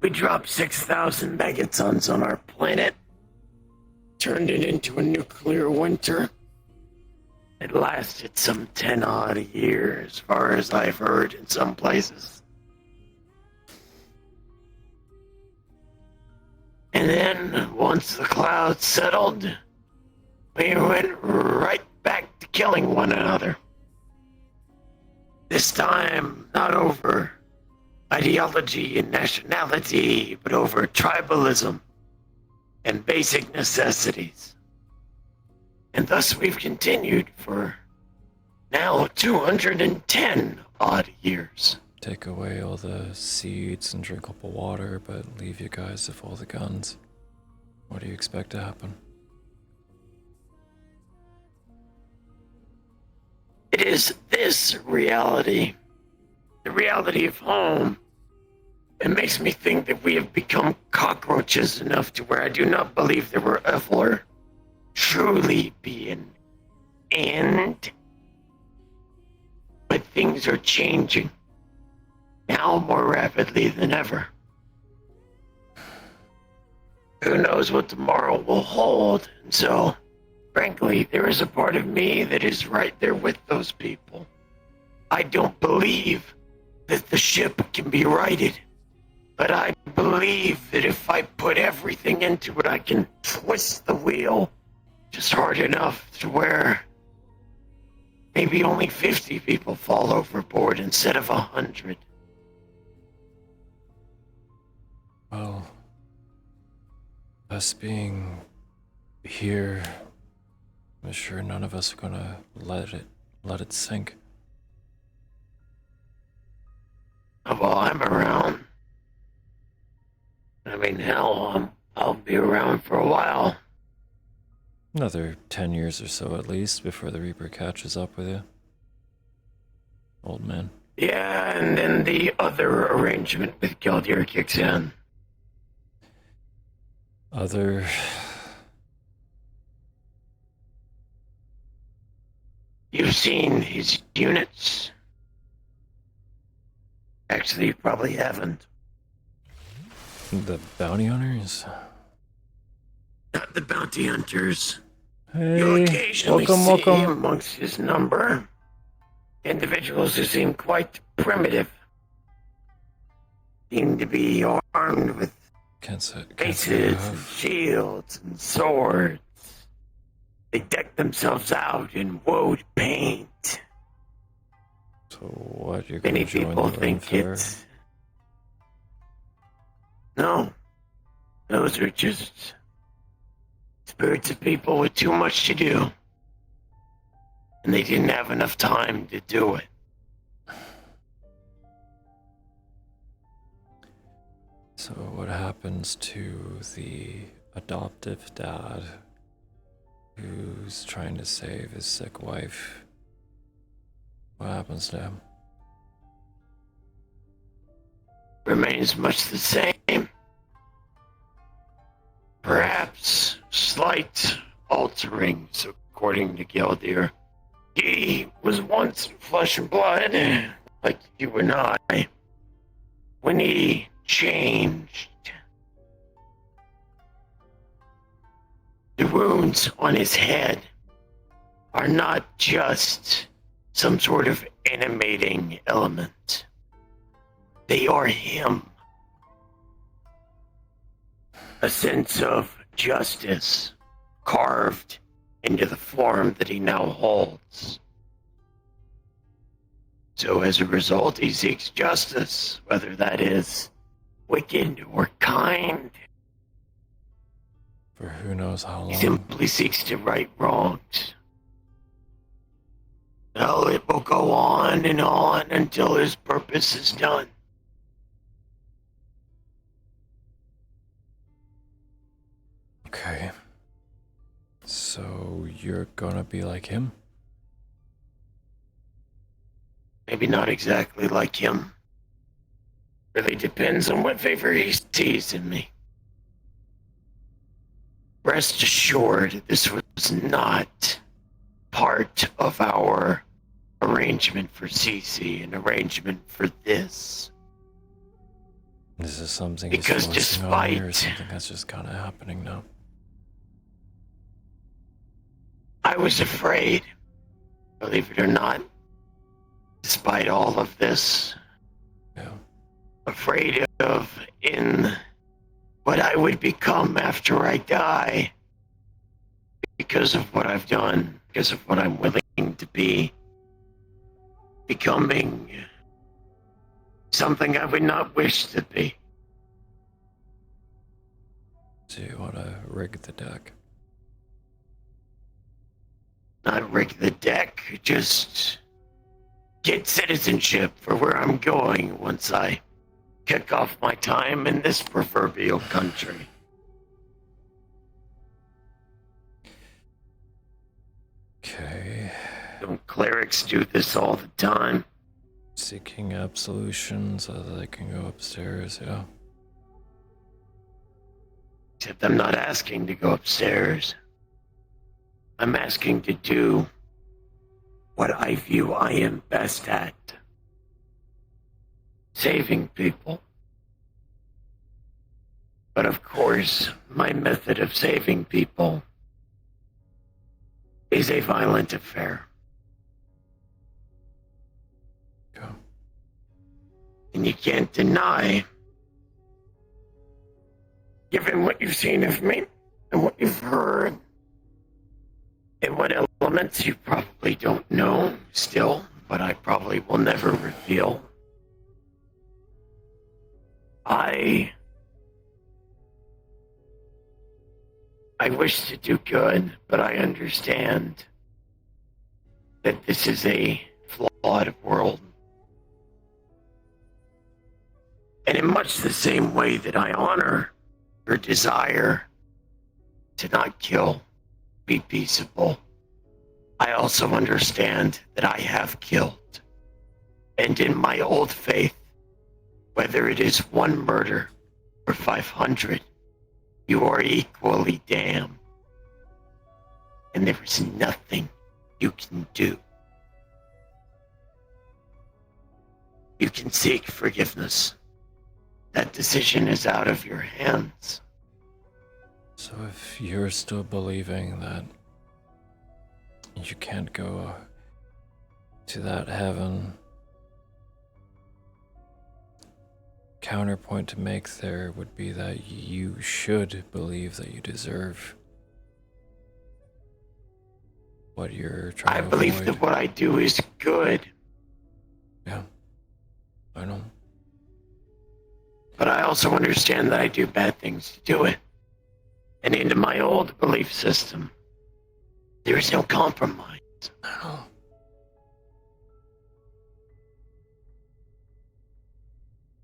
we dropped 6,000 megatons on our planet, turned it into a nuclear winter. It lasted some 10 odd years, as far as I've heard in some places. And then, once the clouds settled, we went right back to killing one another. This time, not over ideology and nationality, but over tribalism and basic necessities. And thus we've continued for now 210 odd years. Take away all the seeds and drinkable water, but leave you guys with all the guns. What do you expect to happen? It is this reality, the reality of home, that makes me think that we have become cockroaches enough to where I do not believe there will ever truly be an end. But things are changing, now more rapidly than ever. Who knows what tomorrow will hold, and so, frankly, there is a part of me that is right there with those people. I don't believe that the ship can be righted, but I believe that if I put everything into it, I can twist the wheel just hard enough to where maybe only 50 people fall overboard instead of 100. Well, us being here, I'm sure none of us are gonna let it sink. While I'm around, I mean, hell, I'll be around for a while. Another 10 years or so at least before the Reaper catches up with you. Old man. Yeah, and then the other arrangement with Gildir kicks in. Other... You've seen his units. Actually, you probably haven't. The bounty hunters? Not the bounty hunters. Hey, You'll occasionally welcome. see amongst his number individuals who seem quite primitive. Seem to be armed with maces and shields and swords. They deck themselves out in woad paint. So what, you're Many gonna join people the think Renfair? it's... No. Those are just spirits of people with too much to do. And they didn't have enough time to do it. So what happens to the adoptive dad who's trying to save his sick wife? What happens to him? Remains much the same. Perhaps slight alterings, according to Gildir. He was once flesh and blood, like you and I. When he changed, the wounds on his head are not just some sort of animating element. They are him. A sense of justice carved into the form that he now holds. So as a result, he seeks justice, whether that is wicked or kind. For who knows how long? He simply seeks to right wrongs. Well, it will go on and on until his purpose is done. Okay. So you're gonna be like him? Maybe not exactly like him. Really depends on what favor he sees in me. Rest assured, this was not part of our arrangement for Cece, an arrangement for this. This is something Because he's forcing on you, or despite- something that's just kind of happening now? I was afraid, believe it or not, despite all of this. Yeah. Afraid of in what I would become after I die. Because of what I've done, because of what I'm willing to be. Becoming something I would not wish to be. Do you want to rig the deck? Not rig the deck, just get citizenship for where I'm going once I kick off my time in this proverbial country. Okay. Don't clerics do this all the time? Seeking absolution so that they can go upstairs, yeah. Except I'm not asking to go upstairs. I'm asking to do what I view I am best at. Saving people. But of course, my method of saving people is a violent affair. Go. And you can't deny, given what you've seen of me and what you've heard, and what elements you probably don't know still, but I probably will never reveal. I wish to do good, but I understand that this is a flawed world. And in much the same way that I honor your desire to not kill, be peaceable. I also understand that I have killed. And in my old faith, whether it is one murder or 500, you are equally damned. And there is nothing you can do. You can seek forgiveness. That decision is out of your hands. So if you're still believing that you can't go to that heaven, counterpoint to make there would be that you should believe that you deserve what you're trying I to believe avoid. that what I do is good. Yeah, I know. But I also understand that I do bad things to do it. And into my old belief system, there is no compromise.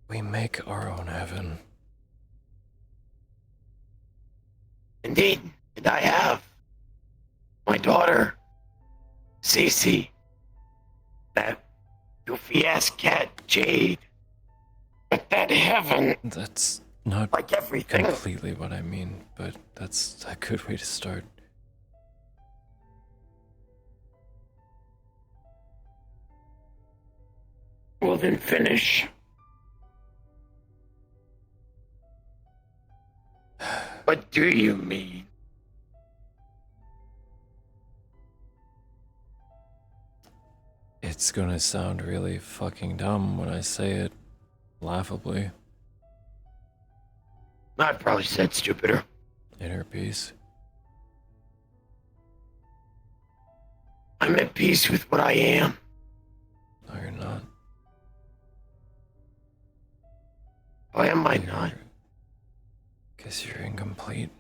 We make our own heaven. Indeed, and I have. My daughter, Cece, that goofy-ass cat, Jade. But that heaven... That's not like everything. completely what I mean, but that's a good way to start. Well, then finish. What do you mean? It's gonna sound really fucking dumb when I say it laughably. I probably said stupider. Inner peace. I'm at peace with what I am. No, you're not. Why am I not? Guess you're incomplete.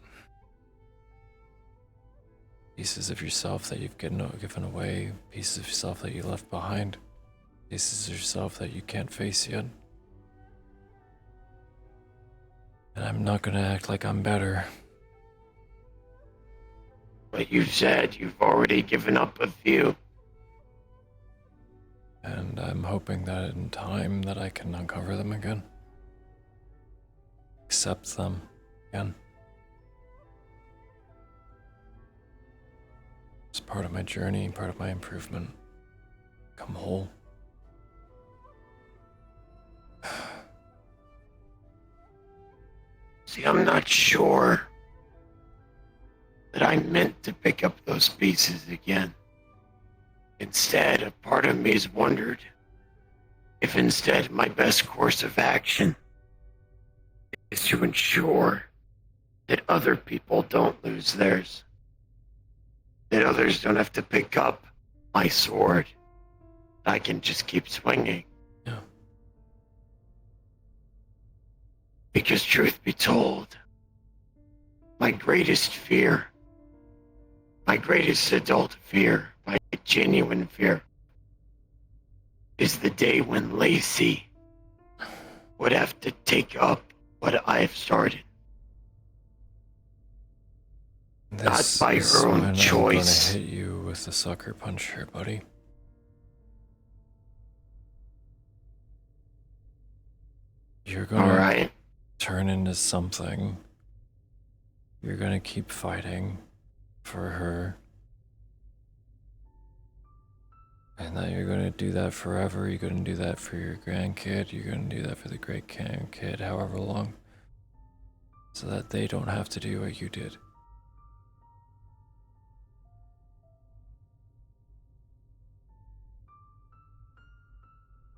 Pieces of yourself that you've given away, pieces of yourself that you left behind, pieces of yourself that you can't face yet. And I'm not gonna act like I'm better. But you said you've already given up a few. And I'm hoping that in time that I can uncover them again. Accept them again. It's part of my journey, part of my improvement. Come whole. See, I'm not sure that I meant to pick up those pieces again. Instead, a part of me has wondered if instead my best course of action is to ensure that other people don't lose theirs. That others don't have to pick up my sword. I can just keep swinging. Yeah. Because truth be told, my greatest fear, my greatest adult fear, my genuine fear, is the day when Lacey would have to take up what I've started. This not by is her when own choice. I'm gonna hit you with the sucker punch here, buddy. You're gonna Alright. turn into something. You're gonna keep fighting for her. And that you're gonna do that forever. You're gonna do that for your grandkid. You're gonna do that for the great grandkid, however long. So that they don't have to do what you did.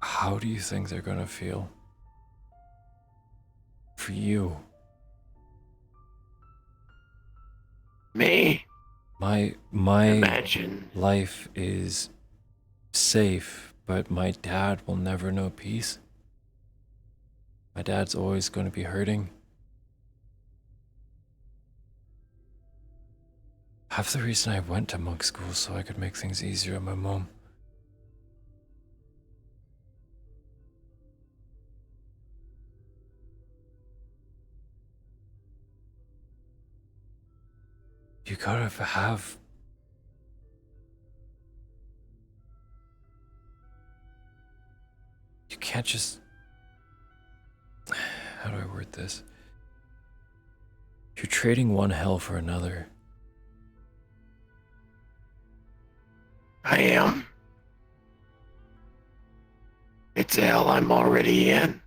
How do you think they're gonna feel? For you. Me? My Imagine. life is safe, but my dad will never know peace. My dad's always going to be hurting. Half the reason I went to monk school so I could make things easier on my mom. You gotta have... You can't just... How do I word this? You're trading one hell for another. I am. It's a hell I'm already in.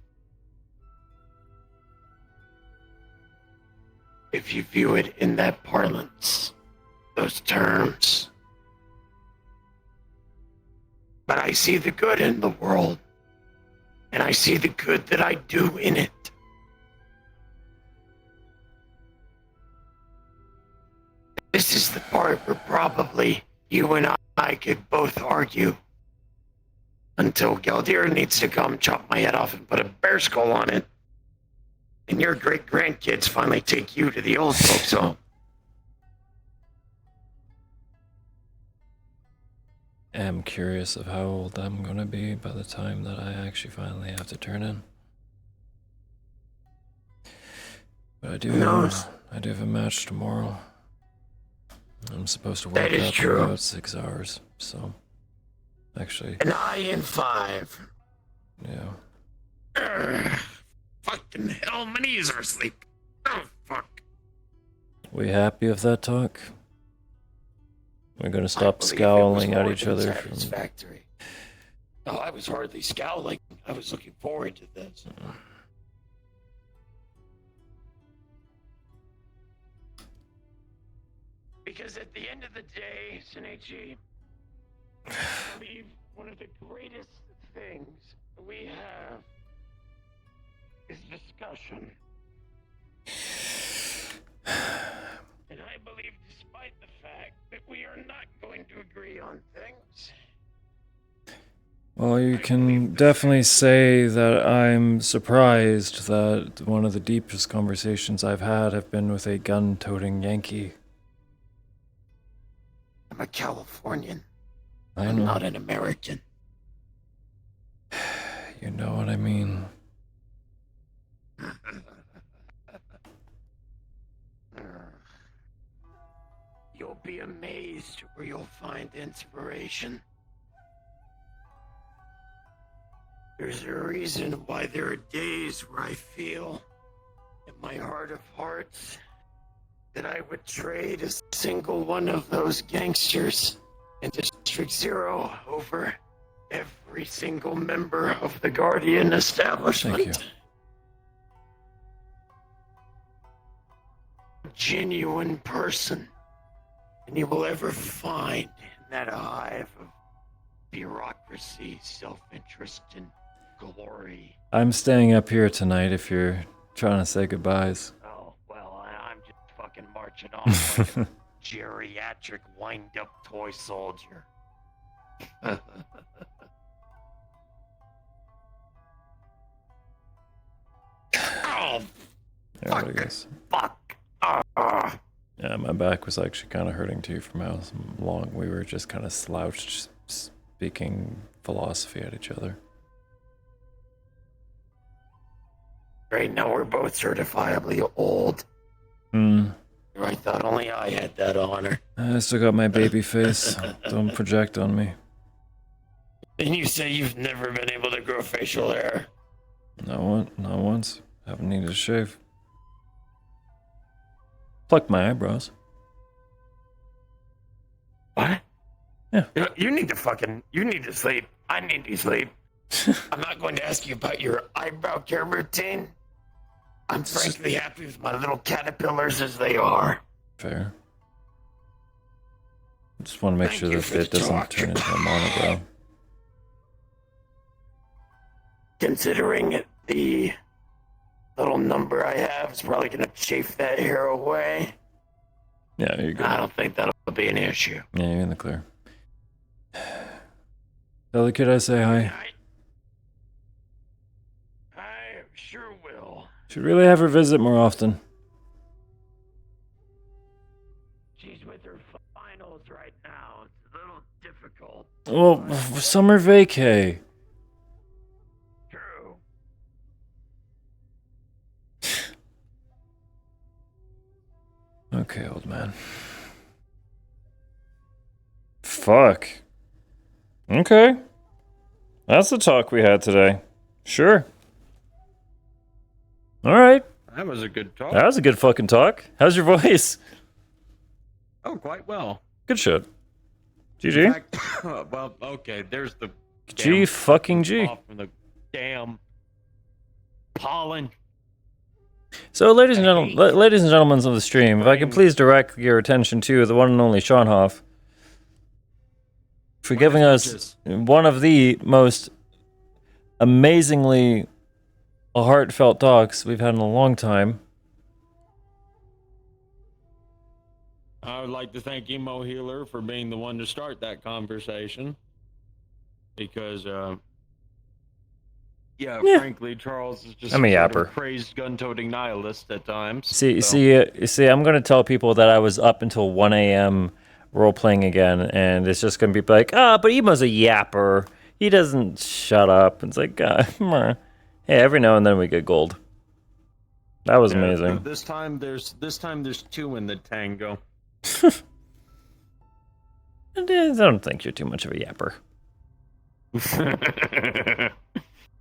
If you view it in that parlance, those terms. But I see the good in the world, and I see the good that I do in it. This is the part where probably you and I could both argue. Until Galdir needs to come chop my head off and put a bear skull on it. And your great-grandkids finally take you to the old folks' home. I'm curious of how old I'm gonna be by the time that I actually finally have to turn in. But I do have a match tomorrow. I'm supposed to wake That is up true. in about 6 hours, so actually. And I in 5. Yeah. Fucking hell, my knees are asleep. Oh, fuck. We happy with that talk? We're gonna I stop believe it scowling was at more each than other. satisfactory. Oh, I was hardly scowling. I was looking forward to this. Because at the end of the day, Senichi, I believe one of the greatest things we have is discussion. And I believe despite the fact that we are not going to agree on things, Well, you can definitely say that I'm surprised that one of the deepest conversations I've had have been with a gun-toting Yankee. I'm a Californian. I I'm know. not an American. You know what I mean. You'll be amazed where you'll find inspiration. There's a reason why there are days where I feel, in my heart of hearts, that I would trade a single one of those gangsters in District 0 over every single member of the Guardian establishment. Thank you. A genuine person, and you will ever find in that hive of bureaucracy, self-interest, and glory. I'm staying up here tonight if you're trying to say goodbyes. Oh, well, I'm just fucking marching off like a geriatric wind-up toy soldier. Oh, There it goes. fuck. Yeah, my back was actually kind of hurting too from how long we were just kind of slouched, speaking philosophy at each other. Right now we're both certifiably old. I thought only I had that honor. I still got my baby face. Don't project on me. And you say you've never been able to grow facial hair? Not once. Haven't needed a shave. Pluck my eyebrows. What? Yeah. You need to sleep. I need to sleep. I'm not going to ask you about your eyebrow care routine. I'm frankly happy with my little caterpillars as they are. Fair. I just want to make Thank sure you that for the it doesn't talk. turn into a monobrow. Considering the little number I have is probably going to chafe that hair away. Yeah, you're good. I don't think that'll be an issue. Yeah, you're in the clear. Tell the kid I say hi. I sure will. Should really have her visit more often. She's with her finals right now. It's a little difficult. Well, summer vacay. True. Okay, old man. Fuck. Okay. That's the talk we had today. Sure. Alright. That was a good talk. That was a good fucking talk. How's your voice? Oh, quite well. Good shit. In GG. fact, well, okay, there's the G damn fucking G. off from the damn pollen. So, ladies and gentlemen of the stream, if I can please direct your attention to the one and only Sean Hoff for giving us one of the most amazingly heartfelt talks we've had in a long time. I would like to thank Emo Healer for being the one to start that conversation. Because, yeah, frankly, Charles is just I'm a sort yapper. of crazed gun-toting nihilist at times. See, so. see, I'm going to tell people that I was up until 1 a.m. role-playing again, and it's just going to be like, but Emo's a yapper. He doesn't shut up. It's like, hey, every now and then we get gold. That was amazing. This time there's two in the tango. I don't think you're too much of a yapper.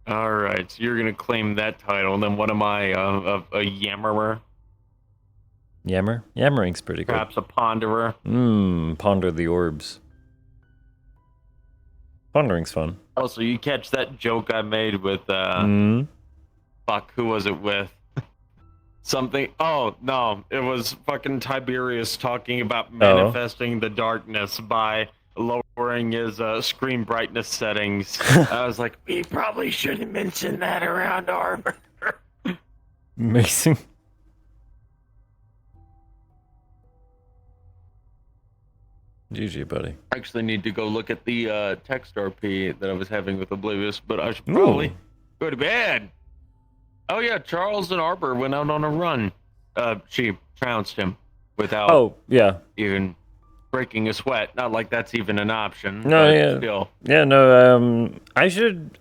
All right, so you're gonna claim that title, and then what am I? A yammerer? Yammering's pretty good. Perhaps a ponderer. Ponder the orbs. Pondering's fun. Also, you catch that joke I made with fuck, who was it with? Something. Oh no, it was fucking Tiberius talking about manifesting the darkness by lowering his screen brightness settings. I was like, we probably shouldn't mention that around Arbor. Amazing. GG, buddy. I actually need to go look at the text RP that I was having with Oblivious, but I should probably go to bed. Oh yeah, Charles and Arbor went out on a run. She trounced him without even breaking a sweat. Not like that's even an option. No, but yeah. Still. Yeah, no, I should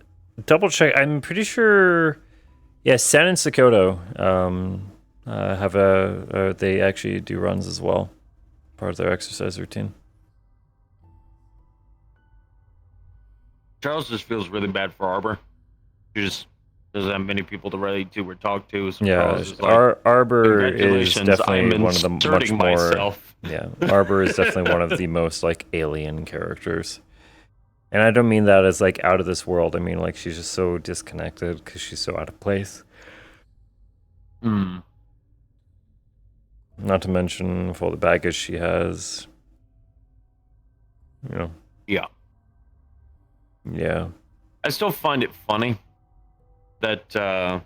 double check. I'm pretty sure, San and Sokoto have they actually do runs as well. Part of their exercise routine. Charles just feels really bad for Arbor. She just doesn't have many people to relate to or talk to. So Charles is like, Arbor is definitely one of the much more. Myself. Yeah, Arbor is definitely one of the most like alien characters, and I don't mean that as like out of this world. I mean like she's just so disconnected because she's so out of place. Not to mention with all the baggage she has. You know. Yeah. Yeah. I still find it funny that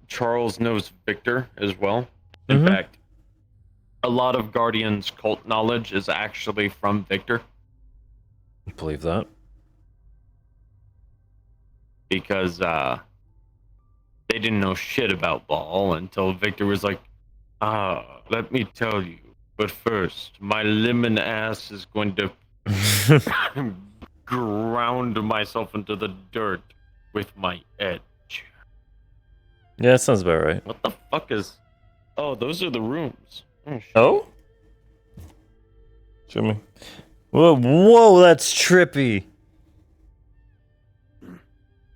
Charles knows Victor as well. In fact, a lot of Guardian's cult knowledge is actually from Victor. I believe that. Because they didn't know shit about Ball until Victor was like, let me tell you. But first, my lemon ass is going to ground myself into the dirt with my edge. Yeah, that sounds about right. What the fuck is... Oh, those are the rooms. Oh? Show me. Whoa, that's trippy.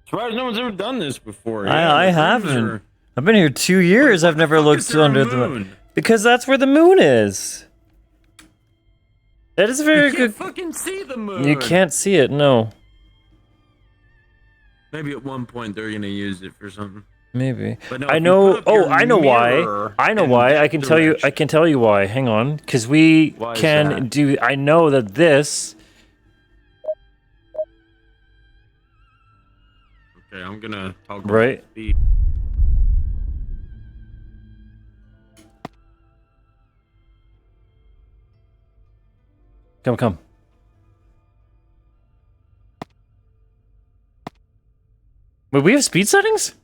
Surprised no one's ever done this before. I haven't. I've been here 2 years. I've never looked under the moon. Because that's where the moon is. That is very good. You can't fucking see the moon. You can't see it, no. Maybe at one point they're gonna use it for something. Maybe. But no, I know. Oh, I know why. I know why. I can tell you. I can tell you why. Hang on, because we can do. I know that this. Okay, I'm gonna talk. Right. Come. Wait, we have speed settings?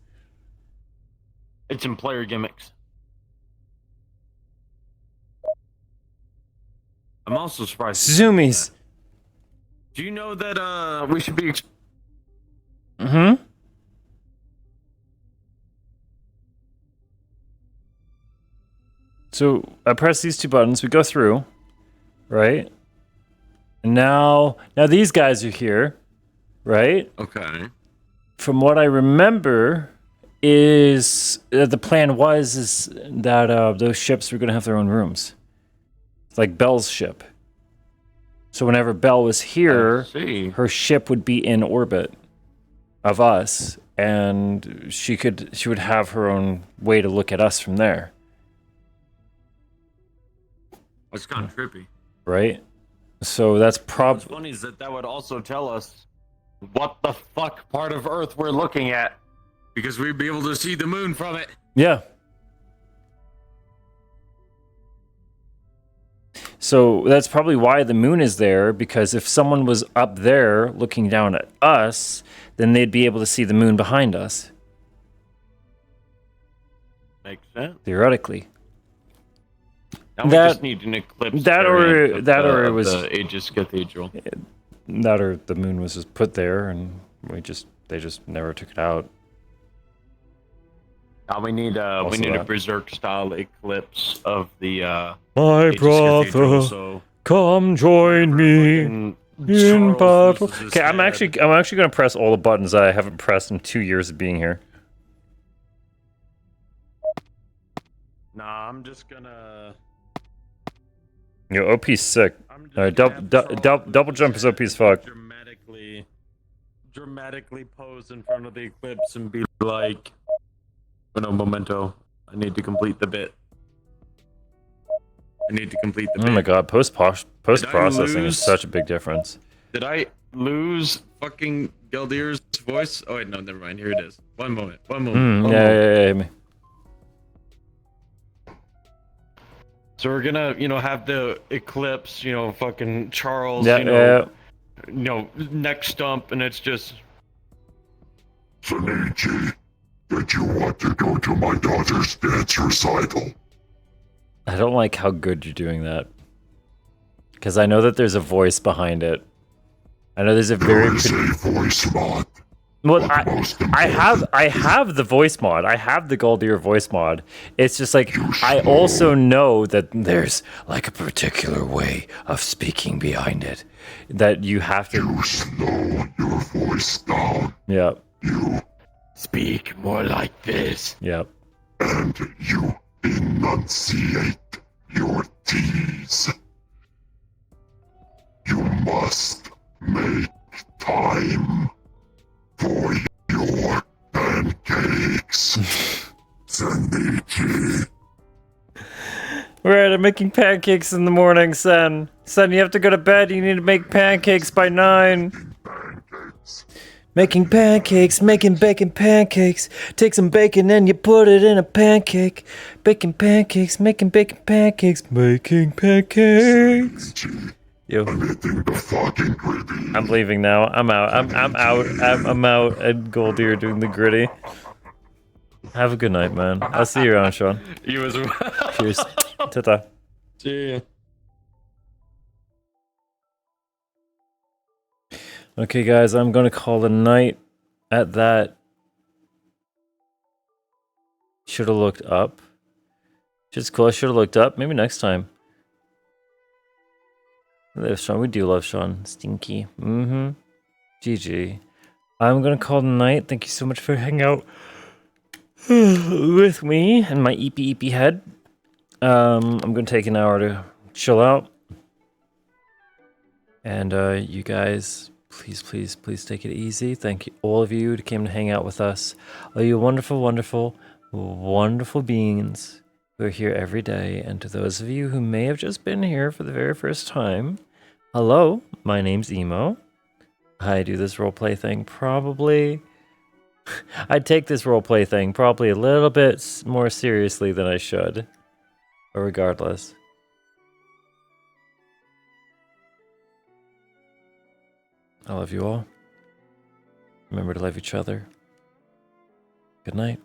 It's in player gimmicks. I'm also surprised. Zoomies. Do you know that we should be? So I press these two buttons. We go through, right? Now these guys are here, right? Okay. From what I remember, is the plan is that those ships were going to have their own rooms, like Belle's ship. So whenever Belle was here, her ship would be in orbit of us, and she would have her own way to look at us from there. It's kind of trippy. Right? So that's What's probably... funny is that would also tell us what the fuck part of Earth we're looking at, because we'd be able to see the moon from it. Yeah. So that's probably why the moon is there, because if someone was up there looking down at us, then they'd be able to see the moon behind us. Makes sense. Theoretically. Now we just need an eclipse. That or it was the Aegis Cathedral. That or the moon was just put there, and they just never took it out. We need a berserk style eclipse of the My Aegis Cathedral, brother, so come join me in Charles battle. loses his Okay, I'm actually gonna press all the buttons that I haven't pressed in 2 years of being here. Nah, I'm just gonna. Yo, OP's sick. Double jump is OP as fuck. Dramatically pose in front of the eclipse and be like, "Oh no, memento! I need to complete the bit. I need to complete the bit." Oh my god, post processing is such a big difference. Did I lose fucking Geldir's voice? Oh wait, no, never mind. Here it is. One moment. Yeah. So we're gonna, have the eclipse, fucking Charles, neck stump, and it's just. Senichi, did you want to go to my daughter's dance recital? I don't like how good you're doing that. Because I know that there's a voice behind it. I know there's a There is a voice mod. Well, I have the voice mod. I have the Goldir voice mod. It's just like, I also know that there's like a particular way of speaking behind it. That you have to... You slow your voice down. Yep. You speak more like this. Yep. And you enunciate your T's. You must make time for your pancakes. Senichi. Right, I'm making pancakes in the morning, Sen. Sen, you have to go to bed. You need to make pancakes by 9. Making pancakes, making bacon pancakes. Take some bacon and you put it in a pancake. Baking pancakes, making bacon pancakes. Making pancakes. Yo. I'm leaving now. I'm out. I'm out. I'm out at Goldir doing the gritty. Have a good night, man. I'll see you around, Sean. You as well. Cheers. Ta-ta. See ya. Okay, guys, I'm gonna call the night at that. Should have looked up. Just cool. I should have looked up. Maybe next time. Love Sean. We do love Sean. Stinky. GG. I'm gonna call the night. Thank you so much for hanging out with me and my eepy head. I'm gonna take an hour to chill out. And you guys, please take it easy. Thank you, all of you, who came to hang out with us. All you wonderful, wonderful, wonderful beings who are here every day. And to those of you who may have just been here for the very first time, hello, my name's Emo. I do this roleplay thing probably... I take this roleplay thing probably a little bit more seriously than I should. But regardless. I love you all. Remember to love each other. Good night.